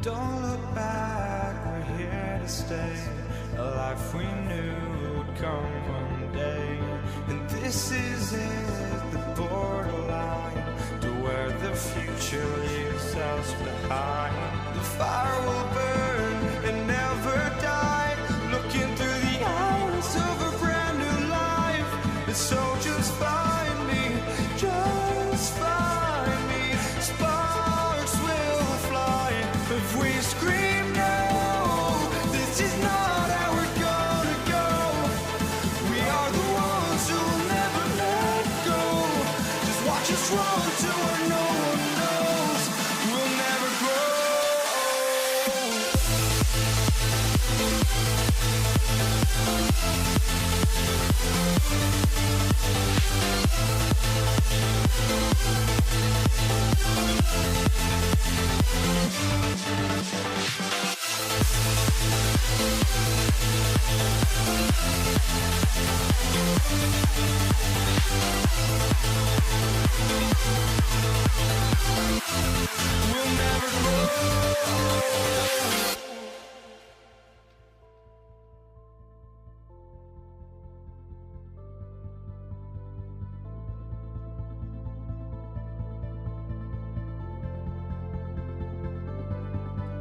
Don't look back, we're here to stay. A life we knew would come one day. And this is it, the borderline to where the future leaves us behind. The fire will burn and never die, looking through the eyes of a brand new life. And so just find me, just find me. Sparks will fly if we scream no. This is not how we're gonna go. We are the ones who will never let go. Just watch us run to where no one knows. We'll never grow. We'll never grow.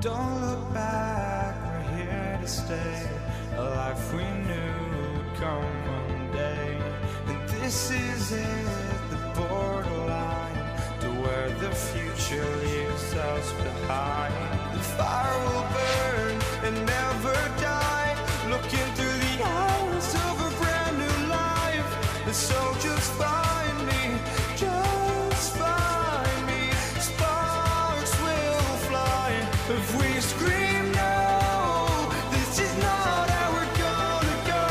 Don't look back, we're here to stay. A life we knew would come one day. And this is it, the borderline to where the future leaves us behind. The fire will burn and never die, looking through the eyes of a brand new life. And so just find me, just find me. Sparks will fly if we scream no. This is not how we're gonna go.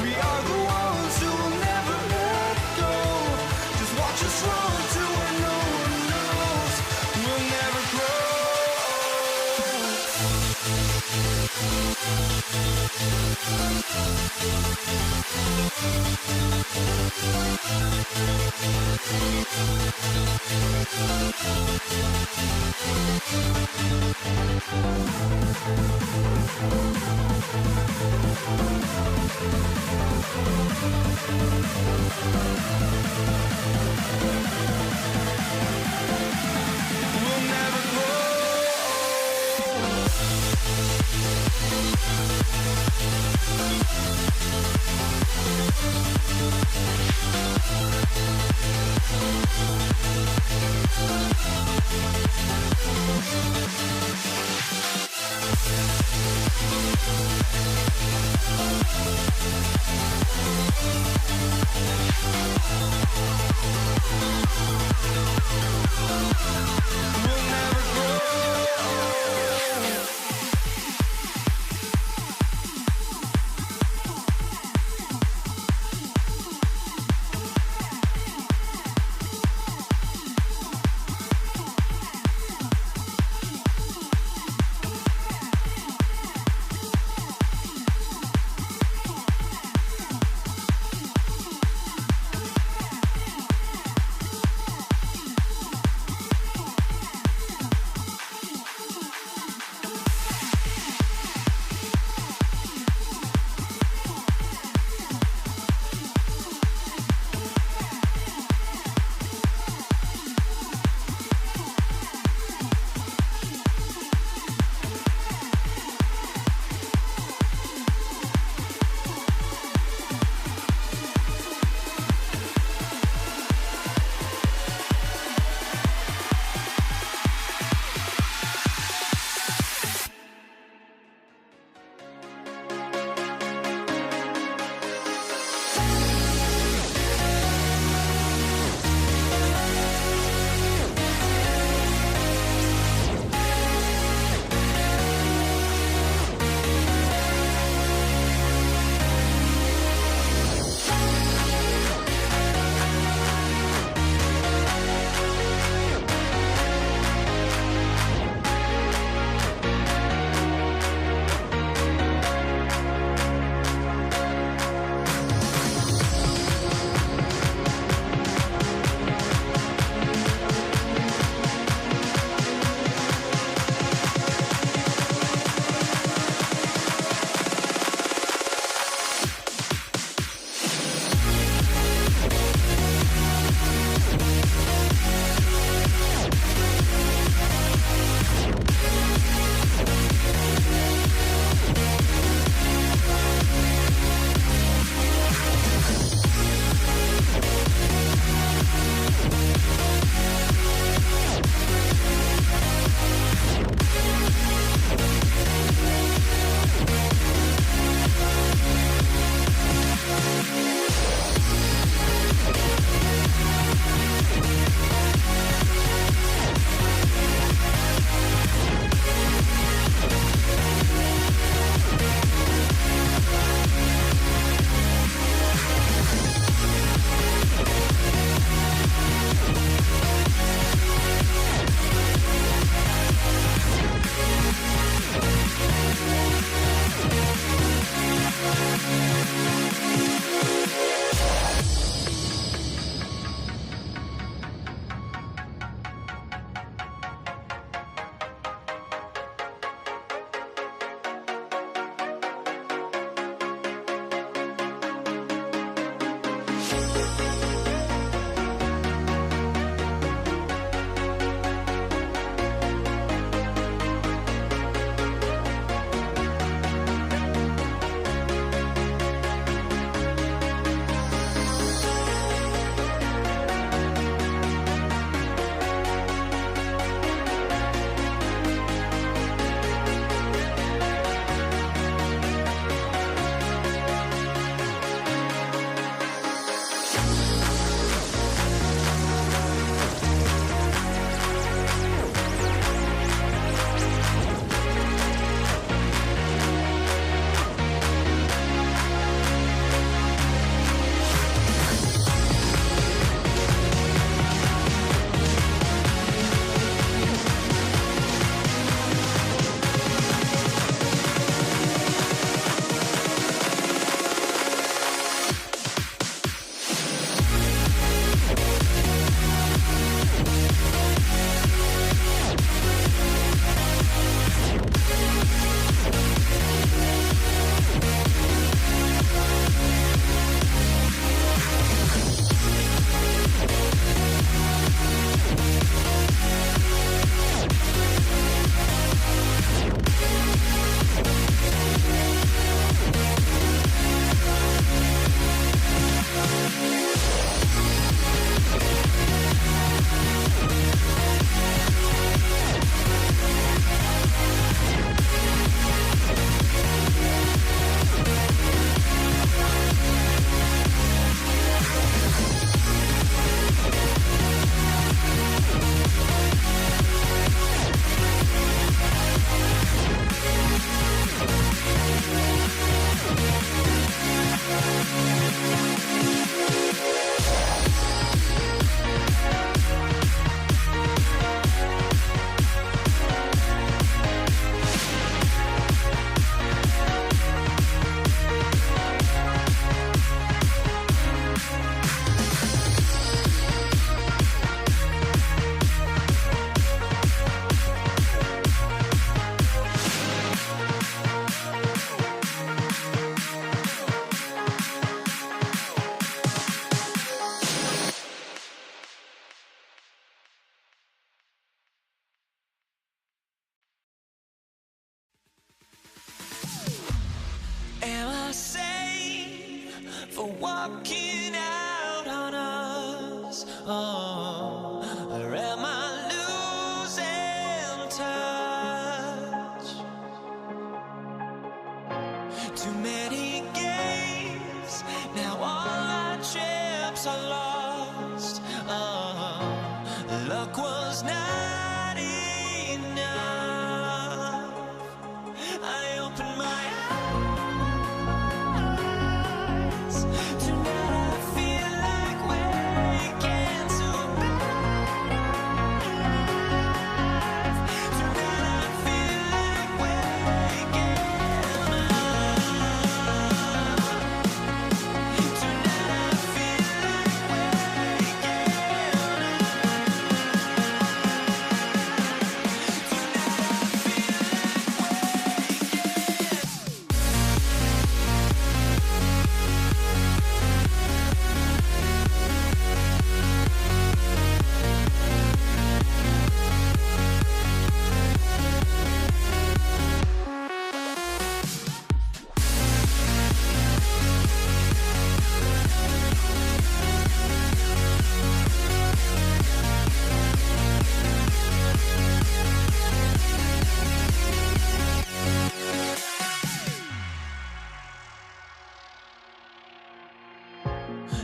We are the ones who will never let go. Just watch us run to where no one knows. We'll never grow. walking out on us? Oh, or am I losing touch? Too many games, now all our chips are lost. Oh, luck was not enough. I opened my eyes. Tonight I feel like waking to a better life. Tonight I feel like waking up. Tonight I feel like waking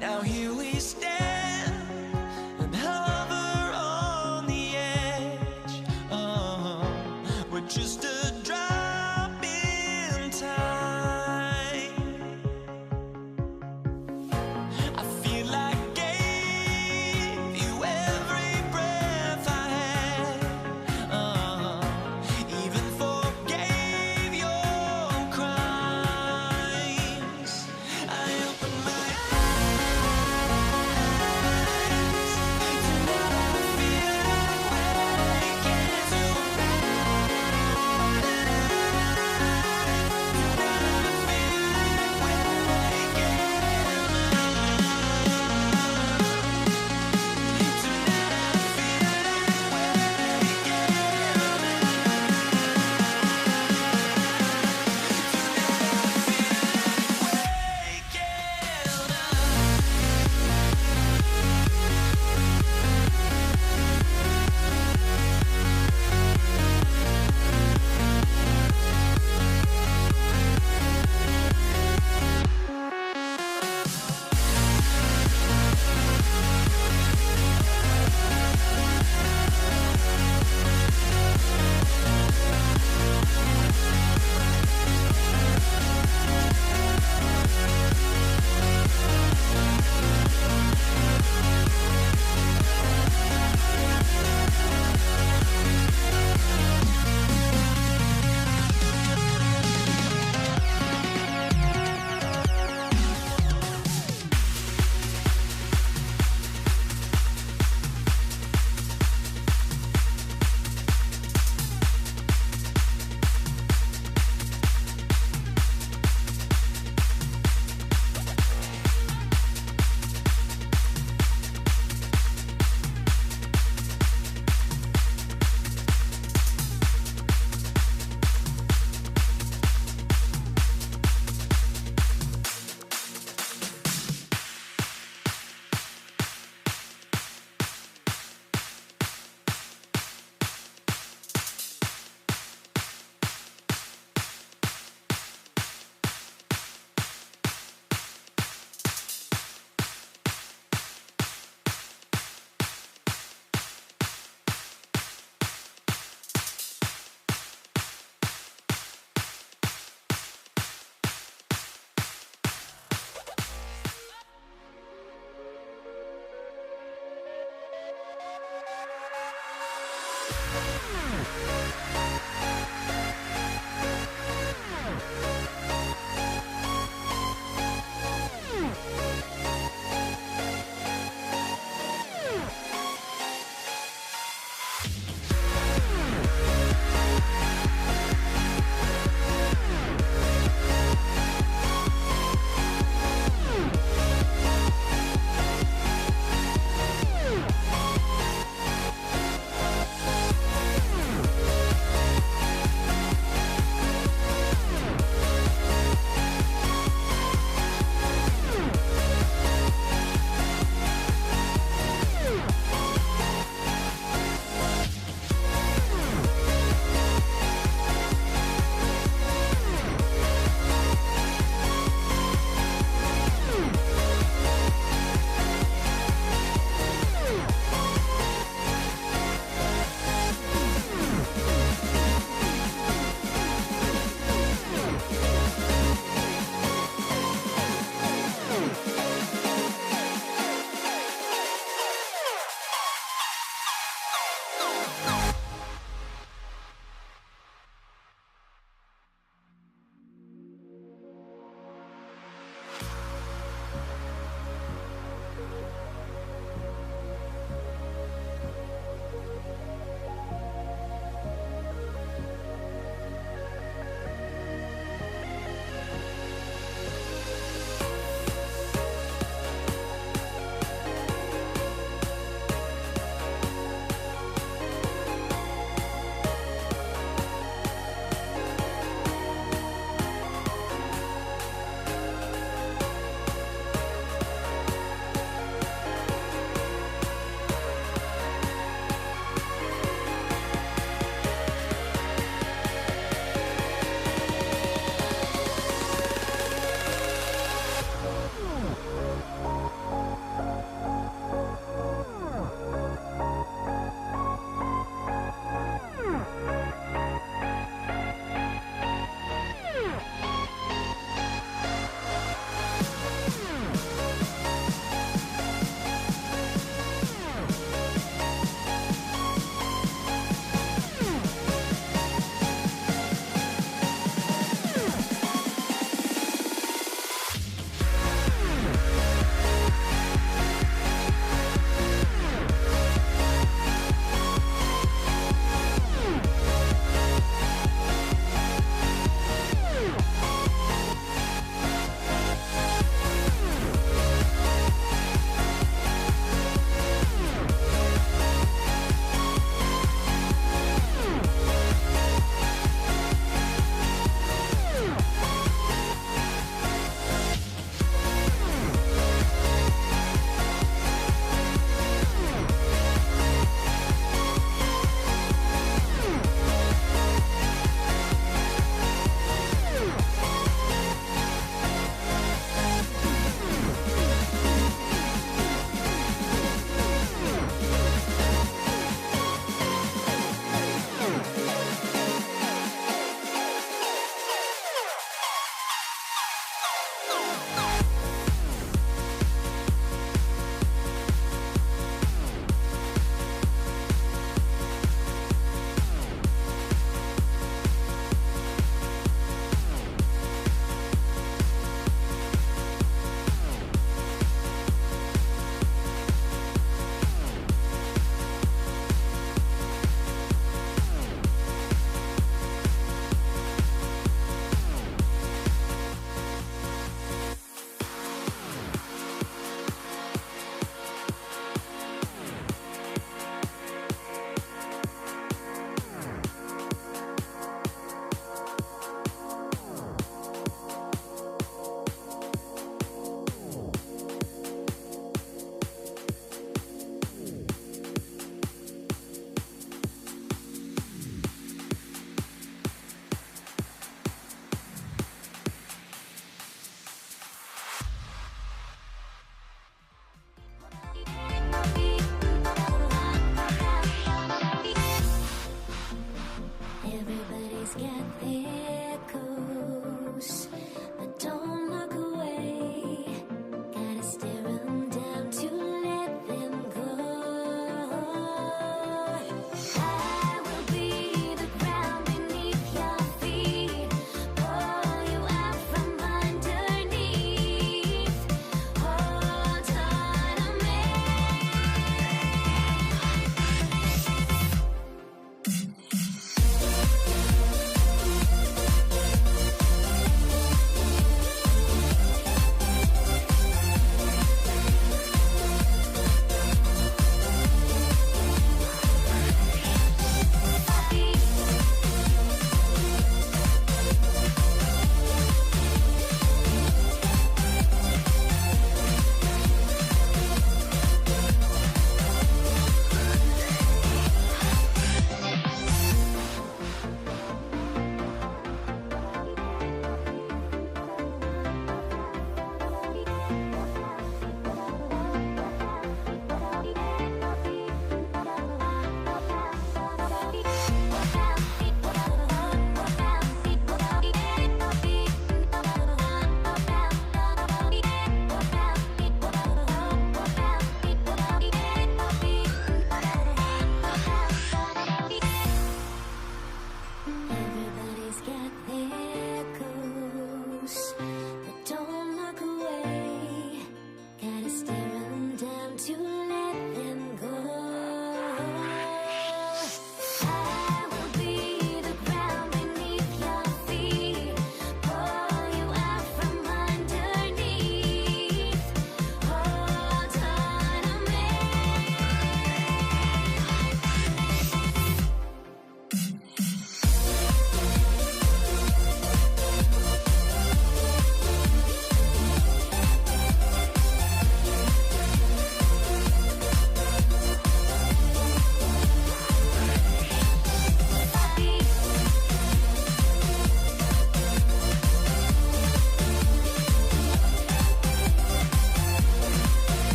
now here we stand and hover on the edge. Oh, we're just a drop in time. I feel like I gave you every breath I had. Oh, even forgave your crimes. I opened my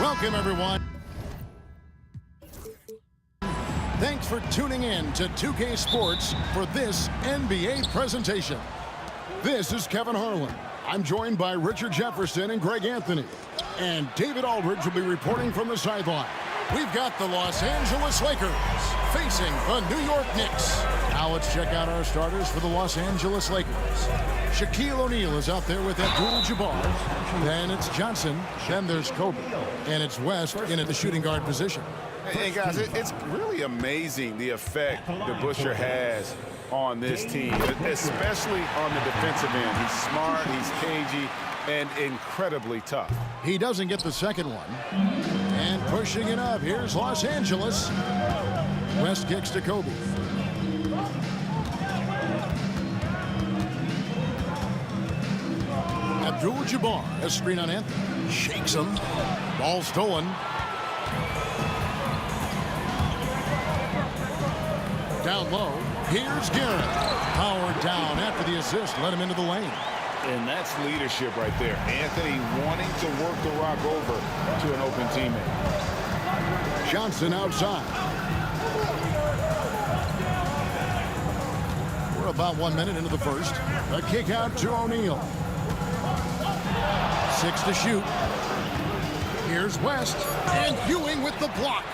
Welcome, everyone. Thanks for tuning in to 2K Sports for this NBA presentation. This is Kevin Harlan. I'm joined by Richard Jefferson and Greg Anthony. And David Aldridge will be reporting from the sideline. We've got the Los Angeles Lakers facing the New York Knicks. Now let's check out our starters for the Los Angeles Lakers. Shaquille O'Neal is out there with Abdul-Jabbar. Then it's Johnson. Then there's Kobe. And it's West in at the shooting guard position. Hey guys, it's really amazing the effect that Busher has on this team, especially on the defensive end. He's smart, he's cagey, and incredibly tough. He doesn't get the second one. And pushing it up, here's Los Angeles. West kicks to Kobe. Abdul-Jabbar, a screen on Anthony. Shakes him. Ball stolen. Down low, here's Garrett. Powered down after the assist, led him into the lane. And that's leadership right there. Anthony wanting to work the rock over to an open teammate. Johnson outside. We're about 1 minute into the first. A kick out to O'Neal. 6 to shoot. Here's West, and Ewing with the block.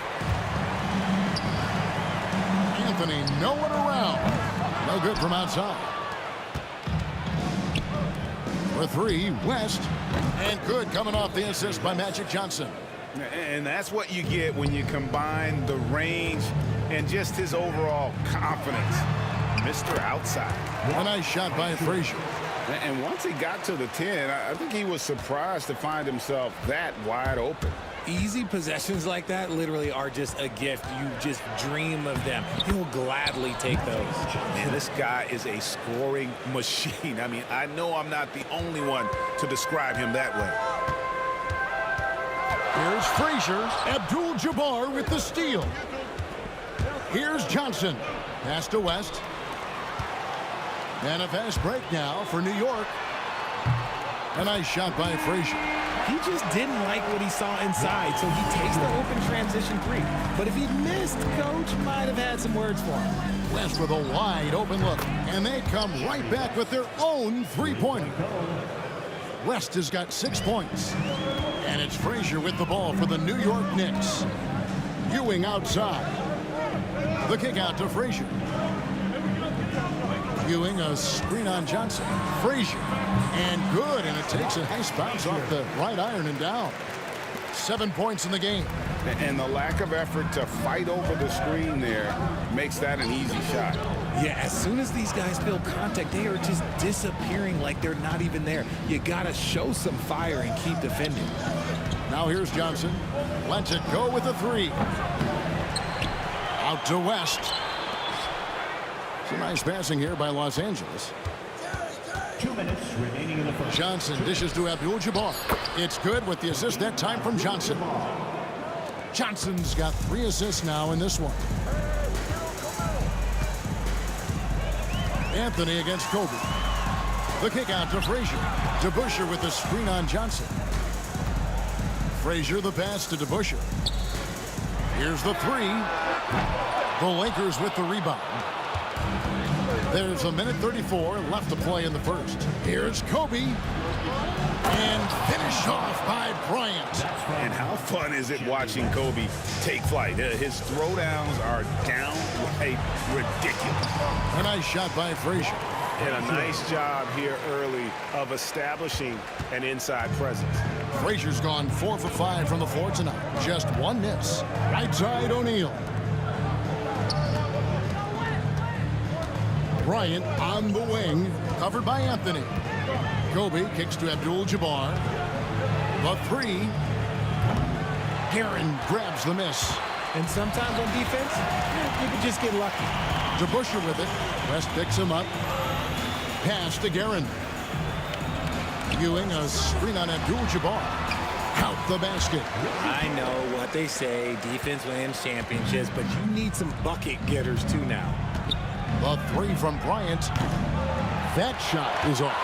Anthony nowhere around. No good from outside. For three, West. And good coming off the assist by Magic Johnson. And that's what you get when you combine the range and just his overall confidence. Mr. Outside. A nice shot by Frazier. And once he got to the 10, I think he was surprised to find himself that wide open. Easy possessions like that literally are just a gift. You just dream of them. He will gladly take those. Man, this guy is a scoring machine. I mean, I know I'm not the only one to describe him that way. Here's Frazier. Abdul-Jabbar with the steal. Here's Johnson. Pass to West. And a fast break now for New York. A nice shot by Frazier. He just didn't like what he saw inside, so he takes the open transition three. But if he missed, Coach might have had some words for him. West with a wide open look, and they come right back with their own three-pointer. West has got 6 points. And it's Frazier with the ball for the New York Knicks. Ewing outside. The kick out to Frazier. Ewing, a screen on Johnson. Frazier, and good, and it takes a nice bounce off the right iron and down. 7 points in the game. And the lack of effort to fight over the screen there makes that an easy shot. Yeah, as soon as these guys feel contact, they are just disappearing like they're not even there. You got to show some fire and keep defending. Now here's Johnson. Lets it go with a three. Out to West. Some nice passing here by Los Angeles. 2 minutes remaining in the first. Johnson dishes to Abdul-Jabbar. It's good with the assist that time from Johnson. Johnson's got 3 assists now in this one. Anthony against Kobe. The kick out to Frazier. DeBusschere with the screen on Johnson. Frazier the pass to DeBusschere. Here's the three. The Lakers with the rebound. There's 1:34 left to play in the first. Here's Kobe. And finished off by Bryant. And how fun is it watching Kobe take flight? His throwdowns are downright ridiculous. A nice shot by Frazier. And a nice job here early of establishing an inside presence. Frazier's gone 4 for 5 from the floor tonight. Just 1 miss. Right side O'Neal. Bryant on the wing, covered by Anthony. Kobe kicks to Abdul-Jabbar. The three. Guerin grabs the miss. And sometimes on defense, you can just get lucky. DeBusschere with it. West picks him up. Pass to Guerin. Ewing, a screen on Abdul-Jabbar. Count the basket. I know what they say, defense wins championships, but you need some bucket getters too now. The three from Bryant. That shot is off.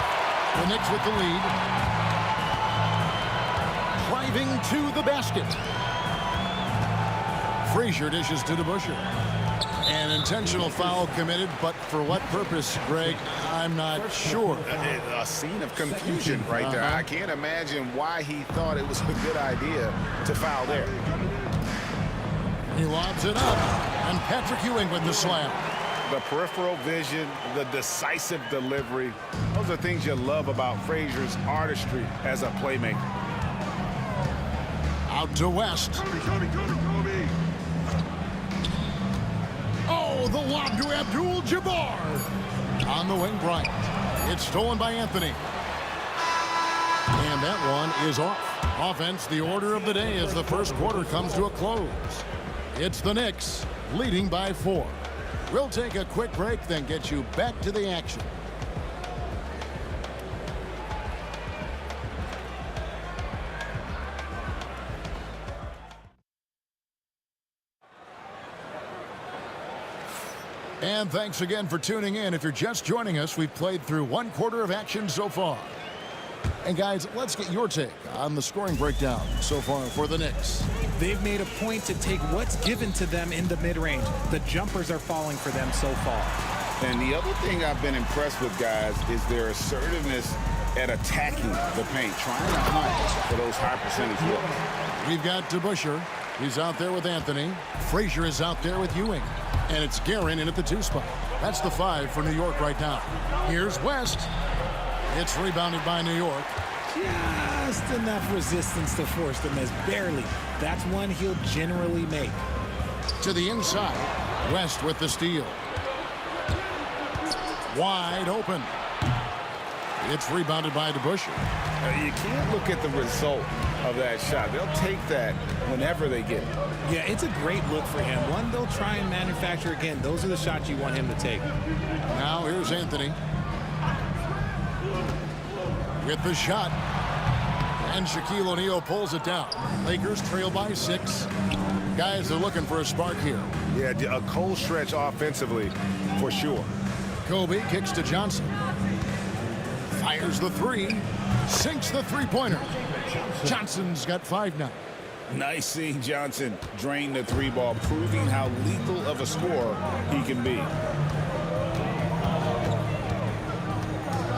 The Knicks with the lead. driving to the basket. Frazier dishes to DeBusschere. An intentional foul committed, but for what purpose, Greg? I'm not sure. A scene of confusion right there. I can't imagine why he thought it was a good idea to foul there. He lobs it up, and Patrick Ewing with the slam. The peripheral vision, the decisive delivery, those are things you love about Frazier's artistry as a playmaker. Out to West. Kobe. Oh, the lob to Abdul-Jabbar. On the wing, Bryant. It's stolen by Anthony. And that one is off. Offense, the order of the day as the first quarter comes to a close. It's the Knicks leading by 4. We'll take a quick break, then get you back to the action. And thanks again for tuning in. If you're just joining us, we've played through one quarter of action so far. And guys, let's get your take on the scoring breakdown so far for the Knicks. They've made a point to take what's given to them in the mid-range. The jumpers are falling for them so far. And the other thing I've been impressed with, guys, is their assertiveness at attacking the paint, trying to hunt for those high percentage looks. We've got DeBusschere. He's out there with Anthony. Frazier is out there with Ewing. And it's Guerin in at the 2 spot. That's the 5 for New York right now. Here's West. It's rebounded by New York. Just enough resistance to force the miss. Barely. That's one he'll generally make. To the inside. West with the steal. Wide open. It's rebounded by DeBusschere. You can't look at the result of that shot. They'll take that whenever they get it. Yeah, it's a great look for him. One they'll try and manufacture again. Those are the shots you want him to take. Now here's Anthony. With the shot. And Shaquille O'Neal pulls it down. Lakers trail by 6. Guys are looking for a spark here. Yeah, a cold stretch offensively for sure. Kobe kicks to Johnson. Fires the 3. Sinks the three-pointer. Johnson's got 5 now. Nice seeing Johnson drain the 3-ball, proving how lethal of a scorer he can be.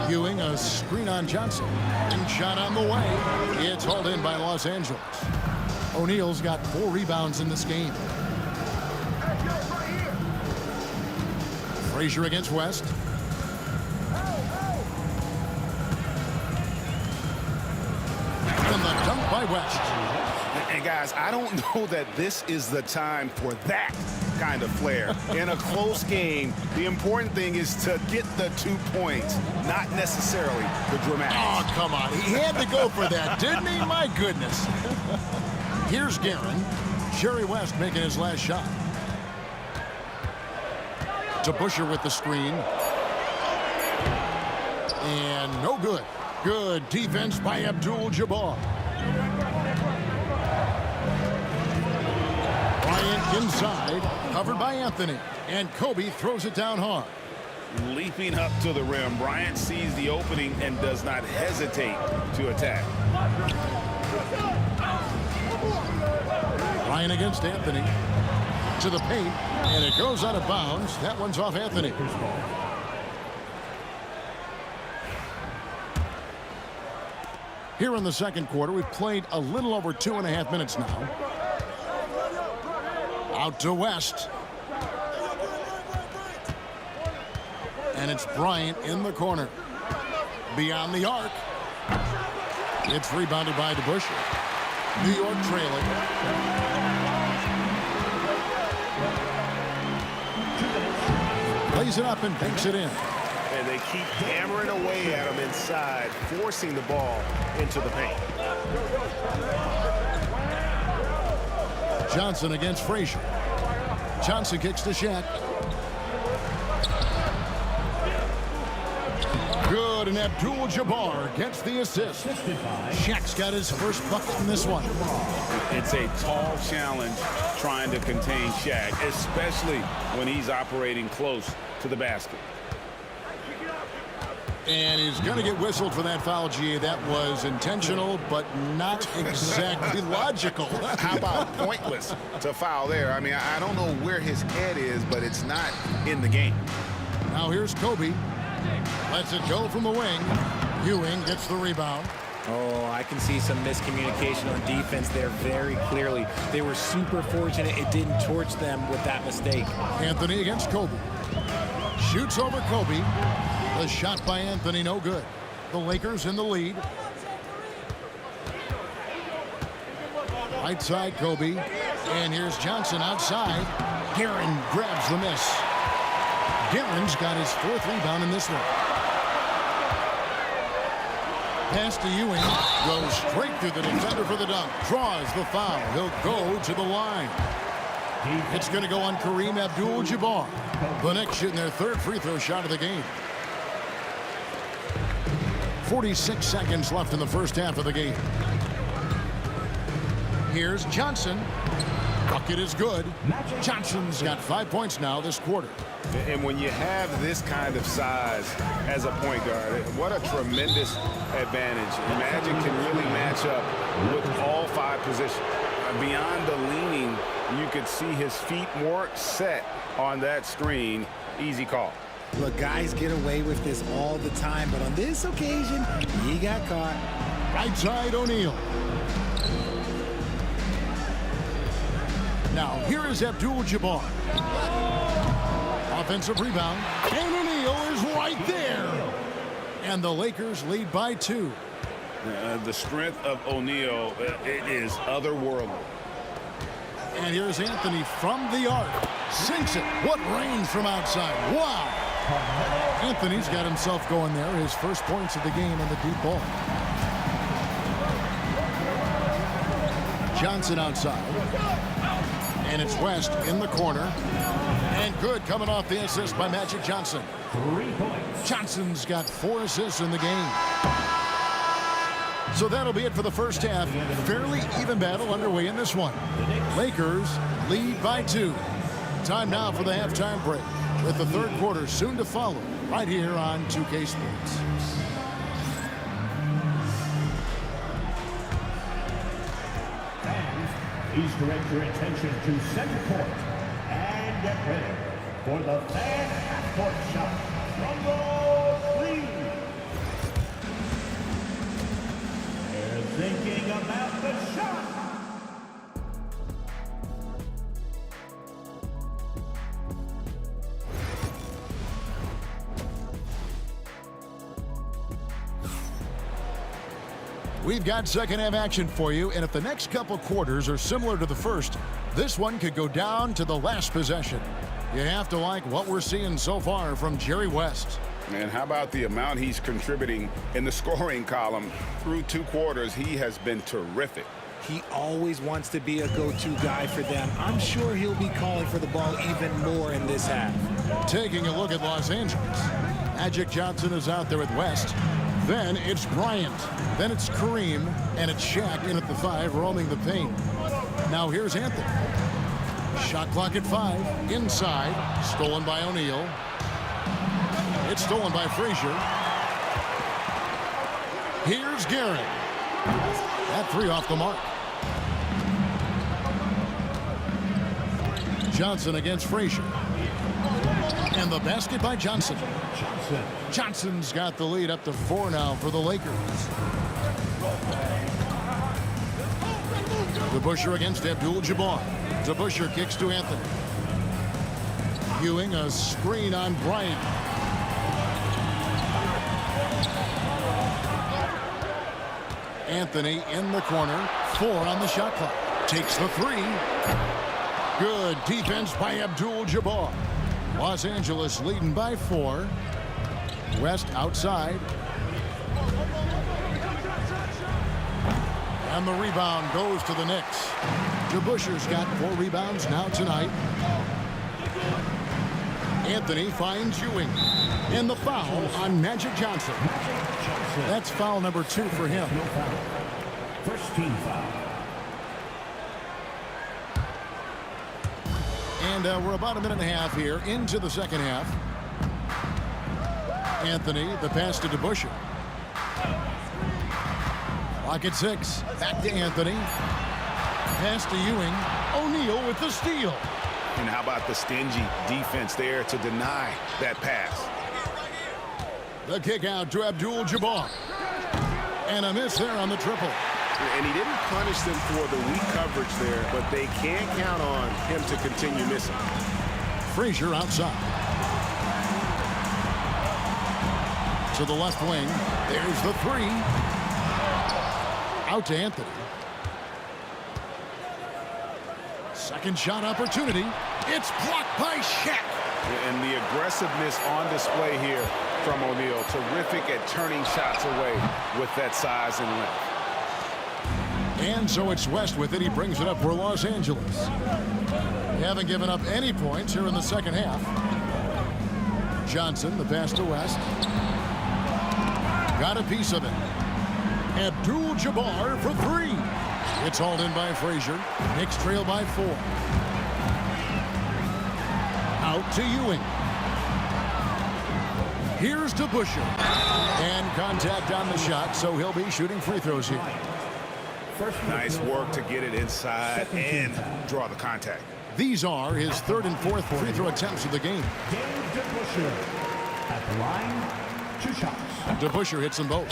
Ewing, a screen on Johnson. And shot on the way. It's hauled in by Los Angeles. O'Neal's got 4 rebounds in this game. Frazier against West. And the dunk by West. And guys, I don't know that this is the time for that kind of flair. In a close game, the important thing is to get the 2 points, not necessarily the dramatics. Oh, come on. He had to go for that, didn't he? My goodness. Here's Guerin. Jerry West making his last shot. DeBusschere with the screen. And no good. Good defense by Abdul-Jabbar. Bryant inside, covered by Anthony. And Kobe throws it down hard. Leaping up to the rim, Bryant sees the opening and does not hesitate to attack. Bryant against Anthony. To the paint, and it goes out of bounds. That one's off Anthony. Here in the second quarter, we've played a little over 2.5 minutes now. Out to West. And it's Bryant in the corner. Beyond the arc. It's rebounded by DeBusschere. New York trailing. Plays it up and banks it in. And they keep hammering away at him inside, forcing the ball into the paint. Johnson against Frazier. Johnson kicks to Shaq. Good, and Abdul-Jabbar gets the assist. Shaq's got his first bucket in this one. It's a tall challenge trying to contain Shaq, especially when he's operating close to the basket. And he's going to get whistled for that foul, G. That was intentional, but not exactly logical. How about pointless to foul there? I mean, I don't know where his head is, but it's not in the game. Now here's Kobe. Lets it go from the wing. Ewing gets the rebound. Oh, I can see some miscommunication on defense there very clearly. They were super fortunate it didn't torch them with that mistake. Anthony against Kobe. Shoots over Kobe. The shot by Anthony, no good. The Lakers in the lead. Right side, Kobe. And here's Johnson outside. Guerin grabs the miss. Guerin's got his 4th rebound in this one. Pass to Ewing. Goes straight through the defender for the dunk. Draws the foul. He'll go to the line. It's going to go on Kareem Abdul-Jabbar. The Knicks shooting their 3rd free throw shot of the game. 46 seconds left in the first half of the game. Here's Johnson. Bucket is good. Johnson's got 5 points now this quarter. And when you have this kind of size as a point guard, what a tremendous advantage. Magic can really match up with all 5 positions. Beyond the leaning, you could see his feet more set on that screen. Easy call. Look, guys get away with this all the time, but on this occasion, he got caught. Right side, O'Neal. Now, here is Abdul-Jabbar. Offensive rebound. And O'Neal is right there. And the Lakers lead by 2. The strength of O'Neal, it is otherworldly. And here's Anthony from the arc. Sinks it. What range from outside. Wow. Anthony's got himself going there. His first points of the game on the deep ball. Johnson outside. And it's West in the corner. And good coming off the assist by Magic Johnson. 3 points. Johnson's got 4 assists in the game. So that'll be it for the first half. Fairly even battle underway in this one. Lakers lead by 2. Time now for the halftime break, with the 3rd quarter soon to follow right here on 2K Sports. Fans, please direct your attention to center court and get ready for the fan half-court shot from the lead. They're thinking about the shot. We've got second half action for you, and if the next couple quarters are similar to the first, this one could go down to the last possession. You have to like what we're seeing so far from Jerry West. And how about the amount he's contributing in the scoring column through 2 quarters? He has been terrific. He always wants to be a go-to guy for them. I'm sure he'll be calling for the ball even more in this half. Taking a look at Los Angeles. Magic Johnson is out there with West. Then it's Bryant. Then it's Kareem. And it's Shaq in at the 5, roaming the paint. Now here's Anthony. Shot clock at 5. Inside. Stolen by O'Neal. It's stolen by Frazier. Here's Garrett. That 3 off the mark. Johnson against Frazier. And the basket by Johnson. Johnson's got the lead up to 4 now for the Lakers. DeBusschere against Abdul-Jabbar. DeBusschere kicks to Anthony. Ewing, a screen on Bryant. Anthony in the corner. 4 on the shot clock. Takes the 3. Good defense by Abdul-Jabbar. Los Angeles leading by 4. West outside. And the rebound goes to the Knicks. DeBusschere's got 4 rebounds now tonight. Anthony finds Ewing. And the foul on Magic Johnson. That's foul number 2 for him. First team foul. And we're about a minute and a half here into the second half. Anthony, the pass to DeBusschere. Lock at 6. Back to Anthony. Pass to Ewing. O'Neal with the steal. And how about the stingy defense there to deny that pass? The kick out to Abdul-Jabbar. And a miss there on the triple. And he didn't punish them for the weak coverage there, but they can't count on him to continue missing. Frazier outside. To the left wing. There's the 3. Out to Anthony. Second shot opportunity. It's blocked by Shaq. And the aggressiveness on display here from O'Neal. Terrific at turning shots away with that size and length. And so it's West with it. He brings it up for Los Angeles. They haven't given up any points here in the second half. Johnson, the pass to West. Got a piece of it. Abdul-Jabbar for 3. It's hauled in by Frazier. Knicks trail by 4. Out to Ewing. Here's DeBusschere. And contact on the shot, so he'll be shooting free throws here. Nice work to get it inside and draw the contact. These are his 3rd and 4th free throw attempts of the game. DeBusschere at the line, 2 shots. DeBusschere hits them both.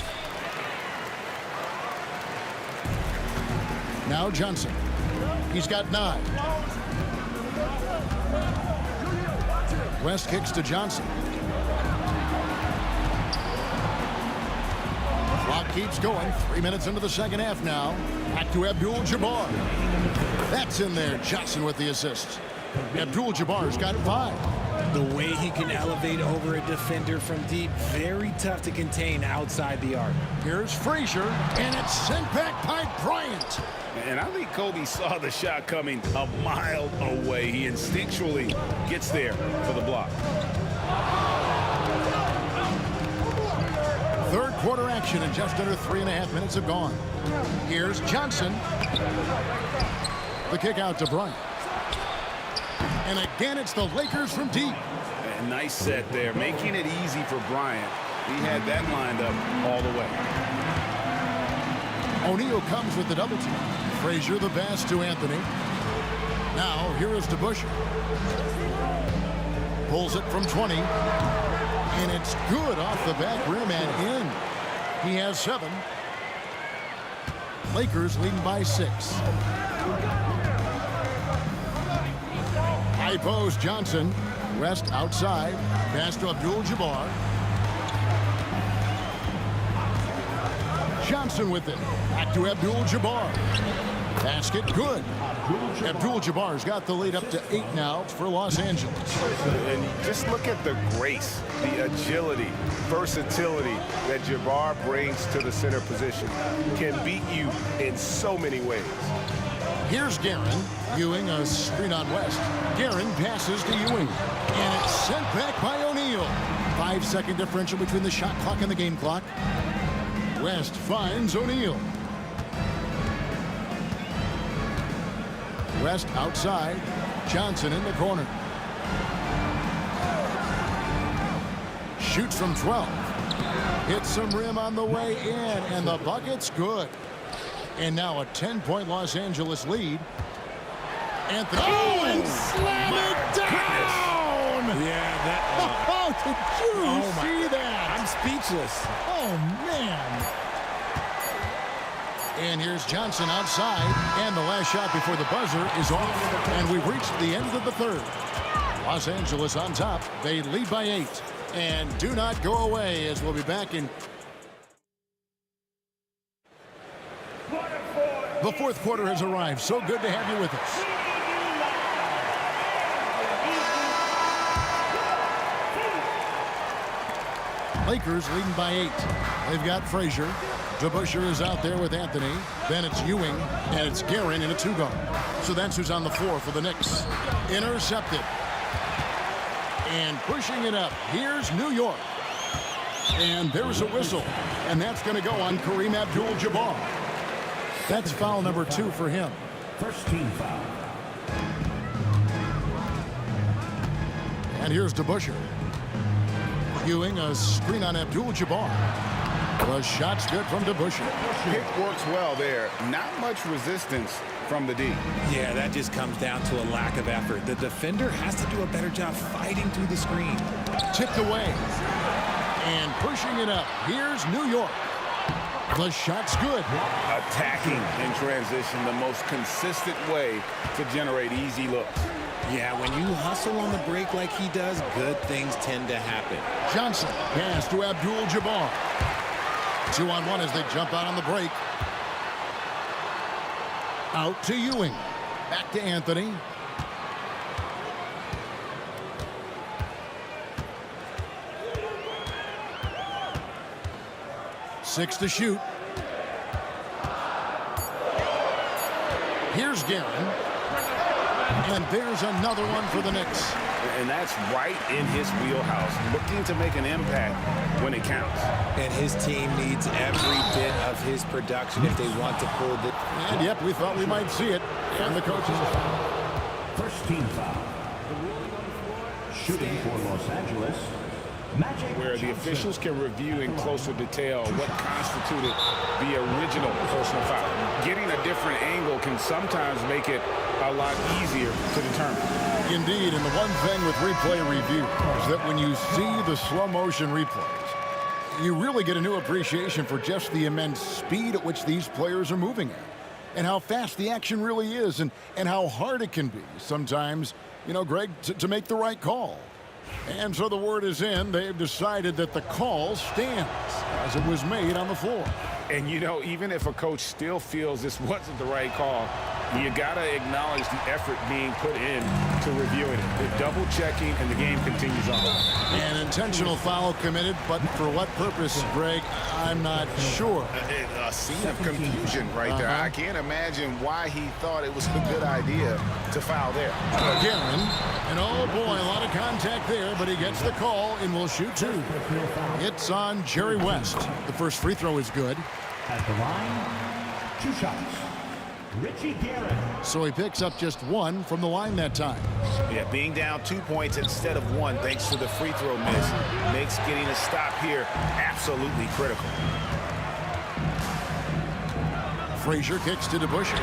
Now Johnson. He's got 9. West kicks to Johnson. Clock keeps going. 3 minutes into the second half now. Back to Abdul-Jabbar. That's in there. Johnson with the assist. Abdul-Jabbar's got 5. The way he can elevate over a defender from deep, very tough to contain outside the arc. Here's Frazier, and it's sent back by Bryant. And I think Kobe saw the shot coming a mile away. He instinctually gets there for the block. Third quarter action, and just under 3.5 minutes have gone. Here's Johnson. The kick out to Bryant. And again, it's the Lakers from deep. A nice set there, making it easy for Bryant. He had that lined up all the way. O'Neal comes with the double team. Frazier the pass to Anthony. Now, here is DeBusschere. Pulls it from 20. And it's good off the back rim and in. He has 7. Lakers leading by 6. High post, Johnson. West outside. Pass to Abdul-Jabbar. Johnson with it. Back to Abdul-Jabbar. Basket good. Abdul-Jabbar's got the lead up to 8 now for Los Angeles. And just look at the grace, the agility, versatility that Jabbar brings to the center position. Can beat you in so many ways. Here's Guerin. Ewing a screen on West. Guerin passes to Ewing. And it's sent back by O'Neal. 5-second differential between the shot clock and the game clock. West finds O'Neal. West outside. Johnson in the corner. Shoots from 12. Hits some rim on the way in, and the bucket's good. And now a 10-point Los Angeles lead. Anthony. Oh, and slam it down! Yeah, that. Oh, did you see that? I'm speechless. Oh, man. And here's Johnson outside. And the last shot before the buzzer is off. And we've reached the end of the third. Los Angeles on top. They lead by 8. And do not go away, as we'll be back in. The fourth quarter has arrived. So good to have you with us. Lakers leading by 8. They've got Frazier. DeBusschere is out there with Anthony. Then it's Ewing, and it's Guerin in a 2-guard. So that's who's on the floor for the Knicks. Intercepted. And pushing it up. Here's New York. And there's a whistle. And that's going to go on Kareem Abdul-Jabbar. That's foul number 2 for him. First team foul. And here's DeBusschere. Ewing, a screen on Abdul-Jabbar. The shot's good from DeBusschere. Pick works well there. Not much resistance from the D. Yeah, that just comes down to a lack of effort. The defender has to do a better job fighting through the screen. Tipped away. And pushing it up. Here's New York. The shot's good. Attacking in transition, the most consistent way to generate easy looks. Yeah, when you hustle on the break like he does, good things tend to happen. Johnson, pass to Abdul-Jabbar. 2-on-1 as they jump out on the break. Out to Ewing. Back to Anthony. Six to shoot. Here's Guerin. And there's another one for the Knicks. And that's right in his wheelhouse, looking to make an impact when it counts. And his team needs every bit of his production if they want to pull the... And yep, we thought we might see it. And the coaches. First team foul. Shooting for Los Angeles. Where the officials can review in closer detail what constituted the original personal foul. Getting a different angle can sometimes make it a lot easier to determine. Indeed, and the one thing with replay review is that when you see the slow motion replays, you really get a new appreciation for just the immense speed at which these players are moving at, and how fast the action really is, and how hard it can be sometimes, you know, Greg, to make the right call. And so the word is in. They've decided that the call stands as it was made on the floor. And, you know, even if a coach still feels this wasn't the right call, you got to acknowledge the effort being put in to reviewing it. They're double-checking, and the game continues on. An intentional foul committed, but for what purpose, Greg, I'm not sure. A scene of confusion right there. I can't imagine why he thought it was a good idea to foul there. Guerin, and oh boy, a lot of contact there, but he gets the call and will shoot two. It's on Jerry West. The first free throw is good. At the line, 2 shots. Richie Guerin. So he picks up just one from the line that time. Yeah, being down 2 points instead of one thanks to the free throw miss makes getting a stop here absolutely critical. Frazier kicks to DeBusschere.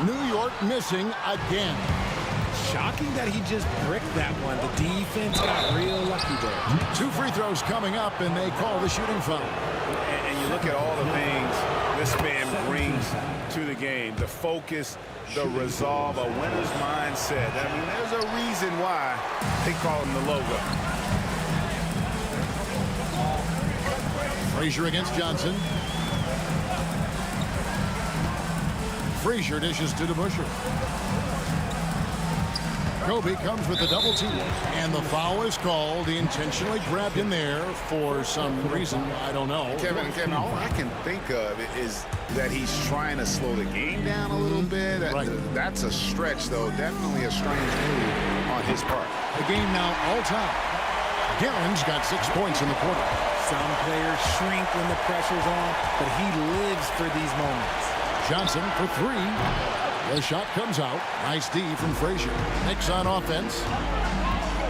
New York missing again. Shocking that he just bricked that one. The defense got real lucky there. 2 free throws coming up, and they call the shooting foul. And you look at all the things this man brings to the game. The focus, the resolve, a winner's mindset. I mean, there's a reason why they call him the logo. Frazier against Johnson. Frazier dishes to DeBusschere. Kobe comes with the double team, and the foul is called. He intentionally grabbed him there for some reason. I don't know. Kevin, all I can think of is that he's trying to slow the game down a little bit. Right. That's a stretch, though. Definitely a strange move on his part. The game now all time. Guerin's got 6 points in the quarter. Some players shrink when the pressure's on, but he lives for these moments. Johnson for 3. The shot comes out. Nice D from Frazier. Knicks on offense.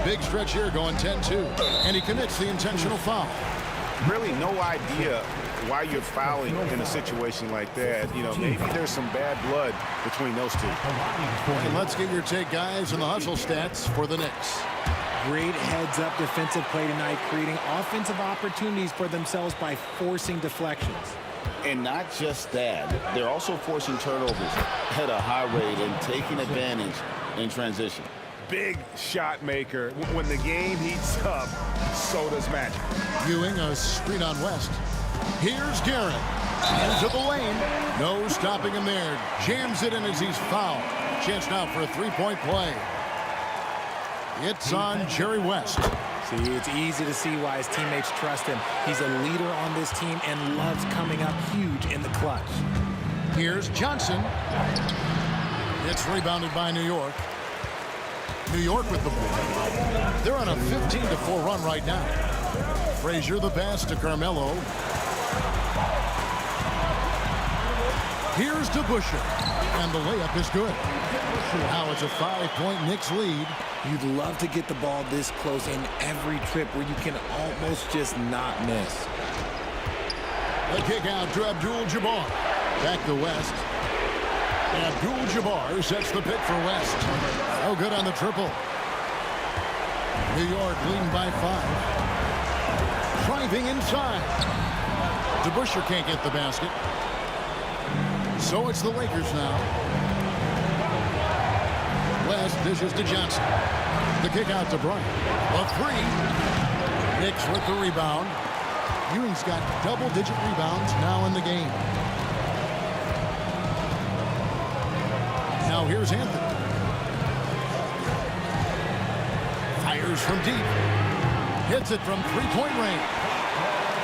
Big stretch here going 10-2. And he commits the intentional foul. Really no idea why you're fouling in a situation like that. You know, maybe there's some bad blood between those two. And let's get your take, guys, on the hustle stats for the Knicks. Great heads-up defensive play tonight, creating offensive opportunities for themselves by forcing deflections. And not just that, they're also forcing turnovers at a high rate and taking advantage in transition. Big shot maker. When the game heats up, so does magic. Ewing, a screen on West. Here's Guerin. Into the lane. No stopping him there. Jams it in as he's fouled. Chance now for a three-point play. It's on Jerry West. See, it's easy to see why his teammates trust him. He's a leader on this team and loves coming up huge in the clutch. Here's Johnson. It's rebounded by New York. New York with the ball. They're on a 15-4 run right now. Frazier the pass to Carmelo. Here's DeBusschere. And the layup is good. Now it's a 5-point Knicks lead. You'd love to get the ball this close in every trip where you can almost just not miss. The kick out to Abdul-Jabbar. Back to West. Abdul-Jabbar sets the pick for West. No good on the triple. New York leading by 5. Driving inside. DeBusschere can't get the basket. So it's the Lakers now. West dishes to Johnson. The kick out to Bryant. A 3. Knicks with the rebound. Ewing's got double-digit rebounds now in the game. Now here's Anthony. Fires from deep. Hits it from three-point range.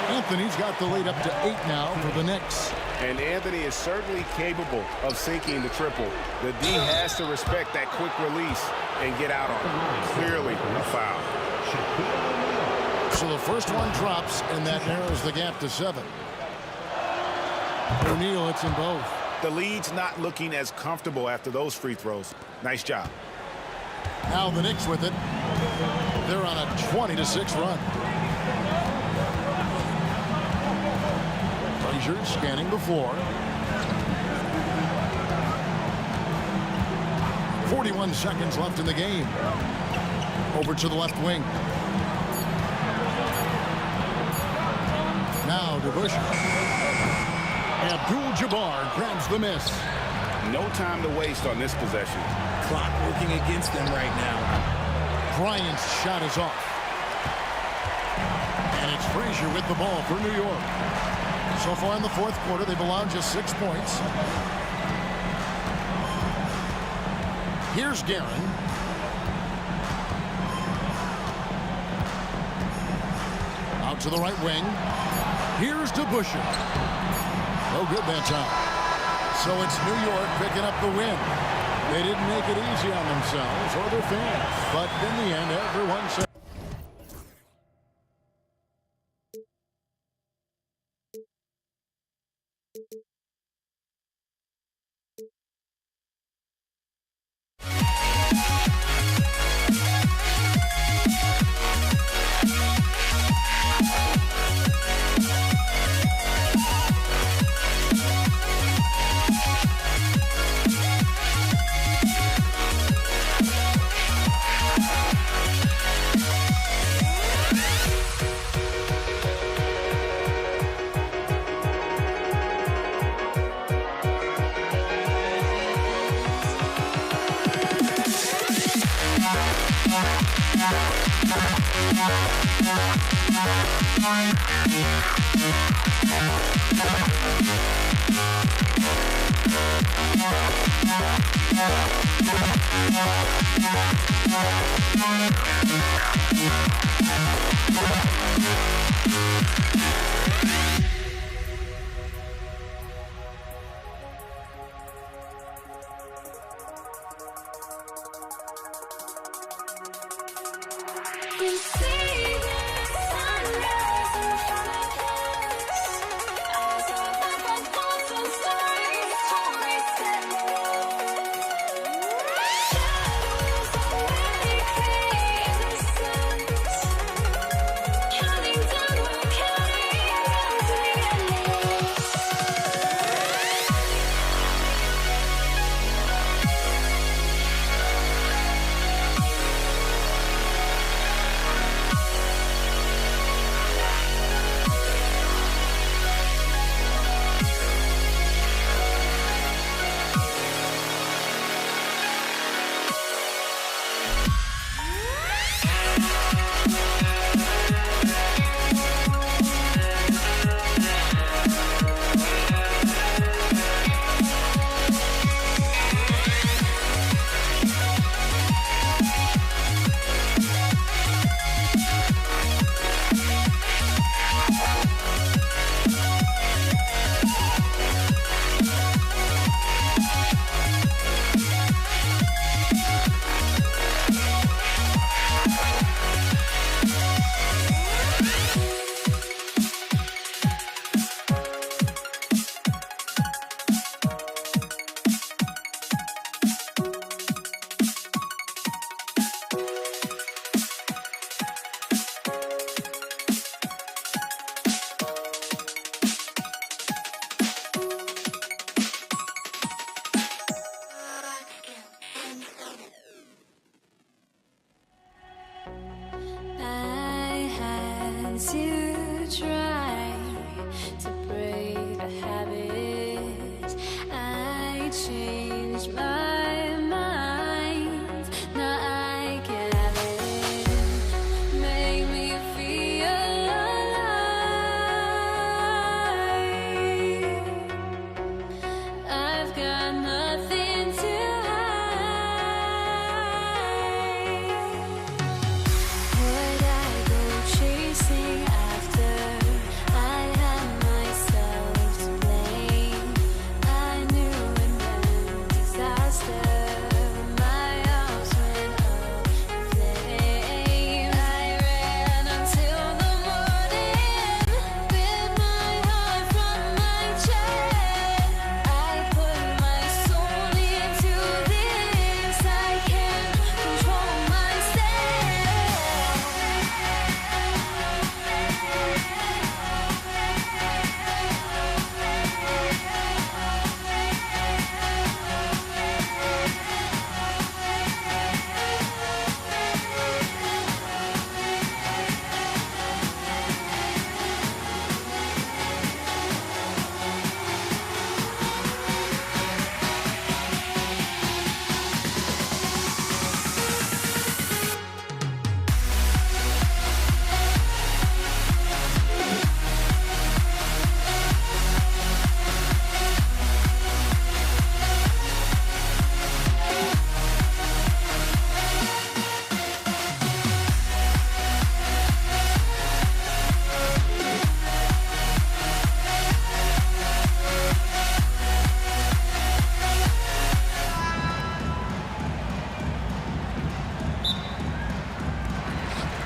Anthony's got the lead up to 8 now for the Knicks. And Anthony is certainly capable of sinking the triple. The D has to respect that quick release and get out on it. Clearly a foul. So the first one drops, and that narrows the gap to 7. O'Neal hits them both. The lead's not looking as comfortable after those free throws. Nice job. Now the Knicks with it. They're on a 20-6 run. Frazier scanning the floor. 41 seconds left in the game. Over to the left wing. Now DeBusschere. Abdul-Jabbar grabs the miss. No time to waste on this possession. Clock working against them right now. Bryant's shot is off. And it's Frazier with the ball for New York. So far in the fourth quarter, they've allowed just 6 points. Here's Guerin. Out to the right wing. Here's DeBusschere. No good that time. So it's New York picking up the win. They didn't make it easy on themselves or their fans. But in the end, everyone said... changed my mind. Now I can have it. Make me feel alive. I've got nothing to hide. Would I go chasing after? I had myself to blame. I knew it meant disaster. My arms went up in flames. I ran until the morning, bit my heart from my chest. I put my soul into this. I can't control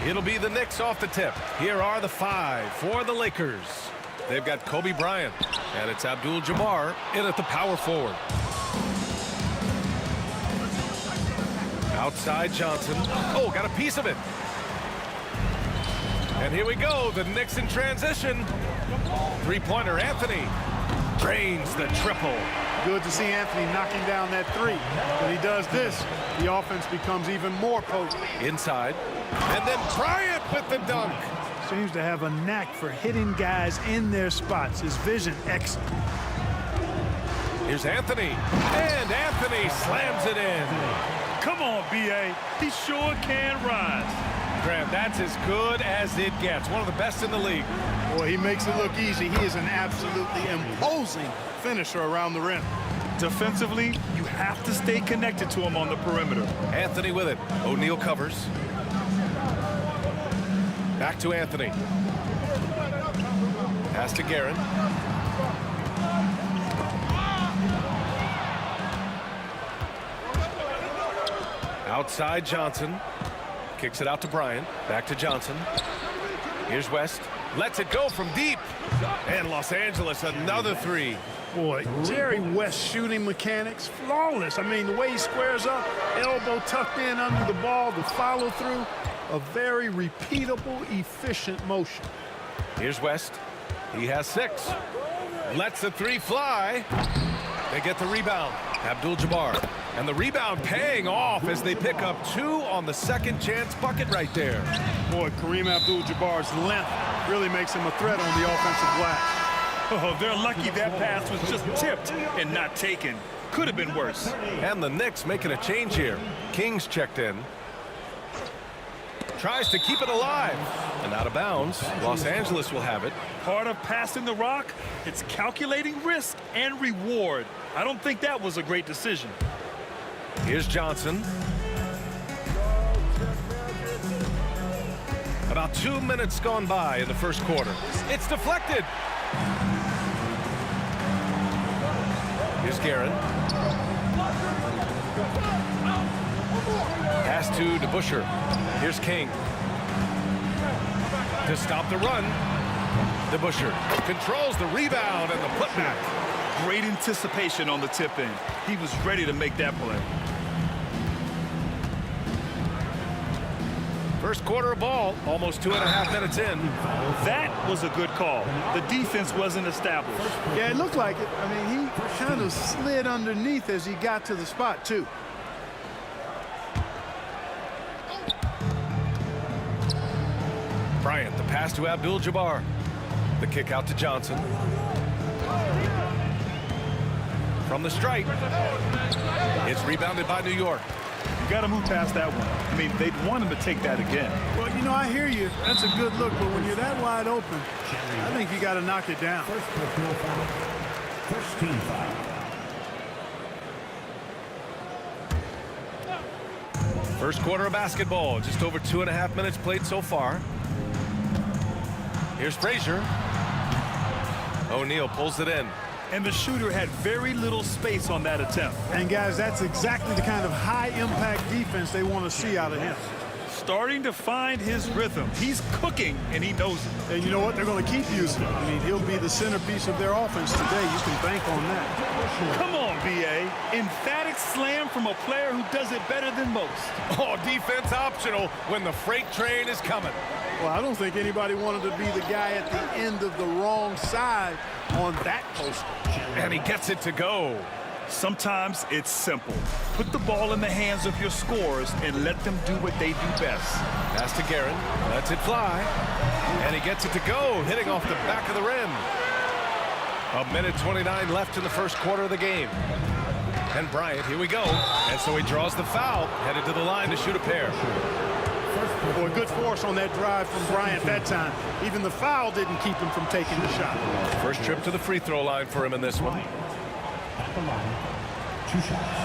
It'll be the Knicks off the tip. Here are the 5 for the Lakers. They've got Kobe Bryant, and it's Abdul-Jabbar in at the power forward. Outside Johnson. Oh, got a piece of it. And here we go, the Knicks in transition. Three-pointer, Anthony drains the triple. Good to see Anthony knocking down that three. When he does this, the offense becomes even more potent. Inside, and then Bryant with the dunk. Seems to have a knack for hitting guys in their spots. His vision excellent. Here's Anthony, and Anthony slams it in. Come on, B.A. He sure can rise. Graham, that's as good as it gets. One of the best in the league. Boy, he makes it look easy. He is an absolutely imposing finisher around the rim. Defensively, you have to stay connected to him on the perimeter. Anthony with it. O'Neal covers. Back to Anthony. Pass to Guerin. Outside Johnson. Kicks it out to Bryant. Back to Johnson. Here's West. Lets it go from deep. And Los Angeles, another three. Boy, Jerry West shooting mechanics, flawless. I mean, the way he squares up, elbow tucked in under the ball, the follow through, a very repeatable, efficient motion. Here's West. He has 6. Lets the three fly. They get the rebound. Abdul-Jabbar. And the rebound paying off as they pick up 2 on the second chance bucket right there. Boy, Kareem Abdul-Jabbar's length really makes him a threat on the offensive glass. Oh, they're lucky that pass was just tipped and not taken. Could have been worse. And the Knicks making a change here. Kings checked in. Tries to keep it alive. And out of bounds. Los Angeles will have it. Part of passing the rock, it's calculating risk and reward. I don't think that was a great decision. Here's Johnson. About 2 minutes gone by in the first quarter. It's deflected. Here's Guerin. Pass to DeBusschere. Here's King. To stop the run. DeBusschere controls the rebound and the putback. Great anticipation on the tip in. He was ready to make that play. First quarter of ball, almost 2.5 minutes in. That was a good call. The defense wasn't established. Yeah, it looked like it. I mean, he kind of slid underneath as he got to the spot, too. Bryant, the pass to Abdul-Jabbar. The kick out to Johnson. From the stripe. It's rebounded by New York. You got to move past that one. I mean, they'd want him to take that again. Well, you know, I hear you. That's a good look, but when you're that wide open, I think you got to knock it down. First personal foul. First team foul. First quarter of basketball. Just over 2.5 minutes played so far. Here's Frazier. O'Neal pulls it in. And the shooter had very little space on that attempt. And, guys, that's exactly the kind of high-impact defense they want to see out of him. Starting to find his rhythm. He's cooking, and he knows it. And you know what? They're going to keep using him. I mean, he'll be the centerpiece of their offense today. You can bank on that. Come on, B.A. Emphatic slam from a player who does it better than most. Oh, defense optional when the freight train is coming. Well, I don't think anybody wanted to be the guy at the end of the wrong side on that poster. And he gets it to go. Sometimes it's simple. Put the ball in the hands of your scorers and let them do what they do best. Pass to Guerin. Lets it fly. And he gets it to go, hitting off the back of the rim. 1:29 left in the first quarter of the game. And Bryant, here we go. And so he draws the foul, headed to the line to shoot a pair. Boy, good force on that drive from Bryant that time. Even the foul didn't keep him from taking the shot. First trip to the free throw line for him in this one. At the line, 2 shots.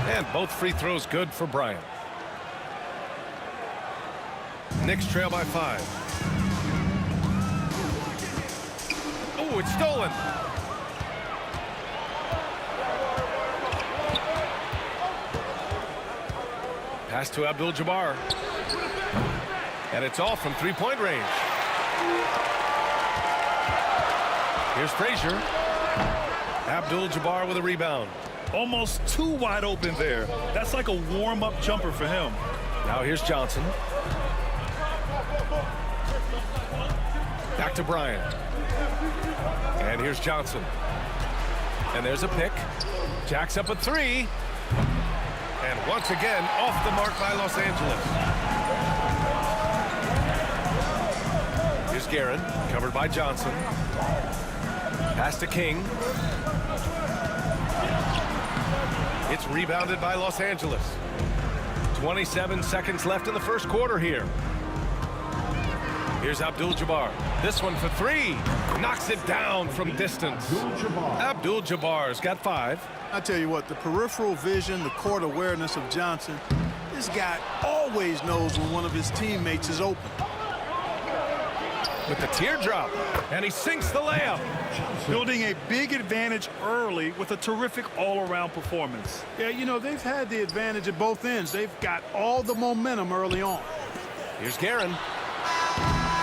And both free throws good for Bryant. Knicks trail by 5. Oh, it's stolen. Pass to Abdul-Jabbar. And it's off from three-point range. Here's Frazier. Abdul-Jabbar with a rebound. Almost too wide open there. That's like a warm-up jumper for him. Now here's Johnson. Back to Bryant. And here's Johnson. And there's a pick. Jacks up a 3. And once again, off the mark by Los Angeles. Here's Guerin, covered by Johnson. Pass to King. It's rebounded by Los Angeles. 27 seconds left in the first quarter here. Here's Abdul-Jabbar. This one for 3. Knocks it down from distance. Abdul-Jabbar's got 5. I tell you what, the peripheral vision, the court awareness of Johnson, this guy always knows when one of his teammates is open. With the teardrop, and he sinks the layup. Building a big advantage early with a terrific all-around performance. Yeah, you know, they've had the advantage at both ends. They've got all the momentum early on. Here's Guerin.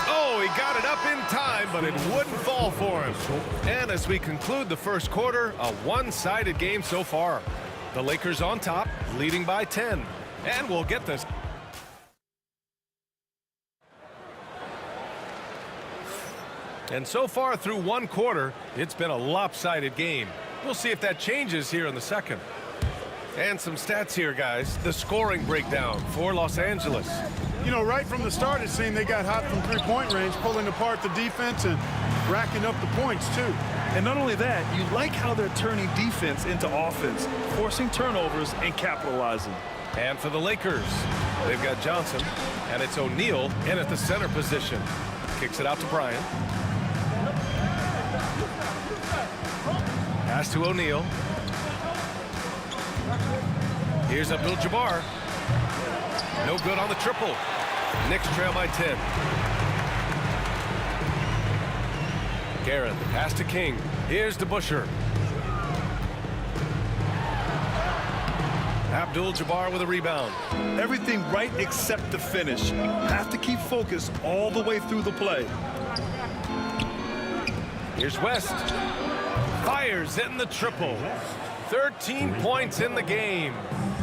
Oh, he got it up in time, but it wouldn't fall for him. And as we conclude the first quarter, a one-sided game so far. The Lakers on top, leading by 10. And we'll get this. And so far through one quarter, it's been a lopsided game. We'll see if that changes here in the second. And some stats here, guys. The scoring breakdown for Los Angeles. You know, right from the start, it seemed they got hot from three-point range, pulling apart the defense and racking up the points, too. And not only that, you like how they're turning defense into offense, forcing turnovers and capitalizing. And for the Lakers, they've got Johnson, and it's O'Neal in at the center position. Kicks it out to Bryant. Pass to O'Neal. Here's Abdul-Jabbar. No good on the triple. Knicks trail by 10. Guerin, pass to King. Here's DeBusschere. Abdul-Jabbar with a rebound. Everything right except the finish. Have to keep focused all the way through the play. Here's West. Fires in the triple. 13 points in the game.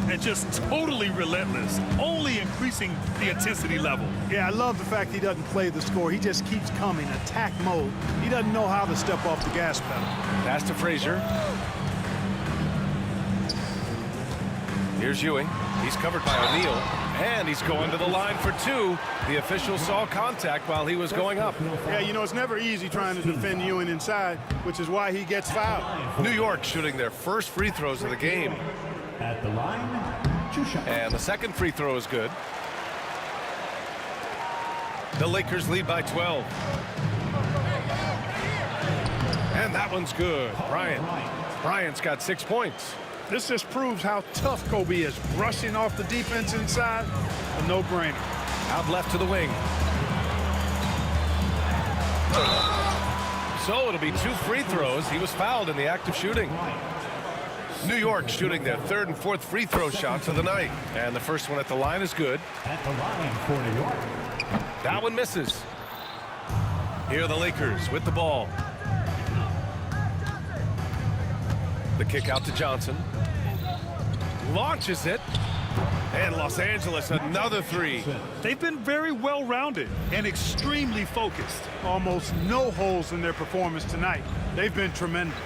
And just totally relentless, only increasing the intensity level. Yeah, I love the fact he doesn't play the score. He just keeps coming, attack mode. He doesn't know how to step off the gas pedal. Pass to Frazier. Here's Ewing. He's covered by O'Neal. And he's going to the line for 2. The official saw contact while he was going up. Yeah, you know, it's never easy trying to defend Ewing inside, which is why he gets fouled. New York shooting their first free throws of the game. At the line, 2 shots. And the second free throw is good. The Lakers lead by 12. And that one's good. Bryant's got 6 points. This just proves how tough Kobe is. Rushing off the defense inside, a no-brainer. Out left to the wing. So it'll be 2 free throws. He was fouled in the act of shooting. New York shooting their 3rd and 4th free throw shots of the night. And the first one at the line is good. At the line for New York. That one misses. Here are the Lakers with the ball. The kick out to Johnson. Launches it. And Los Angeles, another 3. They've been very well-rounded and extremely focused. Almost no holes in their performance tonight. They've been tremendous.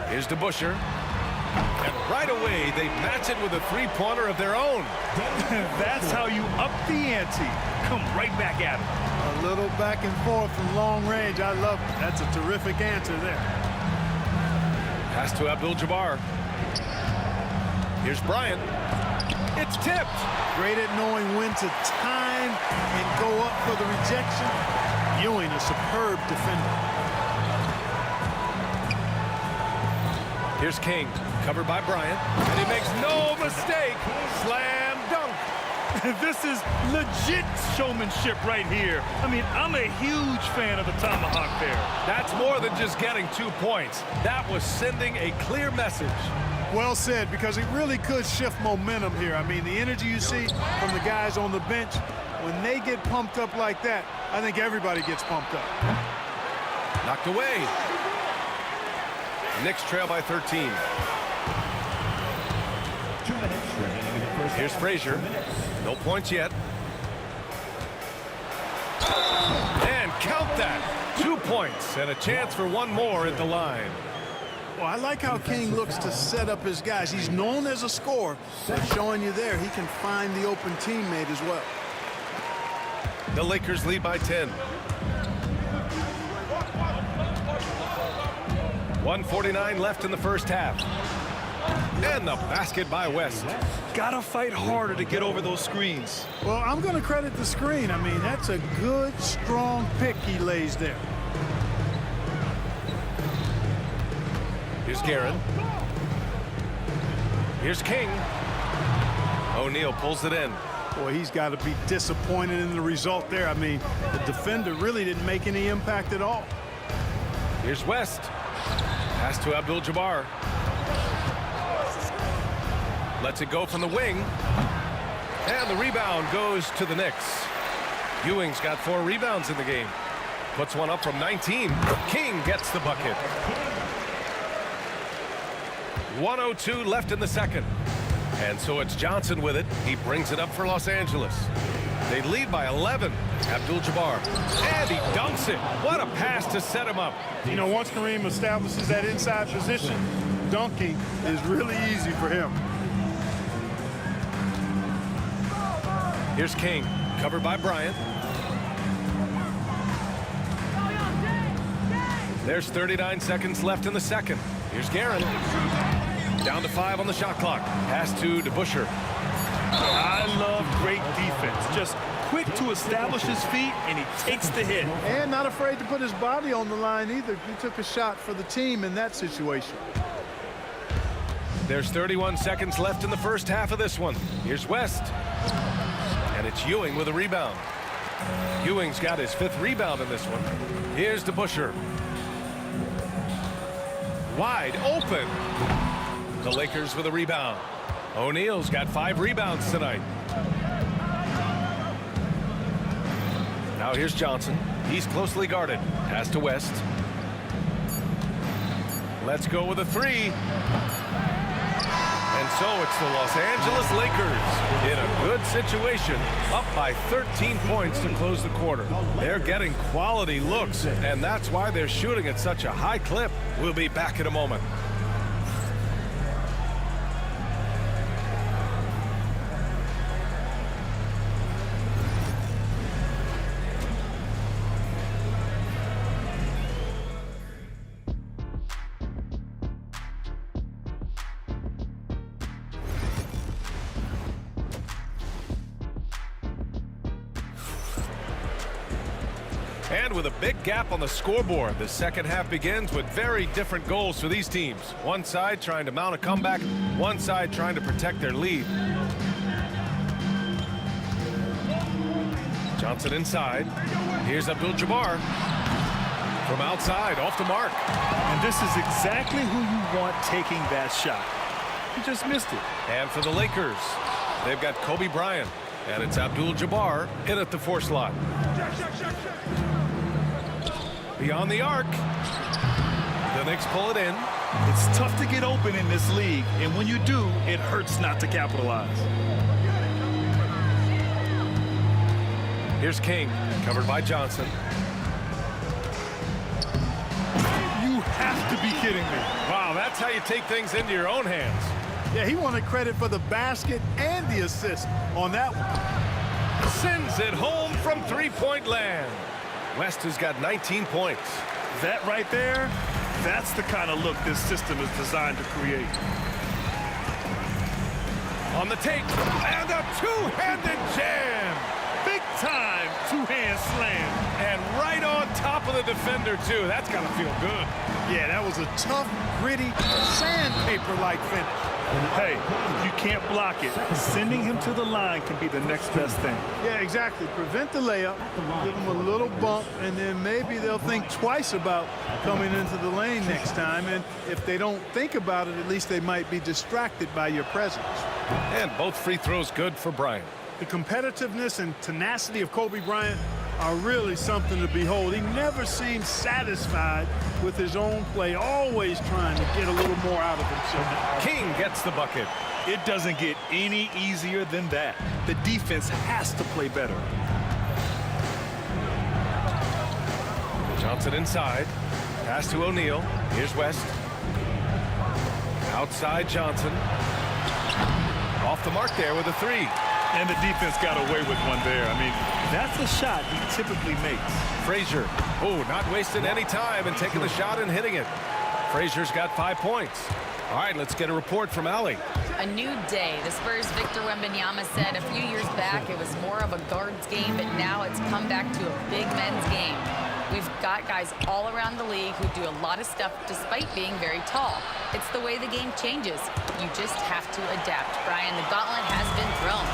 Here's DeBusschere. And right away, they match it with a 3-pointer of their own. That's how you up the ante. Come right back at it. A little back and forth from long range. I love it. That's a terrific answer there. Pass to Abdul-Jabbar. Here's Bryant. It's tipped. Great at knowing when to time and go up for the rejection. Ewing, a superb defender. Here's King, covered by Bryant. And he makes no mistake. Slam dunk. This is legit showmanship right here. I mean, I'm a huge fan of the tomahawk there. That's more than just getting 2 points. That was sending a clear message. Well said, because it really could shift momentum here. I mean, the energy you see from the guys on the bench, when they get pumped up like that, I think everybody gets pumped up. Knocked away. Knicks trail by 13. 2 minutes remaining in the first. Here's Frazier. No points yet. And count that. 2 points and a chance for one more at the line. Well, I like how King looks to set up his guys. He's known as a scorer, but showing you there, he can find the open teammate as well. The Lakers lead by 10. 1:49 left in the first half. And the basket by West. Gotta fight harder to get over those screens. Well, I'm going to credit the screen. I mean, that's a good, strong pick he lays there. Here's Guerin. Here's King. O'Neal pulls it in. Boy, he's got to be disappointed in the result there. I mean, the defender really didn't make any impact at all. Here's West. Pass to Abdul-Jabbar. Lets it go from the wing. And the rebound goes to the Knicks. Ewing's got 4 rebounds in the game. Puts one up from 19. King gets the bucket. 1:02 left in the second. And so it's Johnson with it. He brings it up for Los Angeles. They lead by 11. Abdul-Jabbar. And he dunks it. What a pass to set him up. You know, once Kareem establishes that inside position, dunking is really easy for him. Here's King, covered by Bryant. There's 39 seconds left in the second. Here's Guerin. Down to 5 on the shot clock. Pass to DeBusschere. I love great defense. Just quick to establish his feet, and he takes the hit. And not afraid to put his body on the line either. He took a shot for the team in that situation. There's 31 seconds left in the first half of this one. Here's West. And it's Ewing with a rebound. Ewing's got his 5th rebound in this one. Here's DeBusschere. Wide open. The Lakers with a rebound. O'Neal's got 5 rebounds tonight. Now here's Johnson. He's closely guarded. Pass to West. Let's go with a 3. And so it's the Los Angeles Lakers in a good situation, up by 13 points to close the quarter. They're getting quality looks, and that's why they're shooting at such a high clip. We'll be back in a moment. And with a big gap on the scoreboard, the second half begins with very different goals for these teams. One side trying to mount a comeback, one side trying to protect their lead. Johnson inside. Here's Abdul-Jabbar. From outside, off the mark. And this is exactly who you want taking that shot. He just missed it. And for the Lakers, they've got Kobe Bryant. And it's Abdul-Jabbar in at the 4 slot. Beyond the arc. The Knicks pull it in. It's tough to get open in this league, and when you do, it hurts not to capitalize. Here's King, covered by Johnson. You have to be kidding me. Wow, that's how you take things into your own hands. Yeah, he wanted credit for the basket and the assist on that one. Sends it home from three-point land. West has got 19 points. That right there, that's the kind of look this system is designed to create. On the take, and a two-handed jam. Big time two-hand slam. And right on top of the defender, too. That's got to feel good. Yeah, that was a tough, gritty, sandpaper-like finish. Hey, if you can't block it, sending him to the line can be the next best thing. Yeah, exactly. Prevent the layup, give them a little bump, and then maybe they'll think twice about coming into the lane next time. And if they don't think about it, at least they might be distracted by your presence. And both free throws good for Bryant. The competitiveness and tenacity of Kobe Bryant are really something to behold. He never seems satisfied with his own play, always trying to get a little more out of himself. King gets the bucket. It doesn't get any easier than that. The defense has to play better. Johnson inside. Pass to O'Neal. Here's West. Outside Johnson. Off the mark there with a 3. And the defense got away with one there. I mean, that's a shot he typically makes. Frazier. Oh, not wasting any time and taking the shot and hitting it. Frazier's got 5 points. All right, let's get a report from Allie. A new day. The Spurs' Victor Wembanyama said a few years back it was more of a guards game, but now it's come back to a big men's game. We've got guys all around the league who do a lot of stuff despite being very tall. It's the way the game changes. You just have to adapt. Brian, the gauntlet has been thrown.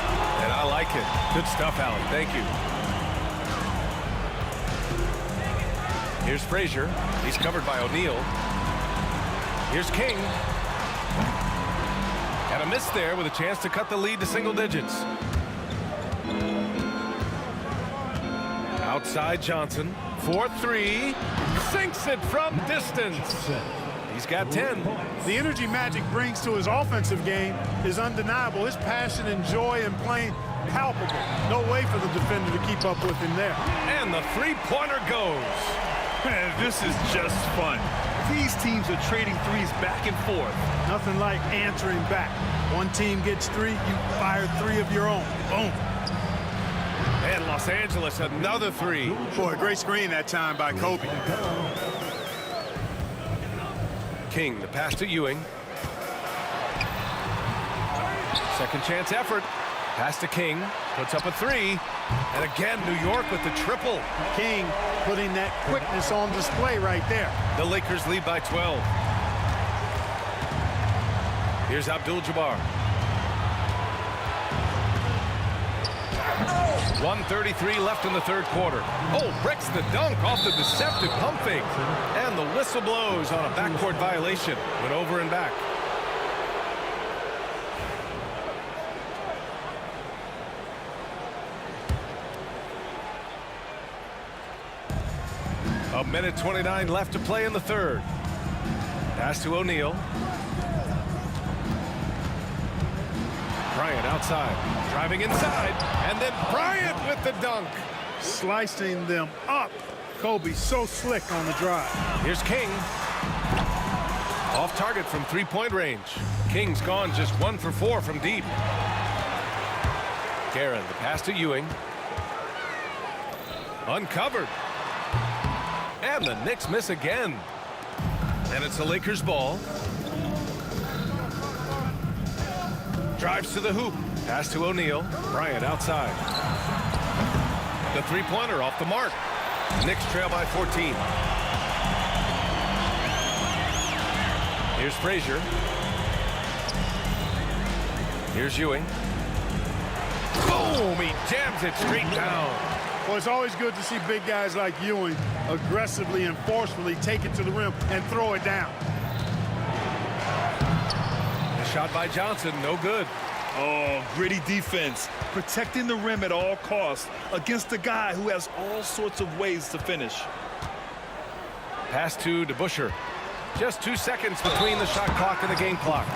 And I like it. Good stuff, Allie. Thank you. Here's Frazier. He's covered by O'Neal. Here's King. And a miss there with a chance to cut the lead to single digits. Outside Johnson. 4-3. Sinks it from distance. He's got 10. The energy Magic brings to his offensive game is undeniable. His passion and joy in playing palpable. No way for the defender to keep up with him there. And the three-pointer goes. Man, this is just fun. These teams are trading threes back and forth. Nothing like answering back. One team gets 3, you fire 3 of your own. Boom. And Los Angeles, another 3. Boy, great screen that time by Kobe. King, the pass to Ewing. Second chance effort. Pass to King. Puts up a 3. And again, New York with the triple. King putting that quickness on display right there. The Lakers lead by 12. Here's Abdul-Jabbar. 1:33 left in the third quarter. Oh, breaks the dunk off the deceptive pump fake. And the whistle blows on a backcourt violation. Went over and back. A minute 29 left to play in the third. Pass to O'Neal. Bryant outside, driving inside, and then Bryant with the dunk. Slicing them up. Kobe so slick on the drive. Here's King. Off target from three-point range. King's gone just 1 for 4 from deep. Guerin, the pass to Ewing. Uncovered. And the Knicks miss again. And it's the Lakers' ball. Drives to the hoop. Pass to O'Neal. Bryant outside. The three-pointer off the mark. Knicks trail by 14. Here's Frazier. Here's Ewing. Boom! He jams it straight down. Well, it's always good to see big guys like Ewing aggressively and forcefully take it to the rim and throw it down. The shot by Johnson, no good. Oh, gritty defense. Protecting the rim at all costs against a guy who has all sorts of ways to finish. Pass to DeBusschere. Just 2 seconds between the shot clock and the game clock.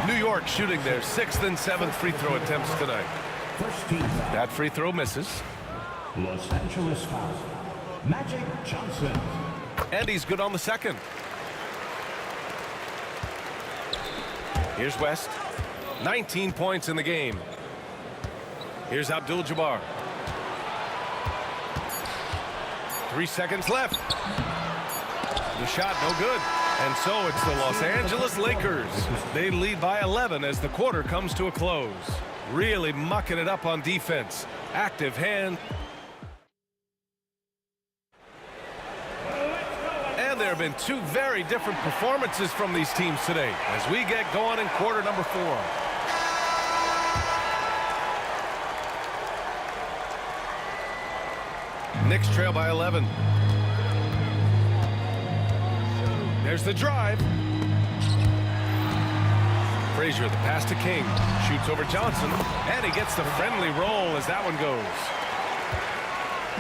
New York shooting their 6th and 7th free throw attempts tonight. First team foul. That free throw misses. Los Angeles foul. Magic Johnson. And he's good on the second. Here's West. 19 points in the game. Here's Abdul-Jabbar. 3 seconds left. The shot no good. And so it's the Los Angeles Lakers. They lead by 11 as the quarter comes to a close. Really mucking it up on defense. Active hand. And there have been 2 very different performances from these teams today as we get going in quarter number 4. Knicks trail by 11. There's the drive. Frazier, the pass to King. Shoots over Johnson, and he gets the friendly roll as that one goes.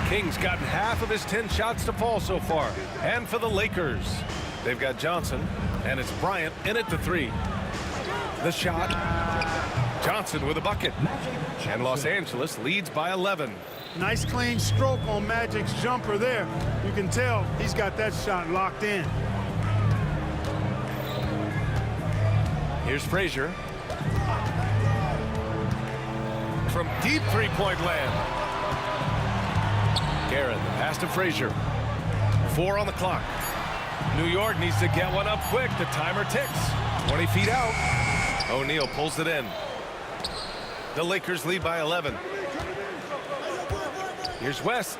King's gotten half of his 10 shots to fall so far. And for the Lakers, they've got Johnson, and it's Bryant in at the 3. The shot. Johnson with a bucket. And Los Angeles leads by 11. Nice clean stroke on Magic's jumper there. You can tell he's got that shot locked in. Here's Frazier. From deep three-point land. Garrett, the pass to Frazier. 4 on the clock. New York needs to get one up quick. The timer ticks. 20 feet out. O'Neal pulls it in. The Lakers lead by 11. Here's West.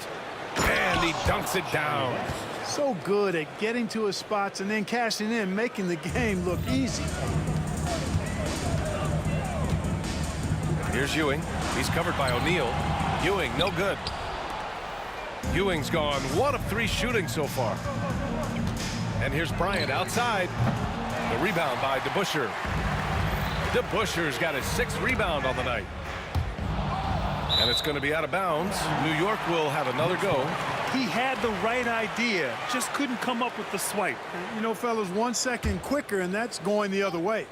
And he dunks it down. So good at getting to his spots and then cashing in, making the game look easy. Here's Ewing. He's covered by O'Neal. Ewing, no good. Ewing's gone 1 of 3 shooting so far. And here's Bryant outside. The rebound by DeBusschere. DeBusschere's got his 6th rebound on the night. And it's going to be out of bounds. New York will have another go. He had the right idea, just couldn't come up with the swipe. You know, fellas, 1 second quicker, and that's going the other way.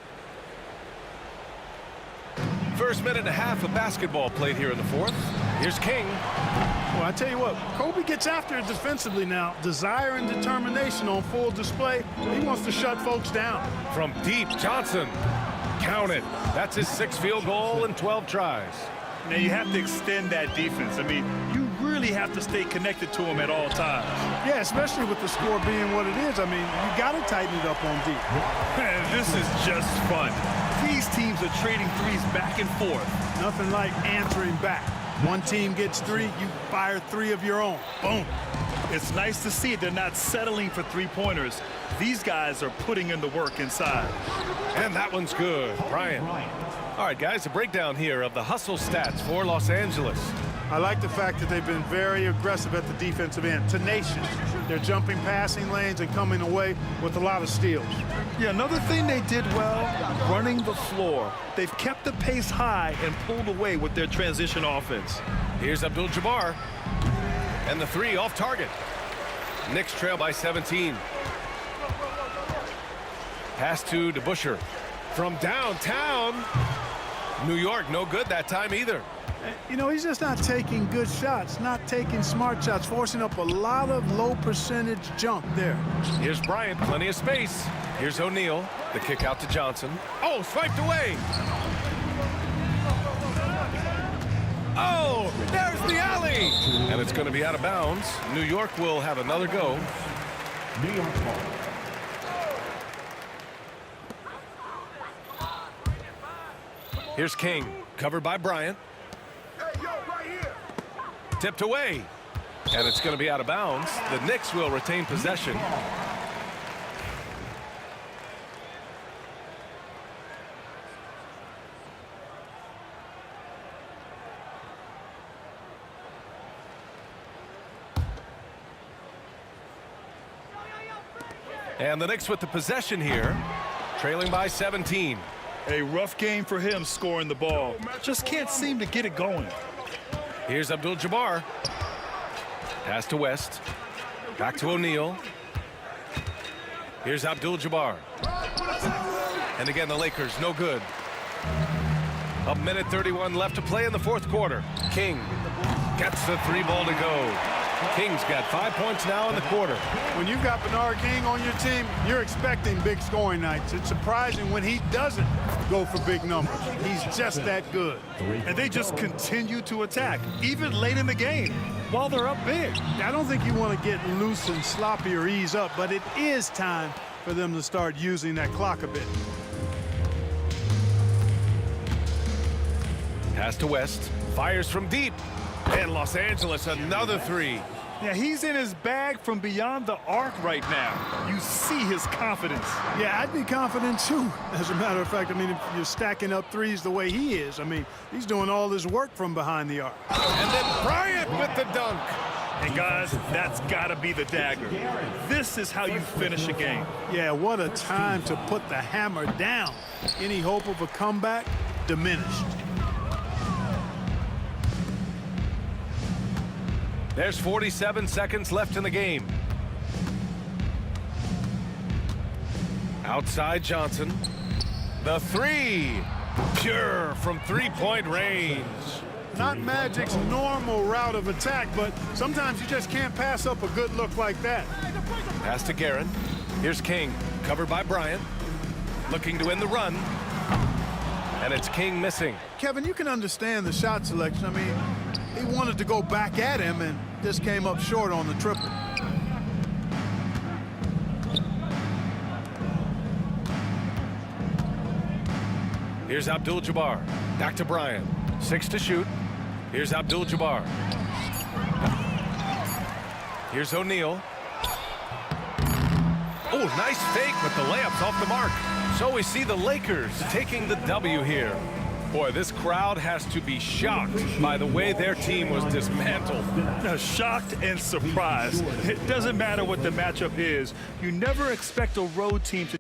First minute and a half of basketball played here in the 4th. Here's King. Well, I tell you what, Kobe gets after it defensively now. Desire and determination on full display. He wants to shut folks down. From deep, Johnson. Count it. That's his 6th field goal in 12 tries. Now you have to extend that defense. I mean, you really have to stay connected to him at all times. Yeah, especially with the score being what it is. I mean, you got to tighten it up on deep. Man, this is just fun. These teams are trading threes back and forth. Nothing like answering back. One team gets 3, you fire 3 of your own. Boom. It's nice to see they're not settling for three-pointers. These guys are putting in the work inside. And that one's good. Bryant. All right, guys, a breakdown here of the hustle stats for Los Angeles. I like the fact that they've been very aggressive at the defensive end. Tenacious. They're jumping passing lanes and coming away with a lot of steals. Yeah, another thing they did well, running the floor. They've kept the pace high and pulled away with their transition offense. Here's Abdul-Jabbar. And the 3 off target. Knicks trail by 17. Pass to DeBusschere. From downtown. New York, no good that time either. You know, he's just not taking good shots, not taking smart shots, forcing up a lot of low percentage jump there. Here's Bryant, plenty of space. Here's O'Neal, the kick out to Johnson. Oh, swiped away. Oh, there's the alley. And it's going to be out of bounds. New York will have another go. New York ball. Here's King, covered by Bryant. Tipped away. And it's going to be out of bounds. The Knicks will retain possession. And the Knicks with the possession here, trailing by 17. A rough game for him scoring the ball. Just can't seem to get it going. Here's Abdul-Jabbar. Pass to West. Back to O'Neal. Here's Abdul-Jabbar. And again, the Lakers, no good. A minute 31 left to play in the fourth quarter. King gets the 3 ball to go. King's got 5 points now in the quarter. When you've got Bernard King on your team, you're expecting big scoring nights. It's surprising when he doesn't go for big numbers. He's just that good. And they just continue to attack, even late in the game, while they're up big. I don't think you want to get loose and sloppy or ease up, but it is time for them to start using that clock a bit. Pass to West. Fires from deep. And Los Angeles, another 3. Yeah, he's in his bag from beyond the arc right now. You see his confidence. Yeah, I'd be confident too. As a matter of fact, I mean, if you're stacking up threes the way he is, I mean, he's doing all his work from behind the arc. And then Bryant with the dunk. And guys, that's got to be the dagger. This is how you finish a game. Yeah, what a time to put the hammer down. Any hope of a comeback diminished. There's 47 seconds left in the game. Outside Johnson. The 3. Pure from 3-point range. Not Magic's normal route of attack, but sometimes you just can't pass up a good look like that. Pass to Guerin. Here's King, covered by Bryant. Looking to win the run. And it's King missing. Kevin, you can understand the shot selection. I mean, he wanted to go back at him and just came up short on the triple. Here's Abdul-Jabbar. Back to Bryant. 6 to shoot. Here's Abdul-Jabbar. Here's O'Neal. Oh, nice fake, but the layup's off the mark. So we see the Lakers taking the W here. Boy, this crowd has to be shocked by the way their team was dismantled. Now, shocked and surprised. It doesn't matter what the matchup is. You never expect a road team to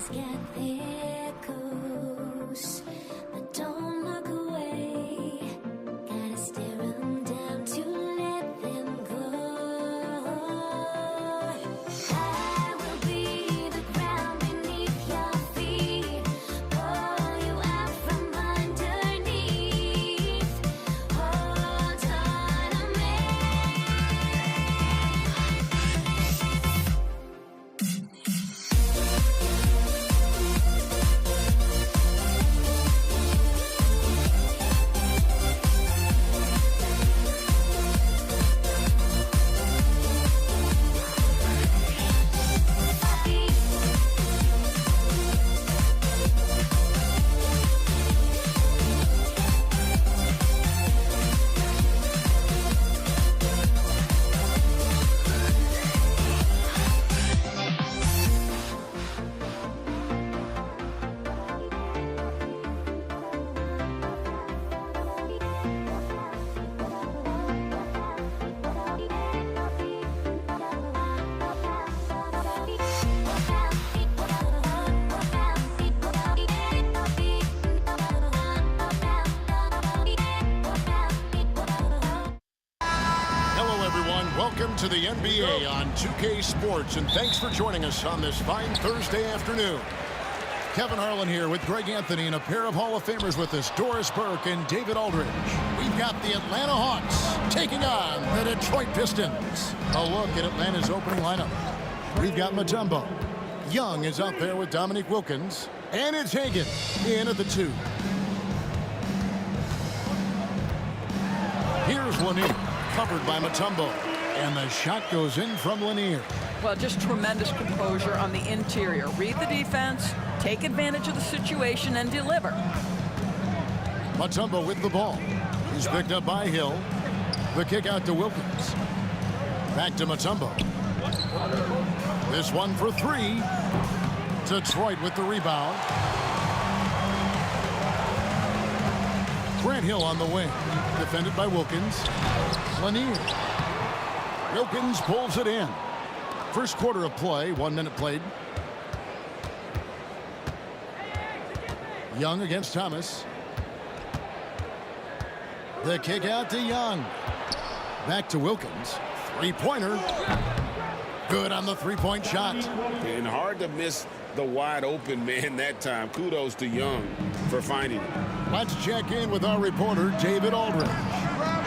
Let's get there goes, but don't look away. Gotta stare 'em down to let them go. I will be the ground beneath your feet, pull you out from underneath. Hold on to me. Hello, everyone. Welcome to the NBA on 2K Sports, and thanks for joining us on this fine Thursday afternoon. Kevin Harlan here with Greg Anthony and a pair of Hall of Famers with us, Doris Burke and David Aldridge. We've got the Atlanta Hawks taking on the Detroit Pistons. A look at Atlanta's opening lineup. We've got Mutombo. Young is out there with Dominique Wilkins. And it's Hagan in at the 2. Here's Lanier, covered by Mutombo. And the shot goes in from Lanier. Well, just tremendous composure on the interior. Read the defense, take advantage of the situation, and deliver. Mutombo with the ball. He's picked up by Hill. The kick out to Wilkins. Back to Mutombo. This one for 3. Detroit with the rebound. Grant Hill on the wing. Defended by Wilkins. Lanier. Wilkins pulls it in. First quarter of play, 1 minute played. Young against Thomas. The kick out to Young. Back to Wilkins. Three-pointer. Good on the three-point shot. And hard to miss the wide open man that time. Kudos to Young for finding it. Let's check in with our reporter, David Aldridge.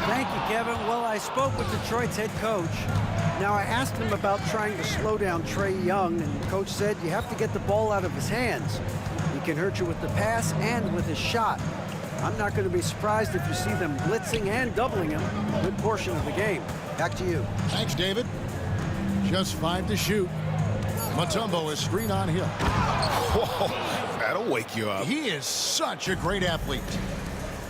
Thank you, Kevin. Well, I spoke with Detroit's head coach. Now, I asked him about trying to slow down Trae Young, and the coach said you have to get the ball out of his hands. He can hurt you with the pass and with his shot. I'm not going to be surprised if you see them blitzing and doubling him a good portion of the game. Back to you. Thanks, David. Just 5 to shoot. Mutombo is screen on Hill. Whoa, that'll wake you up. He is such a great athlete.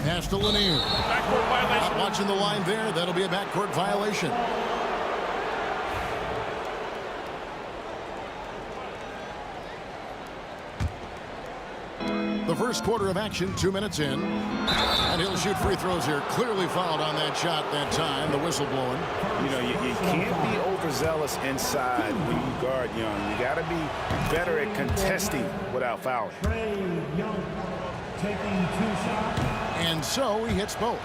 Pass to Lanier. Backcourt violation. Not watching the line there. That'll be a backcourt violation. The first quarter of action, 2 minutes in. And he'll shoot free throws here. Clearly fouled on that shot that time. The whistle blowing. You know, you can't be overzealous inside when you guard Young. You got to be better at contesting without fouling. Trae Young taking 2 shots. And so he hits both.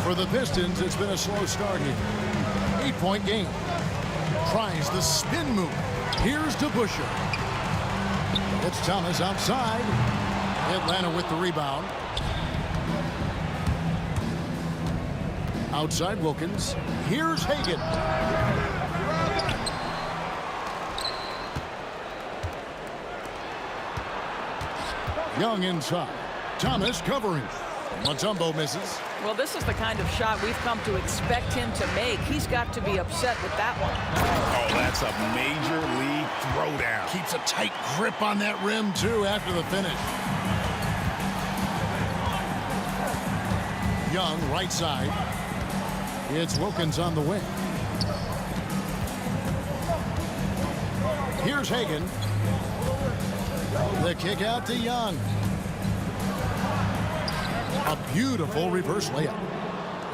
For the Pistons, it's been a slow start here. 8-point game. Tries the spin move. Here's to Busher. It's Thomas outside. Atlanta with the rebound. Outside Wilkins. Here's Hagan. Young inside. Thomas covering. Mutombo misses. Well, this is the kind of shot we've come to expect him to make. He's got to be upset with that one. Oh, that's a major league throwdown. Keeps a tight grip on that rim, too, after the finish. Young, right side. It's Wilkins on the wing. Here's Hagan. The kick out to Young. A beautiful reverse layup.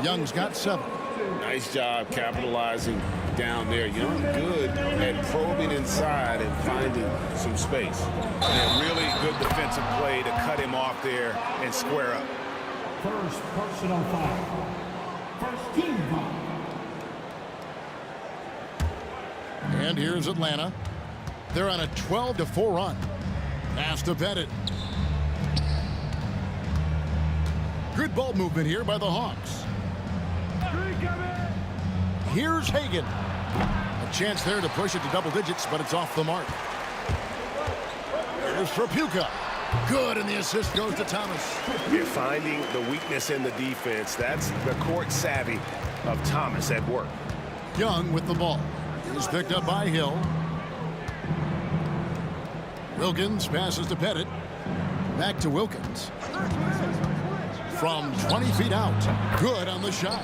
Young's got 7. Nice job capitalizing down there. Young good at probing inside and finding some space. And really good defensive play to cut him off there and square up. First personal foul. First team foul. And here's Atlanta. They're on a 12-4 run. Pass to Pettit. Good ball movement here by the Hawks. Here's Hagan. A chance there to push it to double digits, but it's off the mark. Here's Trapuka. Good, and the assist goes to Thomas. You're finding the weakness in the defense. That's the court savvy of Thomas at work. Young with the ball. He's picked up by Hill. Wilkins passes to Pettit. Back to Wilkins. From 20 feet out. Good on the shot.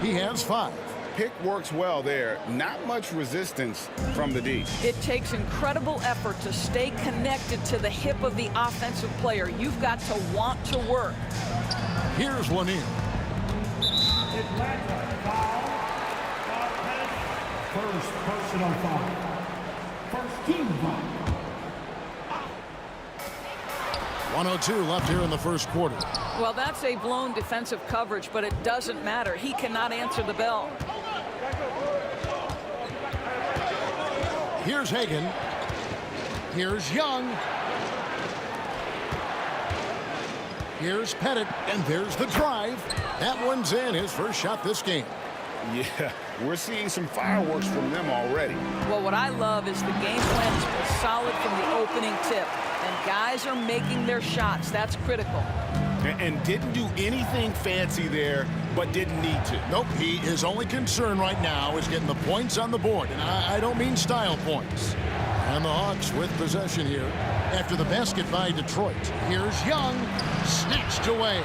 He has 5. Pick works well there. Not much resistance from the D. It takes incredible effort to stay connected to the hip of the offensive player. You've got to want to work. Here's Lanier. First personal foul. First team foul. 1:02 left here in the first quarter. Well, that's a blown defensive coverage, but it doesn't matter. He cannot answer the bell. Here's Hagan. Here's Young. Here's Pettit, and there's the drive. That one's in, his first shot this game. Yeah, we're seeing some fireworks from them already. Well, what I love is the game plan has been solid from the opening tip, and guys are making their shots. That's critical. And didn't do anything fancy there, but didn't need to. Nope, his only concern right now is getting the points on the board, and I don't mean style points. And the Hawks with possession here after the basket by Detroit. Here's Young, snatched away.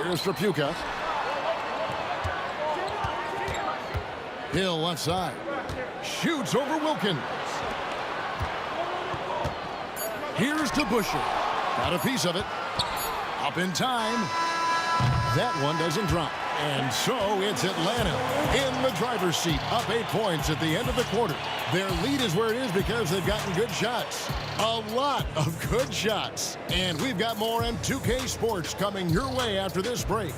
Here's Trapuka. Hill left side. Shoots over Wilkins. Here's to Busher. Got a piece of it. Up in time. That one doesn't drop. And so it's Atlanta in the driver's seat, up 8 points at the end of the quarter. Their lead is where it is because they've gotten good shots. A lot of good shots. And we've got more M2K Sports coming your way after this break.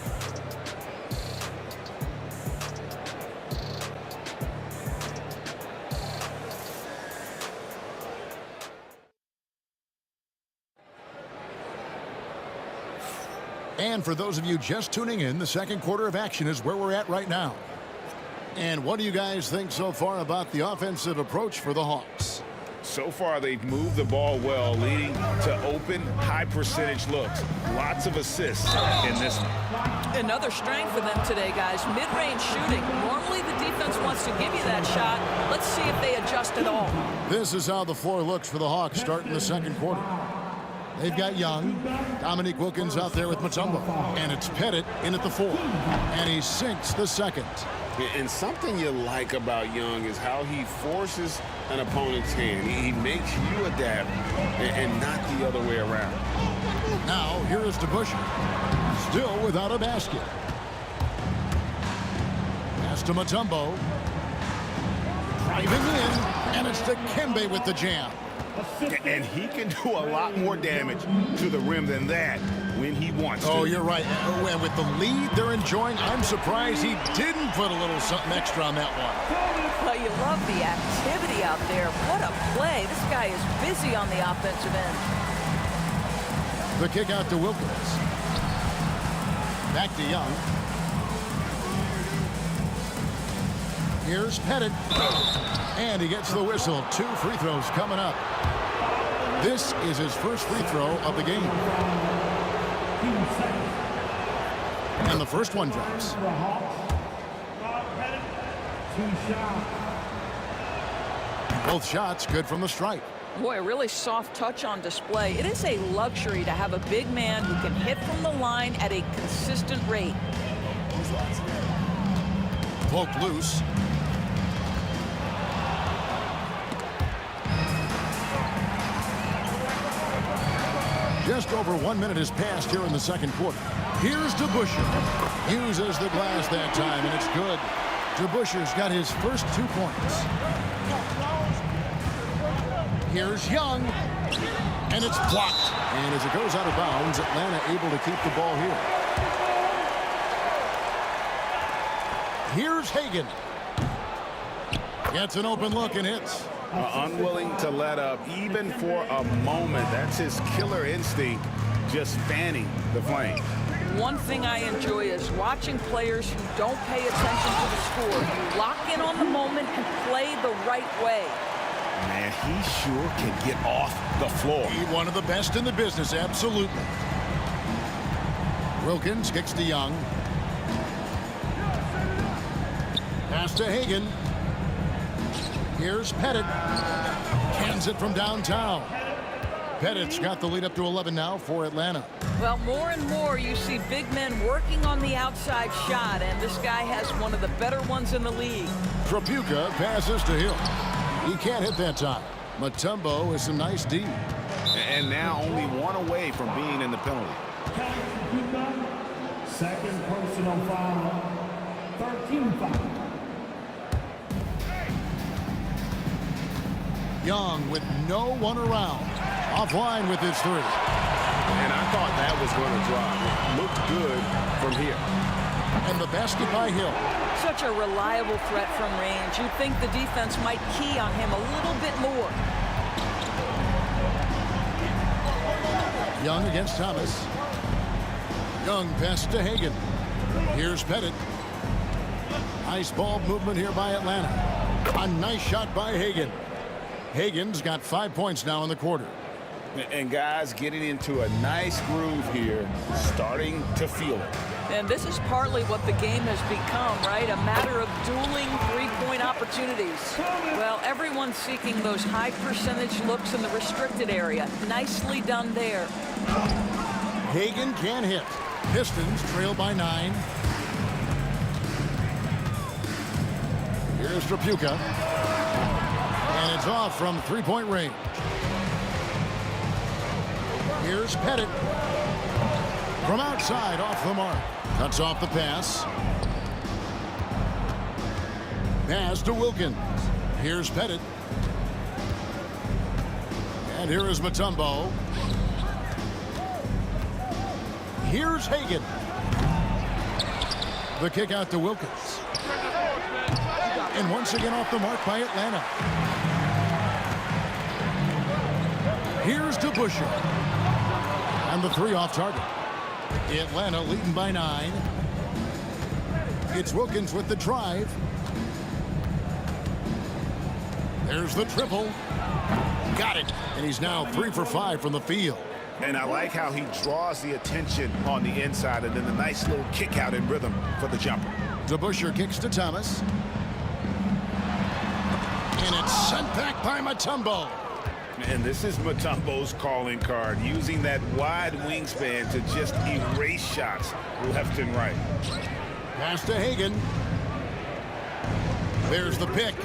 And for those of you just tuning in, the second quarter of action is where we're at right now. And what do you guys think so far about the offensive approach for the Hawks? So far, they've moved the ball well, leading to open, high-percentage looks. Lots of assists in this one. Another strength for them today, guys. Mid-range shooting. Normally the defense wants to give you that shot. Let's see if they adjust at all. This is how the floor looks for the Hawks starting the second quarter. They've got Young, Dominique Wilkins out there with Mutombo, and it's Pettit in at the 4, and he sinks the second. And something you like about Young is how he forces an opponent's hand. He makes you adapt and not the other way around. Now, here is DeBusschere, still without a basket. Pass to Mutombo. Driving in, and it's to Kembe with the jam. And he can do a lot more damage to the rim than that when he wants to. Oh, you're right. And with the lead they're enjoying, I'm surprised he didn't put a little something extra on that one. Well, you love the activity out there. What a play. This guy is busy on the offensive end. The kick out to Wilkins. Back to Young. Here's Pettit. And he gets the whistle. 2 free throws coming up. This is his first free throw of the game. And the first one drops. Both shots good from the stripe. Boy, a really soft touch on display. It is a luxury to have a big man who can hit from the line at a consistent rate. Poked loose. Just over 1 minute has passed here in the second quarter. Here's DeBuscher. Uses the glass that time, and it's good. DeBuscher's got his first 2 points. Here's Young, and it's blocked. And as it goes out of bounds, Atlanta able to keep the ball here. Here's Hagan. Gets an open look and hits. Unwilling to let up even for a moment. That's his killer instinct, just fanning the flame. One thing I enjoy is watching players who don't pay attention to the score. You lock in on the moment and play the right way. Man, he sure can get off the floor. He's one of the best in the business, absolutely. Wilkins kicks to Young. Pass to Hagan. Here's Pettit. Cans it from downtown. Pettit's got the lead up to 11 now for Atlanta. Well, more and more you see big men working on the outside shot, and this guy has one of the better ones in the league. Trapuka passes to Hill. He can't hit that time. Mutombo with some nice D. And now only 1 away from being in the penalty. Second personal foul, 13 foul. Young with no one around. Offline with his 3. And I thought that was going to drop. It looked good from here. And the basket by Hill. Such a reliable threat from range. You'd think the defense might key on him a little bit more. Young against Thomas. Young pass to Hagan. Here's Pettit. Nice ball movement here by Atlanta. A nice shot by Hagan. Hagan's got 5 points now in the quarter. And guys getting into a nice groove here, starting to feel it. And this is partly what the game has become, right? A matter of dueling three-point opportunities. Well, everyone's seeking those high percentage looks in the restricted area. Nicely done there. Hagan can hit. Pistons trail by 9. Here's Trapuka. And it's off from 3-point range. Here's Pettit. From outside, off the mark. Cuts off the pass. Pass to Wilkins. Here's Pettit. And here is Mutombo. Here's Hagan. The kick out to Wilkins. And once again off the mark by Atlanta. Here's DeBuscher. And the 3 off target. Atlanta leading by 9. It's Wilkins with the drive. There's the triple. Got it. And he's now 3 for 5 from the field. And I like how he draws the attention on the inside and then the nice little kick out in rhythm for the jumper. DeBuscher kicks to Thomas. And it's sent back by Mutombo. And this is Mutombo's calling card, using that wide wingspan to just erase shots left and right. Pass to Hagan. There's the pick.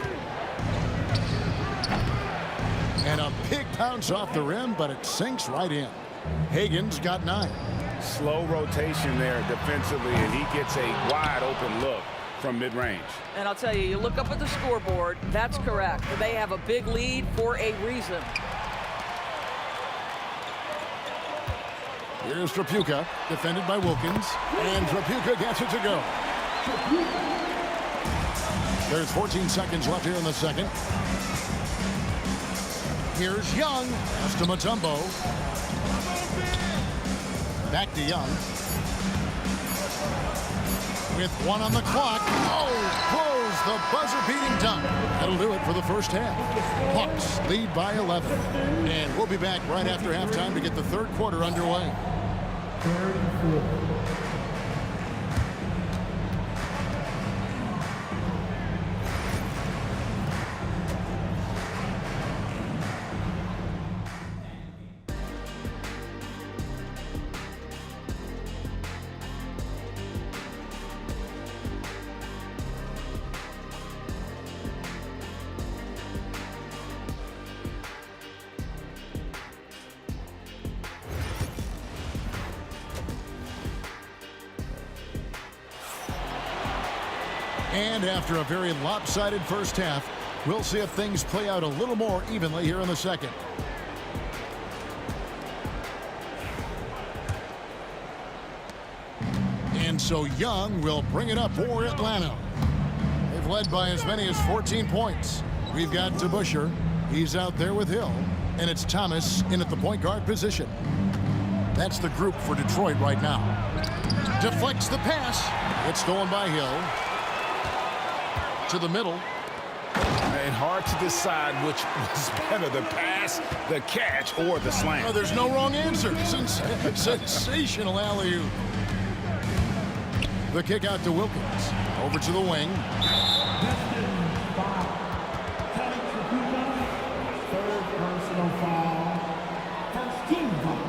And a big bounce off the rim, but it sinks right in. Hagan's got 9. Slow rotation there defensively, and he gets a wide open look from mid-range. And I'll tell you, you look up at the scoreboard, that's correct. They have a big lead for a reason. Here's Trapuka, defended by Wilkins, and Trapuka gets it to go. There's 14 seconds left here in the second. Here's Young, pass to Mutombo. Back to Young. With 1 on the clock. Oh, close the buzzer-beating dunk. That'll do it for the first half. Hawks lead by 11. And we'll be back right after halftime to get the third quarter underway. And after a very lopsided first half, we'll see if things play out a little more evenly here in the second. And so Young will bring it up for Atlanta. They've led by as many as 14 points. We've got DeBusschere. He's out there with Hill. And it's Thomas in at the point guard position. That's the group for Detroit right now. Deflects the pass. It's stolen by Hill. To the middle. And hard to decide which was better, the pass, the catch, or the slam. Oh, there's no wrong answer. Sensational alley-oop. The kick out to Wilkins. Over to the wing. Third personal foul. First team foul.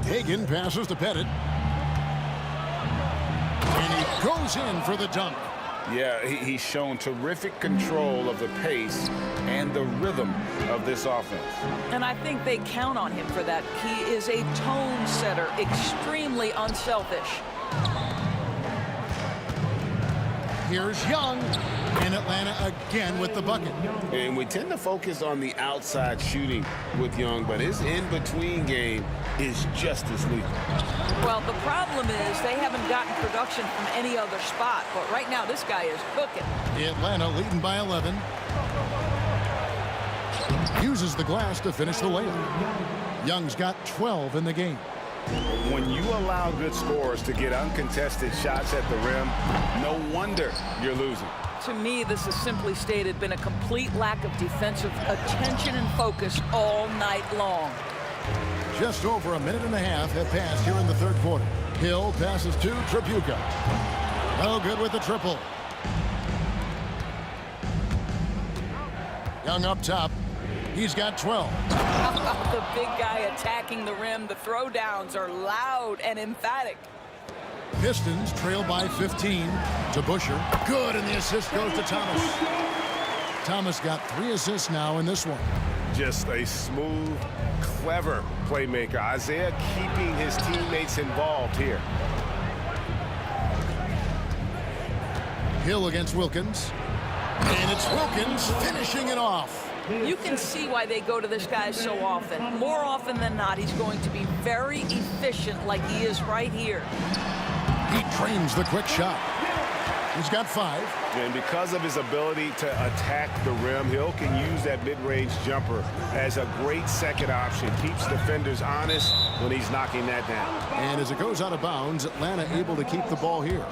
Hagan passes to Pettit. And he goes in for the dunk. Yeah, he's shown terrific control of the pace and the rhythm of this offense. And I think they count on him for that. He is a tone setter, extremely unselfish. Here's Young. And Atlanta again with the bucket. And we tend to focus on the outside shooting with Young, but his in-between game is just as lethal. Well, the problem is they haven't gotten production from any other spot, but right now this guy is cooking. Atlanta leading by 11. Uses the glass to finish the layup. Young's got 12 in the game. When you allow good scorers to get uncontested shots at the rim, no wonder you're losing. To me, this has simply stated been a complete lack of defensive attention and focus all night long. Just over a minute and a half have passed here in the third quarter. Hill passes to Tripucka. No good with the triple. Young up top. He's got 12. The big guy attacking the rim. The throwdowns are loud and emphatic. Pistons trail by 15 to Busher. Good, and the assist goes to Thomas. Thomas got 3 assists now in this one. Just a smooth, clever playmaker. Isaiah keeping his teammates involved here. Hill against Wilkins. And it's Wilkins finishing it off. You can see why they go to this guy so often. More often than not, he's going to be very efficient like he is right here. He trains the quick shot. He's got 5. And because of his ability to attack the rim, Hill can use that mid-range jumper as a great second option. Keeps defenders honest when he's knocking that down. And as it goes out of bounds, Atlanta able to keep the ball here.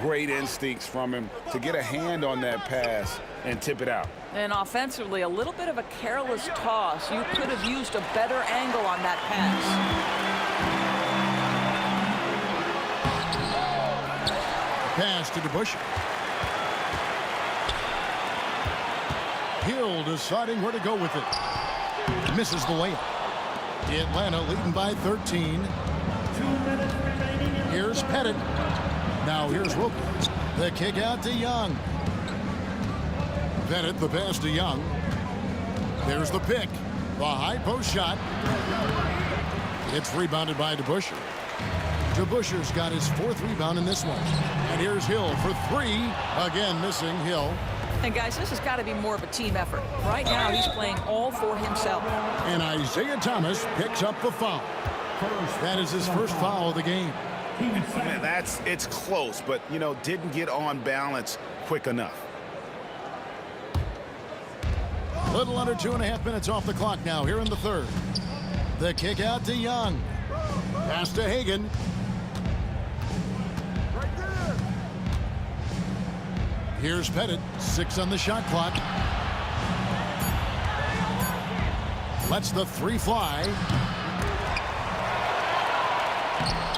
Great instincts from him to get a hand on that pass and tip it out. And offensively, a little bit of a careless toss. You could have used a better angle on that pass. Pass to DeBusschere. Hill deciding where to go with it. Misses the layup. Atlanta leading by 13. 2 minutes remaining. Here's Pettit. Now here's Wilkins. The kick out to Young. Pettit, the pass to Young. There's the pick. The high post shot. It's rebounded by DeBusschere. DeBusschere's got his 4th rebound in this one. And here's Hill for 3. Again, missing Hill. And guys, this has got to be more of a team effort. Right now, he's playing all for himself. And Isaiah Thomas picks up the foul. That is his first foul of the game. And it's close, but, you know, didn't get on balance quick enough. Little under 2.5 minutes off the clock now here in the third. The kick out to Young. Pass to Hagan. Here's Pettit. 6 on the shot clock. Lets the 3 fly.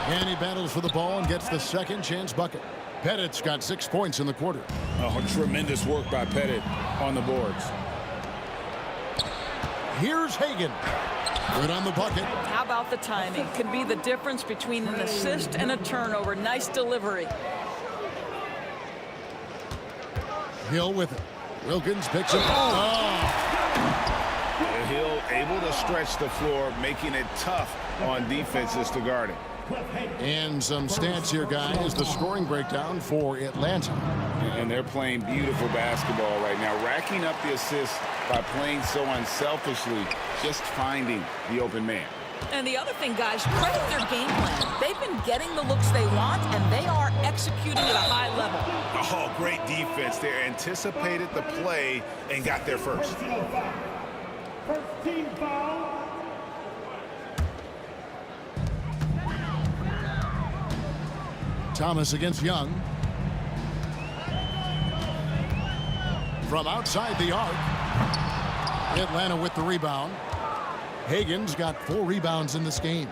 And he battles for the ball and gets the second chance bucket. Pettit's got 6 points in the quarter. Oh, tremendous work by Pettit on the boards. Here's Hagan. Good on the bucket. How about the timing? Could be the difference between an assist and a turnover. Nice delivery. Hill with it. Wilkins picks it. Oh! Hill able to stretch the floor, making it tough on defenses to guard it. And some stats here, guys. The scoring breakdown for Atlanta. And they're playing beautiful basketball right now, racking up the assists by playing so unselfishly, just finding the open man. And the other thing, guys, credit their game plan. They've been getting the looks they want, and they are executing at a high level. Oh, great defense. They anticipated the play and got there first. First team foul. Thomas against Young. From outside the arc. Atlanta with the rebound. Hagen's got 4 rebounds in this game.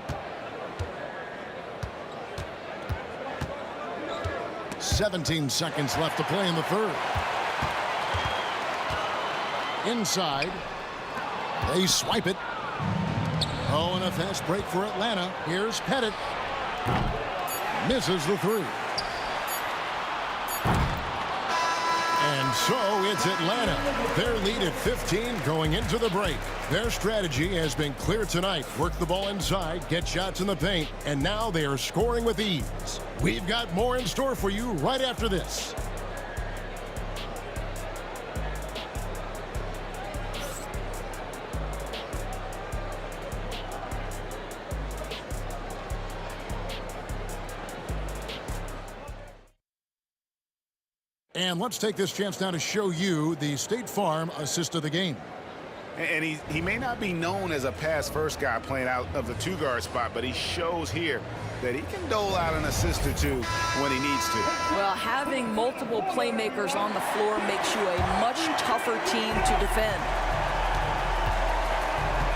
17 seconds left to play in the third. Inside. They swipe it. Oh, and a fast break for Atlanta. Here's Pettit. Misses the 3. And so it's Atlanta. Their lead at 15 going into the break. Their strategy has been clear tonight. Work the ball inside, get shots in the paint, and now they are scoring with ease. We've got more in store for you right after this. And let's take this chance now to show you the State Farm assist of the game. And he may not be known as a pass-first guy playing out of the 2-guard spot, but he shows here that he can dole out an assist or 2 when he needs to. Well, having multiple playmakers on the floor makes you a much tougher team to defend.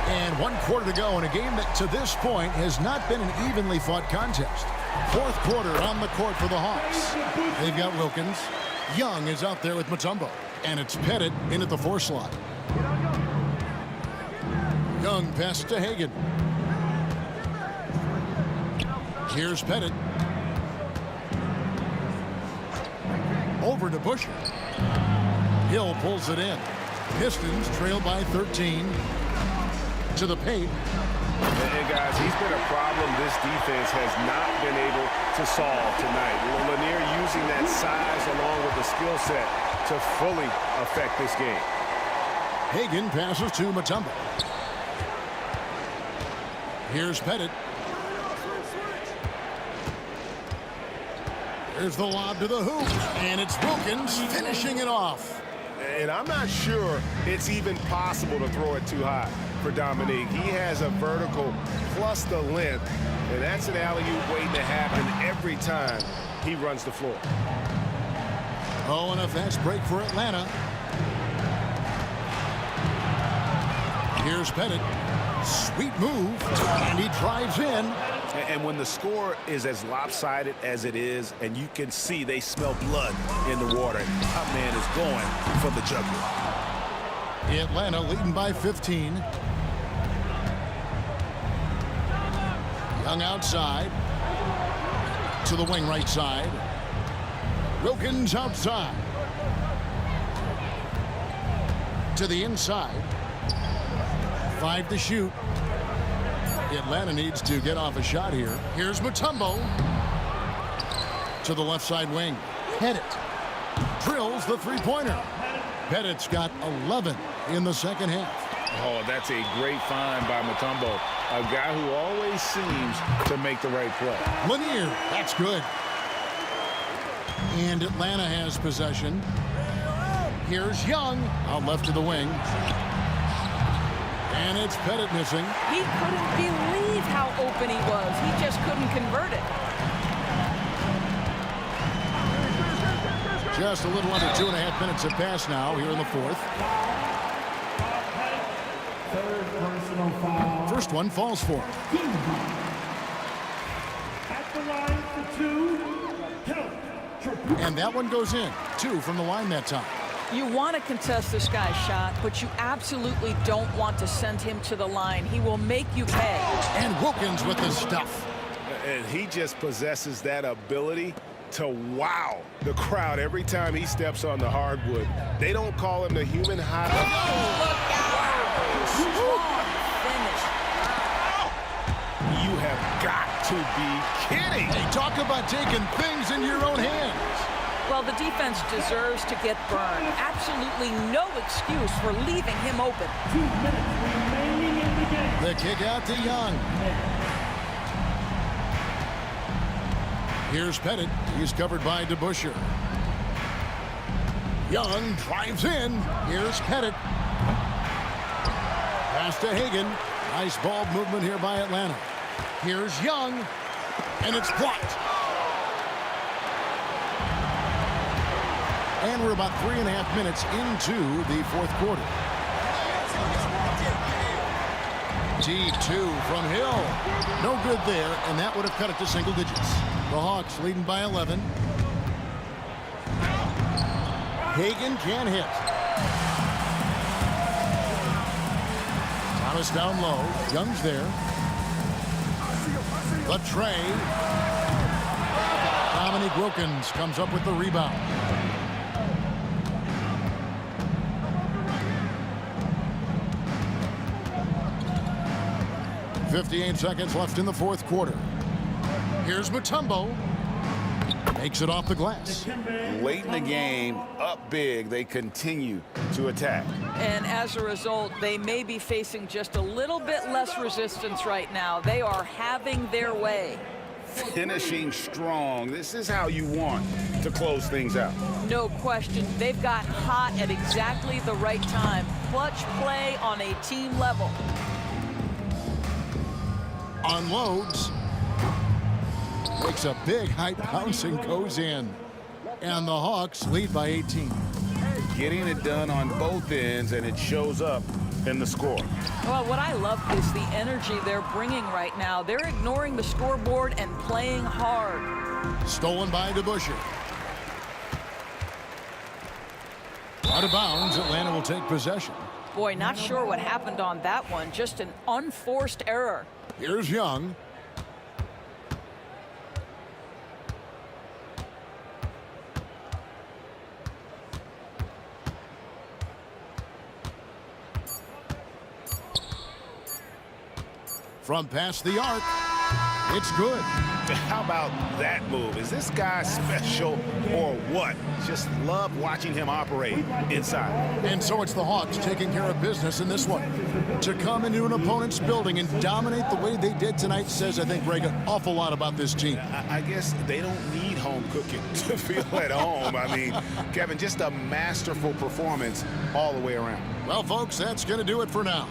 And 1 quarter to go in a game that to this point has not been an evenly fought contest. 4th quarter on the court for the Hawks. They've got Wilkins. Young is out there with Mutombo. And it's Pettit in at the 4 slot. Young pass to Hagen. Here's Pettit. Over to Busher. Hill pulls it in. Pistons trail by 13. To the paint. And guys, he's been a problem this defense has not been able to solve tonight. Lanier using that size along with the skill set to fully affect this game. Hagen passes to Mutombo. Here's Pettit. There's the lob to the hoop. And it's Wilkins finishing it off. And I'm not sure it's even possible to throw it too high for Dominique. He has a vertical plus the length, and that's an alley-oop waiting to happen every time he runs the floor. Oh, and a fast break for Atlanta. Here's Pettit. Sweet move, and he drives in. And when the score is as lopsided as it is, and you can see they smell blood in the water, that man is going for the jugular. Atlanta leading by 15. Young outside. To the wing right side. Wilkins outside. To the inside. 5 to shoot. Atlanta needs to get off a shot here. Here's Mutombo. To the left side wing. Pettit drills the 3-pointer. Pettit's got 11 in the second half. Oh, that's a great find by Mutombo. A guy who always seems to make the right play. Lanier, that's good. And Atlanta has possession. Here's Young out left to the wing. And it's Pettit missing. He couldn't believe how open he was. He just couldn't convert it. Just a little under 2.5 minutes have passed now here in the 4th. Third personal foul. First one falls for him. At the line for 2. Hill. And that one goes in. 2 from the line that time. You want to contest this guy's shot, but you absolutely don't want to send him to the line. He will make you pay. And Wilkins with the stuff. And he just possesses that ability to wow the crowd every time he steps on the hardwood. They don't call him the human high. Look out! Strong You have got to be kidding. Hey, talk about taking things in your own hands. Well, the defense deserves to get burned. Absolutely no excuse for leaving him open. 2 minutes remaining in the game. The kick out to Young. Here's Pettit. He's covered by DeBusschere. Young drives in. Here's Pettit. Pass to Hagan. Nice ball movement here by Atlanta. Here's Young. And it's blocked. And we're about 3.5 minutes into the fourth quarter. T2 from Hill. No good there, and that would have cut it to single digits. The Hawks leading by 11. Hagan can't hit. Thomas down low. Young's there. The tray. Dominique Wilkins comes up with the rebound. 58 seconds left in the fourth quarter. Here's Mutombo. Makes it off the glass. Late in the game, up big, they continue to attack. And as a result, they may be facing just a little bit less resistance right now. They are having their way. Finishing strong. This is how you want to close things out. No question. They've got hot at exactly the right time. Clutch play on a team level. Unloads. Makes a big height bounce and goes in. And the Hawks lead by 18. Getting it done on both ends, and it shows up in the score. Well, what I love is the energy they're bringing right now. They're ignoring the scoreboard and playing hard. Stolen by DeBusschere. Out of bounds, Atlanta will take possession. Boy, not sure what happened on that one. Just an unforced error. Here's Young. From past the arc, it's good. How about that move? Is this guy special or what? Just love watching him operate inside. And so it's the Hawks taking care of business in this one. To come into an opponent's building and dominate the way they did tonight says, I think, Greg, an awful lot about this team. I guess they don't need home cooking to feel at home. I mean, Kevin, just a masterful performance all the way around. Well, folks, that's going to do it for now.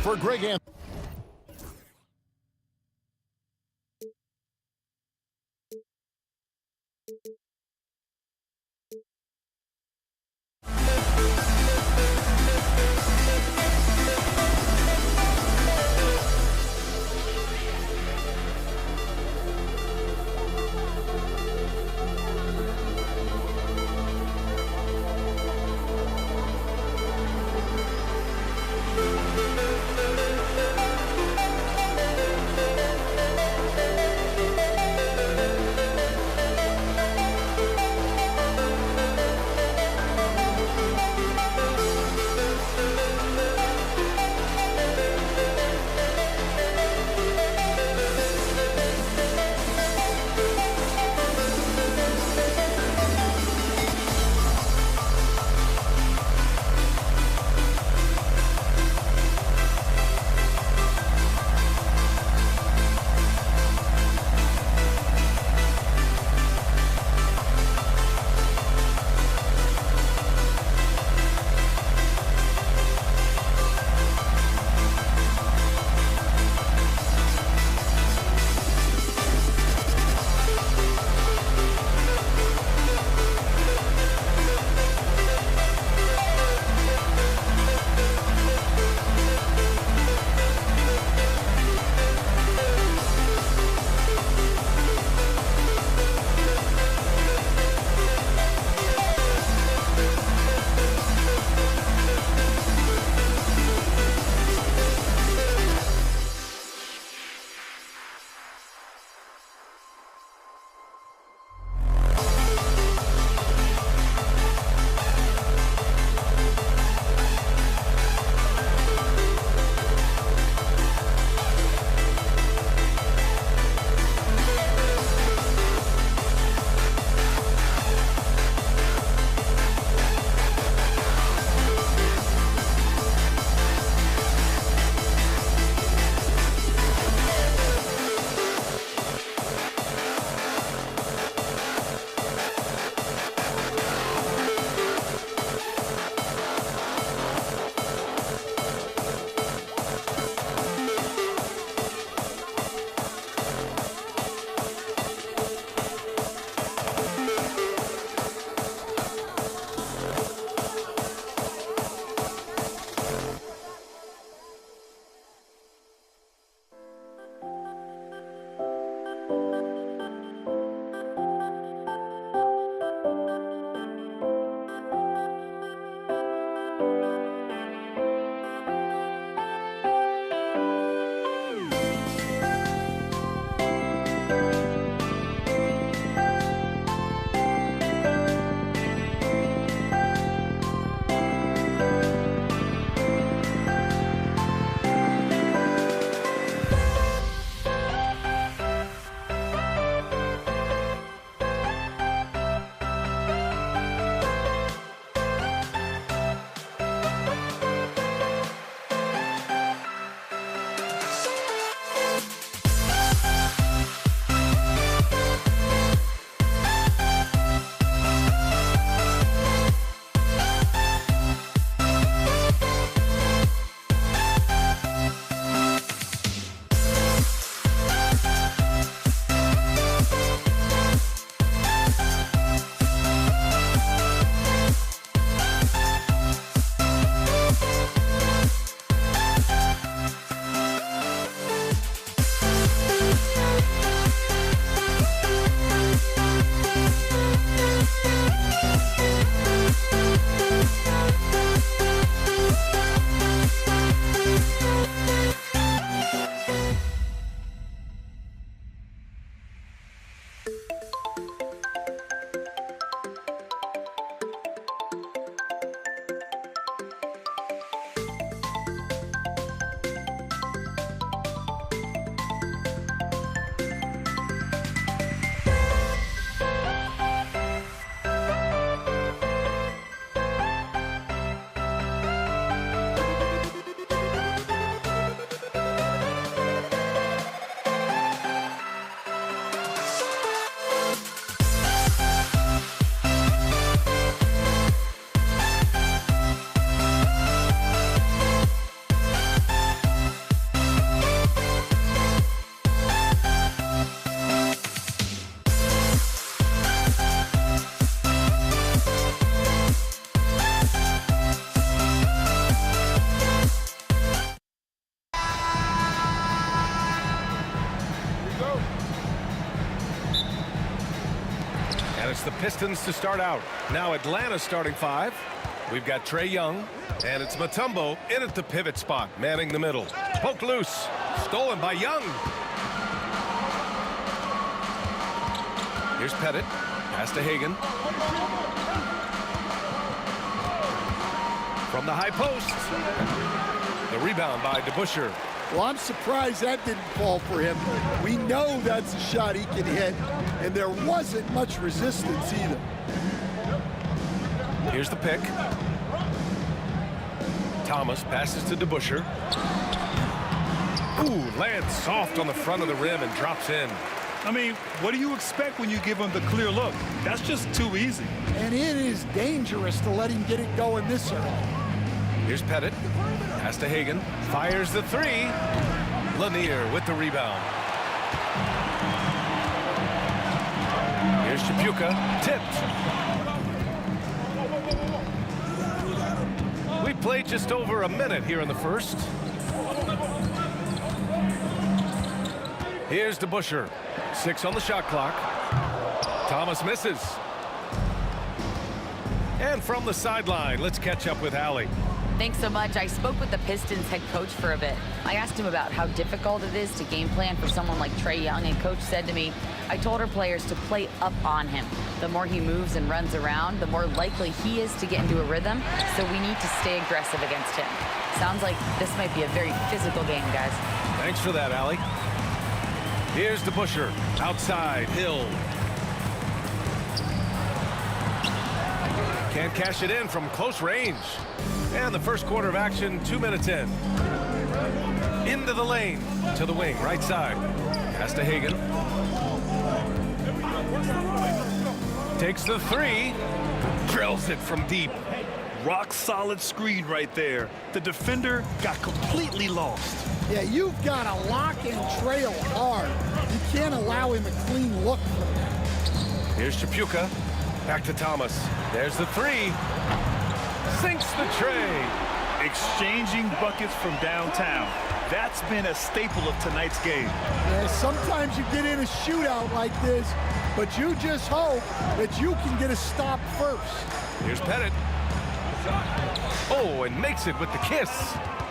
For Greg Anthony. And it's the Pistons to start out. Now Atlanta starting 5. We've got Trae Young, and it's Mutombo in at the pivot spot, manning the middle. Poked loose, stolen by Young. Here's Pettit, pass to Hagan. From the high post. The rebound by DeBusschere. Well, I'm surprised that didn't fall for him. We know that's a shot he can hit, and there wasn't much resistance either. Here's the pick. Thomas passes to DeBusschere. Ooh, lands soft on the front of the rim and drops in. I mean, what do you expect when you give him the clear look? That's just too easy. And it is dangerous to let him get it going this early. Here's Pettit. Pass to Hagan. Fires the 3. Lanier with the rebound. Here's Chapuka. Tipped. We played just over a minute here in the first. Here's DeBusschere. 6 on the shot clock. Thomas misses. And from the sideline, let's catch up with Allie. Thanks so much. I spoke with the Pistons head coach for a bit. I asked him about how difficult it is to game plan for someone like Trae Young, and coach said to me, I told our players to play up on him. The more he moves and runs around, the more likely he is to get into a rhythm, so we need to stay aggressive against him. Sounds like this might be a very physical game, guys. Thanks for that, Allie. Here's DeBusschere. Outside, Hill. Can't cash it in from close range. And the first quarter of action, 2 minutes in. Into the lane, to the wing, right side. Pass to Hagan. Takes the 3. Drills it from deep. Rock solid screen right there. The defender got completely lost. Yeah, you've got to lock and trail hard. You can't allow him a clean look from that. Here's Chapuka. Back to Thomas. There's the 3. Sinks the tray. Exchanging buckets from downtown. That's been a staple of tonight's game. Yeah, sometimes you get in a shootout like this, but you just hope that you can get a stop first. Here's Pettit. Oh, and makes it with the kiss.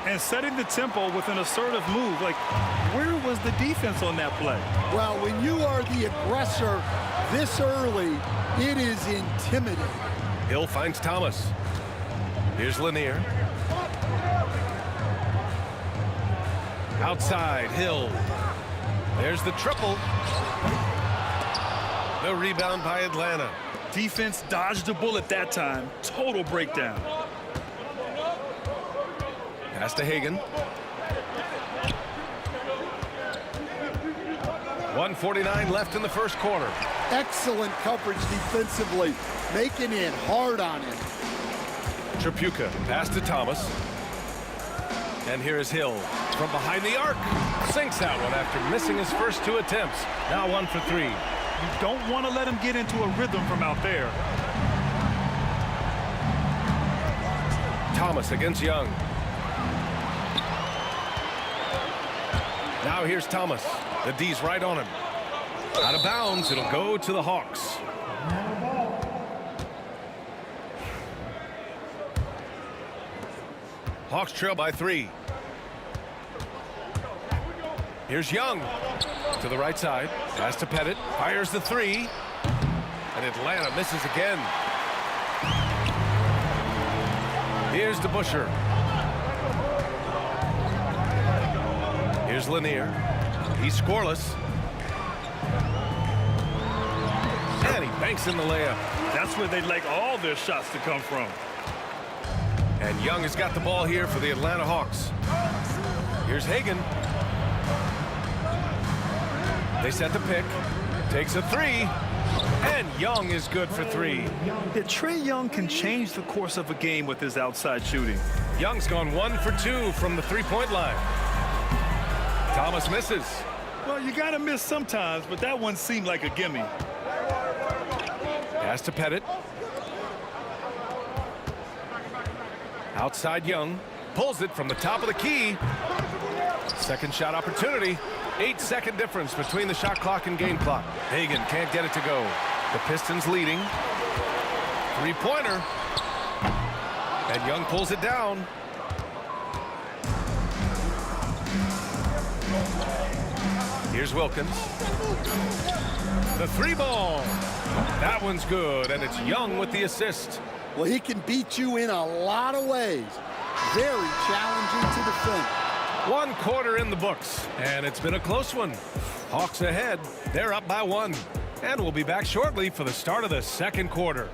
And setting the tempo with an assertive move. Like, where was the defense on that play? Well, when you are the aggressor this early, it is intimidating. Hill finds Thomas. Here's Lanier. Outside, Hill. There's the triple. The rebound by Atlanta. Defense dodged a bullet that time. Total breakdown. Pass to Hagan. 1:49 left in the first quarter. Excellent coverage defensively, making it hard on him. Chapuka, pass to Thomas. And here is Hill from behind the arc. Sinks that one after missing his first 2 attempts. Now 1 for 3. You don't want to let him get into a rhythm from out there. Thomas against Young. Now here's Thomas. The D's right on him. Out of bounds, it'll go to the Hawks. Hawks trail by 3. Here's Young to the right side. Pass to Pettit. Fires the 3. And Atlanta misses again. Here's DeBusschere. Here's Lanier. He's scoreless. And he banks in the layup. That's where they'd like all their shots to come from. And Young has got the ball here for the Atlanta Hawks. Here's Hagan. They set the pick. Takes a 3. And Young is good for 3. Yeah, Trae Young can change the course of a game with his outside shooting. Young's gone 1 for 2 from the 3-point line. Thomas misses. Well, you got to miss sometimes, but that one seemed like a gimme. Pass to Pettit. Outside Young. Pulls it from the top of the key. Second shot opportunity. 8-second difference between the shot clock and game clock. Hagan can't get it to go. The Pistons leading. Three-pointer. And Young pulls it down. Here's Wilkins. The three ball. That one's good, and it's Young with the assist. Well, he can beat you in a lot of ways. Very challenging to defend. 1 quarter in the books, and it's been a close one. Hawks ahead. They're up by 1. And we'll be back shortly for the start of the second quarter.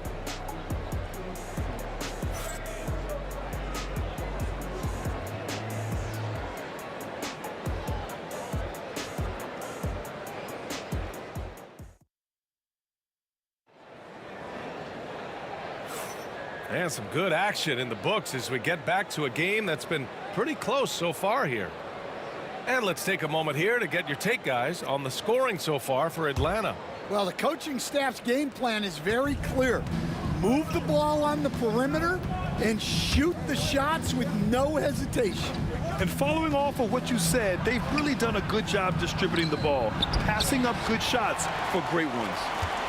And some good action in the books as we get back to a game that's been pretty close so far here. And let's take a moment here to get your take, guys, on the scoring so far for Atlanta. Well, the coaching staff's game plan is very clear. Move the ball on the perimeter and shoot the shots with no hesitation. And following off of what you said, they've really done a good job distributing the ball, passing up good shots for great ones.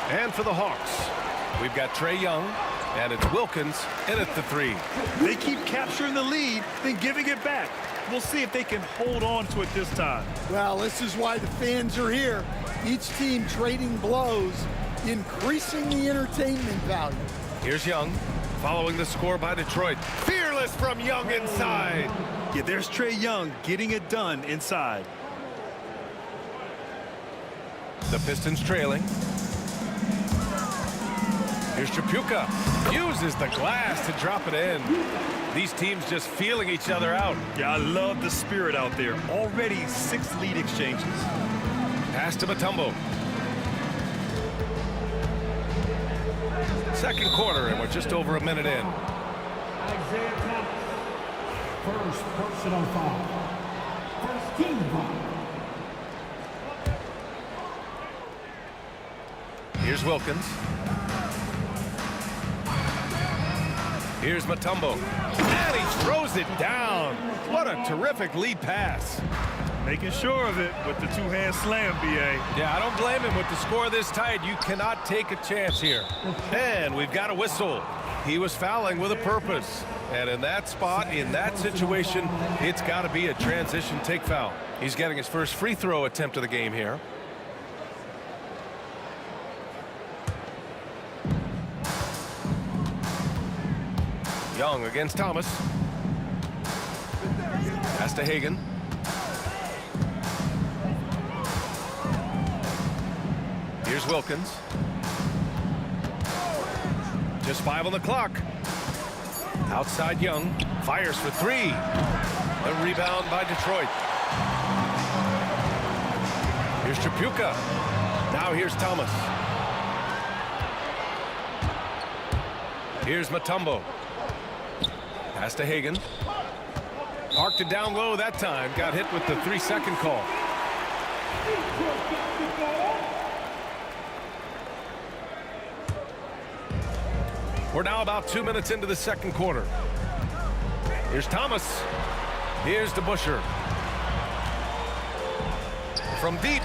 And for the Hawks, we've got Trae Young, and it's Wilkins in at the 3. They keep capturing the lead, then giving it back. We'll see if they can hold on to it this time. Well, this is why the fans are here. Each team trading blows, increasing the entertainment value. Here's Young, following the score by Detroit. Fearless from Young inside. Yeah, there's Trae Young getting it done inside. The Pistons trailing. Here's Tripucka. Uses the glass to drop it in. These teams just feeling each other out. Yeah, I love the spirit out there. Already 6 lead exchanges. Pass to Mutombo. Second quarter, and we're just over a minute in. Isaiah Thomas. First personal foul. First team foul. Here's Wilkins. Here's Mutombo. And he throws it down. What a terrific lead pass. Making sure of it with the two-hand slam, B.A. Yeah, I don't blame him with the score this tight. You cannot take a chance here. And we've got a whistle. He was fouling with a purpose. And in that spot, in that situation, it's got to be a transition take foul. He's getting his first free throw attempt of the game here. Young against Thomas. Pass to Hagan. Here's Wilkins. Just 5 on the clock. Outside Young. Fires for 3. A rebound by Detroit. Here's Tripucka. Now here's Thomas. Here's Mutombo. Pass to Hagan. Parked it down low that time. Got hit with the 3-second call. We're now about 2 minutes into the second quarter. Here's Thomas. Here's DeBusschere. From deep.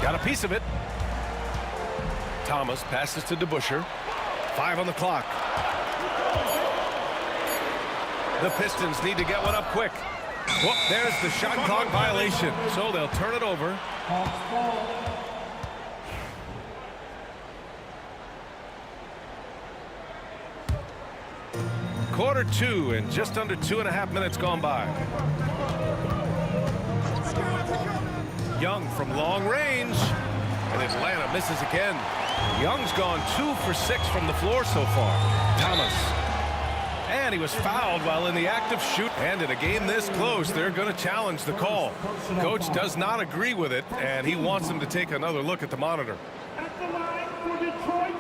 Got a piece of it. Thomas passes to DeBusschere. 5 on the clock. The Pistons need to get one up quick. Whoop, there's the shot clock violation. So they'll turn it over. Quarter 2 and just under 2.5 minutes gone by. Young from long range. And Atlanta misses again. Young's gone 2 for 6 from the floor so far. Thomas. And he was fouled while in the act of shoot. And in a game this close, they're going to challenge the call. Coach does not agree with it, and he wants him to take another look at the monitor. At the line for Detroit,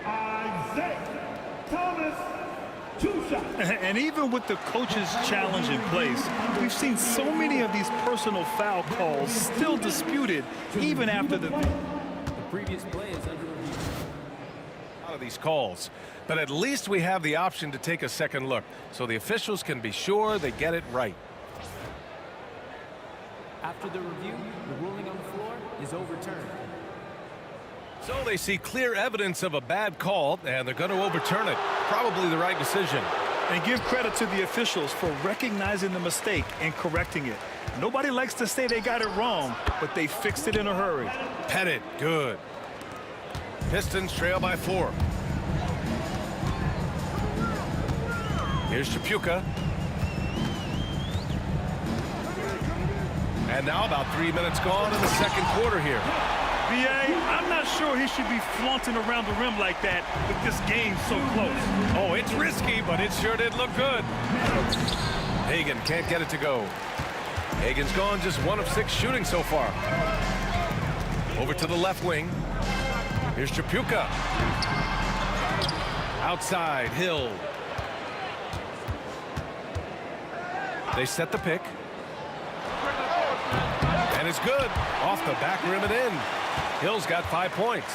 Isaiah Thomas. 2 shots. And even with the coach's challenge in place, we've seen so many of these personal foul calls still disputed even after the previous play is under review. A lot of these calls, but at least we have the option to take a second look so the officials can be sure they get it right. After the review, the ruling on the floor is overturned. So they see clear evidence of a bad call, and they're going to overturn it. Probably the right decision. And give credit to the officials for recognizing the mistake and correcting it. Nobody likes to say they got it wrong, but they fixed it in a hurry. Pettit, good. Pistons trail by 4. Here's Chapuka. And now about 3 minutes gone in the second quarter here. B.A., I'm not sure he should be flaunting around the rim like that with this game so close. Oh, it's risky, but it sure did look good. Hagan can't get it to go. Hagan's gone just 1 of 6 shooting so far. Over to the left wing. Here's Chapuka. Outside, Hill. They set the pick. And it's good. Off the back rim and in. Hill's got 5 points.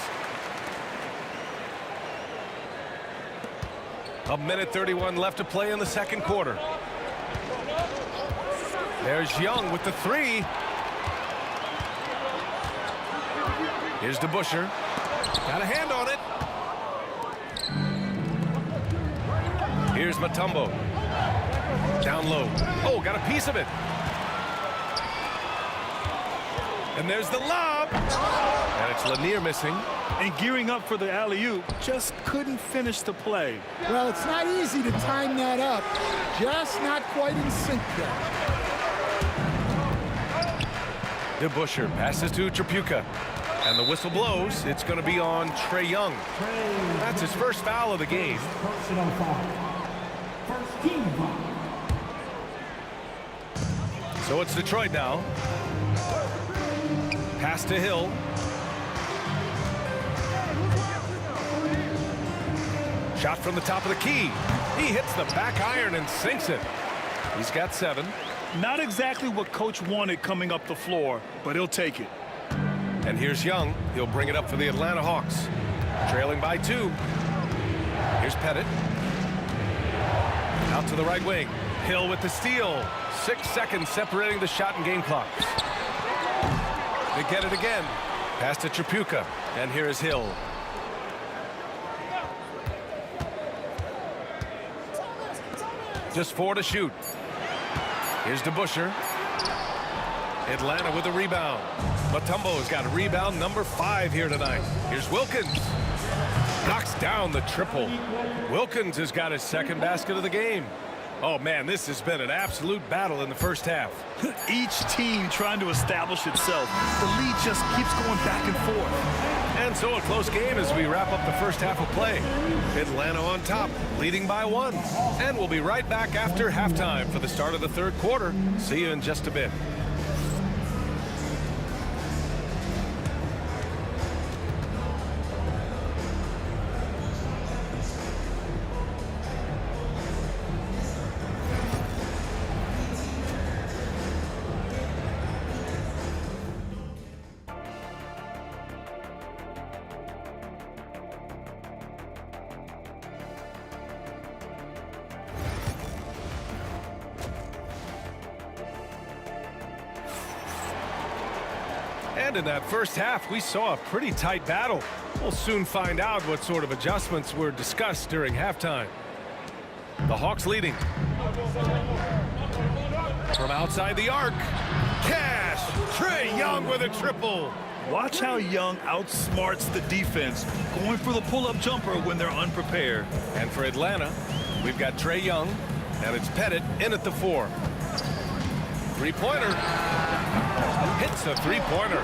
1:31 left to play in the second quarter. There's Young with the 3. Here's DeBusschere. Got a hand on it. Here's Mutombo. Down low. Oh, got a piece of it. And there's the lob. And it's Lanier missing. And gearing up for the alley-oop, just couldn't finish the play. Well, it's not easy to time that up. Just not quite in sync there. DeBusschere passes to Chapuka. And the whistle blows. It's going to be on Trae Young. That's his first foul of the game. Personal foul. First team foul. So it's Detroit now. Pass to Hill. Shot from the top of the key. He hits the back iron and sinks it. He's got 7. Not exactly what Coach wanted coming up the floor, but he'll take it. And here's Young. He'll bring it up for the Atlanta Hawks. Trailing by 2. Here's Pettit. Out to the right wing. Hill with the steal. 6 seconds separating the shot and game clocks. They get it again. Pass to Chapuka. And here is Hill. Just 4 to shoot. Here's DeBusschere. Atlanta with a rebound. Mutombo's got a rebound number 5 here tonight. Here's Wilkins. Knocks down the triple. Wilkins has got his second basket of the game. Oh, man, this has been an absolute battle in the first half. Each team trying to establish itself. The lead just keeps going back and forth. And so a close game as we wrap up the first half of play. Atlanta on top, leading by 1. And we'll be right back after halftime for the start of the third quarter. See you in just a bit. And in that first half, we saw a pretty tight battle. We'll soon find out what sort of adjustments were discussed during halftime. The Hawks leading. From outside the arc, Cash! Trae Young with a triple. Watch how Young outsmarts the defense, going for the pull-up jumper when they're unprepared. And for Atlanta, we've got Trae Young, and it's Pettit in at the 4. Three-pointer. Hits a three-pointer.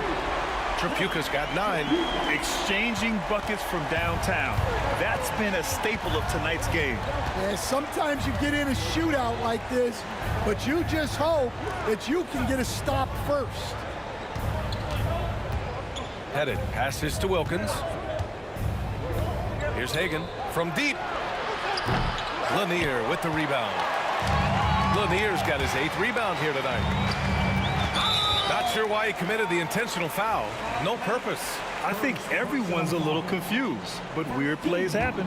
Chapuka's got 9. Exchanging buckets from downtown. That's been a staple of tonight's game. Yeah, sometimes you get in a shootout like this, but you just hope that you can get a stop first. Pettit passes to Wilkins. Here's Hagan from deep. Lanier with the rebound. Lanier's got his 8th rebound here tonight. Not sure why he committed the intentional foul. No purpose. I think everyone's a little confused, but weird plays happen.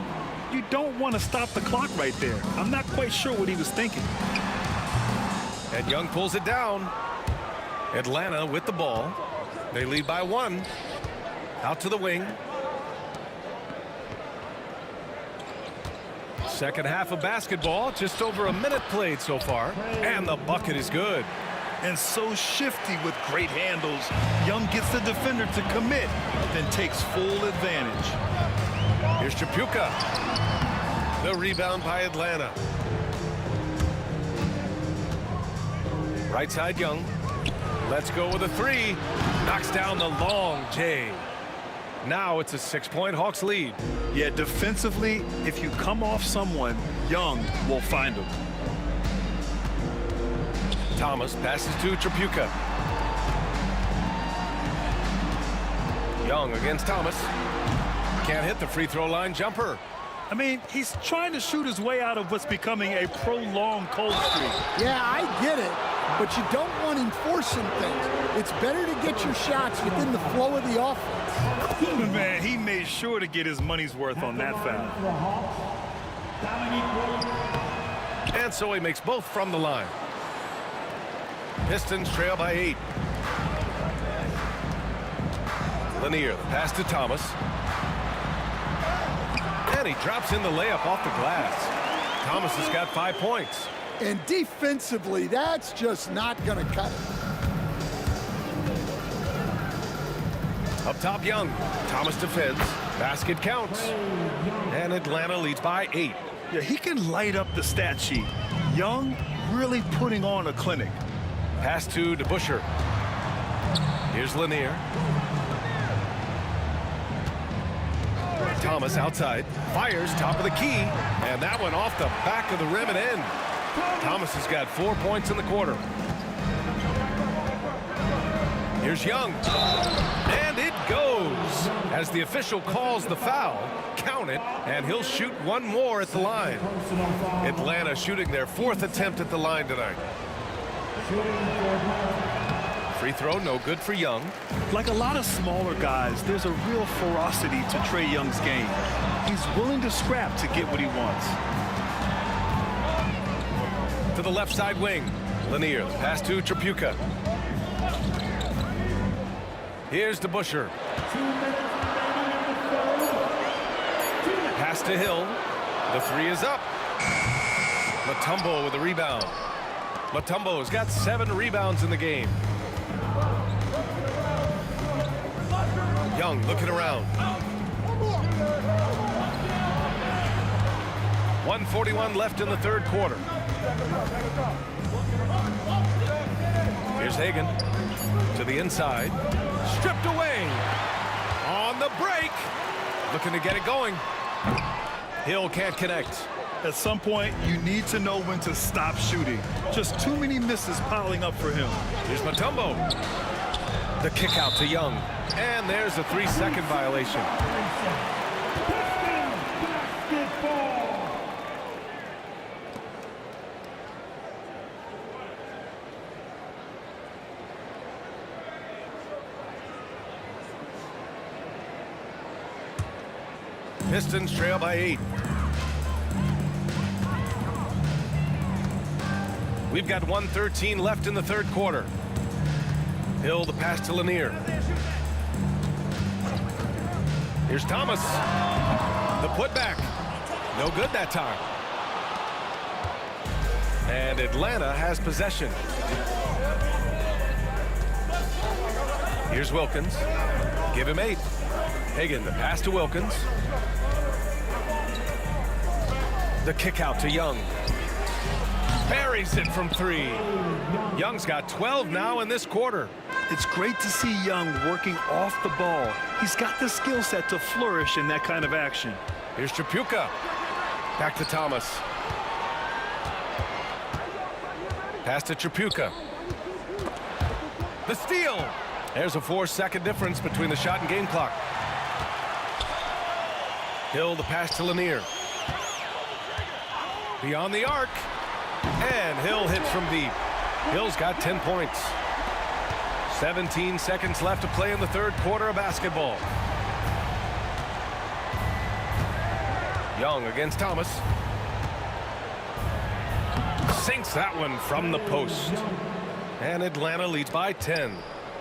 You don't want to stop the clock right there. I'm not quite sure what he was thinking. And Young pulls it down. Atlanta with the ball. They lead by 1. Out to the wing. Second half of basketball, just over a minute played so far, and the bucket is good. And so shifty with great handles. Young gets the defender to commit, then takes full advantage. Here's Chapuka. The rebound by Atlanta. Right side Young. Let's go with a 3. Knocks down the long J. Now it's a 6-point Hawks lead. Yeah, defensively, if you come off someone, Young will find him. Thomas passes to Chapuka. Young against Thomas. Can't hit the free throw line jumper. I mean, he's trying to shoot his way out of what's becoming a prolonged cold streak. Yeah, I get it, but you don't want him forcing things. It's better to get your shots within the flow of the offense. Man, he made sure to get his money's worth on that foul. And so he makes both from the line. Pistons trail by 8. Lanier, the pass to Thomas. And he drops in the layup off the glass. Thomas has got 5 points. And defensively, that's just not going to cut it. Up top, Young. Thomas defends. Basket counts. And Atlanta leads by 8. Yeah, he can light up the stat sheet. Young really putting on a clinic. Pass to DeBusschere. Here's Lanier. Thomas outside. Fires top of the key. And that one off the back of the rim and in. Thomas has got 4 points in the quarter. Here's Young. And it goes. As the official calls the foul, count it, and he'll shoot one more at the line. Atlanta shooting their 4th attempt at the line tonight. Free throw, no good for Young. Like a lot of smaller guys, there's a real ferocity to Trae Young's game. He's willing to scrap to get what he wants. To the left side wing. Lanier, pass to Chapuka. Here's DeBusschere. Pass to Hill. The 3 is up. Mutombo with the rebound. Mutombo has got 7 rebounds in the game. Young looking around. 1:41 left in the 3rd quarter. Here's Hagan to the inside. Stripped away. On the break. Looking to get it going. Hill can't connect. At some point, you need to know when to stop shooting. Just too many misses piling up for him. Here's Mutombo. The kick out to Young. And there's a 3-second violation. Pistons trail by 8. We've got 1:13 left in the 3rd quarter. Hill, the pass to Lanier. Here's Thomas. The putback. No good that time. And Atlanta has possession. Here's Wilkins. Give him 8. Hagan, the pass to Wilkins. The kick out to Young. Buries it from 3. Young's got 12 now in this quarter. It's great to see Young working off the ball. He's got the skill set to flourish in that kind of action. Here's Chapuka. Back to Thomas. Pass to Chapuka. The steal. There's a 4-second difference between the shot and game clock. Hill, the pass to Lanier. Beyond the arc. And Hill hits from deep. Hill's got 10 points. 17 seconds left to play in the 3rd quarter of basketball. Young against Thomas. Sinks that one from the post. And Atlanta leads by 10.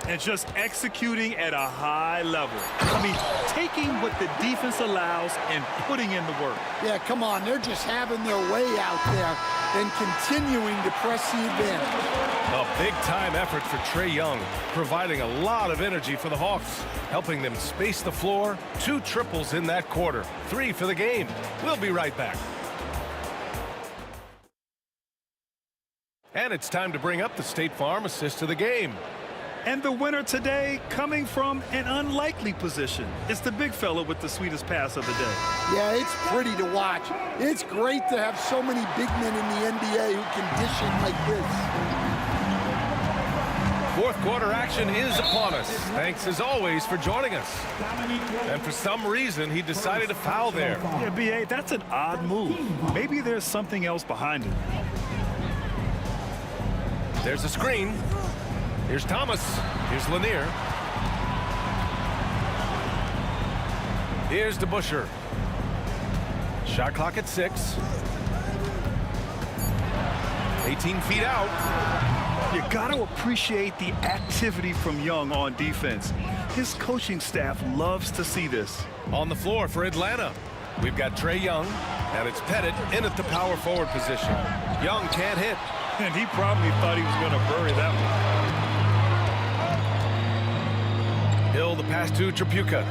And just executing at a high level. I mean, taking what the defense allows and putting in the work. Yeah, come on. They're just having their way out there and continuing to press the advantage. A big-time effort for Trae Young, providing a lot of energy for the Hawks, helping them space the floor. 2 triples in that quarter, 3 for the game. We'll be right back. And it's time to bring up the State Farm assist of the game. And the winner today coming from an unlikely position. It's the big fella with the sweetest pass of the day. Yeah, it's pretty to watch. It's great to have so many big men in the NBA who can dish it like this. Fourth quarter action is upon us. Thanks as always for joining us. And for some reason, he decided to foul there. Yeah, B.A., that's an odd move. Maybe there's something else behind it. There's a screen. Here's Thomas. Here's Lanier. Here's DeBusschere. Shot clock at 6. 18 feet out. You got to appreciate the activity from Young on defense. His coaching staff loves to see this. On the floor for Atlanta, we've got Trae Young, and it's Pettit in at the power forward position. Young can't hit. And he probably thought he was going to bury that one. Hill, the pass to Tripucka.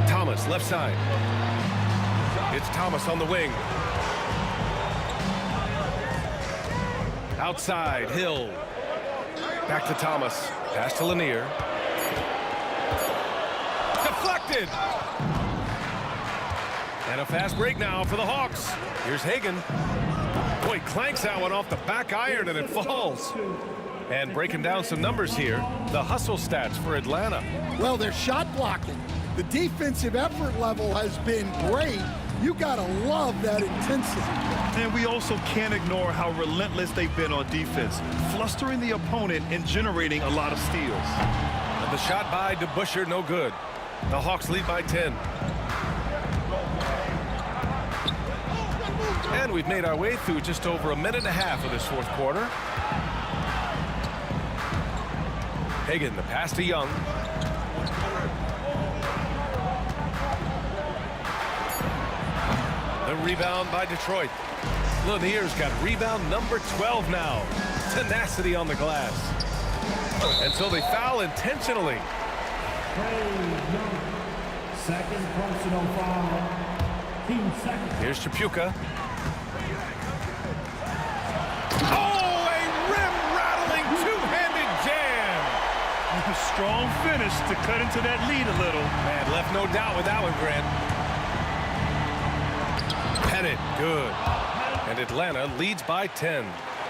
Thomas, left side. It's Thomas on the wing. Outside, Hill. Back to Thomas. Pass to Lanier. Deflected! And a fast break now for the Hawks. Here's Hagan. Boy, clanks that one off the back iron and it falls. And breaking down some numbers here, the hustle stats for Atlanta. Well, they're shot blocking. The defensive effort level has been great. You got to love that intensity. And we also can't ignore how relentless they've been on defense, flustering the opponent and generating a lot of steals. And the shot by DeBusschere, no good. The Hawks lead by 10. And we've made our way through just over a minute and a half of this fourth quarter. Hagan, the pass to Young. The rebound by Detroit. Lanier's got rebound number 12 now. Tenacity on the glass. And so they foul intentionally. Second personal foul. Team second. Here's Tripucka. Oh, a rim-rattling two-handed jam. A strong finish to cut into that lead a little. Man, left no doubt with that one, Grant. Pettit, good. And Atlanta leads by 10.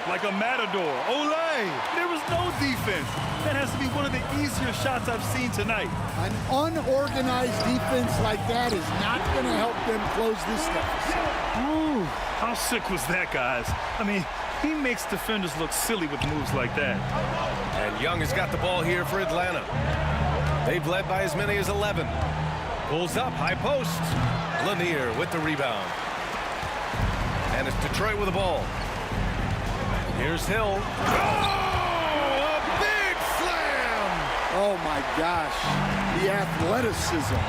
Like a matador. Olay! There was no defense. That has to be one of the easier shots I've seen tonight. An unorganized defense like that is not going to help them close this deficit. Ooh, how sick was that, guys? I mean, he makes defenders look silly with moves like that. And Young has got the ball here for Atlanta. They've led by as many as 11. Pulls up, high post. Lanier with the rebound. And it's Detroit with the ball. Here's Hill. Oh, a big slam! Oh, my gosh. The athleticism.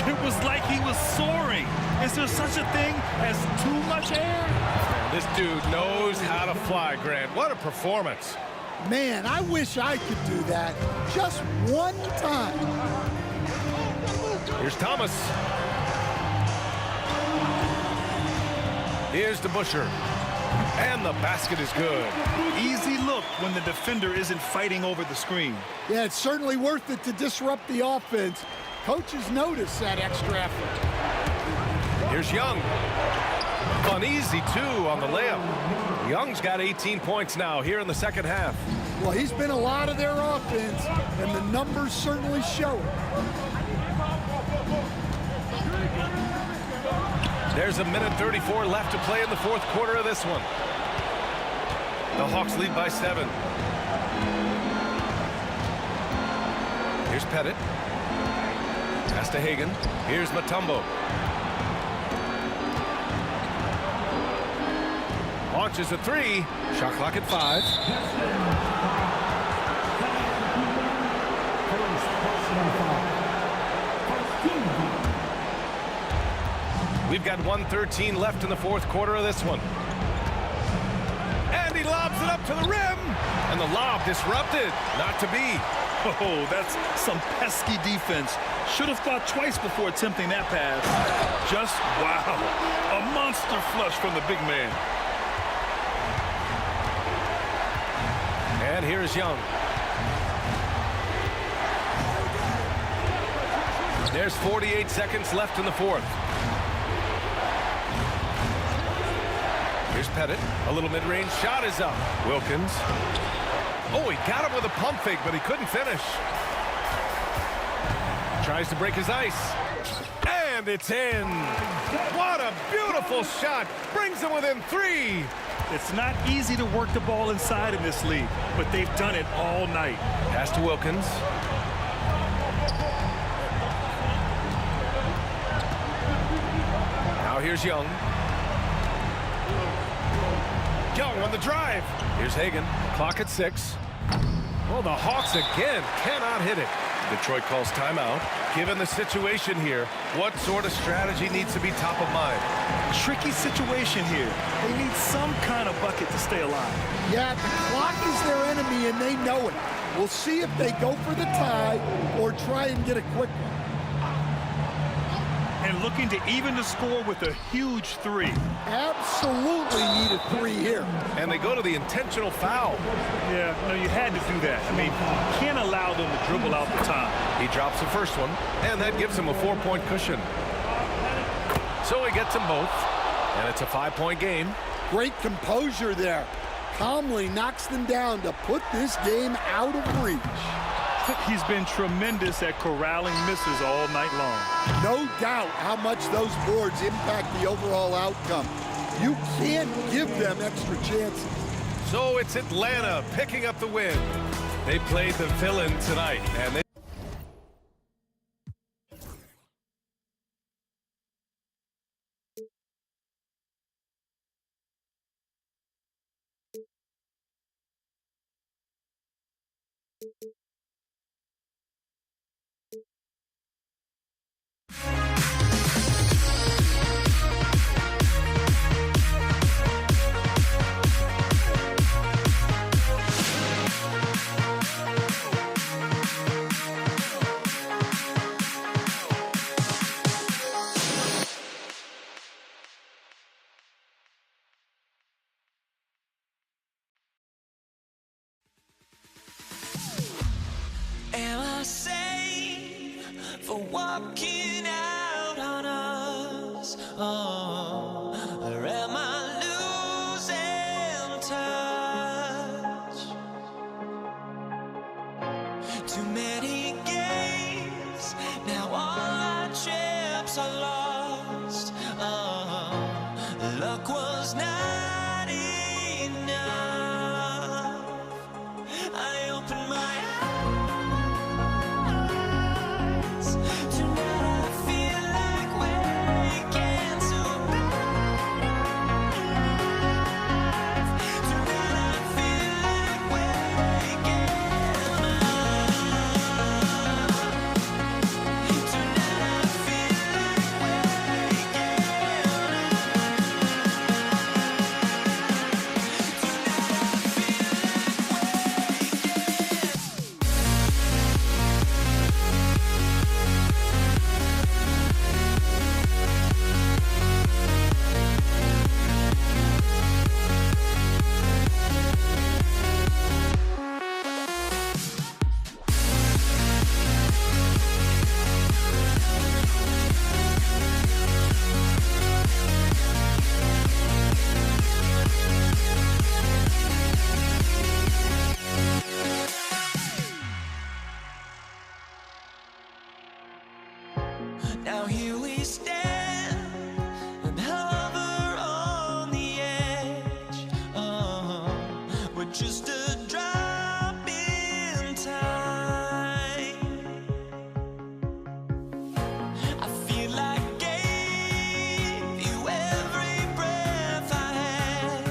It was like he was soaring. Is there such a thing as too much air? This dude knows how to fly, Grant. What a performance. Man, I wish I could do that just one time. Here's Thomas. Here's DeBusschere. And the basket is good. Easy look when the defender isn't fighting over the screen. Yeah, it's certainly worth it to disrupt the offense. Coaches notice that extra effort. Here's Young. Uneasy, too, on the layup. Young's got 18 points now here in the second half. Well, he's been a lot of their offense, and the numbers certainly show it. There's a minute 34 left to play in the fourth quarter of this one. The Hawks lead by 7. Here's Pettit. Pass to Hagan. Here's Mutombo. launches a three. Shot clock at 5. We've got 1:13 left in the fourth quarter of this one. And he lobs it up to the rim. And the lob disrupted. Not to be. Oh, that's some pesky defense. Should have thought twice before attempting that pass. Just wow. A monster flush from the big man. And here's Young. There's 48 seconds left in the fourth. Here's Pettit. A little mid-range shot is up. Wilkins. Oh, he got him with a pump fake, but he couldn't finish. Tries to break his ice. And it's in. What a beautiful shot. Brings him within 3. It's not easy to work the ball inside in this league, but they've done it all night. Pass to Wilkins. Now here's Young. Young on the drive. Here's Hagan. Clock at 6. Well, the Hawks again cannot hit it. Detroit calls timeout. Given the situation here, what sort of strategy needs to be top of mind? Tricky situation here. They need some kind of bucket to stay alive. Yeah, the clock is their enemy, and they know it. We'll see if they go for the tie or try and get a quick one. And looking to even the score with a huge 3. Absolutely need a 3 here. And they go to the intentional foul. Yeah, no, you had to do that. I mean, you can't allow them to dribble out the time. He drops the first one, and that gives him a 4-point cushion. So he gets them both, and it's a 5-point game. Great composure there. Calmly knocks them down to put this game out of reach. He's been tremendous at corralling misses all night long. No doubt how much those boards impact the overall outcome. You can't give them extra chances. So it's Atlanta picking up the win. They played the villain tonight, and they Am I sane for walking out on us? Oh, or am I losing touch? Too many games, now all our chips are lost. Oh, luck was not enough. I opened my now here we stand and hover on the edge. Oh, we're just a drop in time. I feel like I gave you every breath I had.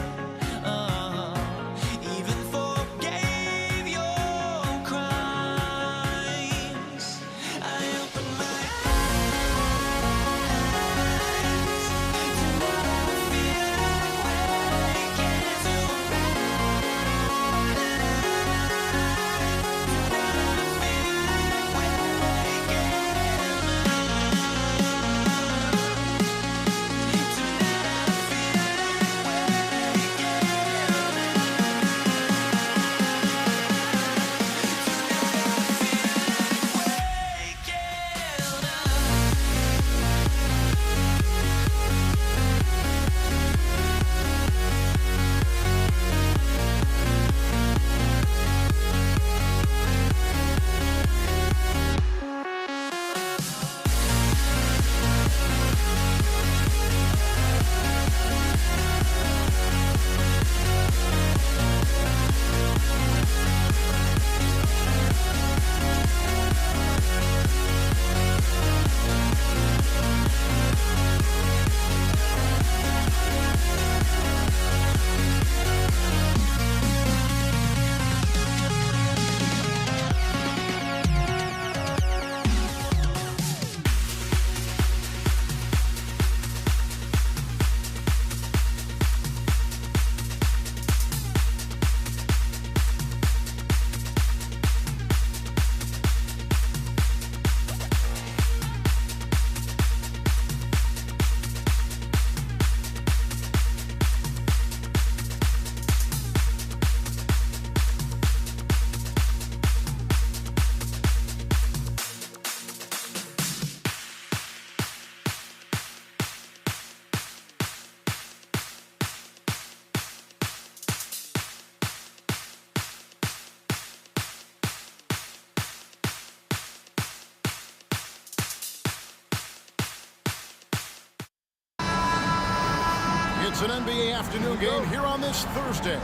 an NBA afternoon game here on this Thursday.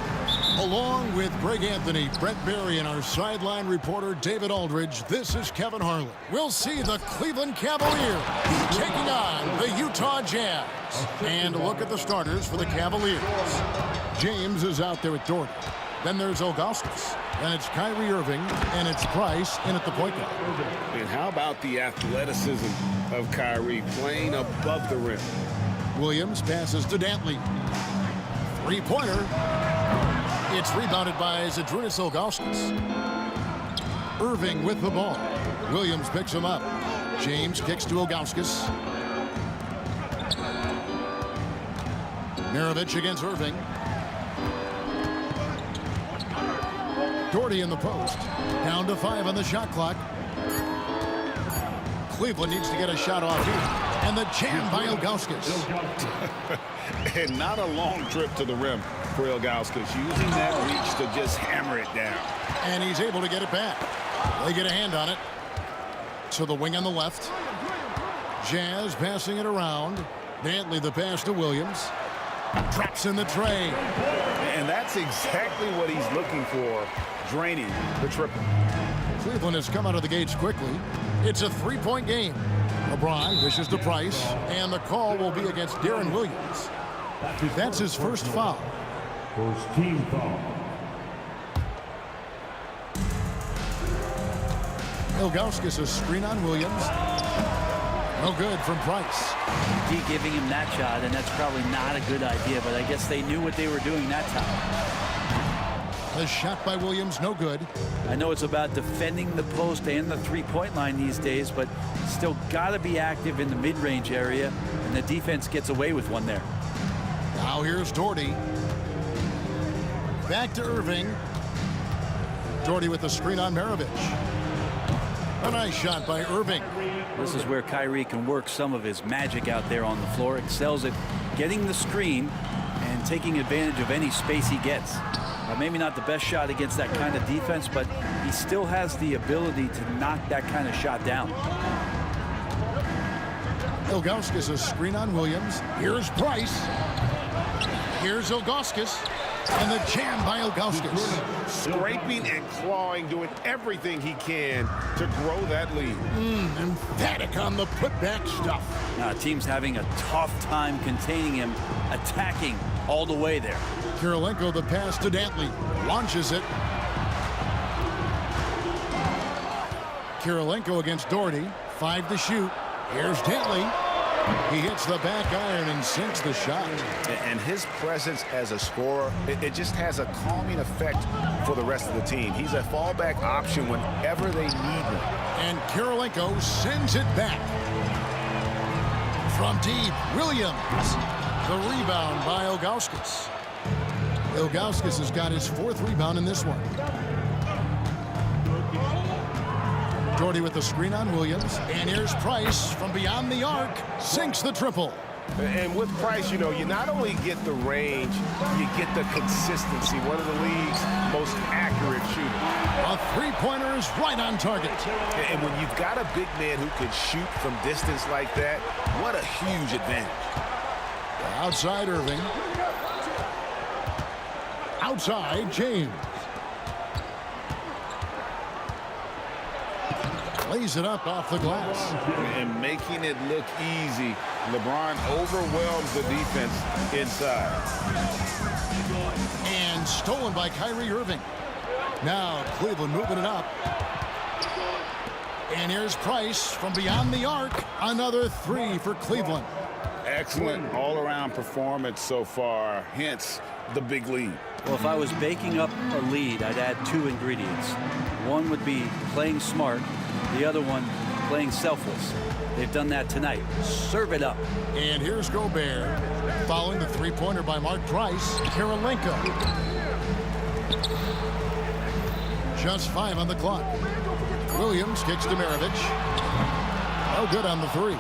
Along with Greg Anthony, Brent Barry, and our sideline reporter David Aldridge, this is Kevin Harlan. We'll see the Cleveland Cavaliers taking on the Utah Jazz. And look at the starters for the Cavaliers. James is out there at Doherty. Then there's Ilgauskas. Then it's Kyrie Irving, and it's Price in at the point guard. And how about the athleticism of Kyrie playing above the rim? Williams passes to Dantley. Three-pointer. It's rebounded by Zydrunas Ilgauskas. Irving with the ball. Williams picks him up. James kicks to Ilgauskas. Maravich against Irving. Doherty in the post. Down to 5 on the shot clock. Cleveland needs to get a shot off here. And the jam by Ilgauskas. And not a long trip to the rim for Ilgauskas, using that reach to just hammer it down. And he's able to get it back. They get a hand on it. To the wing on the left. Jazz passing it around. Dantley the pass to Williams. Drops in the tray. And that's exactly what he's looking for, draining the triple. Cleveland has come out of the gates quickly. It's a three-point game. LeBron dishes to Price, and the call will be against Darren Williams. That's his first foul. First team foul. Ilgauskas a screen on Williams. No good from Price. D giving him that shot, and that's probably not a good idea, but I guess they knew what they were doing that time. The shot by Williams, no good. I know it's about defending the post and the three-point line these days, but still got to be active in the mid-range area, and the defense gets away with one there. Now here's Doherty. Back to Irving. Doherty with the screen on Maravich. A nice shot by Irving. This is where Kyrie can work some of his magic out there on the floor. Excels at getting the screen and taking advantage of any space he gets. Maybe not the best shot against that kind of defense, but he still has the ability to knock that kind of shot down. Ilgauskas a screen on Williams. Here's Price. Here's Ilgauskas. And the jam by Ilgauskas. Scraping and clawing, doing everything he can to grow that lead. Emphatic on the putback stuff. Team's having a tough time containing him, attacking all the way there. Kirilenko the pass to Dantley. Launches it. Kirilenko against Doherty. 5 to shoot. Here's Dantley. He hits the back iron and sinks the shot. And his presence as a scorer, it just has a calming effect for the rest of the team. He's a fallback option whenever they need him. And Kirilenko sends it back. From deep, Williams. The rebound by Ilgauskas. Ilgauskas has got his 4th rebound in this one. Doherty with the screen on Williams. And here's Price from beyond the arc. Sinks the triple. And with Price, you know, you not only get the range, you get the consistency. One of the league's most accurate shooters. A three-pointer is right on target. And when you've got a big man who can shoot from distance like that, what a huge advantage. Outside Irving. Outside James. Lays it up off the glass. And making it look easy. LeBron overwhelms the defense inside. And stolen by Kyrie Irving. Now Cleveland moving it up. And here's Price from beyond the arc. Another 3 for Cleveland. Excellent all-around performance so far, hence the big lead. Well, if I was baking up a lead, I'd add 2 ingredients. One would be playing smart. The other one, playing selfless. They've done that tonight. Serve it up. And here's Gobert. Following the three-pointer by Mark Price. Kirilenko. Just 5 on the clock. Williams kicks to Maravich. No good on the 3.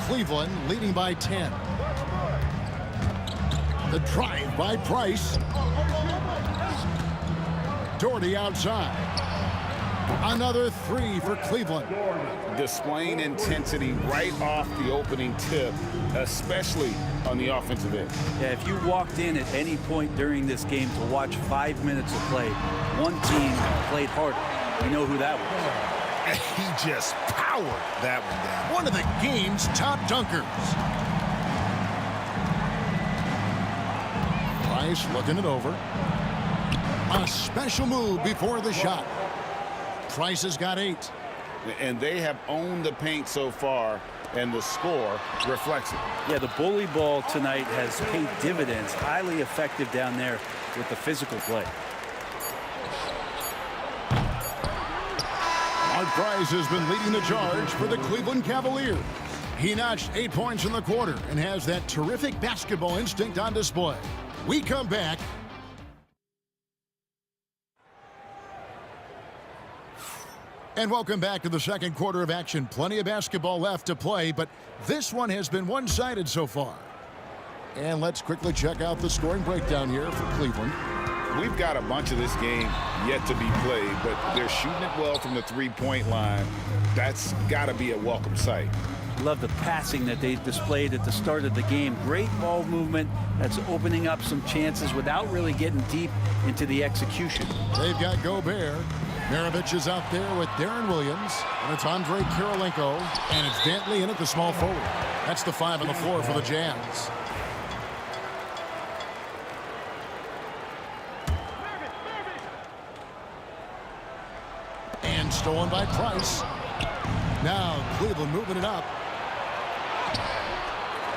Cleveland leading by 10. The drive by Price. Doherty outside. Another 3 for Cleveland. Displaying intensity right off the opening tip, especially on the offensive end. Yeah, if you walked in at any point during this game to watch 5 minutes of play, one team played harder. You know who that was. He just powered that one down. One of the game's top dunkers. Price looking it over. A special move before the shot. Price has got 8. And they have owned the paint so far, and the score reflects it. Yeah, the bully ball tonight has paid dividends. Highly effective down there with the physical play. Mark Price has been leading the charge for the Cleveland Cavaliers. He notched 8 points in the quarter and has that terrific basketball instinct on display. We come back. And welcome back to the second quarter of action. Plenty of basketball left to play, but this one has been one-sided so far. And let's quickly check out the scoring breakdown here for Cleveland. We've got a bunch of this game yet to be played, but they're shooting it well from the three-point line. That's got to be a welcome sight. Love the passing that they displayed at the start of the game. Great ball movement that's opening up some chances without really getting deep into the execution. They've got Gobert. Maravich is out there with Darren Williams, and it's Andre Kirilenko, and it's Dantley in at the small forward. That's the 5 on the floor for the Jazz. And stolen by Price. Now Cleveland moving it up.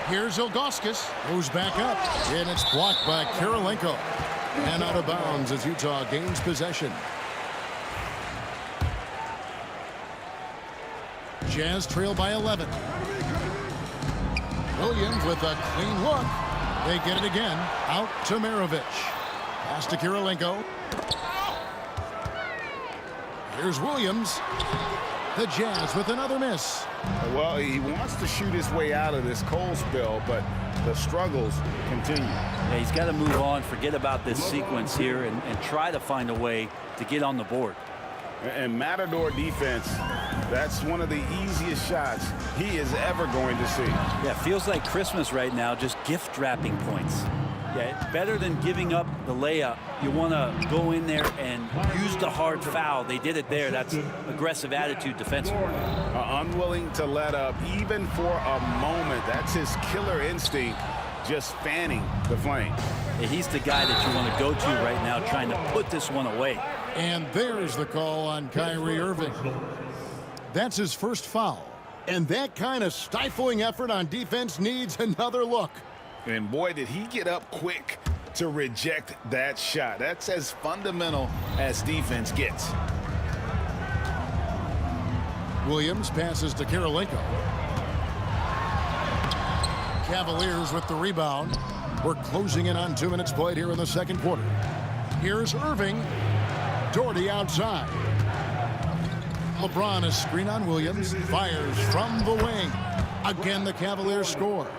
Here's Ilgauskas, goes back up, and it's blocked by Kirilenko. And out of bounds as Utah gains possession. Jazz trail by 11. Williams with a clean look. They get it again. Out to Maravich. Pass to Kirilenko. Here's Williams. The Jazz with another miss. Well, he wants to shoot his way out of this cold spell, but the struggles continue. Yeah, he's got to move on, forget about this sequence here, and try to find a way to get on the board. And Matador defense, that's one of the easiest shots he is ever going to see. Yeah, feels like Christmas right now, just gift wrapping points. Yeah, better than giving up the layup. You want to go in there and use the hard foul. They did it there. That's aggressive attitude defensively. Unwilling to let up even for a moment. That's his killer instinct, just fanning the flame. Yeah, he's the guy that you want to go to right now, trying to put this one away. And there's the call on Kyrie Irving. That's his first foul. And that kind of stifling effort on defense needs another look. And boy, did he get up quick to reject that shot. That's as fundamental as defense gets. Williams passes to Kirilenko. Cavaliers with the rebound. We're closing in on 2 minutes played here in the second quarter. Here's Irving. Doherty outside. LeBron is screen on Williams. Fires from the wing. Again, the Cavaliers score.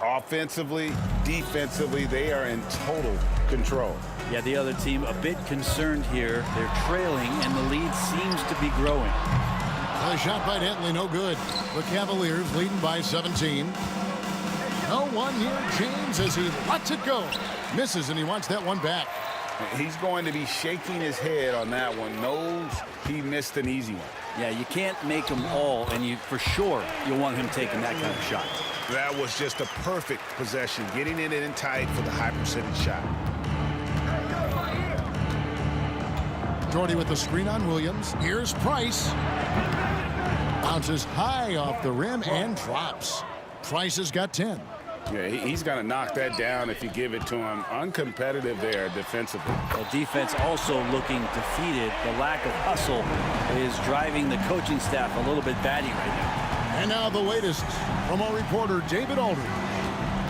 Offensively, defensively, they are in total control. Yeah, the other team a bit concerned here. They're trailing, and the lead seems to be growing. The shot by Dantley, no good. The Cavaliers leading by 17. No one near James as he lets it go. Misses, and he wants that one back. He's going to be shaking his head on that one. Knows he missed an easy one. Yeah, you can't make them all, and for sure you want him taking that kind of shot. That was just a perfect possession, getting it in tight for the high percentage shot. Doherty with the screen on Williams. Here's Price. Bounces high off the rim and drops. Price has got 10. Yeah, he's going to knock that down if you give it to him. Uncompetitive there defensively. Well, defense also looking defeated. The lack of hustle is driving the coaching staff a little bit batty right now. And now the latest from our reporter, David Aldridge.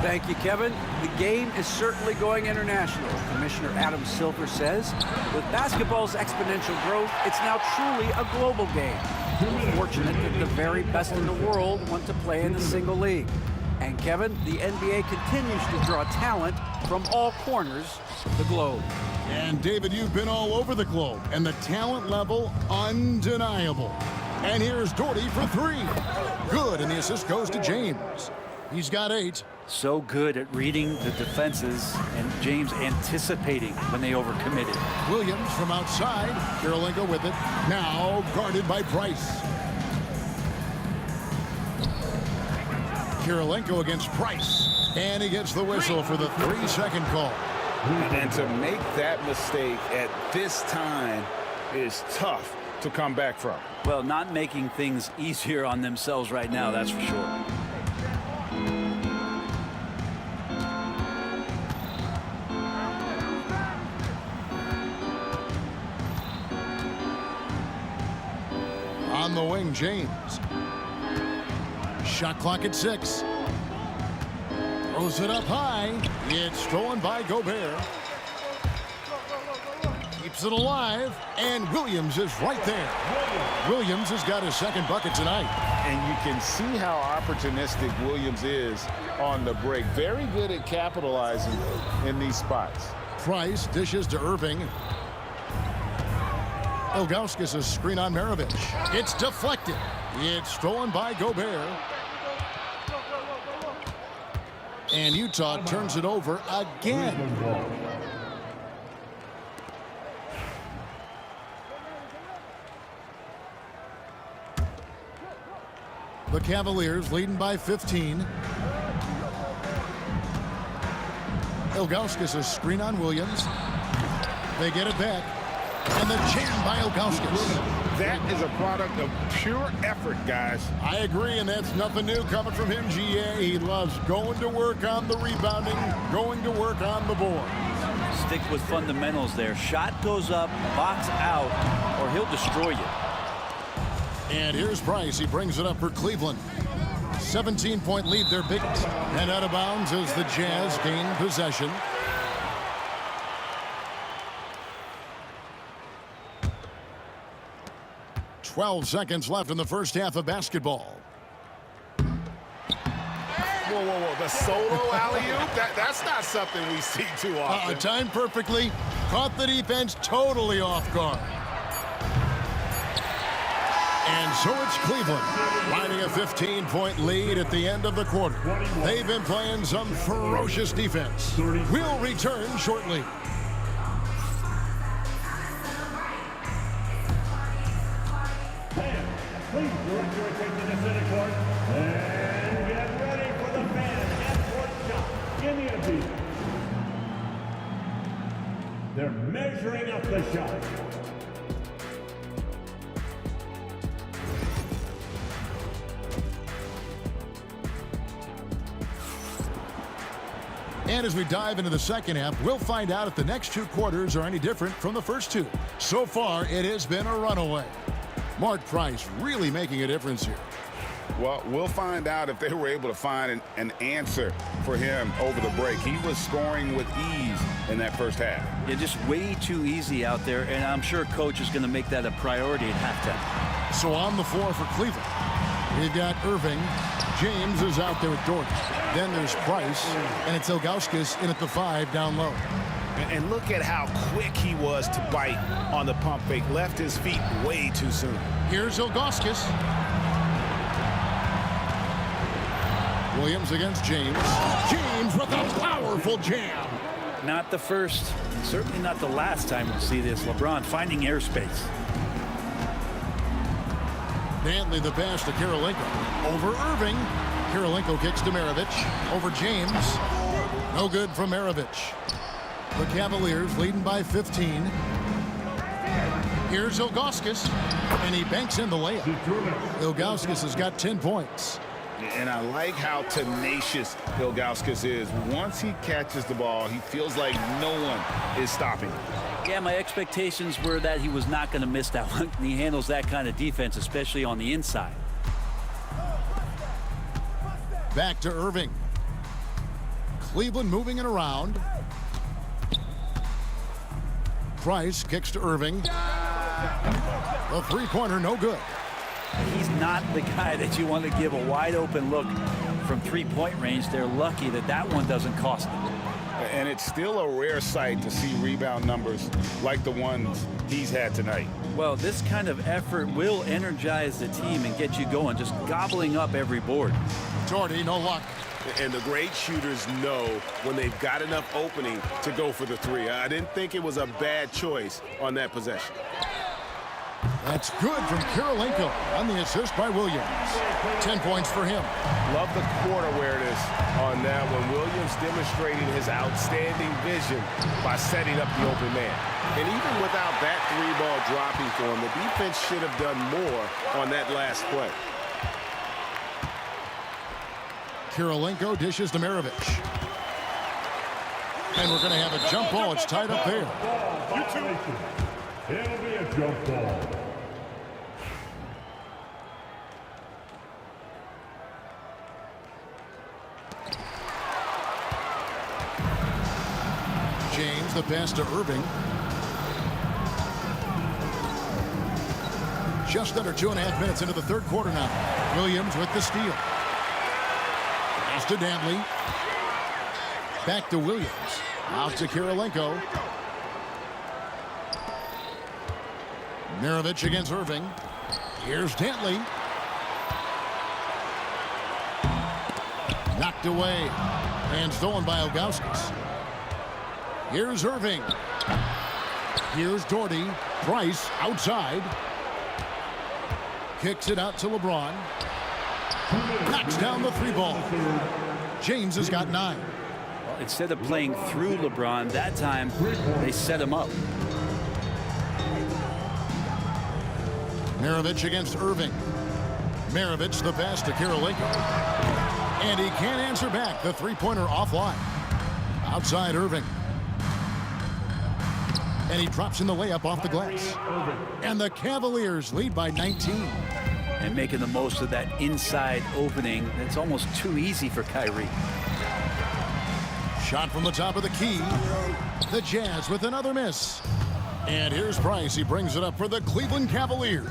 Thank you, Kevin. The game is certainly going international. Commissioner Adam Silver says, with basketball's exponential growth, it's now truly a global game. We're fortunate that the very best in the world want to play in a single league. And Kevin, the NBA continues to draw talent from all corners of the globe. And David, you've been all over the globe, and the talent level undeniable. And here's Doherty for 3. Good, and the assist goes to James. He's got 8. So good at reading the defenses, and James anticipating when they overcommitted. Williams from outside. Kirilenko with it. Now guarded by Price. Kirilenko against Price. And he gets the whistle for the 3-second call. And to make that mistake at this time is tough to come back from. Well, not making things easier on themselves right now, that's for sure. On the wing, James. Shot clock at 6. Throws it up high. It's stolen by Gobert. Keeps it alive. And Williams is right there. Williams has got his second bucket tonight. And you can see how opportunistic Williams is on the break. Very good at capitalizing in these spots. Price dishes to Irving. Ilgauskas' screen on Maravich. It's deflected. It's stolen by Gobert. And Utah turns it over again. The Cavaliers leading by 15. Ilgauskas' screen on Williams. They get it back. And the jam by Ilgauskas. That is a product of pure effort, guys. I agree, and that's nothing new coming from him, GA. He loves going to work on the rebounding, going to work on the board. Stick with fundamentals there. Shot goes up, box out, or he'll destroy you. And here's Price. He brings it up for Cleveland. 17-point lead, their biggest. And out of bounds as the Jazz gain possession. "12 seconds left in the first half of basketball. Whoa, whoa, whoa. The solo alley-oop? That's not something we see too often. Timed perfectly. Caught the defense totally off guard. And so it's Cleveland riding a 15-point lead at the end of the quarter. They've been playing some ferocious defense. We'll return shortly. Please direct your attention to center court and get ready for the fan half-court shot in the empty. They're measuring up the shot. And as we dive into the second half, we'll find out if the next 2 quarters are any different from the first 2. So far, it has been a runaway. Mark Price really making a difference here. Well, we'll find out if they were able to find an answer for him over the break. He was scoring with ease in that first half. Yeah, just way too easy out there, and I'm sure Coach is going to make that a priority at halftime. So on the floor for Cleveland, we've got Irving. James is out there with Doherty. Then there's Price, and it's Ilgauskas in at the 5 down low. And look at how quick he was to bite on the pump fake. Left his feet way too soon. Here's Ilgauskas. Williams against James. James with a powerful jam. Not the first, certainly not the last time we'll see this. LeBron finding airspace. Dantley the pass to Kirilenko. Over Irving. Kirilenko kicks to Maravich. Over James. No good from Maravich. The Cavaliers leading by 15. Here's Ilgauskas, and he banks in the layup. Ilgauskas has got 10 points. And I like how tenacious Ilgauskas is. Once he catches the ball, he feels like no one is stopping him. Yeah, my expectations were that he was not going to miss that one. He handles that kind of defense, especially on the inside. Back to Irving. Cleveland moving it around. Price kicks to Irving. The 3-pointer, no good. He's not the guy that you want to give a wide open look from 3-point range. They're lucky that that one doesn't cost them. And it's still a rare sight to see rebound numbers like the ones he's had tonight. Well, this kind of effort will energize the team and get you going, just gobbling up every board. Doherty, no luck. And the great shooters know when they've got enough opening to go for the three. I didn't think it was a bad choice on that possession. That's good from Kirilenko on the assist by Williams. 10 points for him. Love the court awareness on that one. Williams demonstrating his outstanding vision by setting up the open man. And even without that three ball dropping for him, the defense should have done more on that last play. Kirilenko dishes to Maravich. And we're going to have a jump ball. It's tied up there. It'll be a jump ball. James, the pass to Irving. Just under 2.5 minutes into the third quarter now. Williams with the steal. Pass to Dantley. Back to Williams. Out to Kirilenko. Maravich against Irving. Here's Dantley. Knocked away. And stolen by Ilgauskas. Here's Irving. Here's Doherty. Price outside. Kicks it out to LeBron. Knocks down the three ball. James has got 9. Well, instead of playing through LeBron, that time they set him up. Maravich against Irving. Maravich the pass to Kirilenko. And he can't answer back. The three-pointer offline. Outside Irving. And he drops in the layup off the glass. And the Cavaliers lead by 19. And making the most of that inside opening. It's almost too easy for Kyrie. Shot from the top of the key. The Jazz with another miss. And here's Price. He brings it up for the Cleveland Cavaliers.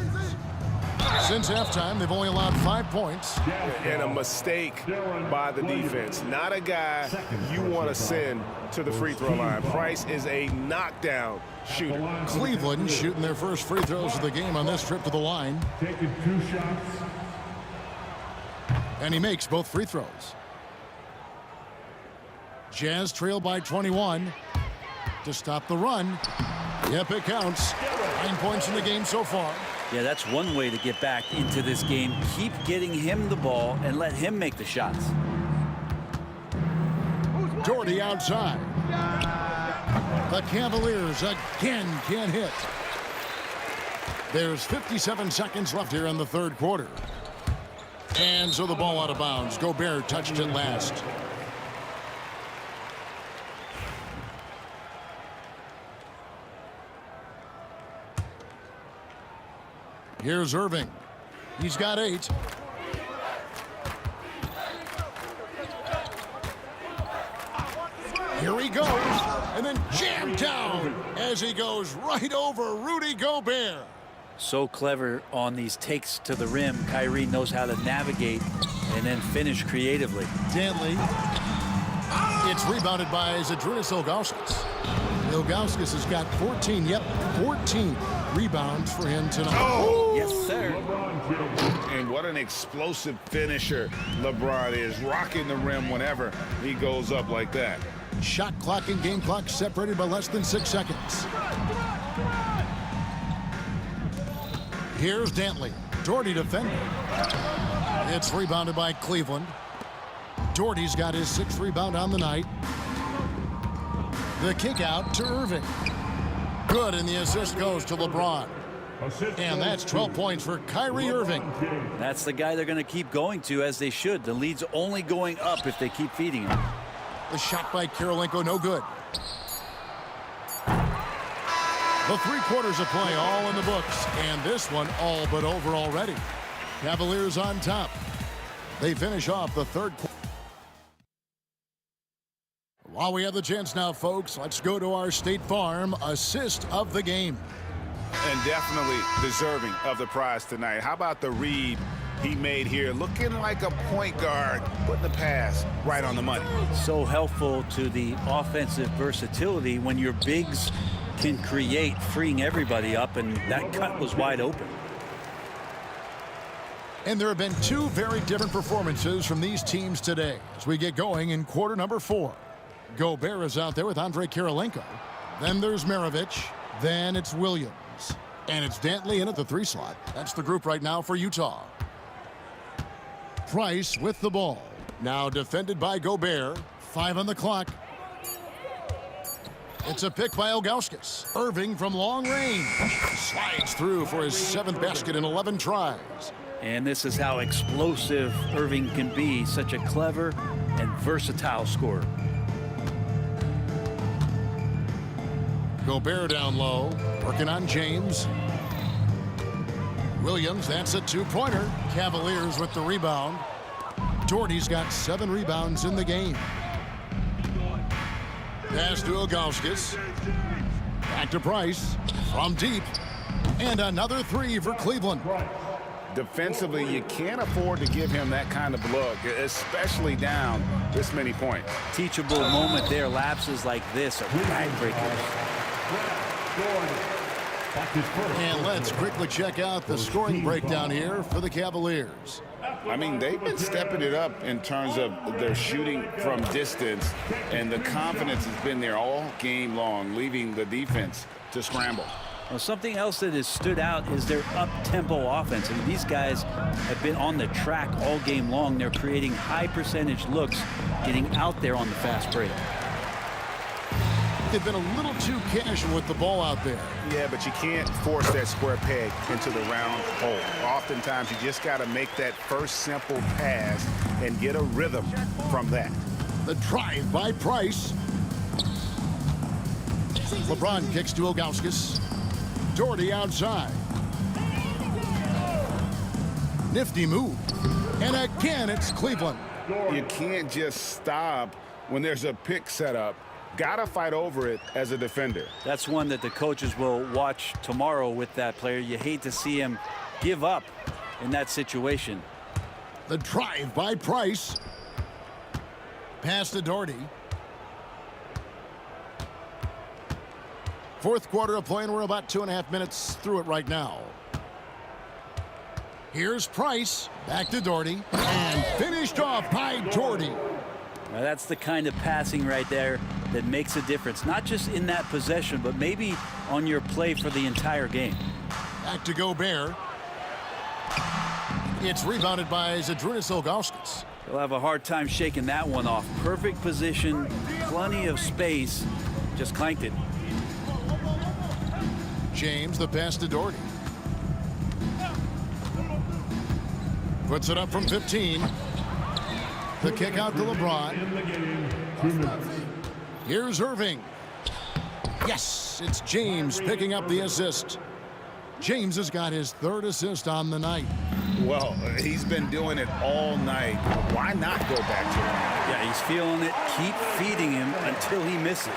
Since halftime, they've only allowed 5 points. And a mistake by the defense. Not a guy you want to send to the free throw line. Price is a knockdown shooter. Cleveland shooting their first free throws of the game on this trip to the line. Taking 2 shots. And he makes both free throws. Jazz trail by 21 to stop the run. Yep, it counts. 9 points in the game so far. Yeah, that's one way to get back into this game. Keep getting him the ball and let him make the shots. Doherty outside. The Cavaliers again can't hit. There's 57 seconds left here in the third quarter. And so the ball out of bounds. Gobert touched it last. Here's Irving. He's got 8. Here he goes. And then jammed down as he goes right over Rudy Gobert. So clever on these takes to the rim. Kyrie knows how to navigate and then finish creatively. Dantley. It's rebounded by Zydrunas Ilgauskas. Ilgauskas has got 14. Yep, 14 rebounds for him tonight. Oh, yes, sir. And what an explosive finisher LeBron is, rocking the rim whenever he goes up like that. Shot clock and game clock separated by less than 6 seconds. Here's Dantley. Doherty defending. It's rebounded by Cleveland. Doherty's got his 6th rebound on the night. The kick out to Irving. Good, and the assist goes to LeBron. And that's 12 points for Kyrie Irving. That's the guy they're going to keep going to, as they should. The lead's only going up if they keep feeding him. The shot by Kirilenko, no good. The 3 quarters of play all in the books, and this one all but over already. Cavaliers on top. They finish off the third quarter. While we have the chance now, folks, let's go to our State Farm assist of the game. And definitely deserving of the prize tonight. How about the read he made here, looking like a point guard, putting the pass right on the money. So helpful to the offensive versatility when your bigs can create, freeing everybody up, and that cut was wide open. And there have been two very different performances from these teams today as we get going in quarter number 4. Gobert is out there with Andre Kirilenko. Then there's Maravich. Then it's Williams. And it's Dantley in at the 3 slot. That's the group right now for Utah. Price with the ball. Now defended by Gobert. 5 on the clock. It's a pick by Ilgauskas. Irving from long range. Slides through for his 7th basket in 11 tries. And this is how explosive Irving can be. Such a clever and versatile scorer. Gobert down low, working on James. Williams, that's a 2-pointer. Cavaliers with the rebound. Doherty's got 7 rebounds in the game. Pass to Ilgauskas. Back to Price. From deep. And another 3 for Cleveland. Defensively, you can't afford to give him that kind of look, especially down this many points. Teachable moment there. Lapses like this are backbreakers. And let's quickly check out the scoring breakdown here for the Cavaliers. I mean, they've been stepping it up in terms of their shooting from distance, and the confidence has been there all game long, leaving the defense to scramble. Well, something else that has stood out is their up-tempo offense. I mean, these guys have been on the track all game long. They're creating high-percentage looks, getting out there on the fast break. They've been a little too casual with the ball out there. Yeah, but you can't force that square peg into the round hole. Oftentimes, you just got to make that first simple pass and get a rhythm from that. The drive by Price. LeBron kicks to Ilgauskas. Doherty outside. Nifty move. And again, it's Cleveland. You can't just stop when there's a pick set up. Gotta fight over it as a defender. That's one that the coaches will watch tomorrow with that player. You hate to see him give up in that situation. The drive by Price. Pass to Doherty. Fourth quarter of play, and we're about 2.5 minutes through it right now. Here's Price. Back to Doherty. And finished off by Doherty. Now that's the kind of passing right there that makes a difference, not just in that possession, but maybe on your play for the entire game. Back to Gobert. It's rebounded by Zydrunas Ilgauskas. He'll have a hard time shaking that one off. Perfect position, plenty of space, just clanked it. James, the pass to Doherty. Puts it up from 15. The kick out to LeBron. Here's Irving. Yes, it's James picking up the assist. James has got his 3rd assist on the night. Well, he's been doing it all night. Why not go back to him? Yeah, he's feeling it. Keep feeding him until he misses.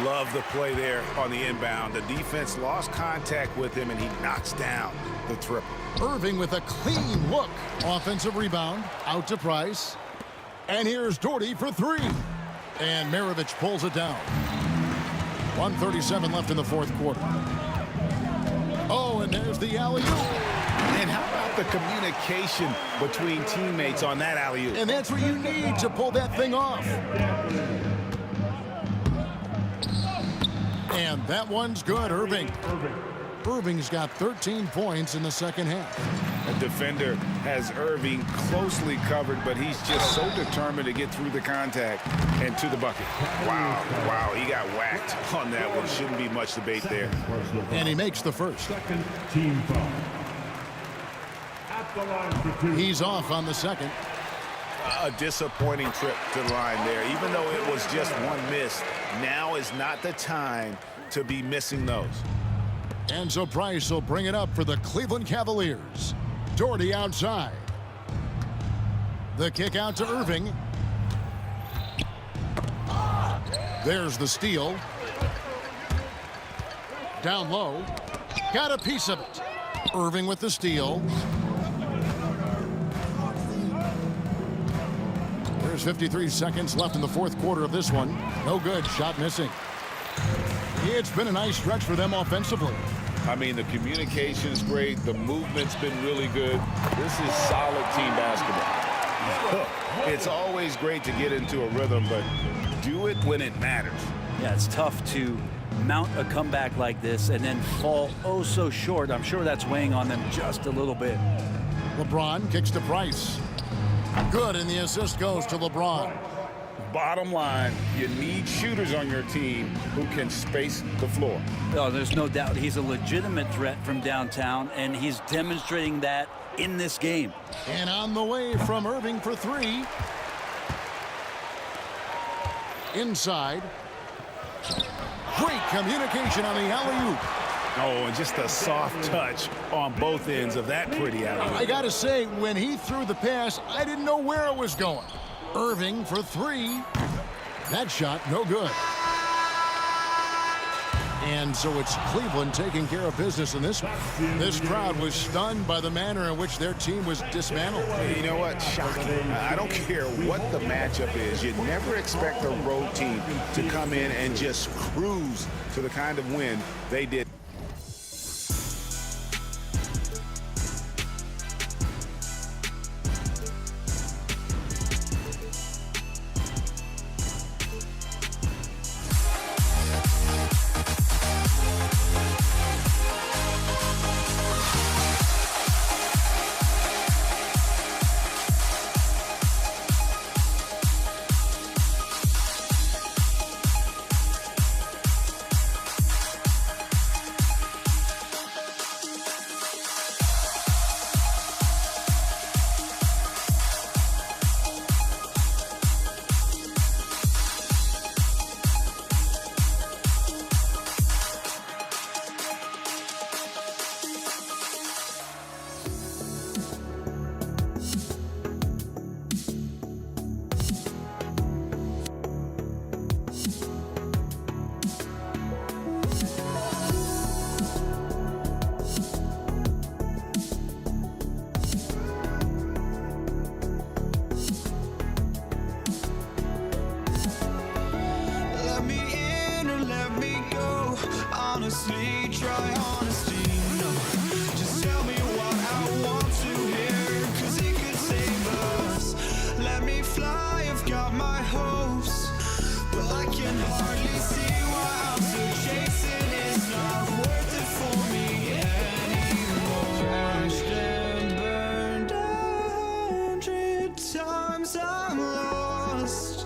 Love the play there on the inbound. The defense lost contact with him, and he knocks down the triple. Irving with a clean look. Offensive rebound. Out to Price. And here's Doherty for 3. And Maravich pulls it down. 1:37 left in the fourth quarter. Oh, and there's the alley-oop. And how about the communication between teammates on that alley-oop? And that's what you need to pull that thing off. And that one's good, Irving. Irving's got 13 points in the second half. A defender has Irving closely covered, but he's just so determined to get through the contact and to the bucket. Wow, he got whacked on that one. Shouldn't be much debate there. And he makes the first. Second team foul. At the line for 2. He's off on the second. A disappointing trip to the line there. Even though it was just one miss, now is not the time to be missing those. And so Price will bring it up for the Cleveland Cavaliers. Doherty outside. The kick out to Irving. There's the steal. Down low. Got a piece of it. Irving with the steal. There's 53 seconds left in the fourth quarter of this one. No good. Shot missing. It's been a nice stretch for them offensively. I mean, the communication is great. The movement's been really good. This is solid team basketball. It's always great to get into a rhythm, but do it when it matters. Yeah, it's tough to mount a comeback like this and then fall oh so short. I'm sure that's weighing on them just a little bit. LeBron kicks to Price. Good, and the assist goes to LeBron. Bottom line, you need shooters on your team who can space the floor. Oh, there's no doubt he's a legitimate threat from downtown, and he's demonstrating that in this game. And on the way from Irving for three. Inside. Great communication on the alley-oop. Oh, and just a soft touch on both ends of that pretty alley-oop. I got to say, when he threw the pass, I didn't know where it was going. Irving for three. That shot, no good. And so it's Cleveland taking care of business in this one. This crowd was stunned by the manner in which their team was dismantled. You know what? Shocking. I don't care what the matchup is. You never expect a road team to come in and just cruise to the kind of win they did. Honestly, try honesty, no. Just tell me what I want to hear, 'cause it could save us. Let me fly, I've got my hopes, but I can hardly see why I'm still chasing. It's not worth it for me anymore. Crashed and burned 100 times, I'm lost.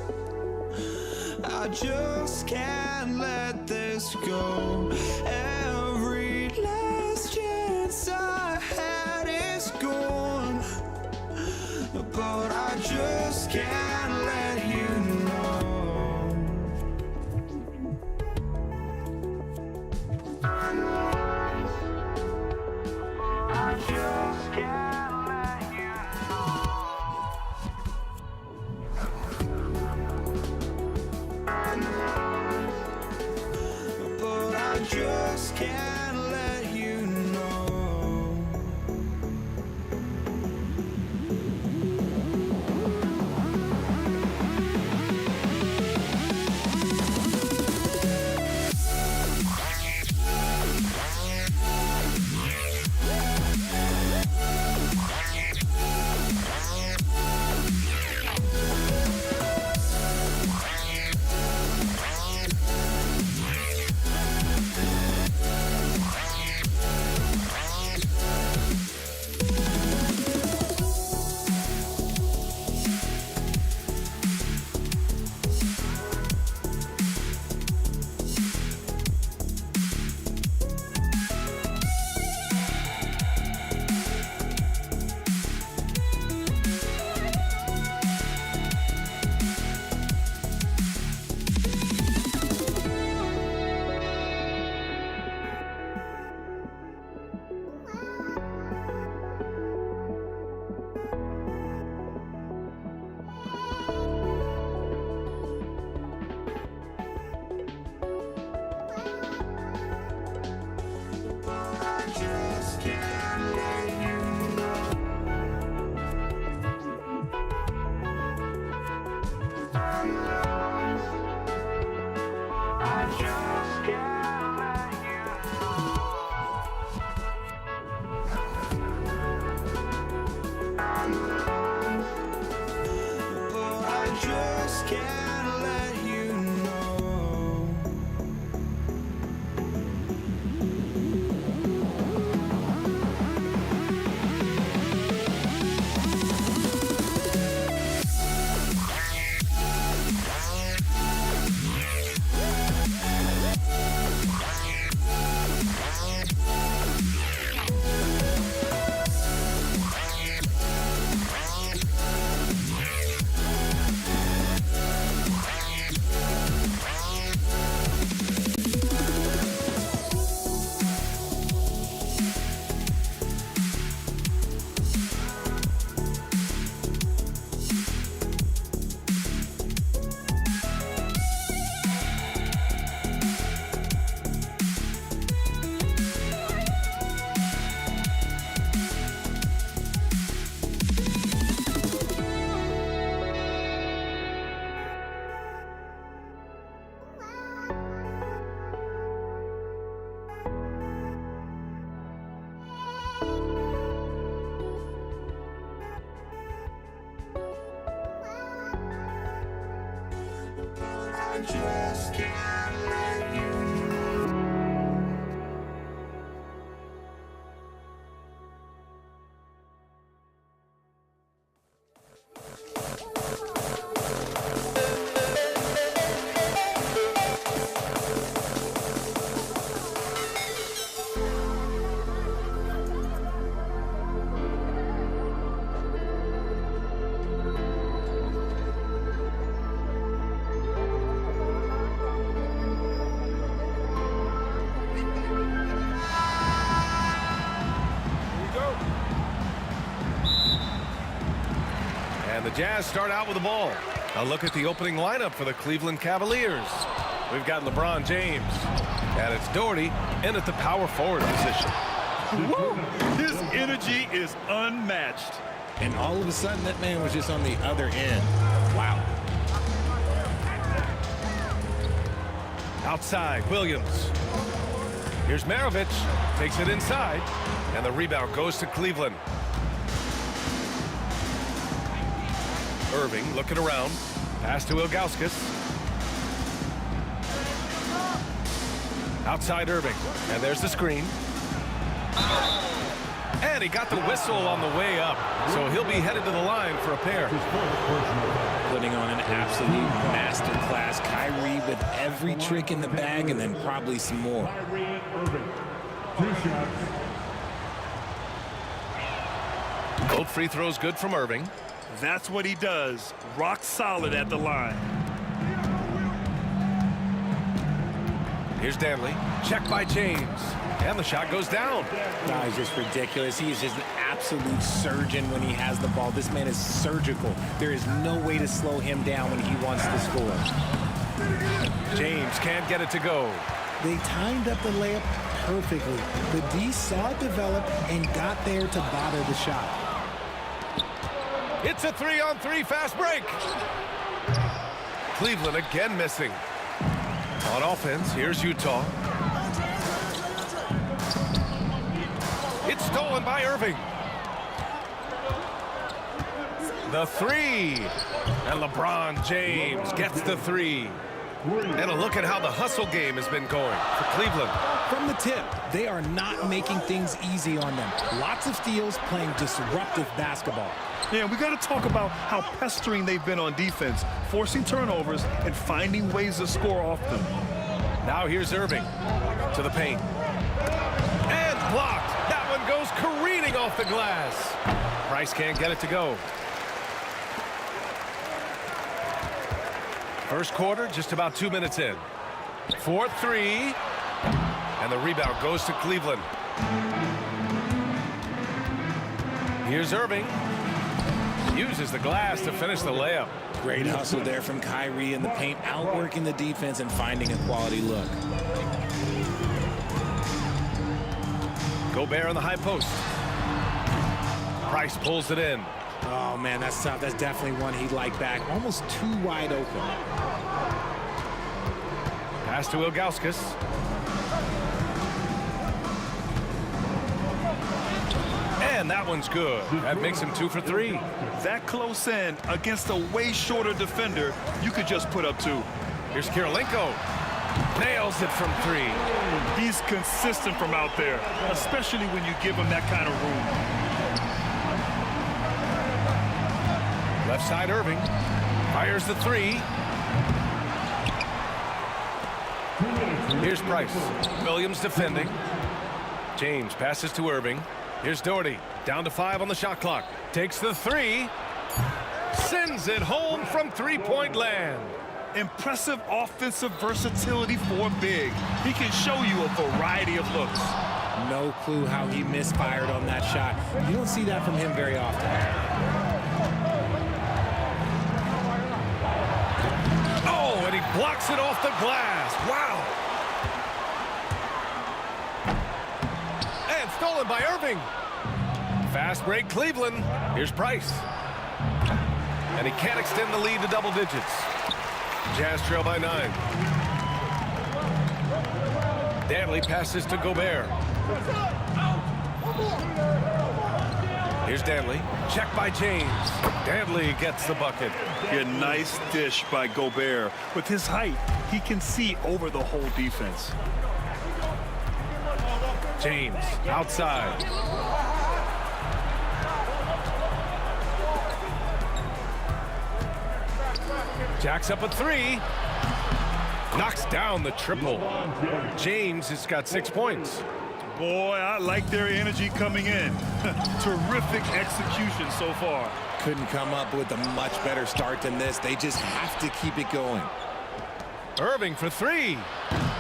I just can't let this go. Every last chance I had is gone, but I just can't let you know. I just can't let you but I just can't let you know. can't let you know. I just can't let you know. And the Jazz start out with the ball. A look at the opening lineup for the Cleveland Cavaliers. We've got LeBron James. And it's Doherty in at the power forward position. Woo! His energy is unmatched. And all of a sudden, that man was just on the other end. Wow. Outside, Williams. Here's Maravich. Takes it inside. And the rebound goes to Cleveland. Irving looking around. Pass to Ilgauskas. Outside Irving. And there's the screen. And he got the whistle on the way up. So he'll be headed to the line for a pair. Putting on an absolute masterclass. Kyrie with every trick in the bag and then probably some more. Both free throws good from Irving. That's what he does. Rock solid at the line. Here's Danley. Check by James. And the shot goes down. Guy's just ridiculous. He is just an absolute surgeon when he has the ball. This man is surgical. There is no way to slow him down when he wants to score. James can't get it to go. They timed up the layup perfectly. The D saw it develop and got there to bother the shot. It's a 3-on-3 fast break. Cleveland again missing. On offense, here's Utah. It's stolen by Irving. The three. And LeBron James gets the three. And a look at how the hustle game has been going for Cleveland. From the tip, they are not making things easy on them. Lots of steals, playing disruptive basketball. Yeah, we got to talk about how pestering they've been on defense, forcing turnovers and finding ways to score off them. Now here's Irving to the paint. And blocked. That one goes careening off the glass. Price can't get it to go. First quarter, just about 2 minutes in. 4-3. And the rebound goes to Cleveland. Here's Irving. Uses the glass to finish the layup. Great hustle there from Kyrie in the paint, outworking the defense and finding a quality look. Gobert on the high post. Price pulls it in. Oh, man, that's tough. That's definitely one he'd like back. Almost too wide open. Pass to Ilgauskas. And that one's good. That makes him 2 for 3. That close in against a way shorter defender, you could just put up 2. Here's Kirilenko. Nails it from 3. He's consistent from out there, especially when you give him that kind of room. Left side Irving. Fires the 3. Here's Price. Williams defending. James passes to Irving. Here's Doherty. Down to 5 on the shot clock. Takes the 3. Sends it home from three-point land. Impressive offensive versatility for big. He can show you a variety of looks. No clue how he misfired on that shot. You don't see that from him very often. Oh, and he blocks it off the glass. Wow. And stolen by Irving. Fast break Cleveland. Here's Price. And he can't extend the lead to double digits. Jazz trail by 9. Danley passes to Gobert. Here's Danley. Check by James. Danley gets the bucket. A nice dish by Gobert. With his height, he can see over the whole defense. James outside. Jacks up a 3. Knocks down the triple. James has got 6 points. Boy, I like their energy coming in. Terrific execution so far. Couldn't come up with a much better start than this. They just have to keep it going. Irving for 3.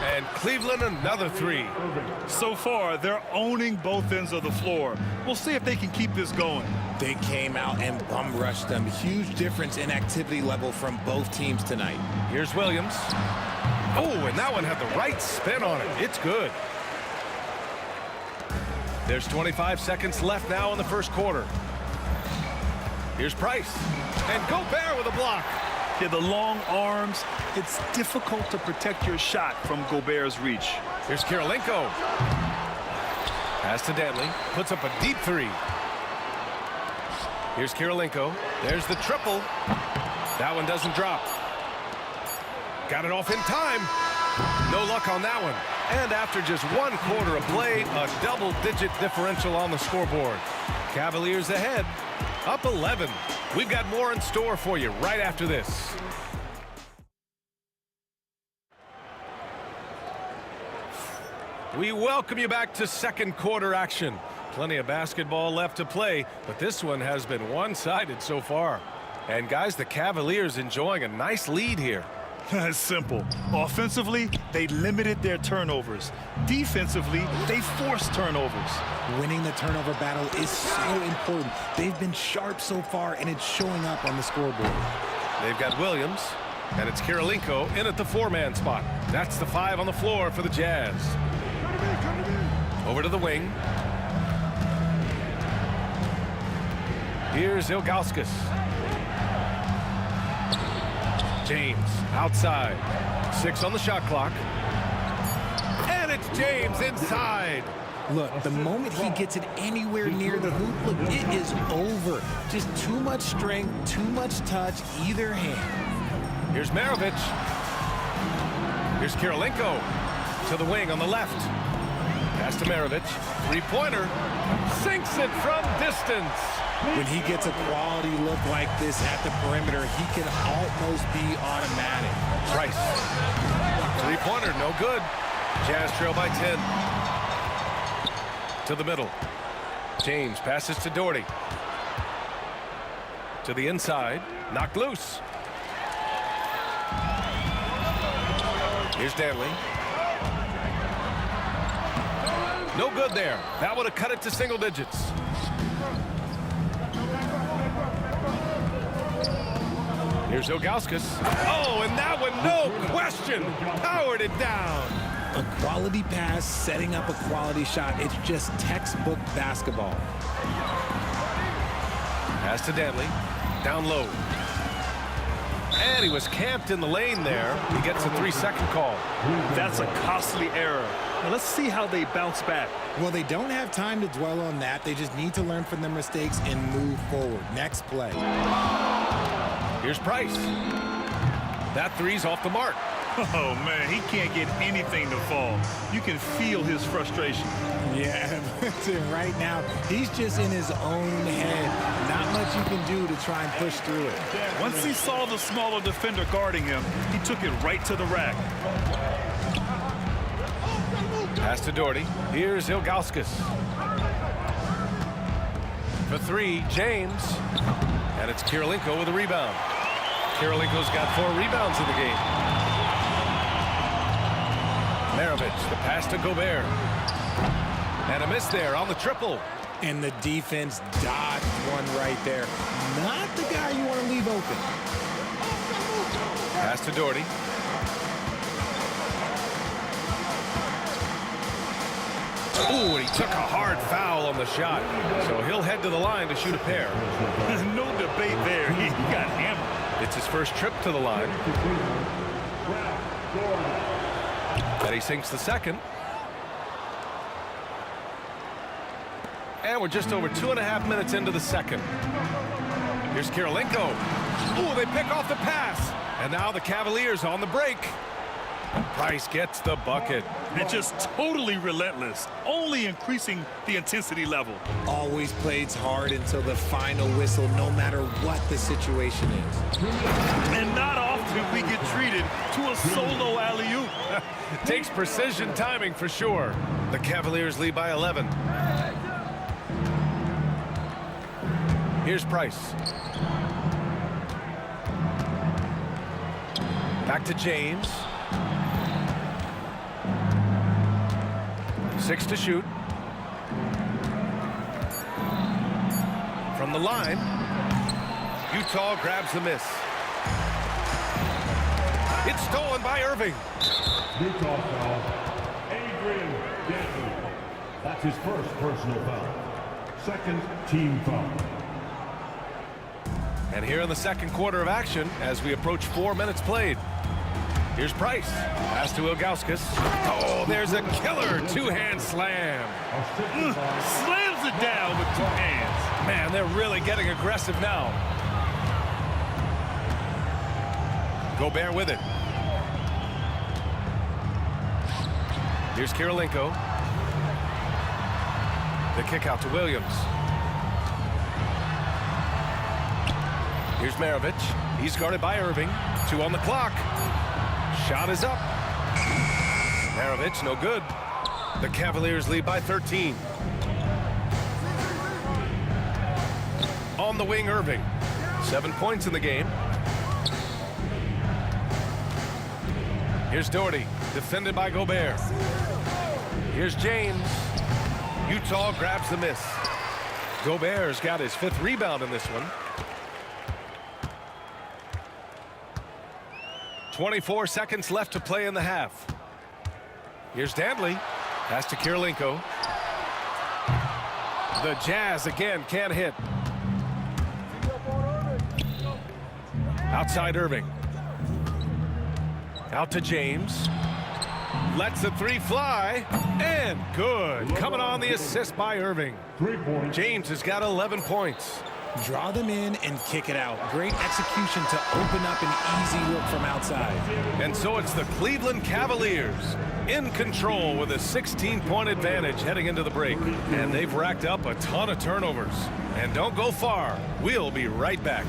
And Cleveland another 3. So far, they're owning both ends of the floor. We'll see if they can keep this going. They came out and bum rushed them. Huge difference in activity level from both teams tonight. Here's Williams. Oh, and that one had the right spin on it. It's good. There's 25 seconds left now in the first quarter. Here's Price. And Gobert with a block. Yeah, the long arms, it's difficult to protect your shot from Gobert's reach. Here's Kirilenko. Pass to Danley. Puts up a deep 3. Here's Kirilenko. There's the triple. That one doesn't drop. Got it off in time. No luck on that one. And after just 1 quarter of play, a double-digit differential on the scoreboard. Cavaliers ahead, up 11. We've got more in store for you right after this. We welcome you back to second quarter action. Plenty of basketball left to play, but this one has been one-sided so far. And guys, the Cavaliers enjoying a nice lead here. It's simple. Offensively, they limited their turnovers. Defensively, they forced turnovers. Winning the turnover battle is so important. They've been sharp so far, and it's showing up on the scoreboard. They've got Williams, and it's Kirilenko in at the 4-man spot. That's the 5 on the floor for the Jazz. Over to the wing. Here's Ilgauskas. James outside. 6 on the shot clock. And it's James inside. Look, the moment he gets it anywhere near the hoop, look, it is over. Just too much strength, too much touch, either hand. Here's Maravich. Here's Kirilenko to the wing on the left. Pass to Maravich. 3-pointer. Sinks it from distance. When he gets a quality look like this at the perimeter, he can almost be automatic. Price. 3-pointer, no good. Jazz trail by 10. To the middle. James passes to Doherty. To the inside. Knocked loose. Here's Danley. No good there. That would have cut it to single digits. Here's Ilgauskas. Oh, and that one, no question, powered it down. A quality pass, setting up a quality shot. It's just textbook basketball. Pass to Danley. Down low. And he was camped in the lane there. He gets a 3-second call. That's a costly error. Now let's see how they bounce back. Well, they don't have time to dwell on that. They just need to learn from their mistakes and move forward. Next play. Here's Price. That three's off the mark. Oh, man, he can't get anything to fall. You can feel his frustration. Yeah, right now, he's just in his own head. Not much you can do to try and push through it. Once he saw the smaller defender guarding him, he took it right to the rack. Pass to Doherty. Here's Ilgauskas. For three, James. And it's Kirilenko with a rebound. Kirilenko's got 4 rebounds in the game. Maravich, the pass to Gobert. And a miss there on the triple. And the defense dodged one right there. Not the guy you want to leave open. Pass to Doherty. Ooh, and he took a hard foul on the shot. So he'll head to the line to shoot a pair. No debate there. He got hammered. It's his first trip to the line. And he sinks the second. And we're just over 2.5 minutes into the second. Here's Kirilenko. Ooh, they pick off the pass. And now the Cavaliers on the break. Price gets the bucket. And just totally relentless, only increasing the intensity level. Always plays hard until the final whistle, no matter what the situation is. And not often we get treated to a solo alley-oop. Takes precision timing for sure. The Cavaliers lead by 11. Here's Price. Back to James. 6 to shoot. From the line, Utah grabs the miss. It's stolen by Irving. Utah foul, Adrian Denton. That's his first personal foul. Second team foul. And here in the second quarter of action, as we approach 4 minutes played. Here's Price. Pass to Ilgauskas. Oh, there's a killer two-hand slam. Slams it down with 2 hands. Man, they're really getting aggressive now. Gobert with it. Here's Kirilenko. The kick out to Williams. Here's Maravich. He's guarded by Irving. 2 on the clock. Shot is up. Maravich, no good. The Cavaliers lead by 13. On the wing, Irving. 7 points in the game. Here's Doherty, defended by Gobert. Here's James. Utah grabs the miss. Gobert's got his 5th rebound in this one. 24 seconds left to play in the half. Here's Dantley. Pass to Kirilenko. The Jazz again can't hit. Outside Irving. Out to James. Lets the 3 fly. And good. Coming on the assist by Irving. James has got 11 points. Draw them in and kick it out. Great execution to open up an easy look from outside. And so it's the Cleveland Cavaliers in control with a 16-point advantage heading into the break. And they've racked up a ton of turnovers. And don't go far. We'll be right back.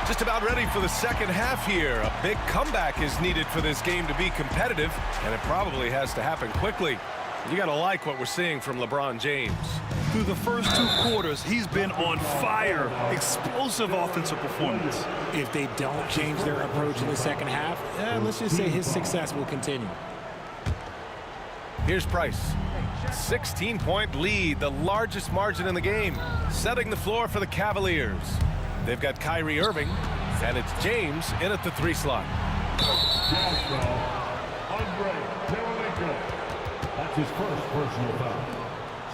Just about ready for the second half here. A big comeback is needed for this game to be competitive, and it probably has to happen quickly. You got to like what we're seeing from LeBron James. Through the first 2 quarters, he's been on fire. Explosive offensive performance. If they don't change their approach in the second half, let's just say his success will continue. Here's Price. 16-point lead, the largest margin in the game, setting the floor for the Cavaliers. They've got Kyrie Irving, and it's James in at the 3 slot. Jazz foul. Andre Kirilenko. That's his first personal foul.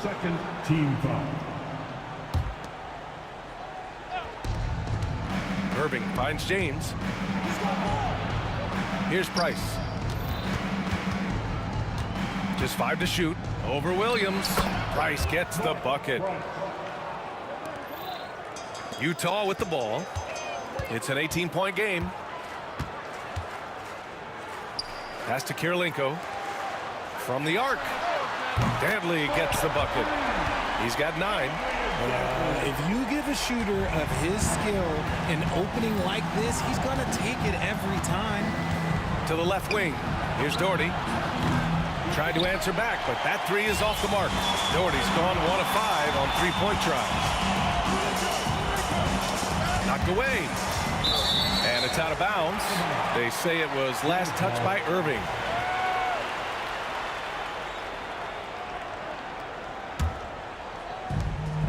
Second team foul. Irving finds James. Here's Price. Just 5 to shoot. Over Williams. Price gets the bucket. Utah with the ball. It's an 18-point game. Pass to Kirilenko. From the arc. Dantley gets the bucket. He's got 9. If you give a shooter of his skill an opening like this, he's going to take it every time. To the left wing. Here's Doherty. Tried to answer back, but that 3 is off the mark. Doherty's gone 1 of 5 on 3-point tries. Knocked away. And it's out of bounds. They say it was last touched by Irving.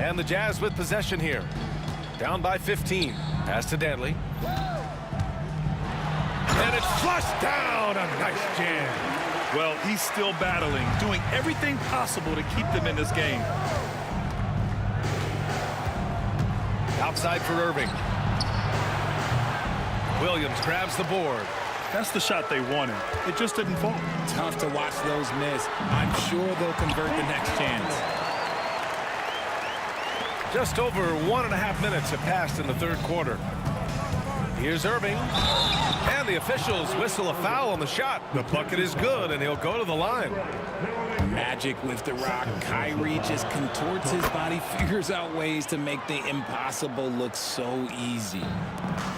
And the Jazz with possession here. Down by 15. Pass to Dantley. And it's flushed down. A nice jam. Well, he's still battling, doing everything possible to keep them in this game. Outside for Irving. Williams grabs the board. That's the shot they wanted. It just didn't fall. Tough to watch those miss. I'm sure they'll convert the next chance. Just over 1.5 minutes have passed in the third quarter. Here's Irving. And the officials whistle a foul on the shot. The bucket is good, and he'll go to the line. Magic with the rock. Kyrie just contorts his body, figures out ways to make the impossible look so easy.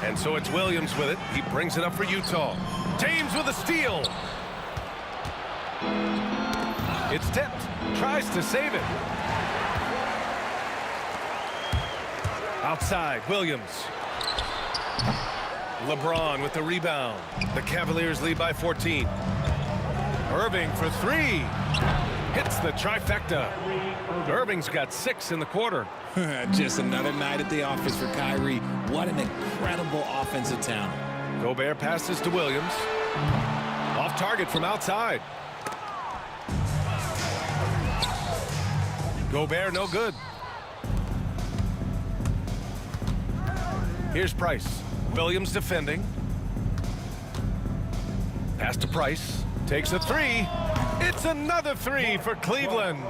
And so it's Williams with it. He brings it up for Utah. James with a steal. It's tipped. Tries to save it. Outside, Williams. LeBron with the rebound. The Cavaliers lead by 14. Irving for 3. Hits the trifecta. Irving's got 6 in the quarter. Just another night at the office for Kyrie. What an incredible offensive talent. Gobert passes to Williams. Off target from outside. Gobert no good. Here's Price. Williams defending. Pass to Price. Takes a 3. It's another 3 for Cleveland.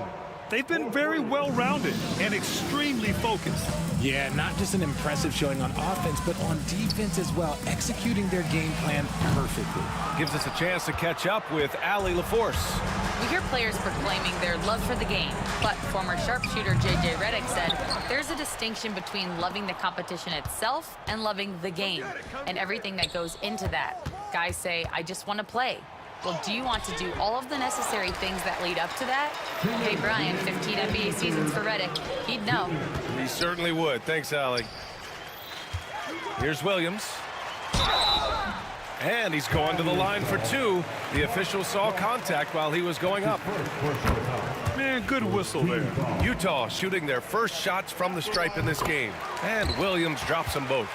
They've been very well-rounded and extremely focused. Yeah, not just an impressive showing on offense, but on defense as well, executing their game plan perfectly. Gives us a chance to catch up with Allie LaForce. We hear players proclaiming their love for the game, but former sharpshooter J.J. Redick said there's a distinction between loving the competition itself and loving the game and everything that goes into that. Guys say, I just want to play. Well, do you want to do all of the necessary things that lead up to that? Hey, Brian, 15 NBA seasons for Redick. He'd know. He certainly would. Thanks, Allie. Here's Williams. And he's going to the line for 2. The official saw contact while he was going up. Man, good whistle there. Utah shooting their first shots from the stripe in this game. And Williams drops them both.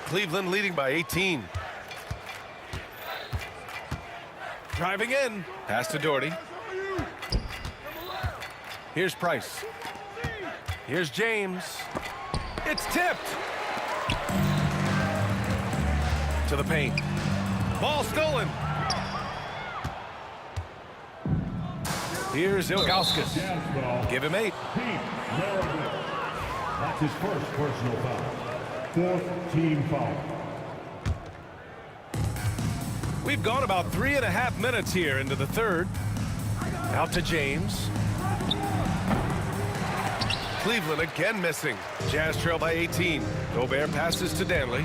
Cleveland leading by 18. Driving in. Pass to Doherty. Here's Price. Here's James. It's tipped. To the paint. Ball stolen. Here's Ilgauskas. Give him 8. That's his first personal foul. 4th team foul. We've gone about 3.5 minutes here into the third. Out to James. Cleveland again missing. Jazz trail by 18. Gobert passes to Dantley.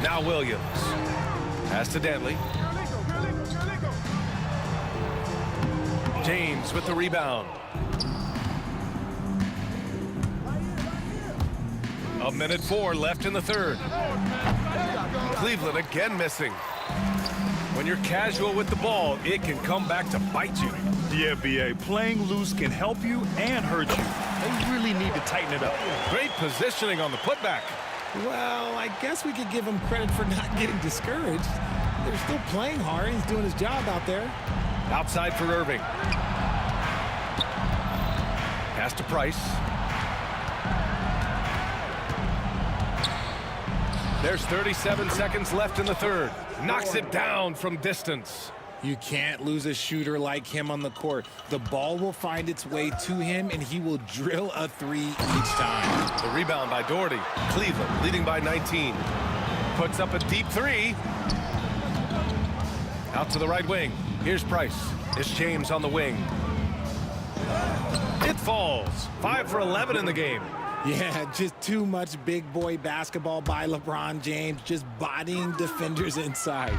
Now Williams. Pass to Dantley. James with the rebound. A minute 4 left in the third. Cleveland again missing. When you're casual with the ball, it can come back to bite you. Yeah, B.A. Playing loose can help you and hurt you. They really need to tighten it up. Great positioning on the putback. Well, I guess we could give him credit for not getting discouraged. They're still playing hard. He's doing his job out there. Outside for Irving. Pass to Price. There's 37 seconds left in the third. Knocks it down from distance. You can't lose a shooter like him on the court. The ball will find its way to him, and he will drill a three each time. The rebound by Doherty. Cleveland leading by 19. Puts up a deep three. Out to the right wing. Here's Price. It's James on the wing. It falls. 5 for 11 in the game. Yeah, just too much big boy basketball by LeBron James, just bodying defenders inside.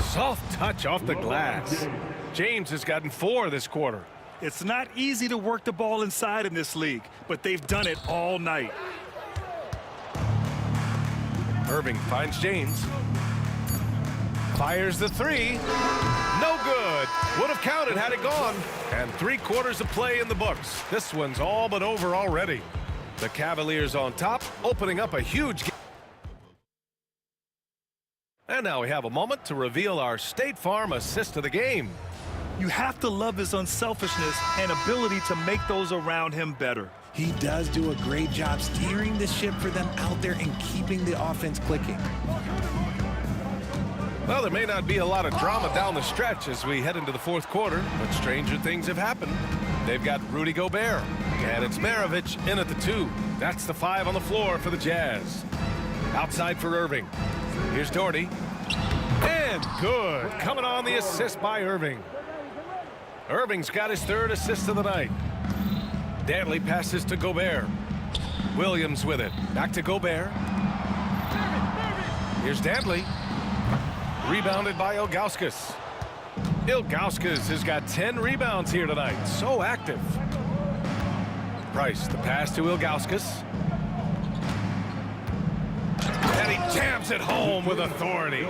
Soft touch off the glass. James has gotten 4 this quarter. It's not easy to work the ball inside in this league, but they've done it all night. Irving finds James. Fires the three. No good. Would have counted had it gone. And 3 quarters of play in the books. This one's all but over already. The Cavaliers on top, opening up a huge game. And now we have a moment to reveal our State Farm assist of the game. You have to love his unselfishness and ability to make those around him better. He does do a great job steering the ship for them out there and keeping the offense clicking. Well, there may not be a lot of drama down the stretch as we head into the fourth quarter, but stranger things have happened. They've got Rudy Gobert, and it's Maravich in at the 2. That's the 5 on the floor for the Jazz. Outside for Irving. Here's Doherty. And good. Coming on the assist by Irving. Irving's got his 3rd assist of the night. Dantley passes to Gobert. Williams with it. Back to Gobert. Here's Dantley. Rebounded by Ilgauskas. Ilgauskas has got 10 rebounds here tonight. So active. Price, the pass to Ilgauskas. And he jams it home with authority.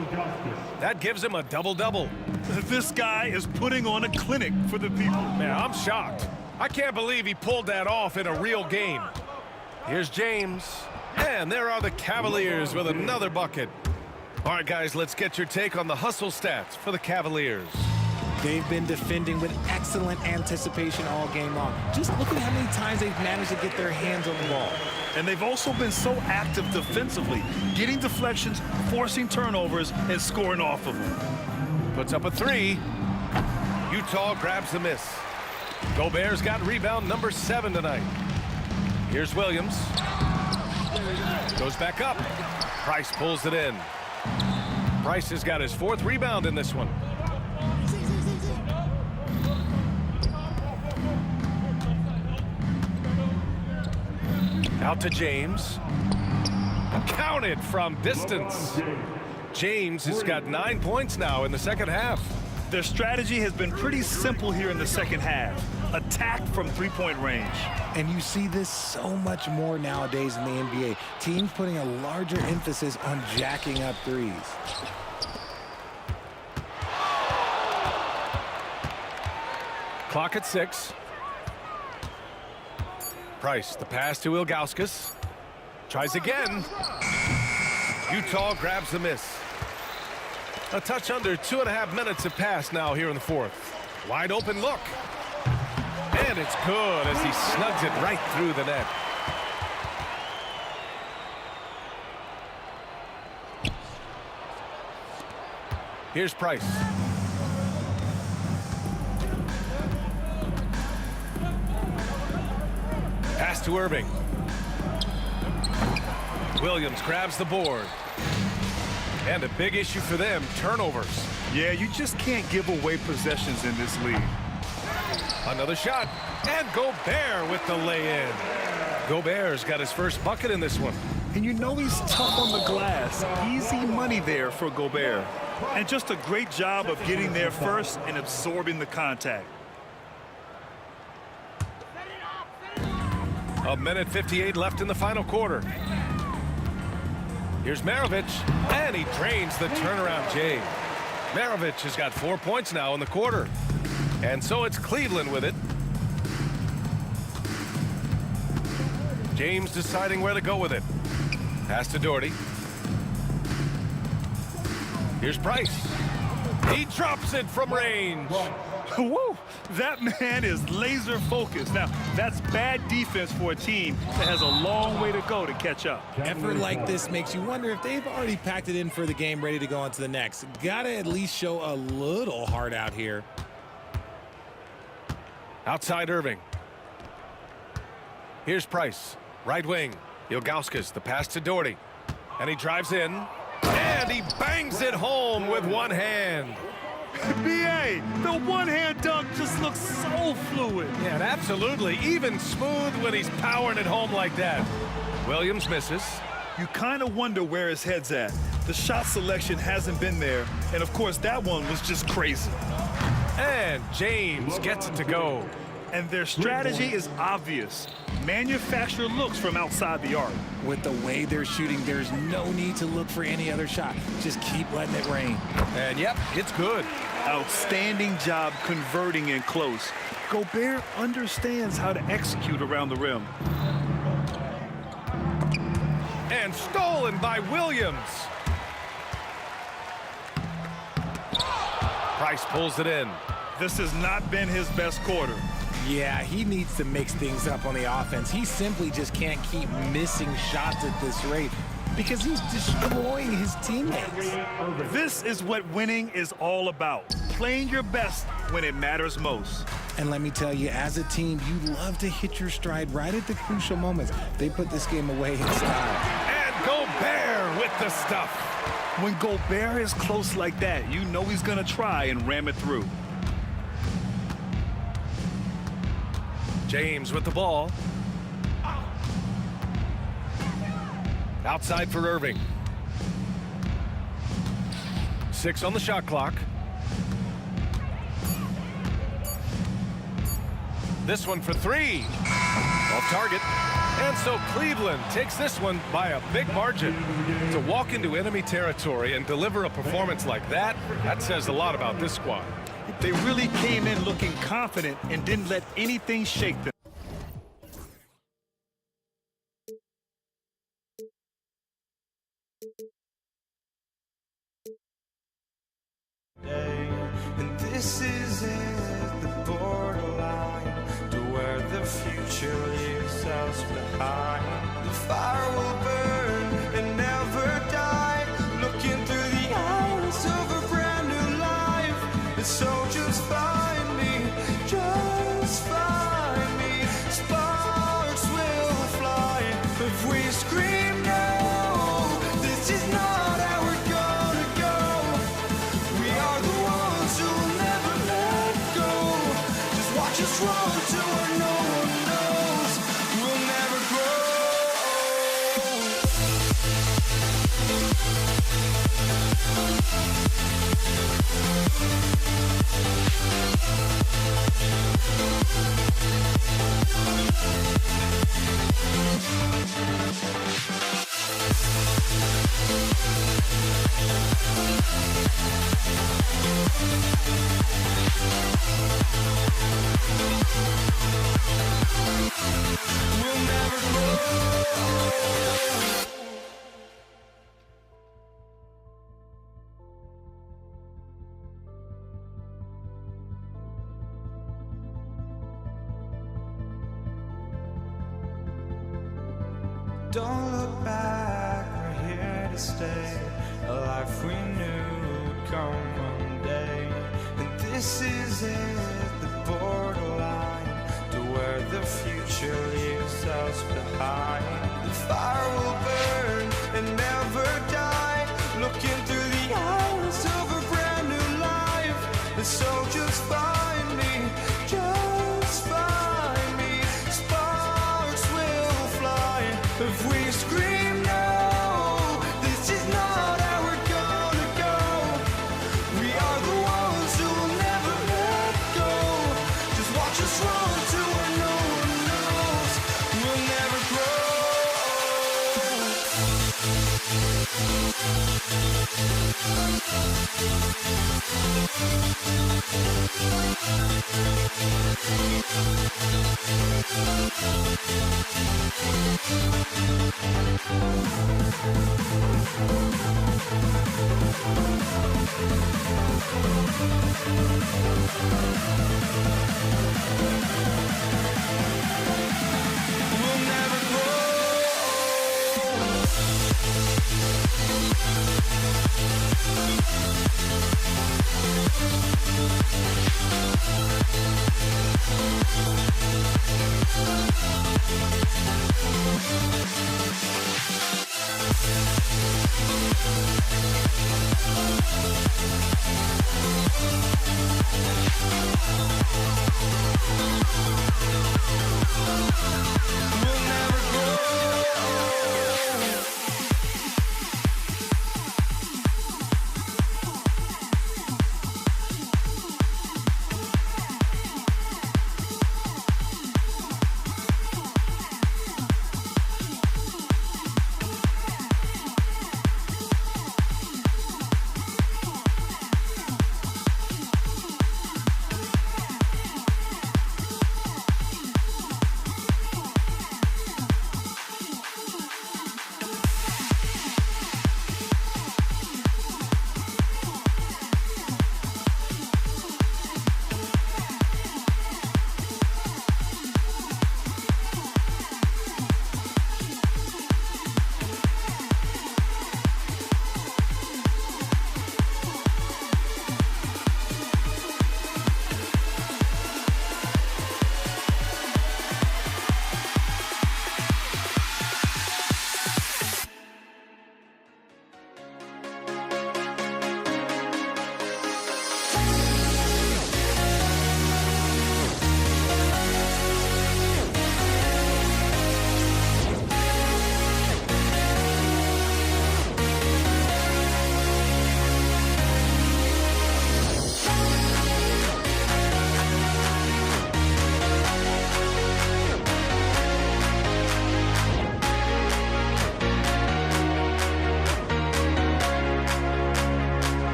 That gives him a double-double. This guy is putting on a clinic for the people. Man, I'm shocked. I can't believe he pulled that off in a real game. Here's James. And there are the Cavaliers with another bucket. All right, guys, let's get your take on the hustle stats for the Cavaliers. They've been defending with excellent anticipation all game long. Just look at how many times they've managed to get their hands on the ball. And they've also been so active defensively, getting deflections, forcing turnovers, and scoring off of them. Puts up a 3. Utah grabs the miss. Gobert's got rebound number 7 tonight. Here's Williams. Goes back up. Price pulls it in. Price has got his 4th rebound in this one. Out to James. Counted from distance. James has got 9 points now in the second half. Their strategy has been pretty simple here in the second half. Attack from 3-point range. And you see this so much more nowadays in the NBA. Teams putting a larger emphasis on jacking up threes. Clock at 6. Price, the pass to Ilgauskas. Tries again. Utah grabs the miss. A touch under 2.5 minutes have passed now here in the fourth. Wide open look. And it's good as he snugs it right through the net. Here's Price. Pass to Irving. Williams grabs the board. And a big issue for them, turnovers. Yeah, you just can't give away possessions in this league. Another shot. And Gobert with the lay-in. Gobert's got his first bucket in this one. And you know he's tough on the glass. Easy money there for Gobert. And just a great job of getting there first and absorbing the contact. A minute 58 left in the final quarter. Here's Maravich, and he drains the turnaround J. Maravich has got 4 points now in the quarter. And so it's Cleveland with it. James deciding where to go with it. Pass to Doherty. Here's Price. He drops it from range. Woo! That man is laser focused. Now, that's bad defense for a team that has a long way to go to catch up. Effort like this makes you wonder if they've already packed it in for the game, ready to go on to the next. Gotta at least show a little heart out here. Outside Irving. Here's Price. Right wing. Ilgauskas, the pass to Doherty. And he drives in. And he bangs it home with one hand. B.A., the one-hand dunk just looks so fluid. Yeah, absolutely. Even smooth when he's powering it home like that. Williams misses. You kind of wonder where his head's at. The shot selection hasn't been there. And, of course, that one was just crazy. And James gets it to go. And their strategy is obvious. Manufacture looks from outside the arc. With the way they're shooting, there's no need to look for any other shot. Just keep letting it rain. And, yep, it's good. Outstanding job converting in close. Gobert understands how to execute around the rim. And stolen by Williams. Price pulls it in. This has not been his best quarter. Yeah, he needs to mix things up on the offense. He simply just can't keep missing shots at this rate because he's destroying his teammates. This is what winning is all about. Playing your best when it matters most. And let me tell you, as a team, you love to hit your stride right at the crucial moments. They put this game away in style. And Gobert with the stuff. When Gobert is close like that, you know he's going to try and ram it through. James with the ball. Outside for Irving. 6 on the shot clock. This one for 3. Off target. And so Cleveland takes this one by a big margin. To walk into enemy territory and deliver a performance like that, that says a lot about this squad. They really came in looking confident and didn't let anything shake them. And this is it, the borderline to where the future leaves us behind. The fire will burn and never die, looking through the eyes of a brand new life. And so just find me, just find me. Sparks will fly if we scream no. This is not how we're gonna go. We are the ones who'll never let go. Just watch us run to where no one knows. We'll never grow. We'll never grow. Don't look back, we're here to stay. A life we knew would come one day. And this is it, the borderline to where the future leaves us behind. The fire will burn and never die, looking through the eyes of a brand new life. And so just find me, just find me. Sparks will fly if we scream no. This is not how we're gonna go. We are the ones who'll never let go. Just watch us run to where no one knows. We'll never grow.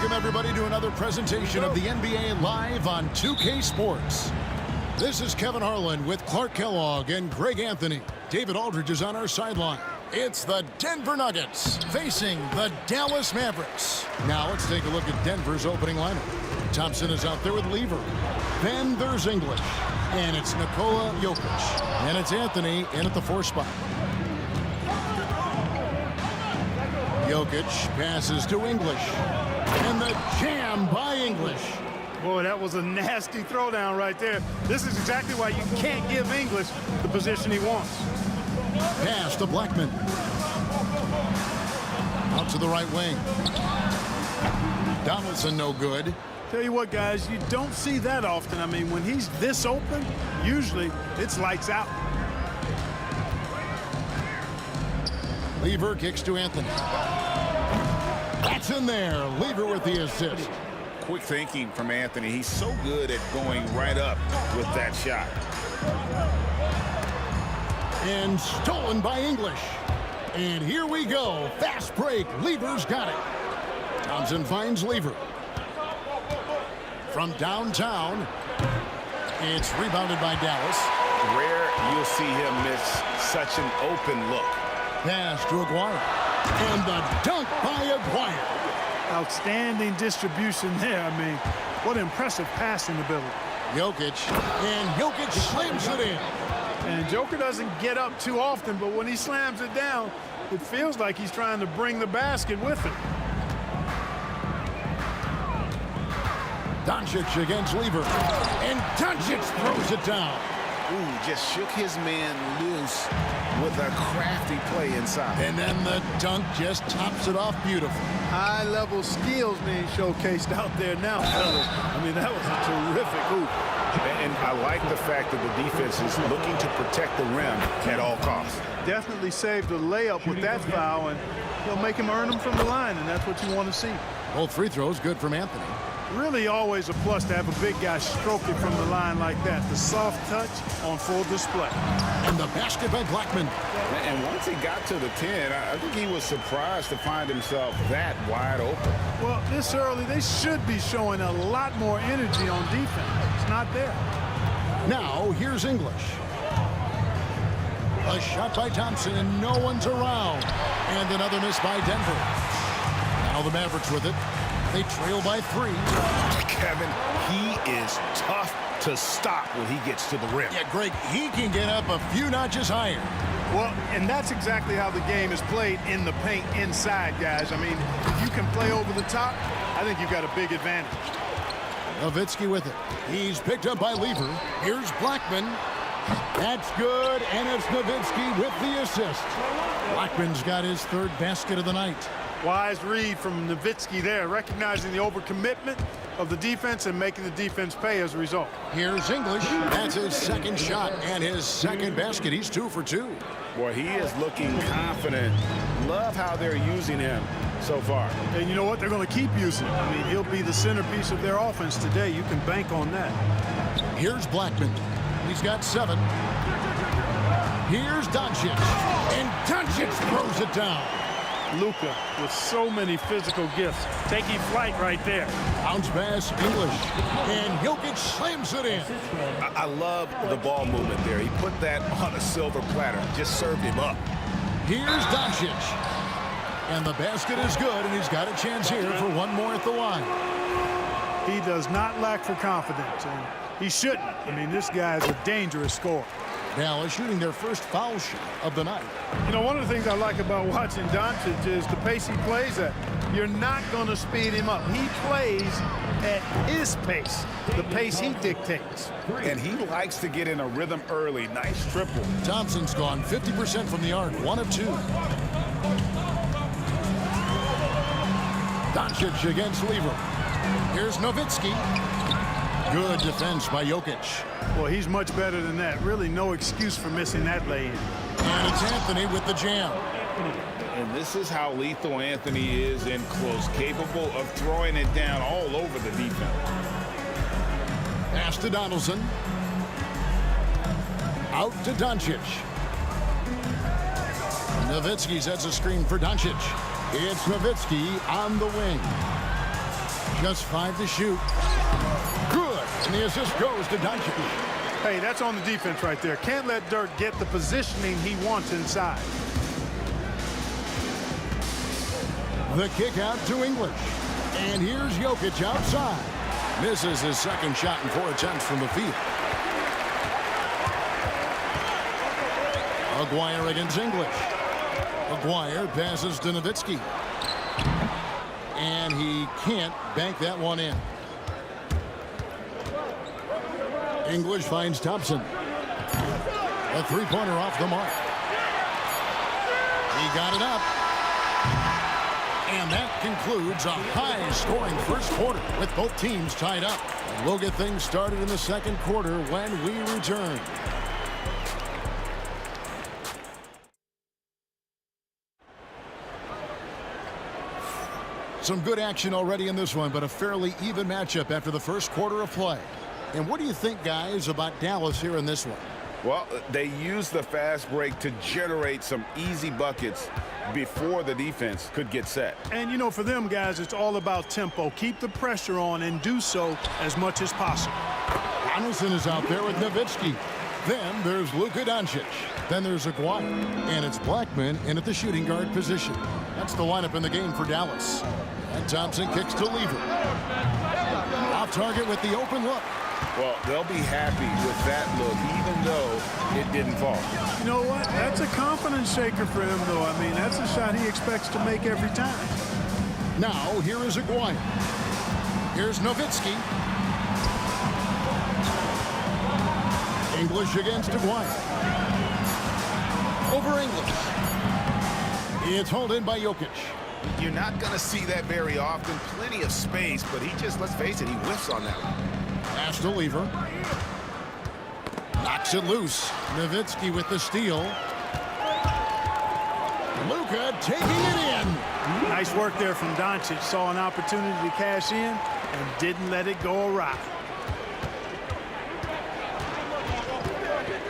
Welcome, everybody, to another presentation of the NBA Live on 2K Sports. This is Kevin Harlan with Clark Kellogg and Greg Anthony. David Aldridge is on our sideline. It's the Denver Nuggets facing the Dallas Mavericks. Now let's take a look at Denver's opening lineup. Thompson is out there with Lever. Then there's English. And it's Nikola Jokic. And it's Anthony in at the 4 spot. Jokic passes to English. And the jam by English. Boy, that was a nasty throwdown right there. This is exactly why you can't give English the position he wants. Pass to Blackman. Out to the right wing. Donaldson no good. Tell you what, guys, you don't see that often. I mean, when he's this open, usually it's lights out. Lever kicks to Anthony. That's in there. Lever with the assist. Quick thinking from Anthony. He's so good at going right up with that shot. And stolen by English. And here we go. Fast break. Lever's got it. Thompson finds Lever. From downtown, it's rebounded by Dallas. Rare you'll see him miss such an open look. Pass to Aguirre. And the dunk by Aguirre. Outstanding distribution there. I mean, what impressive passing ability. Jokic. And Jokic slams it in. And Joker doesn't get up too often, but when he slams it down, it feels like he's trying to bring the basket with him. Doncic against Lever. And Doncic throws it down. Ooh, just shook his man loose with a crafty play inside. And then the dunk just tops it off beautifully. High-level skills being showcased out there now, fellas. I mean, that was a terrific hoop. And I like the fact that the defense is looking to protect the rim at all costs. Definitely saved a layup with that foul, and he'll make him earn them from the line, and that's what you want to see. Both free throws good from Anthony. Really always a plus to have a big guy stroke it from the line like that. The soft touch on full display. And the basket by Blackman. And once he got to the 10, I think he was surprised to find himself that wide open. Well, this early, they should be showing a lot more energy on defense. It's not there. Now, here's English. A shot by Thompson, and no one's around. And another miss by Denver. Now the Mavericks with it. They trail by 3. Kevin, he is tough to stop when he gets to the rim. Yeah, Greg, he can get up a few notches higher. Well, and that's exactly how the game is played in the paint inside, guys. I mean, if you can play over the top, I think you've got a big advantage. Nowitzki with it. He's picked up by Lever. Here's Blackman. That's good, and it's Nowitzki with the assist. Blackman's got his 3rd basket of the night. Wise read from Nowitzki there, recognizing the overcommitment of the defense and making the defense pay as a result. Here's English. That's his 2nd shot and his 2nd basket. He's 2 for 2. Boy, he is looking confident. Love how they're using him so far. And you know what? They're going to keep using him. I mean, he'll be the centerpiece of their offense today. You can bank on that. Here's Blackman. He's got 7. Here's Doncic. And Doncic throws it down. Luka with so many physical gifts. Taking flight right there. Bounce pass, English. And Jokic slams it in. I love the ball movement there. He put that on a silver platter. Just served him up. Here's Doncic. And the basket is good, and he's got a chance here for one more at the line. He does not lack for confidence, and he shouldn't. I mean, this guy is a dangerous scorer. Dallas shooting their first foul shot of the night. You know, one of the things I like about watching Doncic is the pace he plays at. You're not going to speed him up. He plays at his pace, the pace he dictates. And he likes to get in a rhythm early. Nice triple. Thompson's gone 50% from the arc, 1 of 2. Doncic against Lever. Here's Nowitzki. Good defense by Jokic. Well, he's much better than that. Really no excuse for missing that lay-in. And it's Anthony with the jam. And this is how lethal Anthony is in close, capable of throwing it down all over the defense. Pass to Donaldson. Out to Doncic. Nowitzki sets a screen for Doncic. It's Nowitzki on the wing. Just 5 to shoot. Good. And the assist goes to Doncic. Hey, that's on the defense right there. Can't let Dirk get the positioning he wants inside. The kick out to English. And here's Jokic outside. Misses his 2nd shot in 4 attempts from the field. Aguirre against English. Aguirre passes to Nowitzki. And he can't bank that one in. English finds Thompson. A 3-pointer off the mark. He got it up. And that concludes a high-scoring first quarter with both teams tied up. And we'll get things started in the 2nd quarter when we return. Some good action already in this one, but a fairly even matchup after the first quarter of play. And what do you think, guys, about Dallas here in this one? Well, they used the fast break to generate some easy buckets before the defense could get set. And, you know, for them, guys, it's all about tempo. Keep the pressure on and do so as much as possible. Donaldson is out there with Nowitzki. Then there's Luka Doncic. Then there's Aguirre. And it's Blackman in at the shooting guard position. That's the lineup in the game for Dallas. And Thompson kicks to Lever. Off target with the open look. Well, they'll be happy with that look, even though it didn't fall. You know what? That's a confidence shaker for him, though. I mean, that's a shot he expects to make every time. Now, here is Aguirre. Here's Nowitzki. English against Aguirre. Over English. It's hauled in by Jokic. You're not going to see that very often. Plenty of space, but he just, let's face it, he whiffs on that one. Pass to Lever. Knocks it loose. Nowitzki with the steal. Luka taking it in. Nice work there from Doncic. Saw an opportunity to cash in and didn't let it go awry.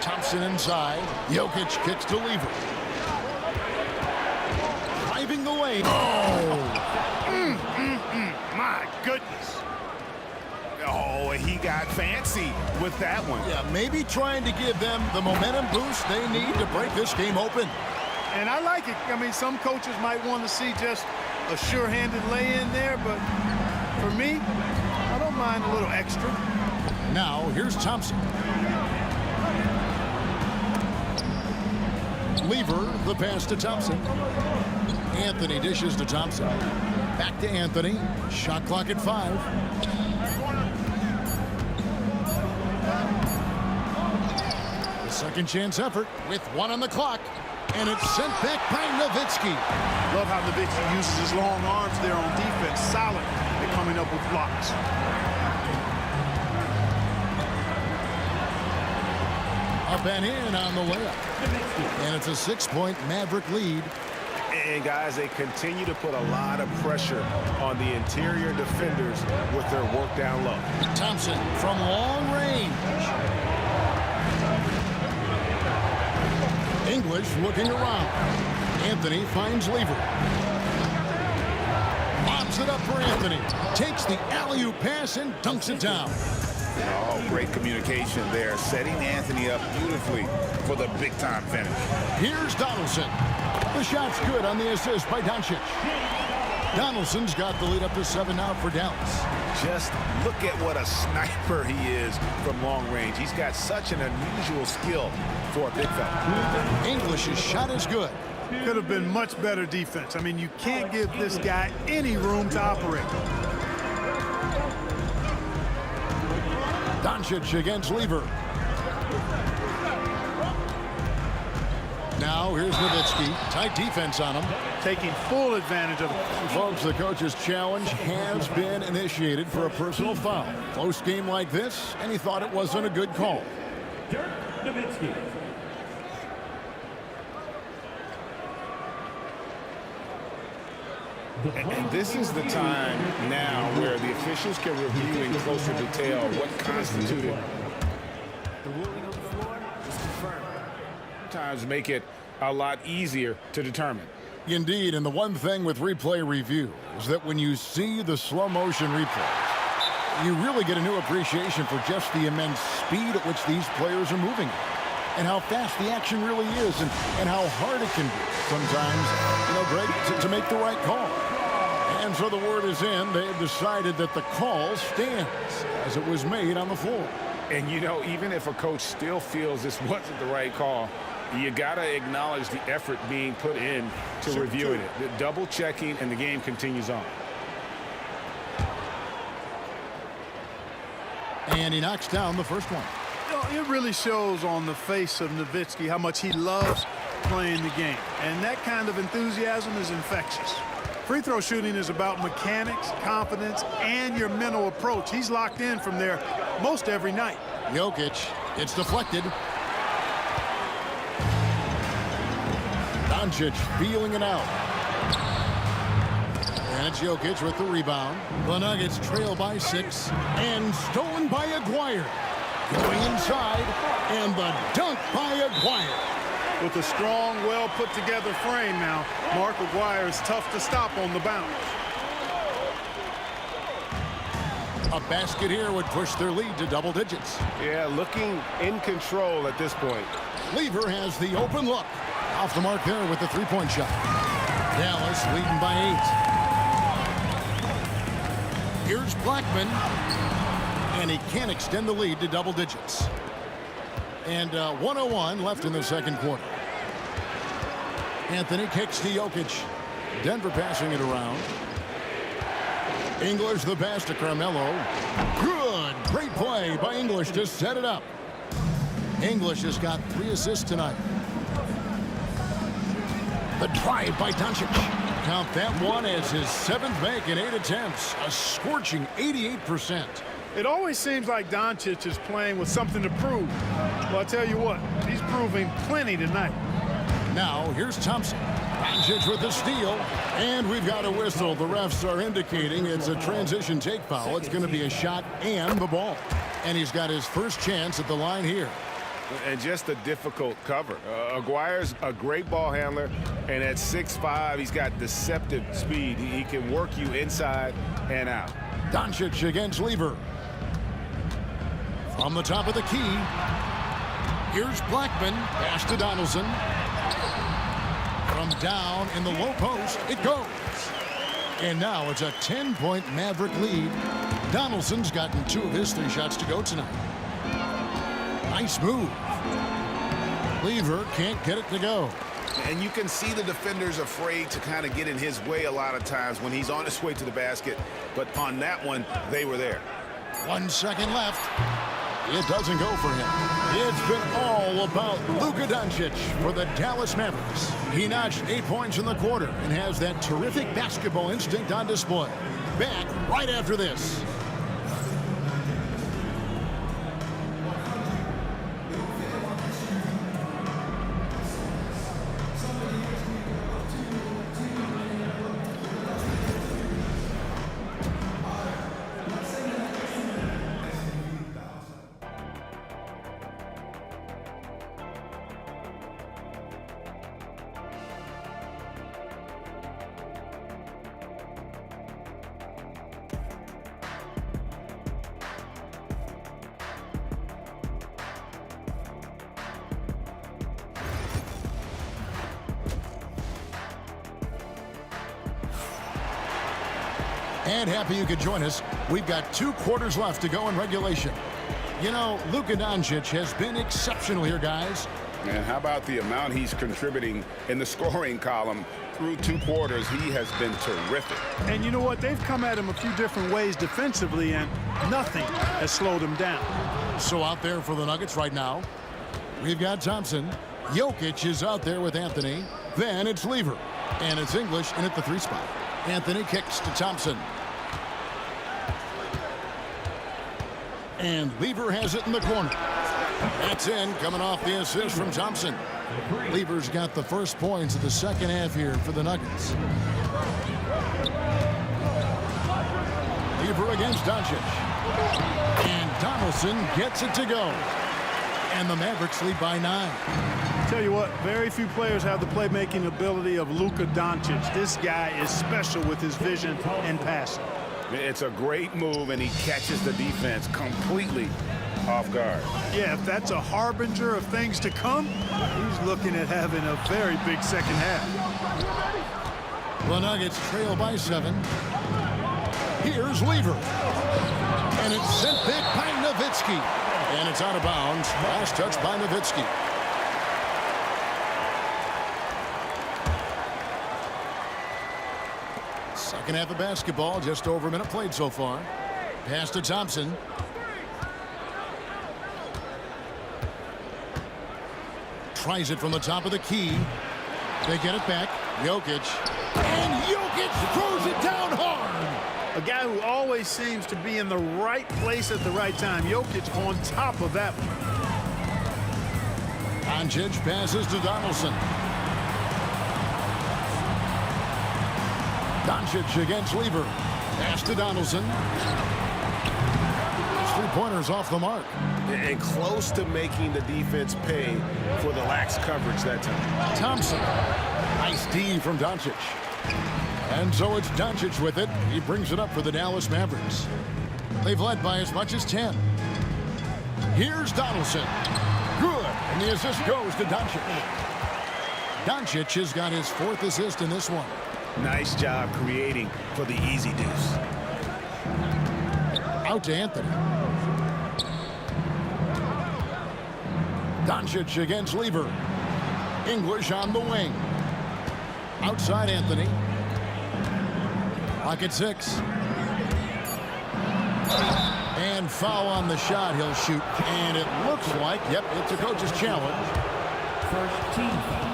Thompson inside. Jokic kicks to Lever. Driving the lane. Oh! My goodness. Oh, he got fancy with that one. Yeah, maybe trying to give them the momentum boost they need to break this game open. And I like it. I mean, some coaches might want to see just a sure-handed lay-in there, but for me, I don't mind a little extra. Now, here's Thompson. Lever, the pass to Thompson. Anthony dishes to Thompson. Back to Anthony. Shot clock at 5. The second chance effort with 1 on the clock. And it's sent back by Nowitzki. Love how Nowitzki uses his long arms there on defense. Solid at coming up with blocks. Up and in on the layup. And it's a 6-point Maverick lead. And, guys, they continue to put a lot of pressure on the interior defenders with their work down low. Thompson from long range. English looking around. Anthony finds Lever. Lobs it up for Anthony. Takes the alley-oop pass and dunks it down. Oh, great communication there. Setting Anthony up beautifully for the big-time finish. Here's Donaldson. The shot's good on the assist by Doncic. Donaldson's got the lead up to 7 now for Dallas. Just look at what a sniper he is from long range. He's got such an unusual skill for a big fella. English's shot is good. Could have been much better defense. I mean, you can't give this guy any room to operate. Doncic against Lever. Now here's Nowitzki. Tight defense on him. Taking full advantage of it. Folks, the coach's challenge has been initiated for a personal foul. Close game like this, and he thought it wasn't a good call. Dirk Nowitzki. And this is the time now where the officials can review in closer detail what constituted. The ruling on the floor is confirmed. Sometimes make it a lot easier to determine. Indeed, and the one thing with replay review is that when you see the slow motion replays, you really get a new appreciation for just the immense speed at which these players are moving and how fast the action really is and how hard it can be sometimes, you know, Greg, to make the right call. And so the word is in. They have decided that the call stands as it was made on the floor. And, you know, even if a coach still feels this wasn't the right call, you got to acknowledge the effort being put in to reviewing it. The double checking, and the game continues on. And he knocks down the first one. You know, it really shows on the face of Nowitzki how much he loves playing the game. And that kind of enthusiasm is infectious. Free throw shooting is about mechanics, confidence, and your mental approach. He's locked in from there most every night. Jokic, it's deflected. Doncic feeling it out. And it's Jokic with the rebound. The Nuggets trail by 6 and stolen by Aguirre. Going inside, and the dunk by Aguirre. With a strong, well-put-together frame now, Mark Aguirre is tough to stop on the bounce. A basket here would push their lead to double digits. Yeah, looking in control at this point. Lever has the open look. Off the mark there with the three-point shot. Dallas leading by 8. Here's Blackman. And he can't extend the lead to double digits. And 1:01 left in the second quarter. Anthony kicks to Jokic. Denver passing it around. English the pass to Carmelo. Good. Great play by English to set it up. English has got 3 assists tonight. The drive by Doncic. Count that one as his 7th make in 8 attempts. A scorching 88%. It always seems like Doncic is playing with something to prove. Well, I'll tell you what, he's proving plenty tonight. Now, here's Thompson. Doncic with the steal. And we've got a whistle. The refs are indicating it's a transition take foul. It's going to be a shot and the ball. And he's got his first chance at the line here. And just a difficult cover. Aguirre's a great ball handler, and at 6'5", he's got deceptive speed. He can work you inside and out. Doncic against Lever. From the top of the key, here's Blackman. Pass to Donaldson. From down in the low post, it goes. And now it's a 10-point Maverick lead. Donaldson's gotten 2 of his 3 shots to go tonight. Nice move. Lever can't get it to go. And you can see the defenders afraid to kind of get in his way a lot of times when he's on his way to the basket. But on that one, they were there. 1 second left. It doesn't go for him. It's been all about Luka Doncic for the Dallas Mavericks. He notched 8 points in the quarter and has that terrific basketball instinct on display. Back right after this. And happy you could join us. We've got 2 quarters left to go in regulation. You know, Luka Doncic has been exceptional here, guys. And how about the amount he's contributing in the scoring column through 2 quarters? He has been terrific. And you know what? They've come at him a few different ways defensively, and nothing has slowed him down. So out there for the Nuggets right now, we've got Thompson. Jokic is out there with Anthony. Then it's Lever. And it's English in at the 3 spot. Anthony kicks to Thompson. And Lever has it in the corner. That's in, coming off the assist from Thompson. Lever's got the first points of the second half here for the Nuggets. Lever against Doncic. And Donaldson gets it to go. And the Mavericks lead by 9. Tell you what, very few players have the playmaking ability of Luka Doncic. This guy is special with his vision and passing. It's a great move, and he catches the defense completely off guard. Yeah, if that's a harbinger of things to come, he's looking at having a very big second half. The Nuggets trail by 7. Here's Lever. And it's sent back by Nowitzki. And it's out of bounds. Last touch by Nowitzki. Second half of basketball, just over a minute played so far. Pass to Thompson. Tries it from the top of the key. They get it back. Jokic. And Jokic throws it down hard. A guy who always seems to be in the right place at the right time. Jokic on top of that one. Doncic passes to Donaldson. Doncic against Lever. Pass to Donaldson. Three-pointers off the mark. And close to making the defense pay for the lax coverage that time. Thompson. Nice D from Doncic. And so it's Doncic with it. He brings it up for the Dallas Mavericks. They've led by as much as 10. Here's Donaldson. Good. And the assist goes to Doncic. Doncic has got his 4th assist in this one. Nice job creating for the easy deuce. Out to Anthony. Doncic against Lever. English on the wing. Outside Anthony. Clock at 6. And foul on the shot. He'll shoot. And it looks like, yep, it's a coach's challenge. First team foul.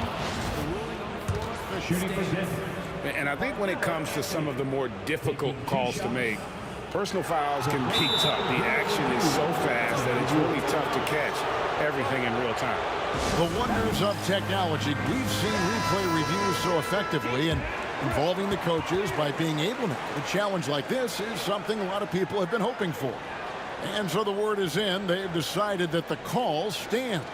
Shooting position. And I think when it comes to some of the more difficult calls to make, personal fouls can be tough. The action is so fast that it's really tough to catch everything in real time. The wonders of technology. We've seen replay reviews so effectively, and involving the coaches by being able to make a challenge like this is something a lot of people have been hoping for. And so the word is in. They've decided that the call stands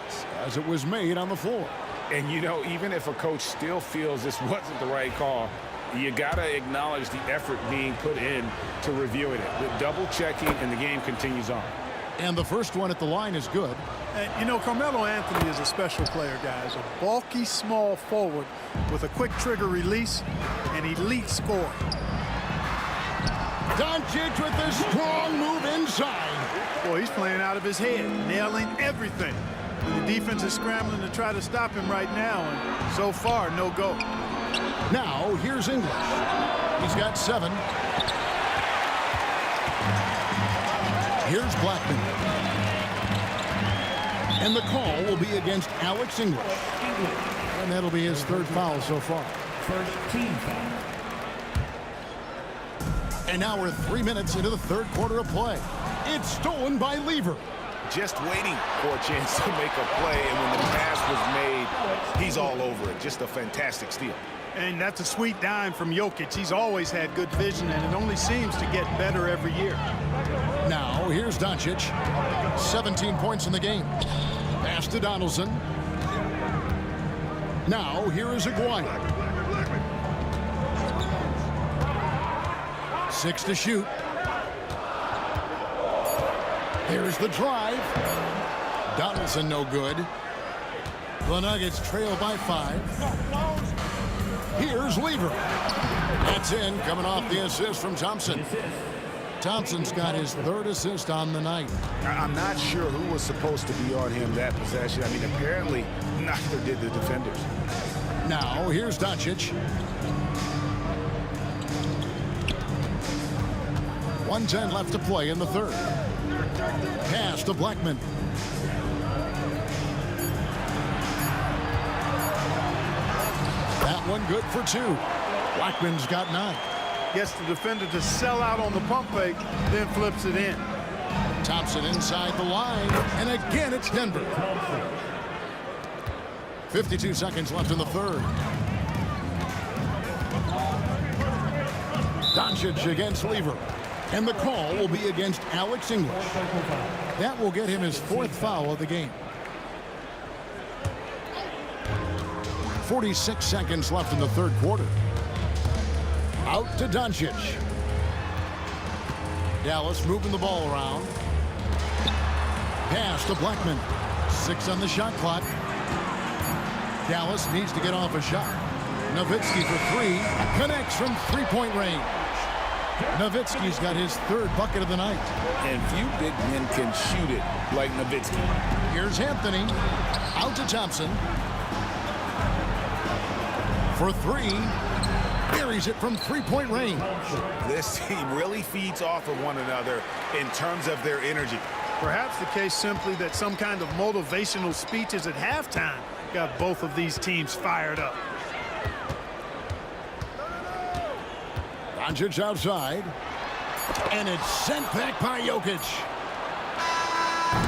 as it was made on the floor. And, you know, even if a coach still feels this wasn't the right call, you got to acknowledge the effort being put in to reviewing it. The double checking, and the game continues on. And the first one at the line is good. And, you know, Carmelo Anthony is a special player, guys. A bulky, small forward with a quick trigger release and elite scoring. Doncic with a strong move inside. Boy, he's playing out of his head, nailing everything. The defense is scrambling to try to stop him right now, and so far, no go. Now, here's English. He's got 7. Here's Blackman. And the call will be against Alex English. And that'll be his 3rd foul so far. First team foul. And now we're 3 minutes into the 3rd quarter of play. It's stolen by Lever. Just waiting for a chance to make a play, and when the pass was made, he's all over it. Just a fantastic steal. And that's a sweet dime from Jokic. He's always had good vision, and it only seems to get better every year. Now, here's Doncic. 17 points in the game. Pass to Donaldson. Now, here is Aguirre. 6 to shoot. Here's the drive. Donaldson no good. The Nuggets trail by 5. Here's Lever. That's in, coming off the assist from Thompson. Thompson's got his 3rd assist on the night. I'm not sure who was supposed to be on him that possession. I mean, apparently neither did the defenders. Now, here's Doncic. 1:10 left to play in the 3rd. Pass to Blackman. That one good for 2. Blackman's got 9. Gets the defender to sell out on the pump fake, then flips it in. Thompson inside the line, and again it's Denver. 52 seconds left in the 3rd. Doncic against Lever. And the call will be against Alex English. That will get him his 4th foul of the game. 46 seconds left in the 3rd quarter. Out to Doncic. Dallas moving the ball around. Pass to Blackman. 6 on the shot clock. Dallas needs to get off a shot. Nowitzki for 3. Connects from 3-point range. Nowitzki's got his 3rd bucket of the night. And few big men can shoot it like Nowitzki. Here's Anthony. Out to Thompson. For 3. Buries it from 3-point range. This team really feeds off of one another in terms of their energy. Perhaps the case simply that some kind of motivational speeches at halftime got both of these teams fired up. Doncic outside. And it's sent back by Jokic.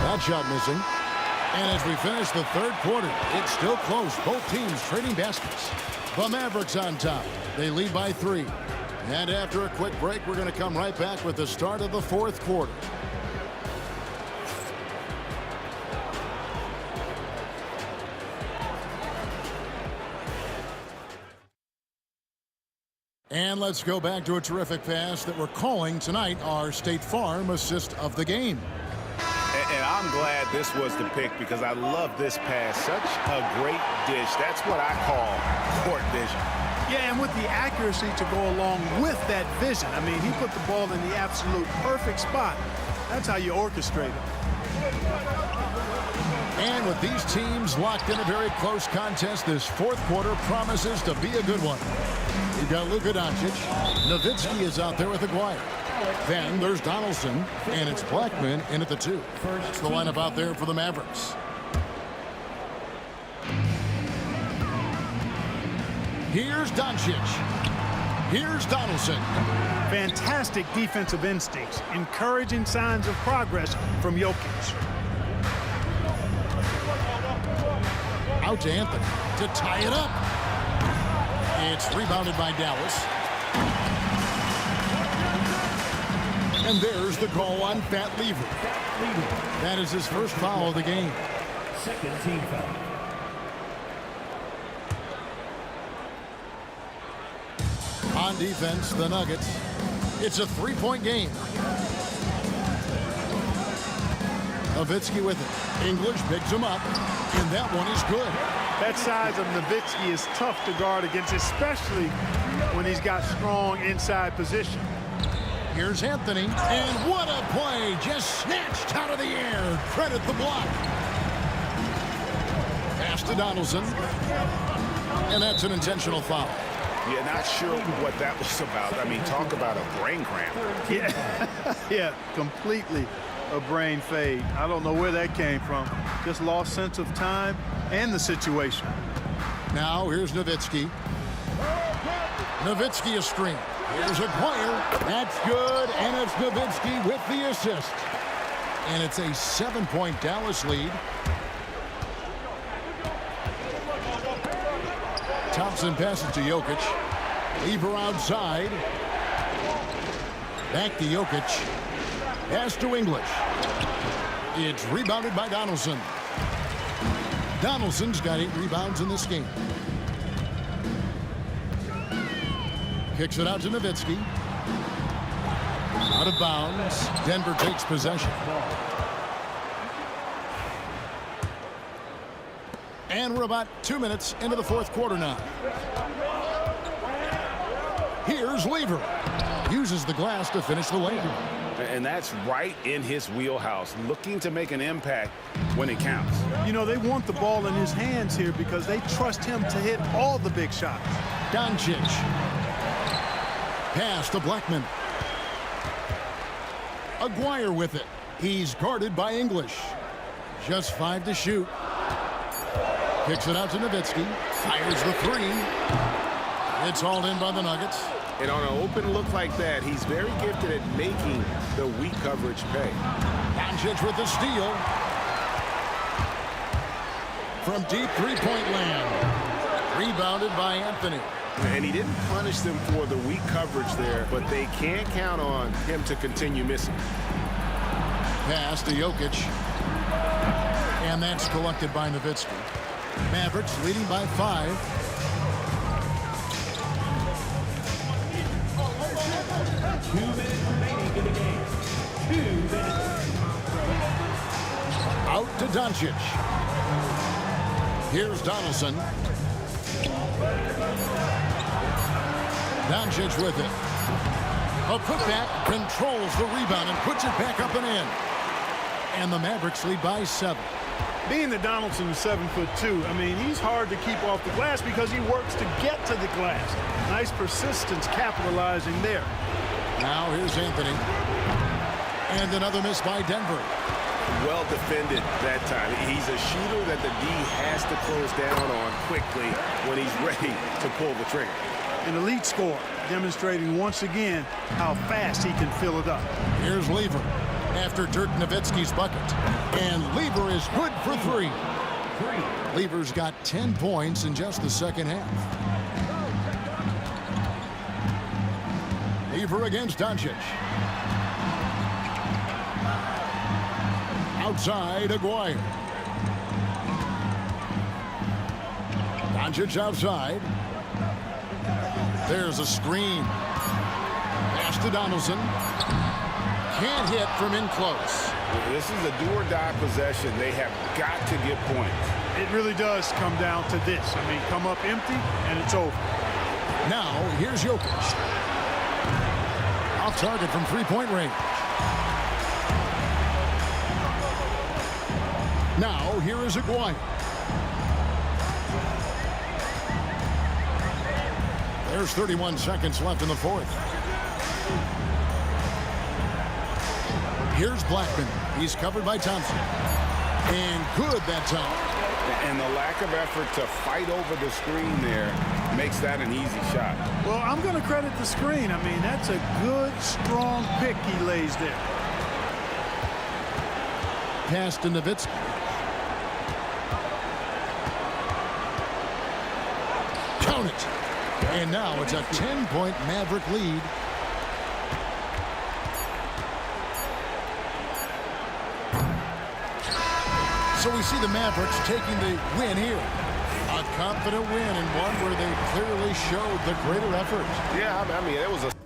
That shot missing. And as we finish the 3rd quarter, it's still close. Both teams trading baskets. The Mavericks on top. They lead by 3. And after a quick break, we're going to come right back with the start of the fourth quarter. And let's go back to a terrific pass that we're calling tonight our State Farm assist of the game. And I'm glad this was the pick because I love this pass. Such a great dish. That's what I call court vision. Yeah, and with the accuracy to go along with that vision. I mean, he put the ball in the absolute perfect spot. That's how you orchestrate it. And with these teams locked in a very close contest, this fourth quarter promises to be a good one. You've got Luka Doncic. Nowitzki is out there with Aguirre. Then there's Donaldson, and it's Blackman in at the 2. That's the lineup out there for the Mavericks. Here's Doncic. Here's Donaldson. Fantastic defensive instincts. Encouraging signs of progress from Jokic. Out to Anthony to tie it up. It's rebounded by Dallas. And there's the call on Pat Lever. That is his first foul of the game. Second team foul. On defense, the Nuggets. It's a three-point game. Nowitzki with it. English picks him up, and that one is good. That size of Nowitzki is tough to guard against, especially when he's got strong inside position. Here's Anthony, and what a play! Just snatched out of the air. Credit the block. Pass to Donaldson, and that's an intentional foul. Yeah, not sure what that was about. I mean, talk about a brain cramp. Yeah, yeah, completely a brain fade. I don't know where that came from. Just lost sense of time and the situation. Now here's Nowitzki. Nowitzki a screen. Here's Aguirre. That's good, and it's Nowitzki with the assist. And it's a 7-point Dallas lead. Thompson passes to Jokic. Lever outside. Back to Jokic. Pass to English. It's rebounded by Donaldson. Donaldson's got 8 rebounds in this game. Kicks it out to Nowitzki. Out of bounds. Denver takes possession. And we're about 2 minutes into the fourth quarter now. Here's Lever. Uses the glass to finish the layup. And that's right in his wheelhouse, looking to make an impact when it counts. You know, they want the ball in his hands here because they trust him to hit all the big shots. Doncic. Pass to Blackman. Aguirre with it. He's guarded by English. Just 5 to shoot. Kicks it out to Nowitzki. Fires the 3. It's hauled in by the Nuggets. And on an open look like that, he's very gifted at making the weak coverage pay. Doncic with the steal. From deep three-point land. Rebounded by Anthony. And he didn't punish them for the weak coverage there, but they can't count on him to continue missing. Pass to Jokic. And that's collected by Nowitzki. Mavericks leading by 5. 2 minutes remaining in the game. 2 minutes. Out to Doncic. Here's Donaldson. Doncic with it. A putback, controls the rebound and puts it back up and in. And the Mavericks lead by 7. Being that Donaldson is 7'2", I mean, he's hard to keep off the glass because he works to get to the glass. Nice persistence capitalizing there. Now here's Anthony. And another miss by Denver. Well defended that time. He's a shooter that the D has to close down on quickly when he's ready to pull the trigger. An elite scorer, demonstrating once again how fast he can fill it up. Here's Lever after Dirk Nowitzki's bucket. And Lever is good for 3. Lever's got 10 points in just the second half. reliever against Doncic. Outside, Aguirre. Doncic outside. There's a screen. Pass to Donaldson. Can't hit from in close. This is a do-or-die possession. They have got to get points. It really does come down to this. I mean, come up empty, and it's over. Now, here's Jokic. Off target from three-point range. Now, here is Aguirre. There's 31 seconds left in the fourth. Here's Blackman. He's covered by Thompson. And good that time. And the lack of effort to fight over the screen there makes that an easy shot. Well, I'm going to credit the screen. I mean, that's a good, strong pick he lays there. Pass to Nowitzki. Count it. And now it's a 10-point Maverick lead. So we see the Mavericks taking the win here. A confident win and one where they clearly showed the greater effort. Yeah, I mean, it was a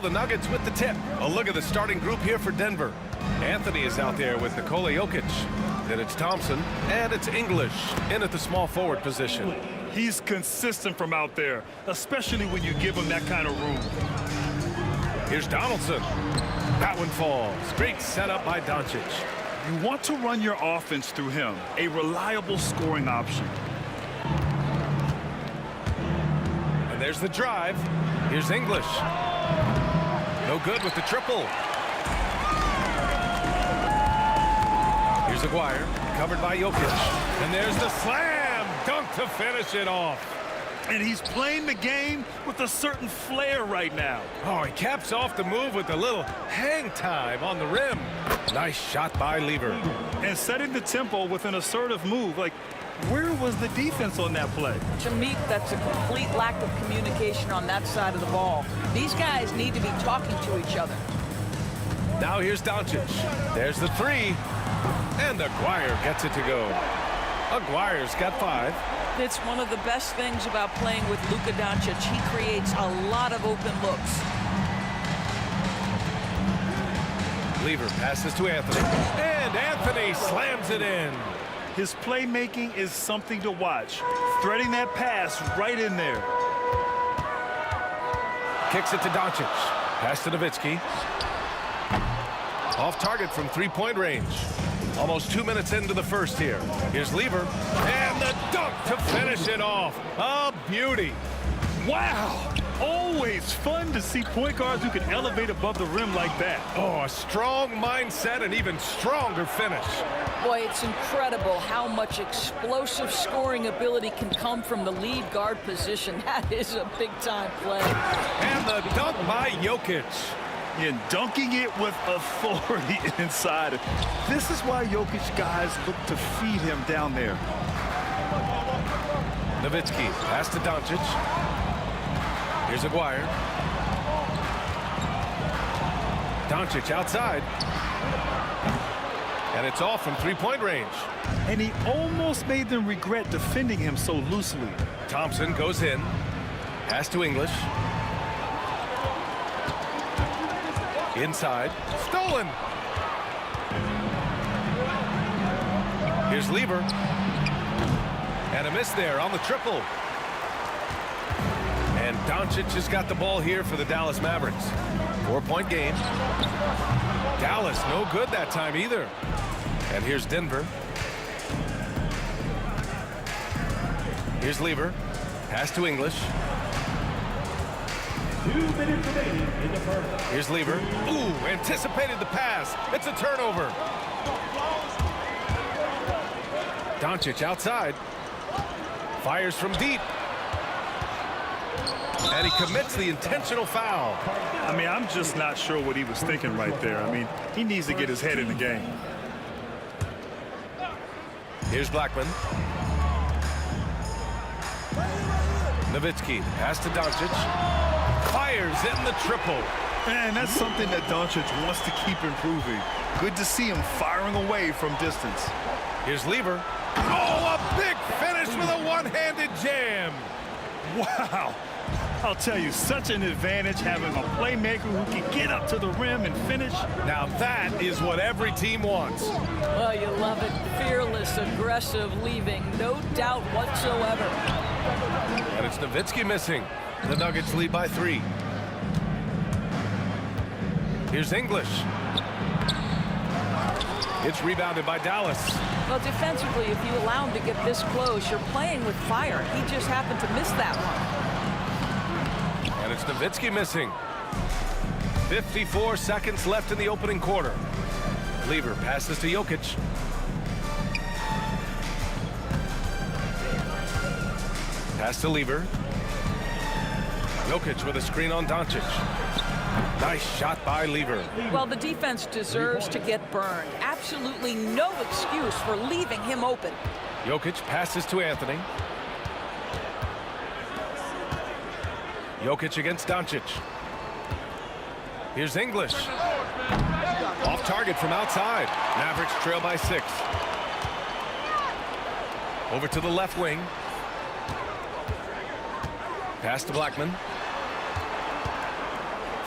the Nuggets with the tip. A look at the starting group here for Denver. Anthony is out there with Nikola Jokic. Then it's Thompson, and it's English in at the small forward position. He's consistent from out there, especially when you give him that kind of room. Here's Donaldson. That one falls. Great setup by Doncic. You want to run your offense through him, a reliable scoring option. And there's the drive. Here's English. No good with the triple. Here's Aguirre, covered by Jokic. And there's the slam dunk to finish it off. And he's playing the game with a certain flair right now. Oh, he caps off the move with a little hang time on the rim. Nice shot by Lever. And setting the tempo with an assertive move. Like, where was the defense on that play? To me, that's a complete lack of communication on that side of the ball. These guys need to be talking to each other. Now here's Doncic. There's the three. And Aguirre gets it to go. Aguirre's got 5. It's one of the best things about playing with Luka Doncic. He creates a lot of open looks. Lever passes to Anthony. And Anthony slams it in. His playmaking is something to watch. Threading that pass right in there. Kicks it to Doncic. Pass to Nowitzki. Off target from three-point range. Almost 2 minutes into the first here. Here's Lever. And the dunk to finish it off. A beauty. Wow. Always fun to see point guards who can elevate above the rim like that. Oh, a strong mindset and even stronger finish. Boy, it's incredible how much explosive scoring ability can come from the lead guard position. That is a big-time play. And the dunk by Jokic. And dunking it with authority inside. This is why Jokic guys look to feed him down there. Nowitzki, pass to Doncic. Here's Aguirre. Doncic outside. And it's off from three-point range. And he almost made them regret defending him so loosely. Thompson goes in. Pass to English. Inside. Stolen. Here's Lever. And a miss there on the triple. And Doncic has got the ball here for the Dallas Mavericks. 4-point game. Dallas no good that time either. And here's Denver. Here's Lever. Pass to English. 2 minutes remaining in the first. Here's Lever. Ooh, anticipated the pass. It's a turnover. Doncic outside. Fires from deep. And he commits the intentional foul. I mean, I'm just not sure what he was thinking right there. I mean, he needs to get his head in the game. Here's Blackman. Nowitzki, pass to Doncic. Fires in the triple. Man, that's something that Doncic wants to keep improving. Good to see him firing away from distance. Here's Lever. Oh, a big finish with a one-handed jam. Wow. I'll tell you, such an advantage having a playmaker who can get up to the rim and finish. Now that is what every team wants. Well, you love it. Fearless, aggressive, leaving. No doubt whatsoever. And it's Nowitzki missing. The Nuggets lead by 3. Here's English. It's rebounded by Dallas. Well, defensively, if you allow him to get this close, you're playing with fire. He just happened to miss that one. And it's Nowitzki missing. 54 seconds left in the opening quarter. Lever passes to Jokic. Pass to Lever. Jokic with a screen on Doncic. Nice shot by Lever. Well, the defense deserves to get burned. Absolutely no excuse for leaving him open. Jokic passes to Anthony. Jokic against Doncic. Here's English. Off target from outside. Mavericks trail by 6. Over to the left wing. Pass to Blackman.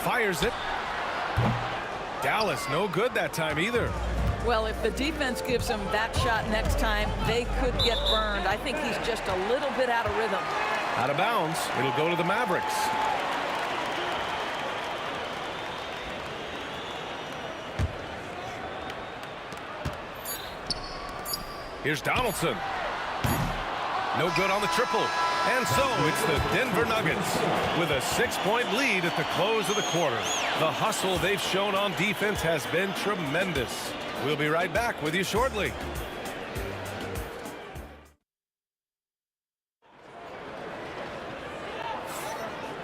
fires it. Dallas, no good that time either. Well, if the defense gives him that shot next time, they could get burned. I think he's just a little bit out of rhythm. Out of bounds. It'll go to the Mavericks. Here's Donaldson. No good on the triple. And so it's the Denver Nuggets with a 6-point lead at the close of the quarter. The hustle they've shown on defense has been tremendous. We'll be right back with you shortly.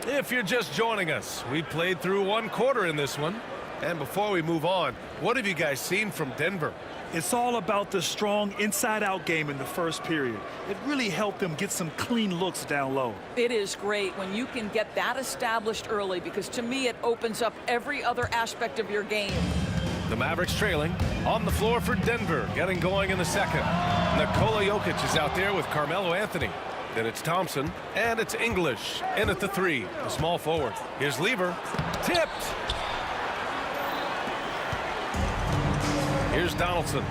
If you're just joining us, we played through one quarter in this one. And before we move on, what have you guys seen from Denver? It's all about the strong inside-out game in the first period. It really helped them get some clean looks down low. It is great when you can get that established early, because to me it opens up every other aspect of your game. The Mavericks trailing on the floor for Denver, getting going in the second. Nikola Jokic is out there with Carmelo Anthony. Then it's Thompson, and it's English in at the 3, the small forward. Here's Lever, tipped. Here's Donaldson.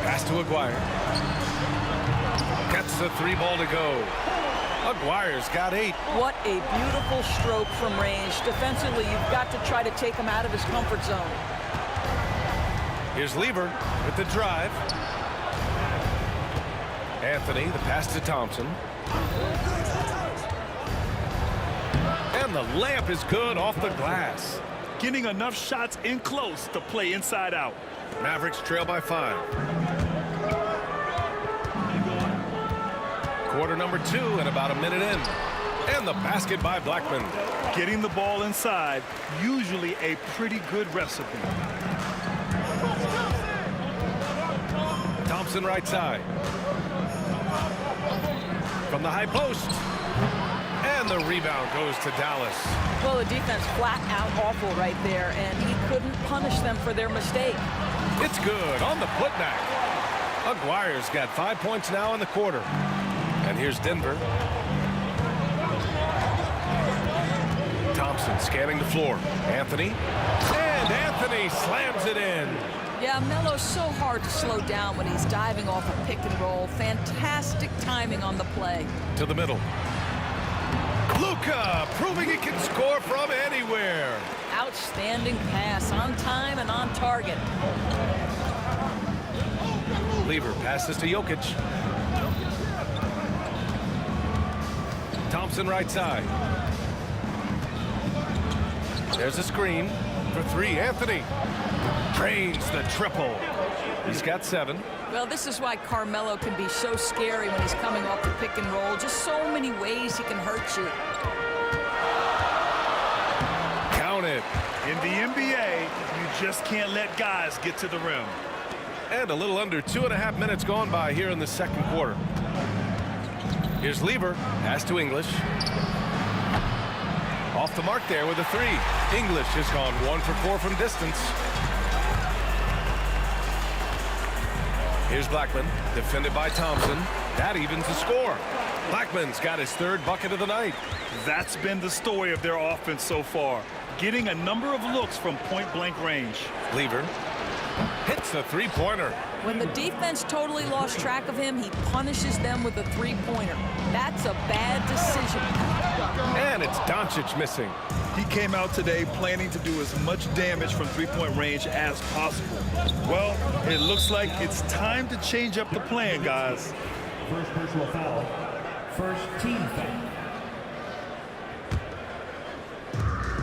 Pass to Aguirre. Gets the 3 ball to go. Aguirre's got 8. What a beautiful stroke from range. Defensively, you've got to try to take him out of his comfort zone. Here's Lever with the drive. Anthony, the pass to Thompson. And the layup is good off the glass. Getting enough shots in close to play inside out. Mavericks trail by 5. Quarter number 2 and about a minute in. And the basket by Blackman. Getting the ball inside, usually a pretty good recipe. Thompson right side. From the high post. And the rebound goes to Dallas. Well, the defense flat out awful right there, and he couldn't punish them for their mistake. It's good on the putback. Aguirre's got 5 points now in the quarter. And here's Denver. Thompson scanning the floor. Anthony. And Anthony slams it in. Yeah, Melo's so hard to slow down when he's diving off a pick and roll. Fantastic timing on the play. To the middle. Luka proving he can score from anywhere. Outstanding pass, on time and on target. Lever passes to Jokic. Thompson right side. There's a screen for 3. Anthony drains the triple. He's got 7. Well, this is why Carmelo can be so scary when he's coming off the pick and roll. Just so many ways he can hurt you. Count it. In the NBA, you just can't let guys get to the rim. And a little under 2.5 minutes gone by here in the second quarter. Here's Lever. Pass to English. Off the mark there with a 3. English has gone 1 for 4 from distance. Here's Blackman, defended by Thompson. That evens the score. Blackman's got his 3rd bucket of the night. That's been the story of their offense so far. Getting a number of looks from point-blank range. Lever hits the 3-pointer. When the defense totally lost track of him, he punishes them with a 3-pointer. That's a bad decision. And it's Doncic missing. He came out today planning to do as much damage from 3-point range as possible. Well, it looks like it's time to change up the plan, guys. First personal foul. First team foul.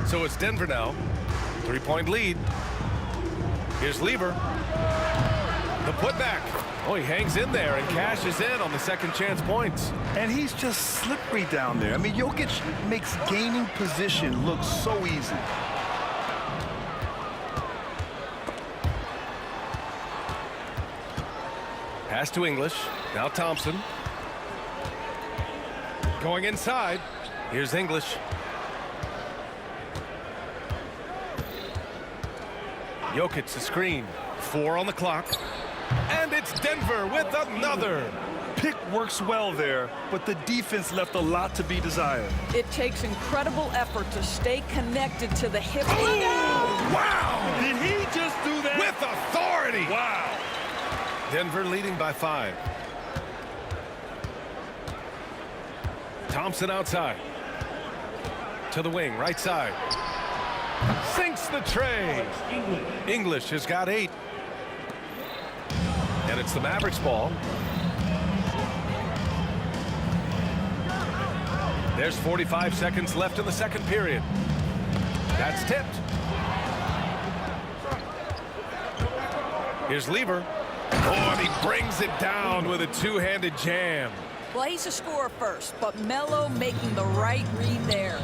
So it's Denver now. 3-point lead. Here's Lever. The putback. Oh, he hangs in there and cashes in on the second chance points. And he's just slippery down there. I mean, Jokic makes gaining position look so easy. Pass to English. Now Thompson. Going inside. Here's English. Jokic the screen. 4 on the clock. And it's Denver with another. pick works well there, but the defense left a lot to be desired. It takes incredible effort to stay connected to the hip. Wow! Did he just do that? With authority! Wow! Denver leading by 5. Thompson outside. To the wing, right side. Sinks the tray. English has got 8. And it's the Mavericks ball. There's 45 seconds left in the second period. That's tipped. Here's Lever. Oh, and he brings it down with a two-handed jam. Well, he's a scorer first, but Melo making the right read there.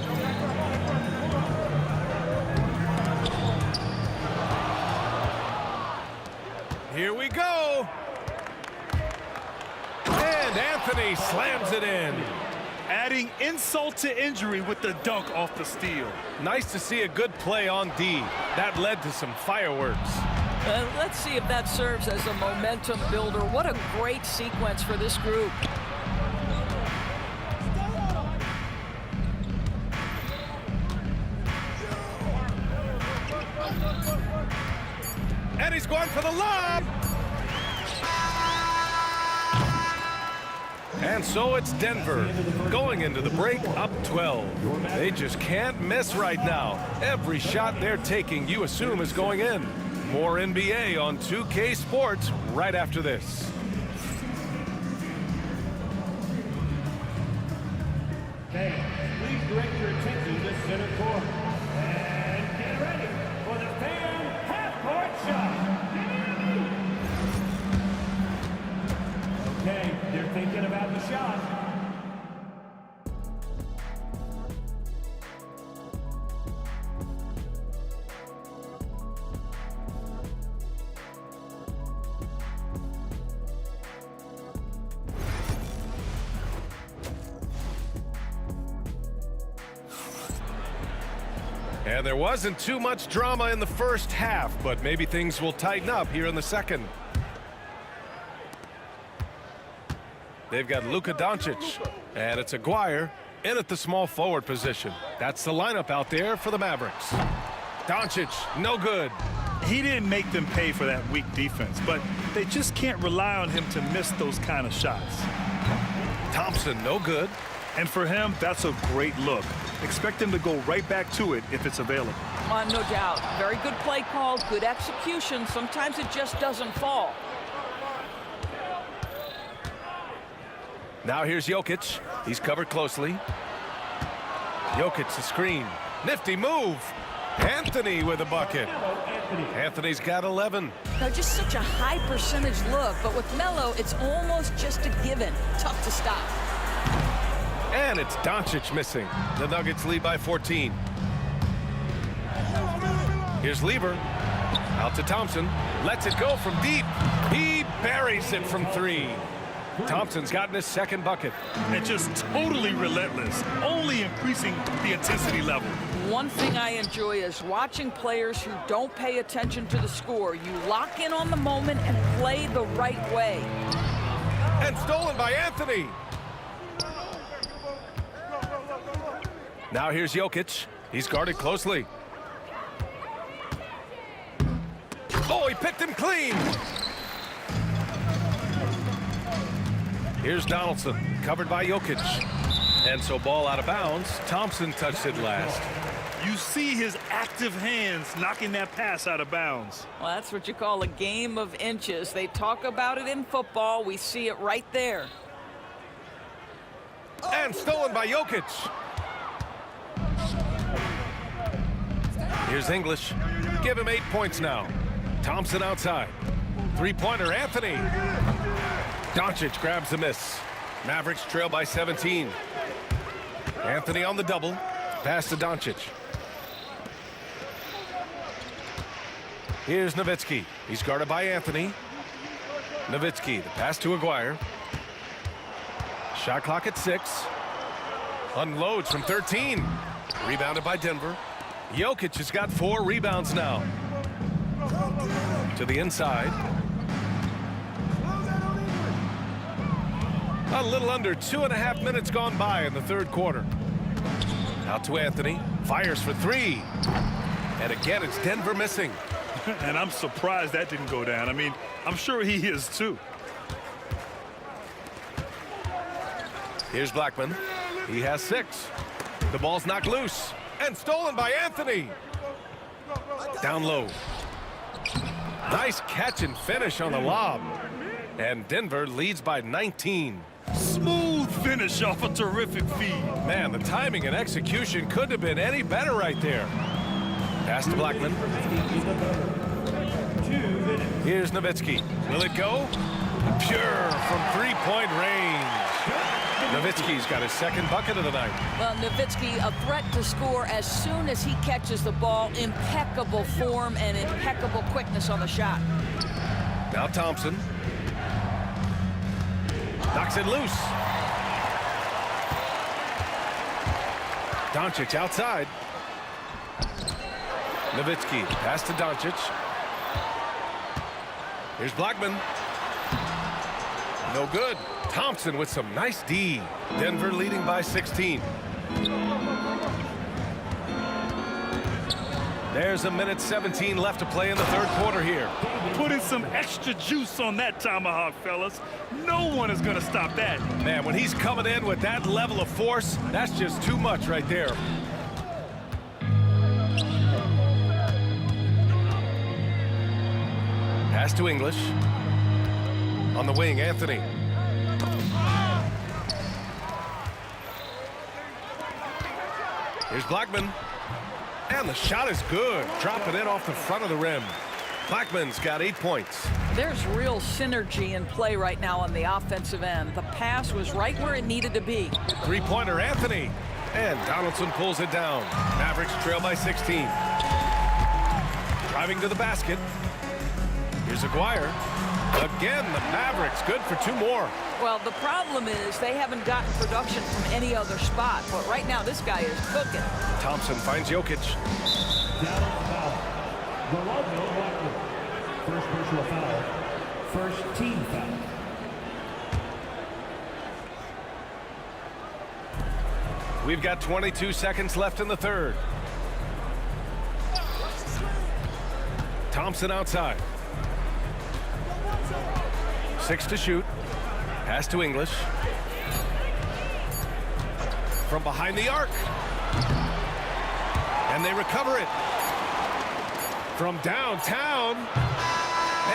Here we go. And Anthony slams it in. Adding insult to injury with the dunk off the steal. Nice to see a good play on D. That led to some fireworks. Let's see if that serves as a momentum builder. What a great sequence for this group. And he's going for the lob. And so it's Denver going into the break up 12. They just can't miss right now. Every shot they're taking, you assume, is going in. More NBA on 2K Sports right after this. Okay, please direct your attention to center court. And get ready for the fan half-court shot. Okay, they're thinking about the shot. And there wasn't too much drama in the first half, but maybe things will tighten up here in the second. They've got Luka Doncic, and it's Aguirre in at the small forward position. That's the lineup out there for the Mavericks. Doncic, no good. He didn't make them pay for that weak defense, but they just can't rely on him to miss those kind of shots. Thompson, no good. And for him, that's a great look. Expect him to go right back to it if it's available. No doubt. Very good play call, good execution. Sometimes it just doesn't fall. Now here's Jokic. He's covered closely. Jokic, the screen. Nifty move. Anthony with a bucket. Anthony's got 11. Now, just such a high percentage look, but with Melo, it's almost just a given. Tough to stop. And it's Doncic missing. The Nuggets lead by 14. Here's Lever. Out to Thompson. Lets it go from deep. He buries it from 3. Thompson's gotten his second bucket. And just totally relentless, only increasing the intensity level. One thing I enjoy is watching players who don't pay attention to the score. You lock in on the moment and play the right way. And stolen by Anthony. Now here's Jokic. He's guarded closely. Oh, he picked him clean. Here's Donaldson, covered by Jokic. And so ball out of bounds. Thompson touched it last. You see his active hands knocking that pass out of bounds. Well, that's what you call a game of inches. They talk about it in football. We see it right there. And stolen by Jokic. Here's English. Give him 8 points now. Thompson outside. Three-pointer, Anthony. Doncic grabs a miss. Mavericks trail by 17. Anthony on the double. Pass to Doncic. Here's Nowitzki. He's guarded by Anthony. Nowitzki, the pass to Aguirre. Shot clock at 6. Unloads from 13. Rebounded by Denver. Jokic has got 4 rebounds now. To the inside. A little under 2.5 minutes gone by in the third quarter. Out to Anthony. Fires for three. And again, it's Denver missing. And I'm surprised that didn't go down. I mean, I'm sure he is too. Here's Blackman. He has 6. The ball's knocked loose and stolen by Anthony. Down low. Nice catch and finish on the lob. And Denver leads by 19. Smooth finish off a terrific feed. Man, the timing and execution couldn't have been any better right there. Pass to Blackman. Here's Nowitzki. Will it go? Pure from three-point range. Nowitzki's got his second bucket of the night. Well, Nowitzki, a threat to score as soon as he catches the ball. Impeccable form and impeccable quickness on the shot. Now Thompson. Knocks it loose. Doncic outside. Nowitzki, pass to Doncic. Here's Blackman. No good. Thompson with some nice D. Denver leading by 16. There's 1:17 left to play in the third quarter here. Putting some extra juice on that tomahawk, fellas. No one is going to stop that. Man, when he's coming in with that level of force, that's just too much right there. Pass to English. On the wing, Anthony. Here's Blackman. And the shot is good. Dropping it off the front of the rim. Blackman's got 8 points. There's real synergy in play right now on the offensive end. The pass was right where it needed to be. Three-pointer, Anthony. And Donaldson pulls it down. Mavericks trail by 16. Driving to the basket. Here's Aguirre. Again, the Mavericks good for 2 more. Well, the problem is they haven't gotten production from any other spot. But right now, this guy is cooking. Thompson finds Jokic. First personal foul. First team foul. We've got 22 seconds left in the third. Thompson outside. 6 to shoot. Pass to English. From behind the arc. And they recover it. From downtown.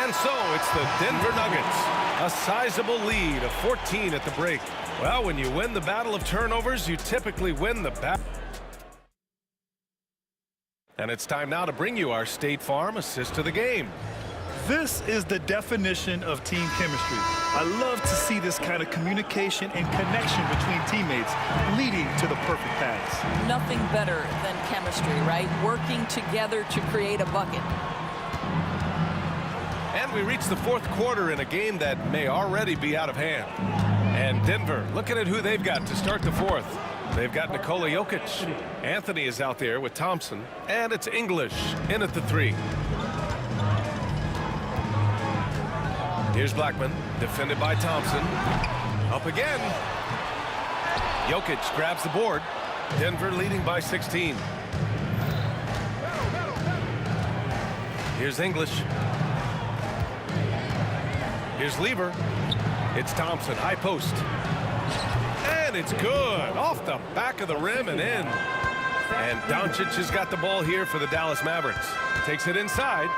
And so it's the Denver Nuggets. A sizable lead of 14 at the break. Well, when you win the battle of turnovers, you typically win the battle. And it's time now to bring you our State Farm assist to the game. This is the definition of team chemistry. I love to see this kind of communication and connection between teammates leading to the perfect pass. Nothing better than chemistry, right? Working together to create a bucket. And we reach the fourth quarter in a game that may already be out of hand. And Denver, looking at who they've got to start the fourth. They've got Nikola Jokic. Anthony is out there with Thompson. And it's English in at the 3. Here's Blackman, defended by Thompson. Up again. Jokic grabs the board. Denver leading by 16. Here's English. Here's Lever. It's Thompson, high post. And it's good. Off the back of the rim and in. And Doncic has got the ball here for the Dallas Mavericks. Takes it inside.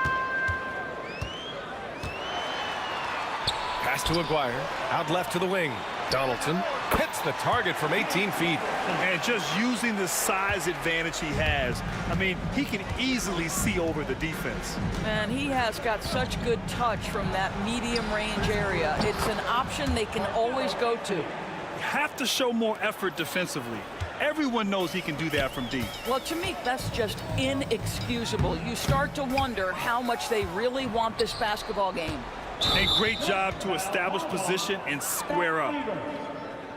Pass to Aguirre. Out left to the wing. Donaldson hits the target from 18 feet. And just using the size advantage he has, I mean, he can easily see over the defense. And he has got such good touch from that medium range area. It's an option they can always go to. You have to show more effort defensively. Everyone knows he can do that from deep. Well, to me, that's just inexcusable. You start to wonder how much they really want this basketball game. A great job to establish position and square up.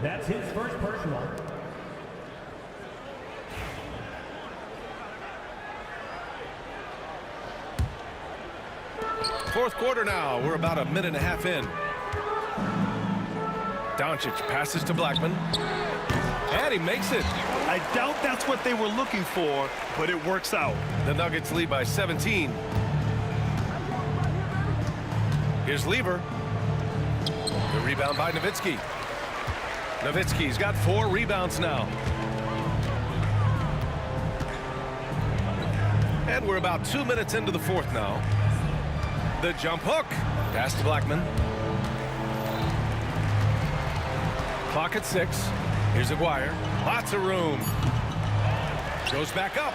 That's his first personal. Fourth quarter now. We're about a minute and a half in. Doncic passes to Blackman. And he makes it. I doubt that's what they were looking for, but it works out. The Nuggets lead by 17. Here's Lever. The rebound by Nowitzki. Nowitzki's got 4 rebounds now. And we're about 2 minutes into the fourth now. The jump hook. Pass to Blackman. Clock at 6. Here's Aguirre. Lots of room. Goes back up.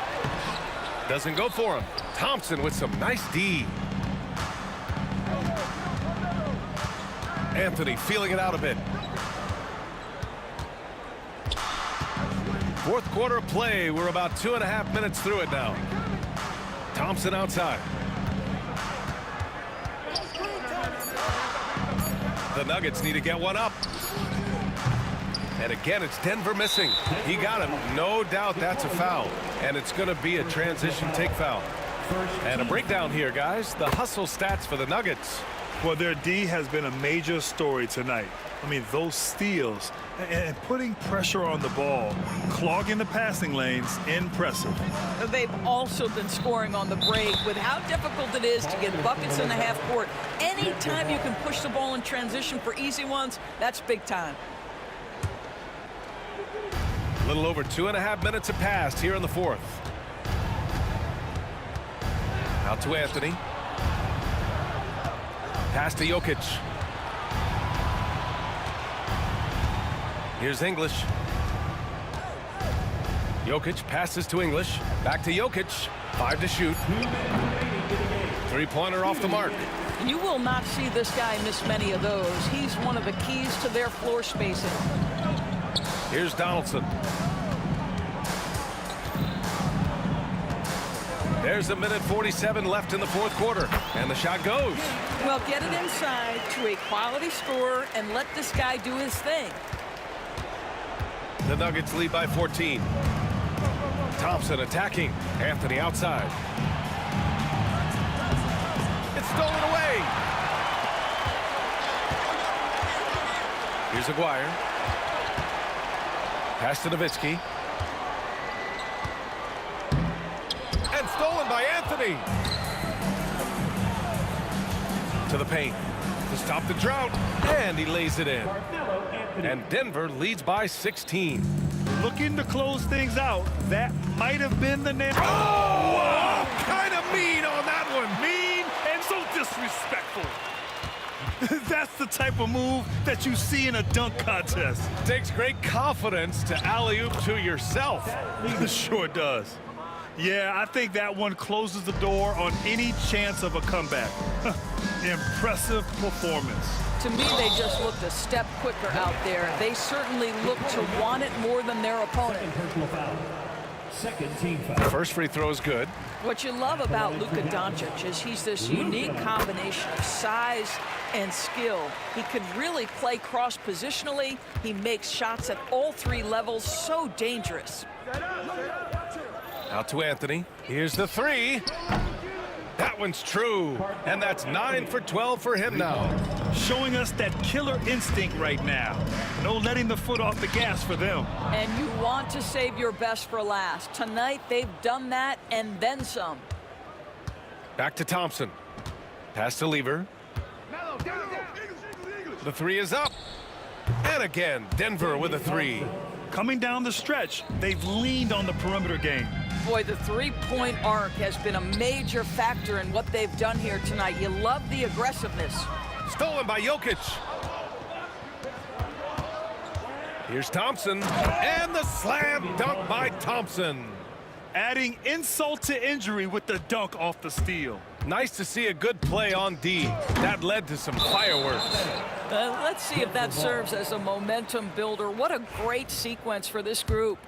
Doesn't go for him. Thompson with some nice D. Anthony feeling it out a bit. Fourth quarter of play. We're about 2.5 minutes through it now. Thompson outside. The Nuggets need to get one up. And again, it's Denver missing. He got him. No doubt that's a foul. And it's going to be a transition take foul. And a breakdown here, guys. The hustle stats for the Nuggets. Well, their D has been a major story tonight. I mean, those steals and putting pressure on the ball, clogging the passing lanes, impressive. They've also been scoring on the break. With how difficult it is to get buckets in the half court, anytime you can push the ball in transition for easy ones, that's big time. A little over 2.5 minutes have passed here in the fourth. Out to Anthony. Pass to Jokic. Here's English. Jokic passes to English. Back to Jokic. 5 to shoot. 3-pointer off the mark. You will not see this guy miss many of those. He's one of the keys to their floor spacing. Here's Donaldson. There's 1:47 left in the fourth quarter. And the shot goes. Well, get it inside to a quality scorer and let this guy do his thing. The Nuggets lead by 14. Thompson attacking. Anthony outside. It's stolen away. Here's Aguirre. Pass to Nowitzki. And stolen by Anthony. To the paint. To stop the drought. And he lays it in. And Denver leads by 16. Looking to close things out. That might have been the nail. Oh! Wow! Kind of mean on that one. Mean and so disrespectful. That's the type of move that you see in a dunk contest. Takes great confidence to alley-oop to yourself. Sure does. Yeah, I think that one closes the door on any chance of a comeback. Impressive performance. To me, they just looked a step quicker out there. They certainly look to want it more than their opponent. First free throw is good. What you love about Luka Doncic is he's this unique combination of size and skill. He can really play cross-positionally. He makes shots at all 3 levels. So dangerous. Out to Anthony. Here's the 3. That one's true. And that's 9 for 12 for him now. Showing us that killer instinct right now. No letting the foot off the gas for them. And you want to save your best for last. Tonight, they've done that and then some. Back to Thompson. Pass to Lever. The 3 is up. And again, Denver with a 3. Coming down the stretch, they've leaned on the perimeter game. Boy, the 3-point arc has been a major factor in what they've done here tonight. You love the aggressiveness. Stolen by Jokic. Here's Thompson. And the slam dunk by Thompson. Adding insult to injury with the dunk off the steal. Nice to see a good play on D. That led to some fireworks. Let's see if that serves as a momentum builder. What a great sequence for this group.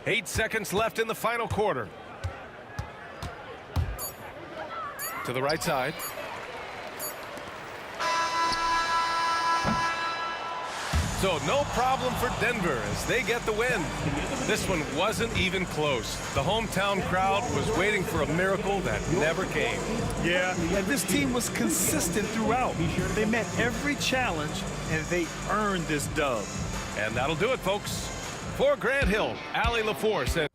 8 seconds left in the final quarter. To the right So no problem for Denver as they get the win. This one wasn't even close. The hometown crowd was waiting for a miracle that never came. Yeah, and this team was consistent throughout. They met every challenge, and they earned this dub. And that'll do it, folks. For Grant Hill, Allie LaForce, and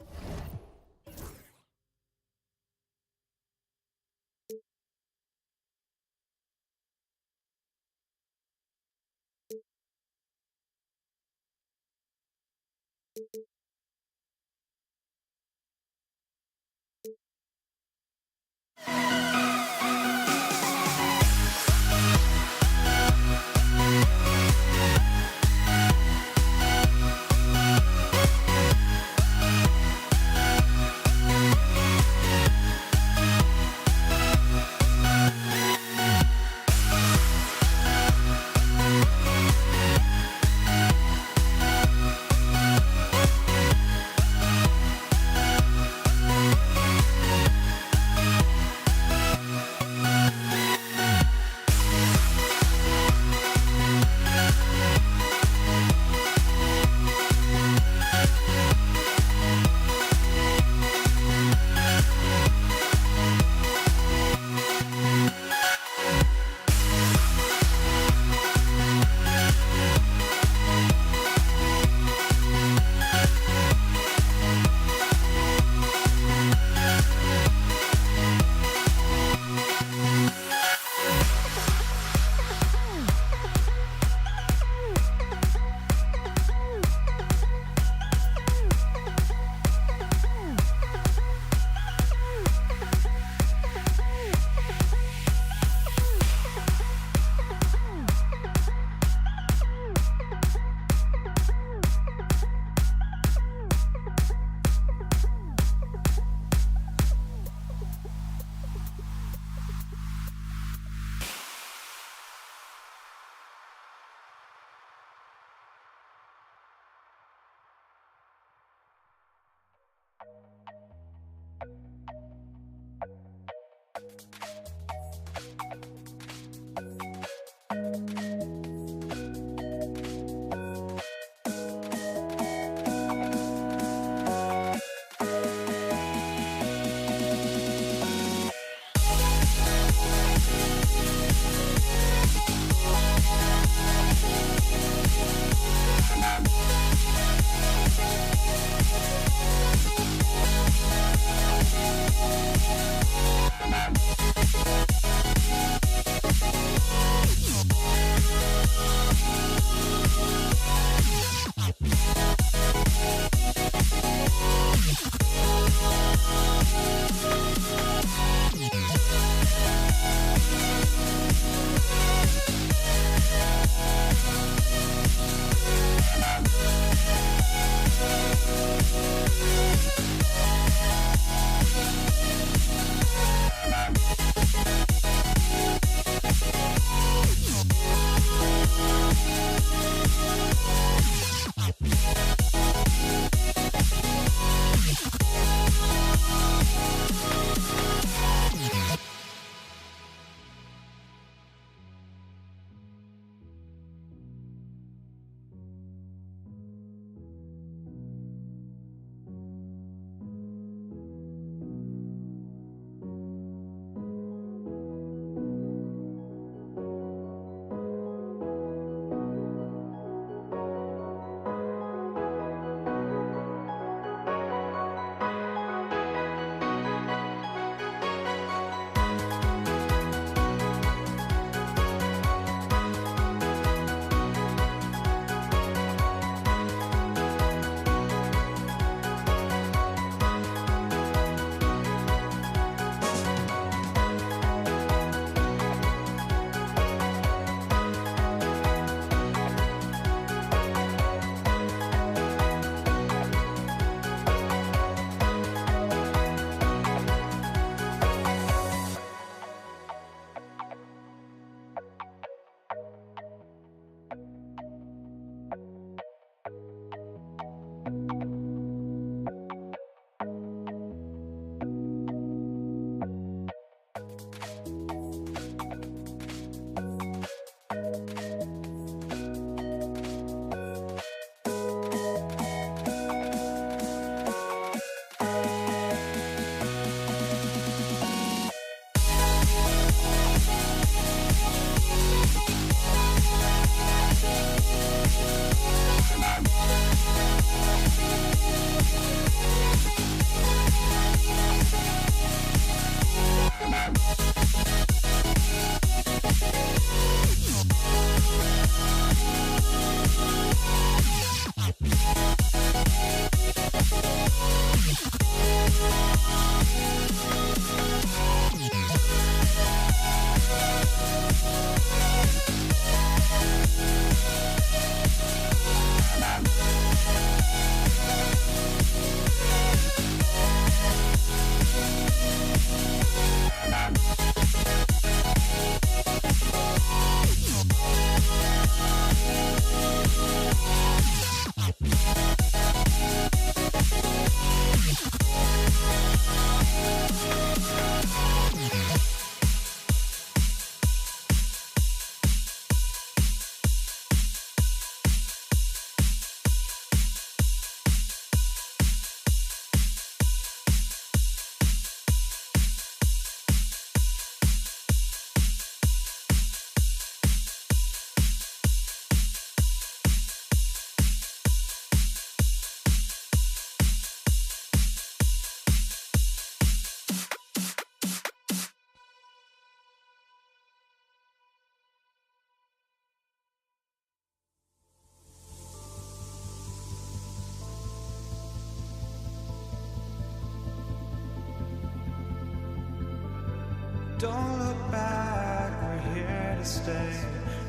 Don't look back, we're here to stay.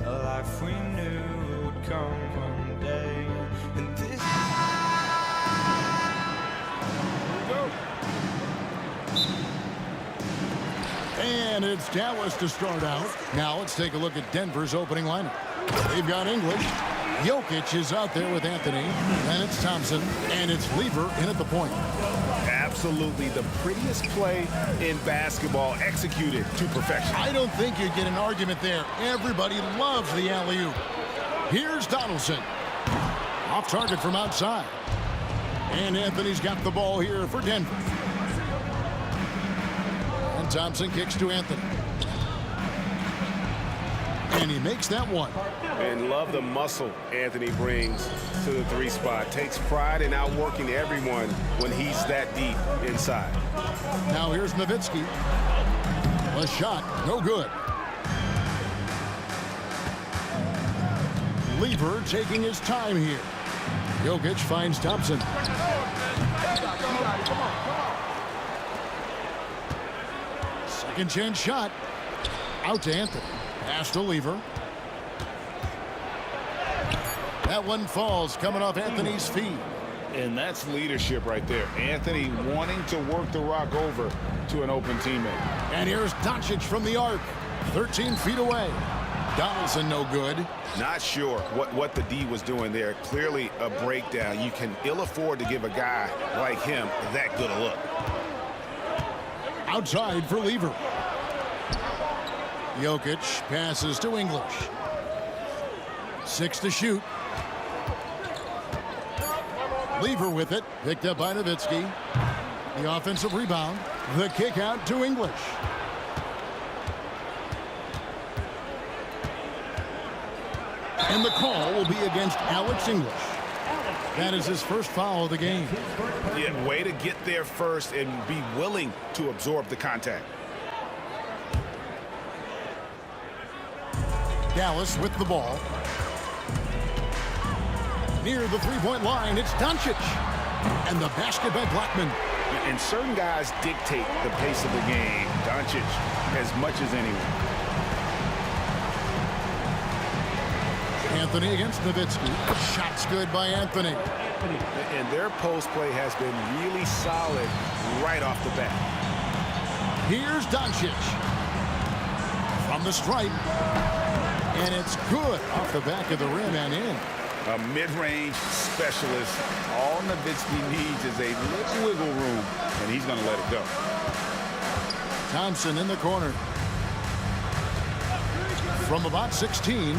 A life we knew would come one day. And this. And it's Dallas to start out. Now let's take a look at Denver's opening lineup. They've got English. Jokic is out there with Anthony. Then it's Thompson. And it's Lever in at the point. Absolutely the prettiest play in basketball, executed to perfection. I don't think you'd get an argument there. Everybody loves the alley-oop. Here's Donaldson. Off target from outside. And Anthony's got the ball here for Denver. And Thompson kicks to Anthony. And he makes that one. And love the muscle Anthony brings to the three spot. Takes pride in outworking everyone when he's that deep inside. Now here's Nowitzki. A shot, no good. Lever taking his time here. Jokic finds Thompson. Second chance shot. Out to Anthony. Pass to Lever. That one falls, coming off Anthony's feet. And that's leadership right there. Anthony wanting to work the rock over to an open teammate. And here's Doncic from the arc. 13 feet away. Donaldson no good. Not sure what the D was doing there. Clearly a breakdown. You can ill afford to give a guy like him that good a look. Outside for Lever. Jokic passes to English. 6 to shoot. Lever with it. Picked up by Nowitzki. The offensive rebound. The kick out to English. And the call will be against Alex English. That is his first foul of the game. Yeah, way to get there first and be willing to absorb the contact. Dallas with the ball. Near the three-point line, it's Doncic. And the basket by Blackman. And certain guys dictate the pace of the game. Doncic as much as anyone. Anthony against Nowitzki. Shots good by Anthony. And their post play has been really solid right off the bat. Here's Doncic. From the stripe. And it's good off the back of the rim and in. A mid-range specialist. All Nowitzki needs is a little wiggle room, and he's going to let it go. Thompson in the corner. From about 16,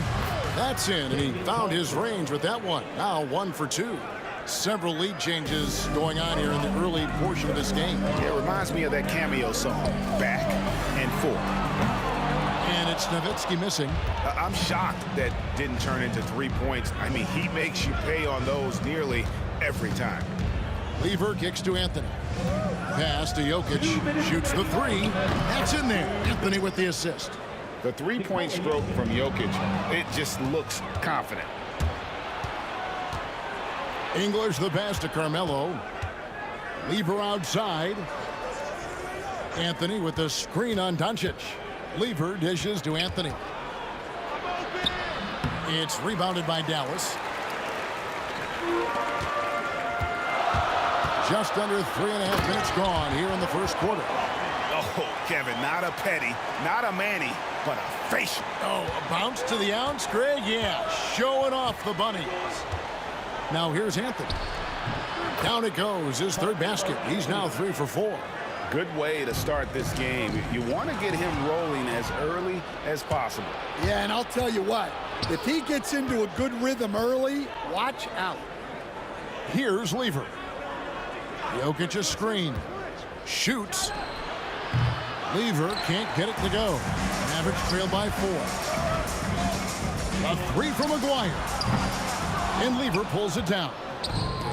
that's in, and he found his range with that one. Now 1 for 2. Several lead changes going on here in the early portion of this game. It reminds me of that cameo song, Back and Forth. And it's Nowitzki missing. I'm shocked that didn't turn into 3 points. I mean, he makes you pay on those nearly every time. Lever kicks to Anthony. Pass to Jokic. Shoots the three. That's in there. Anthony with the assist. The three-point stroke from Jokic, it just looks confident. English the pass to Carmelo. Lever outside. Anthony with the screen on Doncic. Lever dishes to Anthony. It's rebounded by Dallas. Just under 3.5 minutes gone here in the first quarter. Oh, Kevin, not a petty, not a Manny, but a facial. Oh, a bounce to the ounce, Greg? Yeah, showing off the bunnies. Now here's Anthony. Down it goes, his third basket. He's now 3 for 4. Good way to start this game. You want to get him rolling as early as possible. Yeah, and I'll tell you what, if he gets into a good rhythm early, watch out. Here's Lever. Jokic a screen. Shoots. Lever can't get it to go. Mavericks trail by 4. A 3 from McGuire. And Lever pulls it down.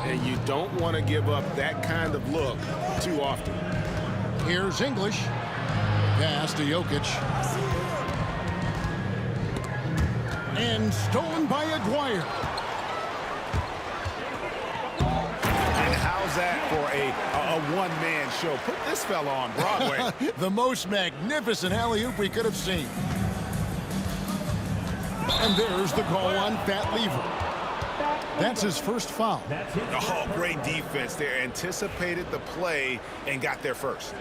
And you don't want to give up that kind of look too often. Here's English. Pass to Jokic. And stolen by Aguirre. And how's How's that for a one-man show? Put this fella on Broadway. The most magnificent alley-oop we could have seen. And there's the call on Fat Lever. That's his first foul. Oh, great defense there. Anticipated the play and got there first.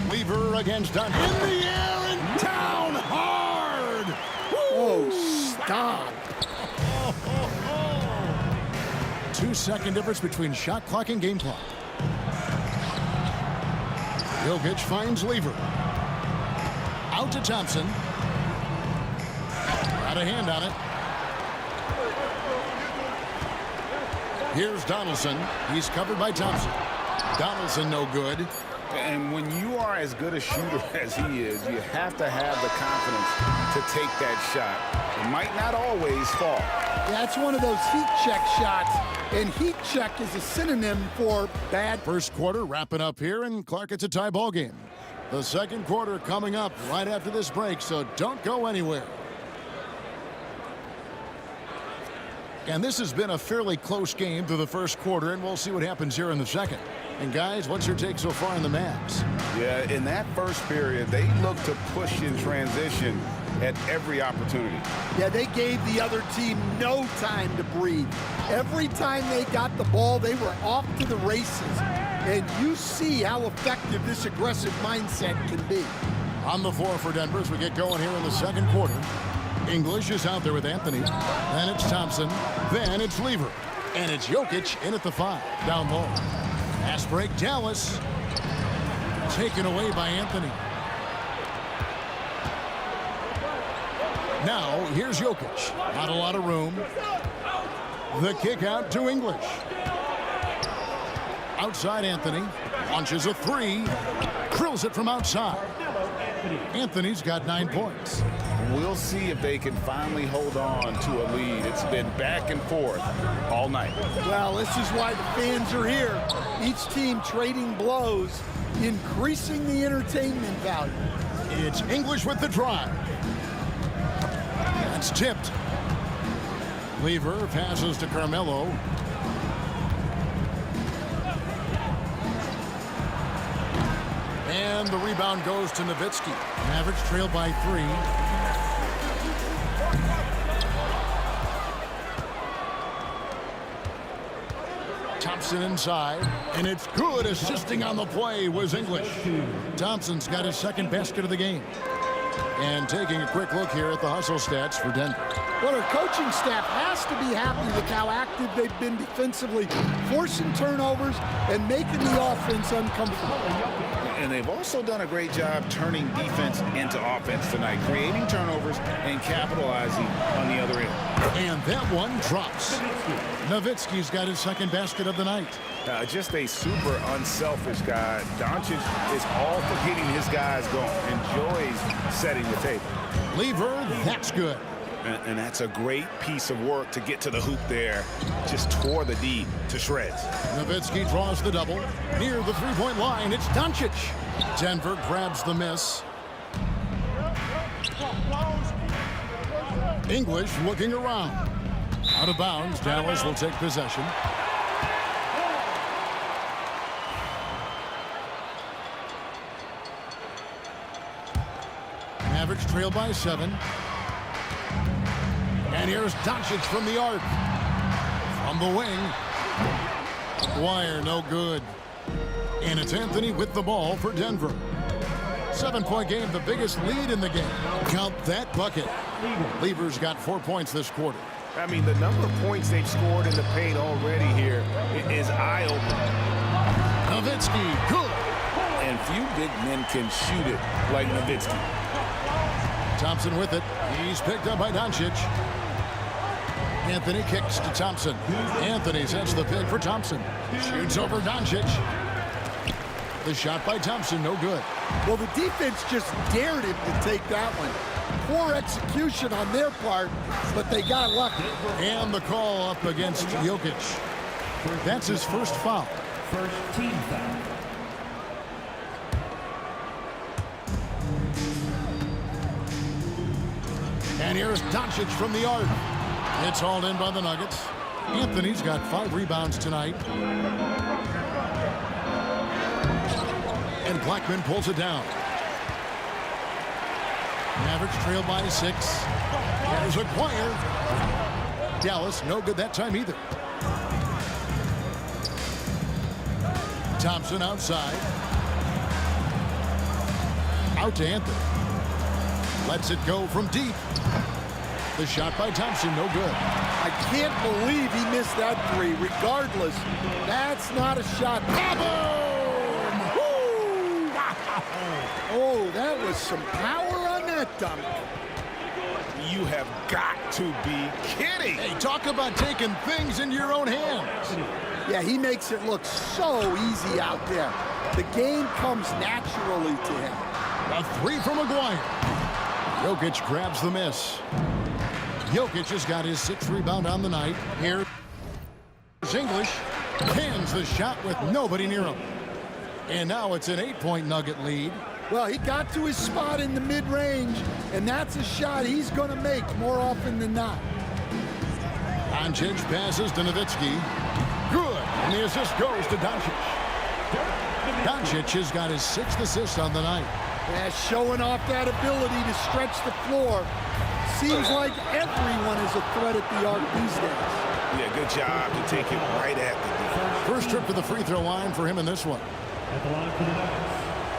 Lever against Dunn. In the air and down hard. Oh, stop. 2-second difference between shot clock and game clock. Jokic finds Lever. Out to Thompson. Got a hand on it. Here's Donaldson. He's covered by Thompson. Donaldson no good. And when you are as good a shooter as he is, you have to have the confidence to take that shot. It might not always fall. That's one of those heat check shots, and heat check is a synonym for bad. First quarter wrapping up here, and Clark, it's a tie ball game. The second quarter coming up right after this break, so don't go anywhere. And this has been a fairly close game through the first quarter, and we'll see what happens here in the second. And guys, what's your take so far on the Mavs? Yeah, in that first period, they looked to push in transition at every opportunity. Yeah, they gave the other team no time to breathe. Every time they got the ball, they were off to the races. And you see how effective this aggressive mindset can be. On the floor for Denver as we get going here in the second quarter. English is out there with Anthony. Then it's Thompson. Then it's Lever. And it's Jokic in at the 5. Down low. Pass break, Dallas. Taken away by Anthony. Now, here's Jokic. Not a lot of room. The kick out to English. Outside Anthony. Launches a 3. Drills it from outside. Anthony's got 9 points. We'll see if they can finally hold on to a lead. It's been back and forth all night. Well, this is why the fans are here. Each team trading blows, increasing the entertainment value. It's English with the drive. That's tipped. Lever passes to Carmelo. And the rebound goes to Nowitzki. Mavericks trail by 3. Thompson inside, and it's good. Assisting on the play was English. Thompson's got his second basket of the game. And taking a quick look here at the hustle stats for Denver. Well, our coaching staff has to be happy with how active they've been defensively, forcing turnovers and making the offense uncomfortable. And they've also done a great job turning defense into offense tonight, creating turnovers and capitalizing on the other end. And that one drops. Nowitzki's got his second basket of the night. Just a super unselfish guy. Doncic is all for getting his guys going. Enjoys setting the table. Lever, that's good. And that's a great piece of work to get to the hoop there. Just tore the D to shreds. Nowitzki draws the double. Near the three-point line, it's Doncic. Denver grabs the miss. English looking around. Out of bounds, Dallas will take possession. Mavericks trail by 7. And here's Doncic from the arc. From the wing. Dwyer, no good. And it's Anthony with the ball for Denver. 7-point game, the biggest lead in the game. Count that bucket. Lever's got 4 points this quarter. I mean, the number of points they've scored in the paint already here is eye-opening. Nowitzki, good. And few big men can shoot it like Nowitzki. Thompson with it. He's picked up by Doncic. Anthony kicks to Thompson. Anthony sets the pick for Thompson. Shoots over Doncic. The shot by Thompson, no good. Well, the defense just dared him to take that one. Poor execution on their part, but they got lucky. And the call up against Jokic. That's his first foul. First team foul. And And here's Doncic from the arc. It's hauled in by the Nuggets. Anthony's got 5 rebounds tonight. And Blackman pulls it down. Mavericks trailed by 6. There's Aguirre. Dallas no good that time either. Thompson outside. Out to Anthony. Lets it go from deep. The shot by Thompson, no good. I can't believe he missed that 3. Regardless, that's not a shot. Boom! Woo! Oh, that was some power on that dunk. You have got to be kidding. Hey, talk about taking things into your own hands. Yeah, he makes it look so easy out there. The game comes naturally to him. A 3 from Aguirre. Jokic grabs the miss. Jokic has got his 6th rebound on the night. Here's English. Cans the shot with nobody near him. And now it's an 8-point Nugget lead. Well, he got to his spot in the mid-range, and that's a shot he's going to make more often than not. Doncic passes to Nowitzki. Good. And the assist goes to Doncic. Doncic has got his 6th assist on the night. Yeah, showing off that ability to stretch the floor. Seems like everyone is a threat at the arc these days. Yeah, good job to take it right at the defense. First trip to the free throw line for him in this one.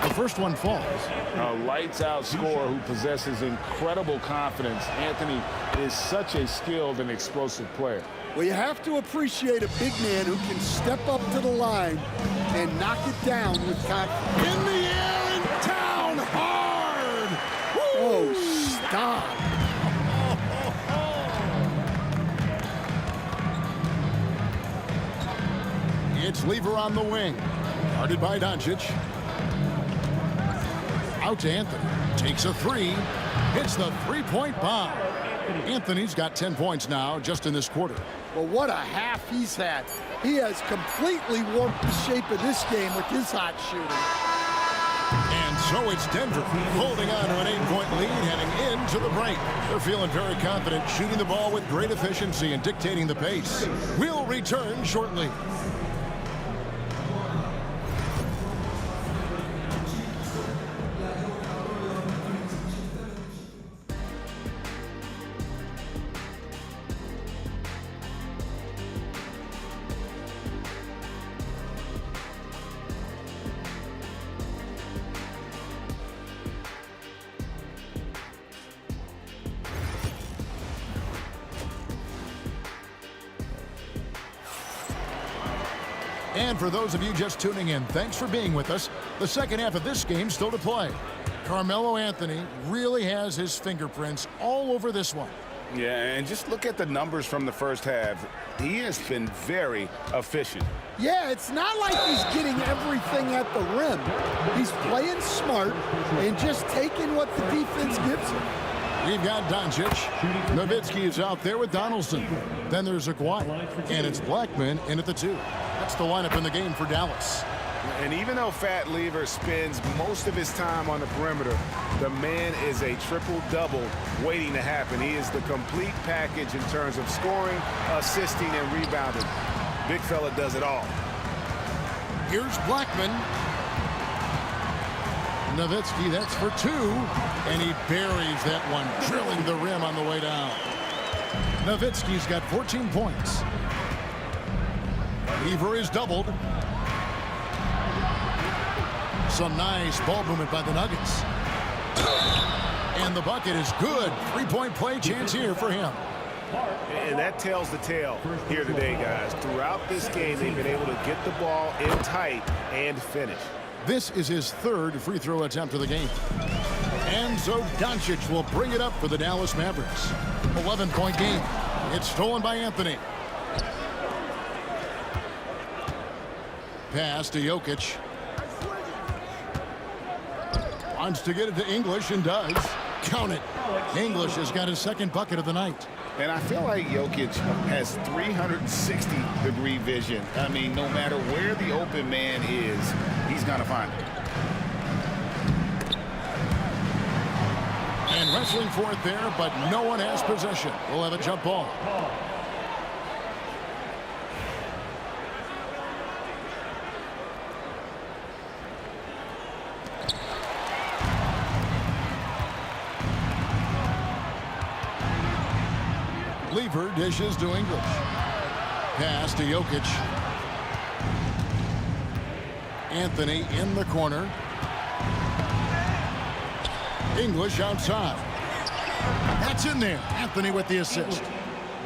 The first one falls. A lights-out scorer who possesses incredible confidence. Anthony is such a skilled and explosive player. Well, you have to appreciate a big man who can step up to the line and knock it down with confidence. In the air and down hard! Woo! Oh, stop. It's Lever on the wing. Guarded by Doncic. Out to Anthony. Takes a 3. Hits the 3-point bomb. Anthony's got 10 points now just in this quarter. Well, what a half he's had. He has completely warped the shape of this game with his hot shooting. And so it's Denver holding on to an 8-point lead heading into the break. They're feeling very confident, shooting the ball with great efficiency and dictating the pace. We'll return shortly. And for those of you just tuning in, thanks for being with us. The second half of this game still to play. Carmelo Anthony really has his fingerprints all over this one. Yeah, and just look at the numbers from the first half. He has been very efficient. Yeah, it's not like he's getting everything at the rim. He's playing smart and just taking what the defense gives him. We've got Doncic. Nowitzki is out there with Donaldson. Then there's Aguirre. And it's Blackman in at the 2. That's the lineup in the game for Dallas. And even though Fat Lever spends most of his time on the perimeter, the man is a triple-double waiting to happen. He is the complete package in terms of scoring, assisting, and rebounding. Big fella does it all. Here's Blackman. Nowitzki, that's for 2. And he buries that one, drilling the rim on the way down. Nowitzki's got 14 points. Lever is doubled. Some nice ball movement by the Nuggets. And the bucket is good. 3-point play chance here for him. And that tells the tale here today, guys. Throughout this game, they've been able to get the ball in tight and finish. This is his 3rd free throw attempt of the game. And so Doncic will bring it up for the Dallas Mavericks. 11-point game. It's stolen by Anthony. Pass to Jokic. Wants to get it to English and does. Count it. English has got his 2nd bucket of the night. And I feel like Jokic has 360-degree vision. I mean, no matter where the open man is, he's going to find it. And wrestling for it there, but no one has possession. We'll have a jump ball. Lever dishes to English. Pass to Jokic. Anthony in the corner. English outside. That's in there. Anthony with the assist.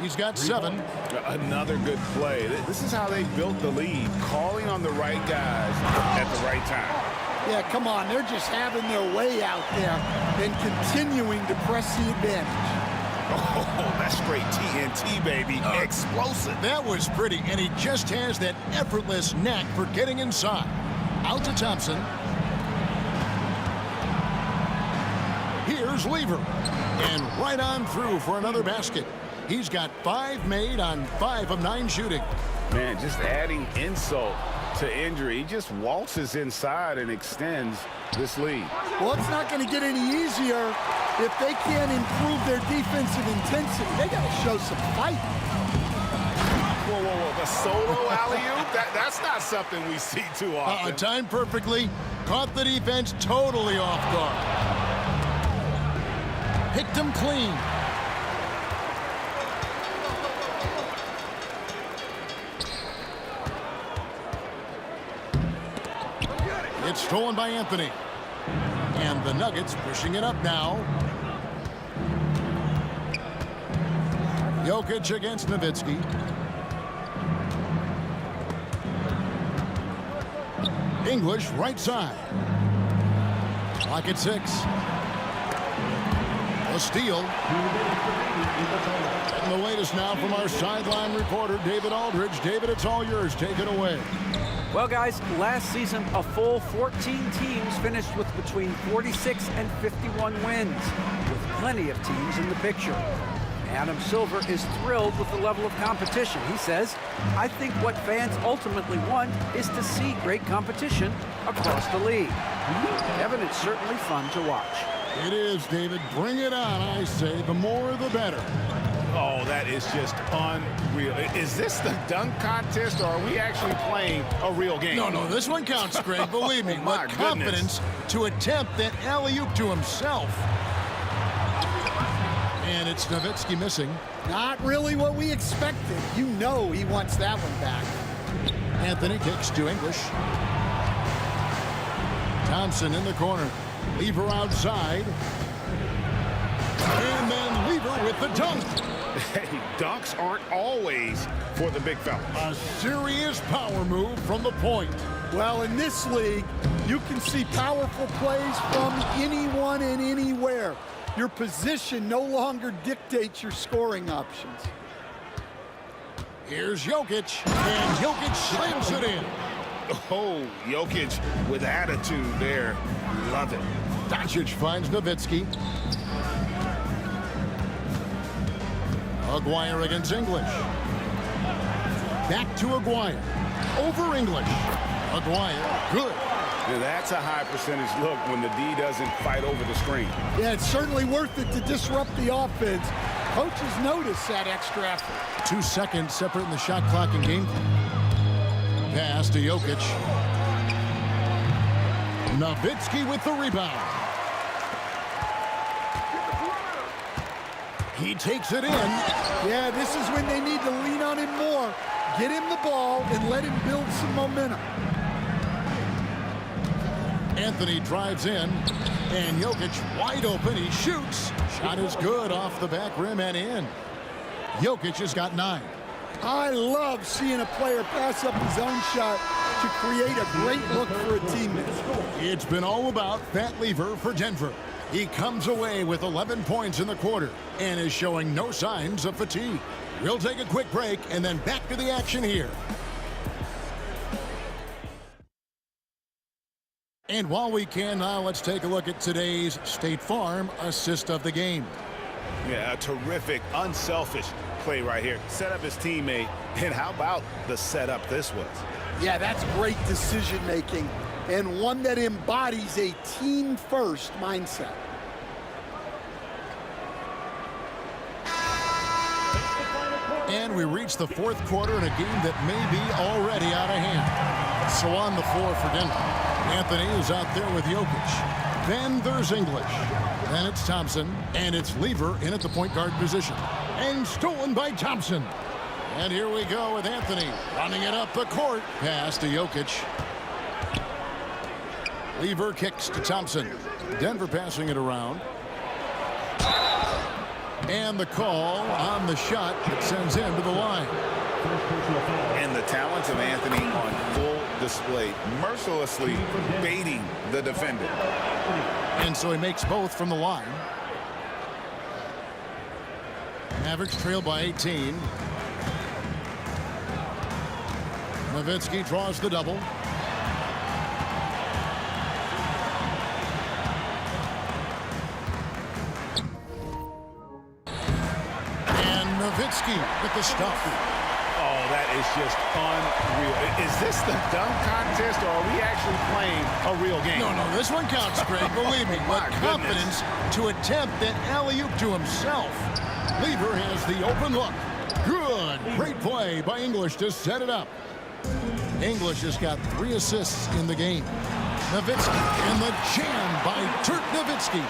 He's got 7. Another good play. This is how they built the lead, calling on the right guys at the right time. Yeah, come on. They're just having their way out there and continuing to press the advantage. Oh, that's straight TNT, baby. Explosive. That was pretty, and he just has that effortless knack for getting inside. Out to Thompson. Here's Lever. And right on through for another basket. He's got 5 made on 5 of 9 shooting. Man, just adding insult to injury. He just waltzes inside and extends this lead. Well, it's not going to get any easier if they can't improve their defensive intensity. They got to show some fight. Whoa, whoa, whoa. The solo alley-oop? That's not something we see too often. Timed perfectly. Caught the defense totally off guard. Picked him clean. It's stolen by Anthony. And the Nuggets pushing it up now. Jokic against Nowitzki. English right side. Clock at 6. A steal. And the latest now from our sideline reporter, David Aldridge. David, it's all yours. Take it away. Well, guys, last season, a full 14 teams finished with between 46 and 51 wins, with plenty of teams in the picture. Adam Silver is thrilled with the level of competition. He says, I think what fans ultimately want is to see great competition across the league. Kevin, it's certainly fun to watch. It is, David. Bring it on, I say. The more, the better. Oh, that is just unreal. Is this the dunk contest, or are we actually playing a real game? No, this one counts, Greg. Believe me. My but confidence to attempt that alley-oop to himself. And it's Nowitzki missing. Not really what we expected. You know he wants that one back. Anthony kicks to English. Thompson in the corner. Lever outside. And then Lever with the dunk. Hey, dunks aren't always for the big fella. A serious power move from the point. Well, in this league, you can see powerful plays from anyone and anywhere. Your position no longer dictates your scoring options. Here's Jokic, and Jokic slams it in. Oh, Jokic with attitude there. Love it. Doncic finds Nowitzki. Aguirre against English. Back to Aguirre. Over English. Aguirre, good. Yeah, that's a high percentage look when the D doesn't fight over the screen. Yeah, it's certainly worth it to disrupt the offense. Coaches notice that extra effort. 2 seconds separating the shot clock and game clock. Pass to Jokic. Nowitzki with the rebound. He takes it in. Yeah, this is when they need to lean on him more. Get him the ball and let him build some momentum. Anthony drives in, and Jokic wide open. He shoots. Shot is good off the back rim and in. Jokic has got 9. I love seeing a player pass up his own shot to create a great look for a teammate. It's been all about Fat Lever for Denver. He comes away with 11 points in the quarter and is showing no signs of fatigue. We'll take a quick break and then back to the action here. And while we can now, let's take a look at today's State Farm assist of the game. Yeah, a terrific, unselfish play right here. Set up his teammate, and how about the setup this was? Yeah, that's great decision making and one that embodies a team-first mindset. we reach the fourth quarter in a game that may be already out of hand. So on the floor for Denver, Anthony is out there with Jokic. Then there's English. Then it's Thompson, and it's Lever in at the point guard position. And stolen by Thompson. And here we go with Anthony running it up the court. Pass to Jokic. Lever kicks to Thompson. Denver passing it around. And the call on the shot that sends him to the line. And the talents of Anthony on full display, mercilessly baiting the defender. And so he makes both from the line. Mavericks trail by 18. Nowitzki draws the double. Nowitzki with the stuff. Oh, that is just unreal. Is this the dunk contest, or are we actually playing a real game? No, this one counts, Greg. Believe me. With confidence to attempt an alley-oop to himself. Lever has the open look. Good. Great play by English to set it up. English has got 3 assists in the game. Nowitzki and the jam by Dirk Nowitzki.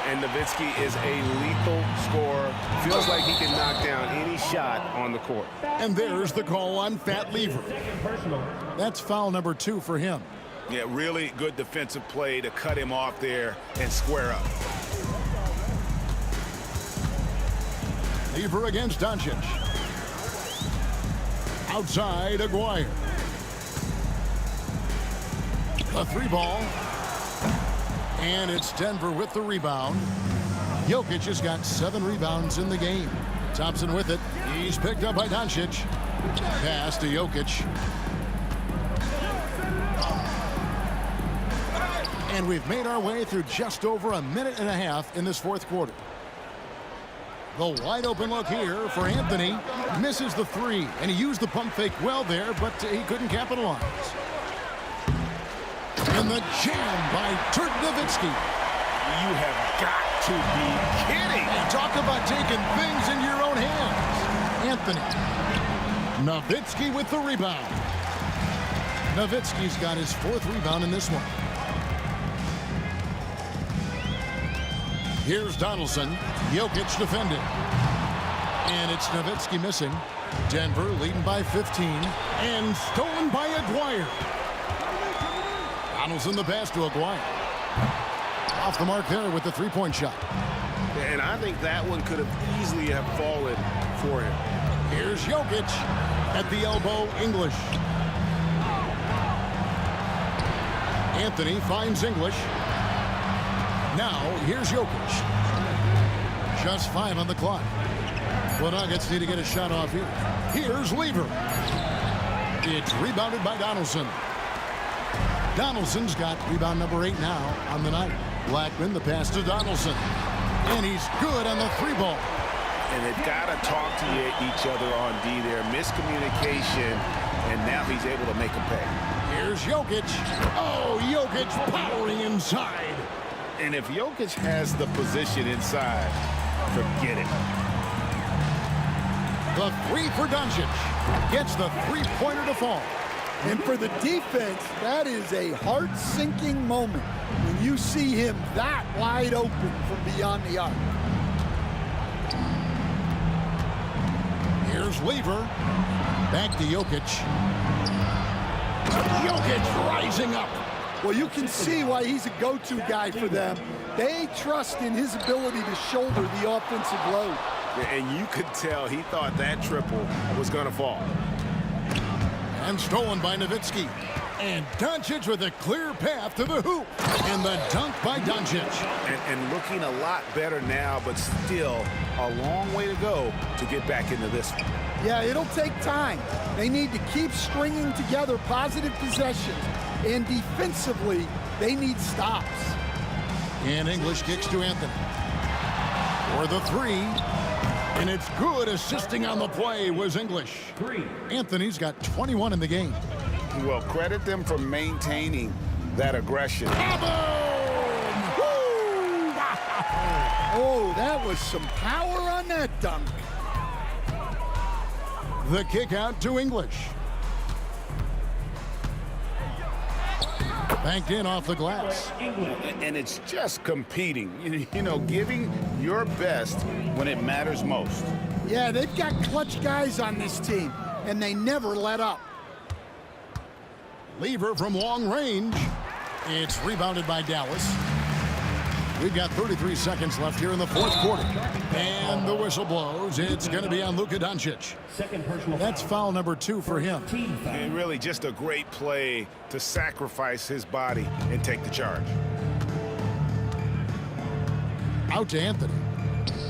And Nowitzki is a lethal scorer. Feels like he can knock down any shot on the court. And there's the call on Fat Lever. That's foul number 2 for him. Yeah, really good defensive play to cut him off there and square up. Lever against Doncic. Outside, Aguirre. A 3-ball. And it's Denver with the rebound. Jokic has got 7 rebounds in the game. Thompson with it. He's picked up by Doncic. Pass to Jokic. And we've made our way through just over a minute and a half in this fourth quarter. The wide open look here for Anthony. Misses the 3, and he used the pump fake well there, but he couldn't capitalize. And the jam by Dirk Nowitzki. You have got to be kidding. And talk about taking things in your own hands. Anthony. Nowitzki with the rebound. Nowitzki's got his 4th rebound in this one. Here's Donaldson. Jokic defending. And it's Nowitzki missing. Denver leading by 15. And stolen by Aguirre. Donaldson the pass to Aguirre. Off the mark there with the 3-point shot. And I think that one could have easily have fallen for him. Here's Jokic at the elbow. English. Anthony finds English. Now here's Jokic. Just 5 on the clock. The Nuggets need to get a shot off here. Here's Lever. It's rebounded by Donaldson. Donaldson's got rebound number 8 now on the night. Blackman the pass to Donaldson. And he's good on the 3-ball. And they've got to talk to each other on D there. Miscommunication, and now he's able to make a pay. Here's Jokic. Oh, Jokic powering inside. And if Jokic has the position inside, forget it. The 3 for Doncic. Gets the 3-pointer to fall. And for the defense, that is a heart-sinking moment when you see him that wide open from beyond the arc. Here's Lever. Back to Jokic. Jokic rising up. Well, you can see why he's a go-to guy for them. They trust in his ability to shoulder the offensive load. And you could tell he thought that triple was going to fall. And stolen by Nowitzki. And Doncic with a clear path to the hoop. And the dunk by Doncic. And looking a lot better now, but still a long way to go to get back into this one. Yeah, it'll take time. They need to keep stringing together positive possessions. And defensively, they need stops. And English kicks to Anthony. For the 3. And it's good. Assisting on the play was English. Anthony's got 21 in the game. Well, credit them for maintaining that aggression. Oh, that was some power on that dunk. The kick out to English. Banked in off the glass. And it's just competing, you know, giving your best when it matters most. Yeah, they've got clutch guys on this team, and they never let up. Lever from long range. It's rebounded by Dallas. We've got 33 seconds left here in the fourth quarter. And the whistle blows. It's going to be on Luka Doncic. That's foul number 2 for him. And really just a great play to sacrifice his body and take the charge. Out to Anthony.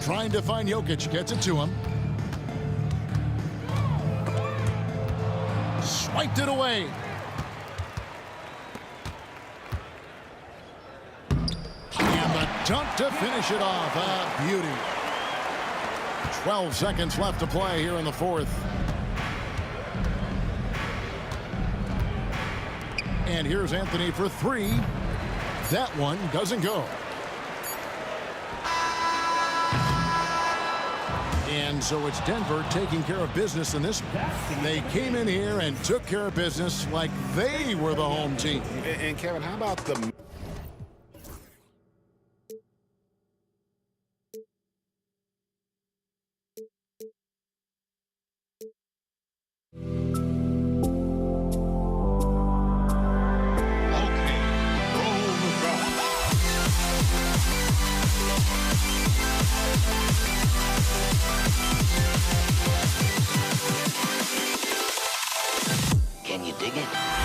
Trying to find Jokic. Gets it to him. Swiped it away. And the dunk to finish it off. A beauty. 12 seconds left to play here in the fourth. And here's Anthony for 3. That one doesn't go. And so it's Denver taking care of business in this. They came in here and took care of business like they were the home team. And Kevin, how about the... Can you dig it?